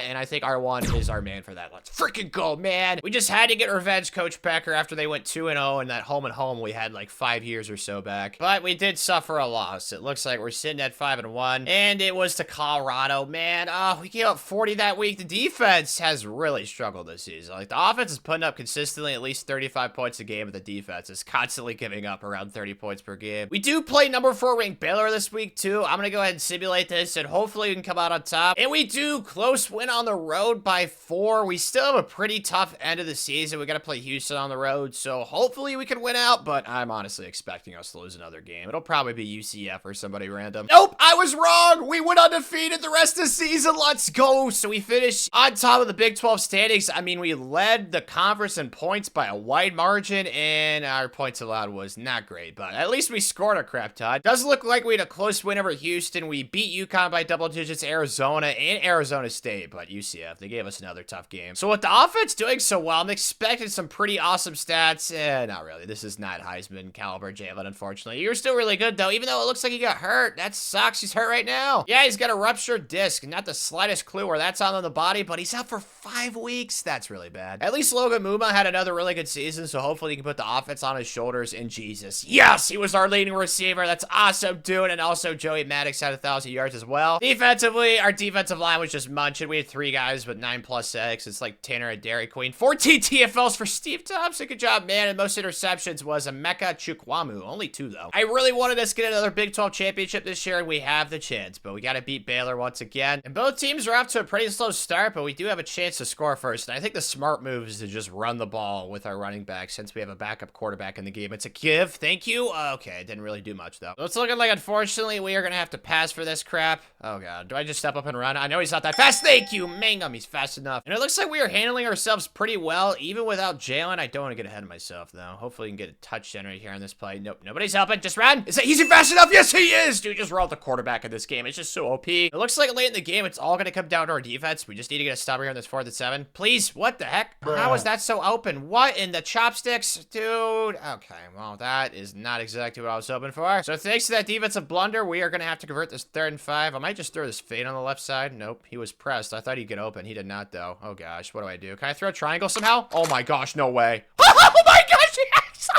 and I think R1 is our man for that. Let's freaking go, man. We just had to get revenge, Coach Pecker, after they went 2-0 in that home and home we had like 5 years or so back. But we did suffer a loss. It looks like we're sitting at 5-1, and it was to Colorado, man. Oh, we gave up 40 that week. The defense has really struggled this season. Like, the offense is putting up consistently at least 35 points a game, but the defense is constantly giving up around 30 points per game. We do play number 4 ranked Baylor this week, too. I'm gonna go ahead and simulate this, and hopefully we can come out on top. And we do close win on the road by 4. We still have a pretty tough end of the season. We gotta play Houston on the road, so hopefully we can win out, but I'm honestly expecting us to lose another game. It'll probably be UCF or somebody random. Nope, I was wrong. We went undefeated the rest of the season. Let's go. So we finished on top of the Big 12 standings. I mean, we led the conference in points by a wide margin, and our points allowed was not great, but at least we scored a crap ton. Does look like we had a close win over Houston. We beat UConn by double digits, Arizona, and Arizona State, but UCF, they gave us another tough game. So with the offense doing so well, I'm expecting some pretty awesome stats. Not really. This is not Heisman caliber Jalen, unfortunately. You're still really good, though, even though it looks like he got hurt. That sucks. He's hurt right now. Yeah, he's got a ruptured disc. Not the slightest clue where that's on the body, but he's out for 5 weeks. That's really bad. At least Logan Muma had another really good season, so hopefully he can put the offense on his shoulders. And Jesus, yes, he was our leading receiver. That's awesome, dude. And also Joey Maddox had 1,000 yards as well. Defensively, our defensive line was just munching. We had 3 guys with 9+ sacks. It's like Tanner and Dairy Queen. 14 TFLs for Steve Thompson. Good job, man. And most interceptions was Emeka Chukwamu. Only 2, though. I really wanted us to get another Big 12 championship this year, and we have the chance, but we got to beat Baylor once again. And both teams are off to a pretty slow start, but we do have a chance to score first. And I think the smart move is to just run the ball with our running back since we have a backup quarterback in the game. It's a give. Thank you. Okay, it didn't really do much, though. So it's looking like, unfortunately, we are going to have to pass for this crap. Oh, God. Do I just step up and run? I know he's not that fast. Thank you, Mangum. He's fast enough. And it looks like we are handling ourselves pretty well, even without Jalen. I don't want to get ahead of myself, though. Hopefully, we can get a touchdown right here on this play. Nope, nobody's helping. Just run. Is he fast enough? Yes, he is. Dude, just roll out the quarterback in this game. It's just so OP. It looks like late in the game, it's all going to come down to our defense. We just need to get a stop here on this 4th and 7. Please, what the heck? Bruh. How is that so open? What in the chopsticks? Dude. Okay, well, that is not exactly what I was hoping for. So thanks to that defensive blunder, we are going to have to convert this 3rd and 5. I might just throw this fade on the left side. Nope, he was pressed. I thought he'd get open. He did not, though. Oh, gosh, what do I do? Can I throw a triangle somehow? Oh, my gosh, no way. Oh, my gosh, yes!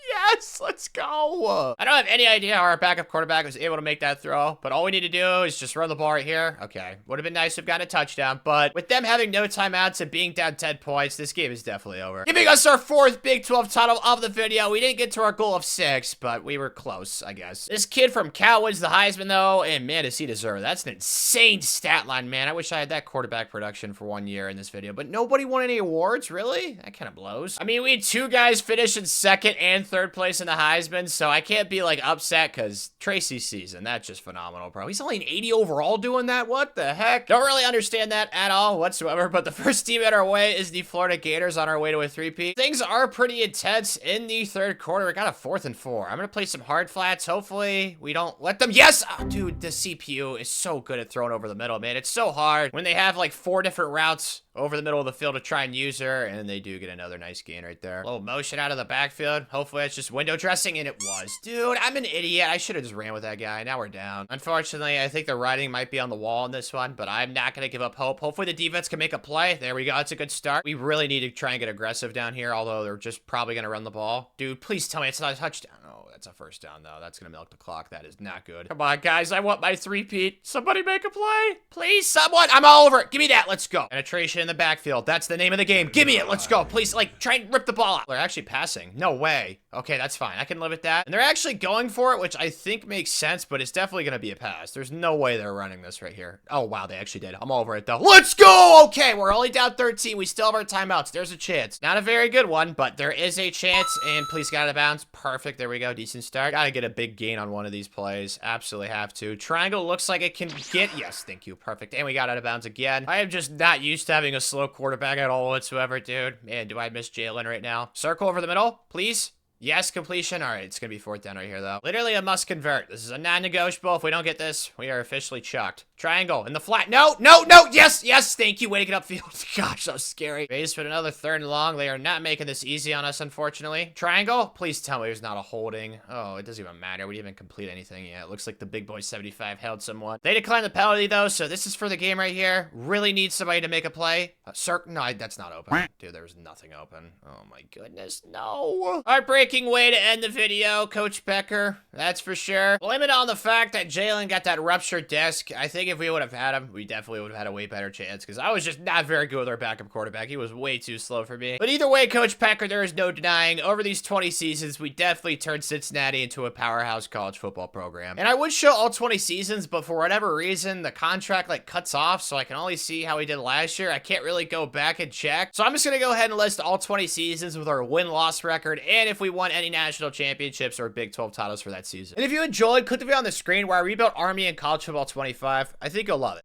Yes, let's go. I don't have any idea how our backup quarterback was able to make that throw, but all we need to do is just run the ball right here. Okay, would have been nice to have gotten a touchdown, but with them having no timeouts and being down 10 points, this game is definitely over. Giving us our 4th Big 12 title of the video. We didn't get to our goal of 6, but we were close, I guess. This kid from Cal wins the Heisman, though, and man, does he deserve it. That's an insane stat line, man. I wish I had that quarterback production for 1 year in this video, but nobody won any awards, really? That kind of blows. I mean, we had 2 guys finish in 2nd and 3rd place in the Heisman, so I can't be like upset because Tracy's season, that's just phenomenal, bro. He's only an 80 overall doing that. What the heck? Don't really understand that at all whatsoever, but the first team at our way is the Florida Gators on our way to a 3-peat. Things are pretty intense in the 3rd quarter. We got a 4th and 4. I'm gonna play some hard flats. Hopefully we don't let them. Yes! Oh, dude, the CPU is so good at throwing over the middle, man. It's so hard when they have like 4 different routes over the middle of the field to try and use her, and they do get another nice gain right there. A little motion out of the backfield. Hopefully it's just window dressing, and it was. Dude, I'm an idiot. I should have just ran with that guy. Now we're down. Unfortunately, I think the writing might be on the wall in this one, but I'm not going to give up hope. Hopefully the defense can make a play. There we go. It's a good start. We really need to try and get aggressive down here, although they're just probably going to run the ball. Dude, please tell me it's not a touchdown. Oh, That's a first down, though. That's going to milk the clock. That is not good. Come on, guys. I want my three-peat. Somebody make a play. Please, someone. I'm all over it. Give me that. Let's go. Penetration in the backfield. That's the name of the game. Give me it. Let's go. Please, like, try and rip the ball out. They're actually passing. No way. Okay, that's fine. I can live with that. And they're actually going for it, which I think makes sense, but it's definitely going to be a pass. There's no way they're running this right here. Oh, wow. They actually did. I'm over it, though. Let's go. Okay, we're only down 13. We still have our timeouts. There's a chance. Not a very good one, but there is a chance. And please get out of bounds. Perfect. There we go. Decent start. Gotta get a big gain on one of these plays. Absolutely have to. Triangle looks like it can get... Yes, thank you. Perfect. And we got out of bounds again. I am just not used to having a slow quarterback at all whatsoever, dude. Man, do I miss Jalen right now. Circle over the middle, please. Yes, completion. All right, it's going to be fourth down right here, though. Literally a must convert. This is a non-negotiable. If we don't get this, we are officially chucked. Triangle in the flat. No, no, no. Yes, yes. Thank you. Way to get upfield. Gosh, that was scary. Base with another third and long. They are not making this easy on us, unfortunately. Triangle. Please tell me there's not a holding. Oh, it doesn't even matter. We didn't even complete anything yet. It looks like the big boy 75 held someone. They declined the penalty, though, so this is for the game right here. Really need somebody to make a play. No, that's not open. Dude, there's nothing open. Oh, my goodness. No. Heartbreaking way to end the video, Coach Becker. That's for sure. Blame it on the fact that Jalen got that ruptured disc. I think if we would have had him, we definitely would have had a way better chance because I was just not very good with our backup quarterback. He was way too slow for me. But either way, Coach Becker, there is no denying over these 20 seasons, we definitely turned Cincinnati into a powerhouse college football program. And I would show all 20 seasons, but for whatever reason, the contract like cuts off, so I can only see how we did last year. I can't really go back and check. So I'm just going to go ahead and list all 20 seasons with our win-loss record and if we won any national championships or Big 12 titles for that season. And if you enjoyed, click the video on the screen where I rebuilt Army and College Football 25. I think you'll love it.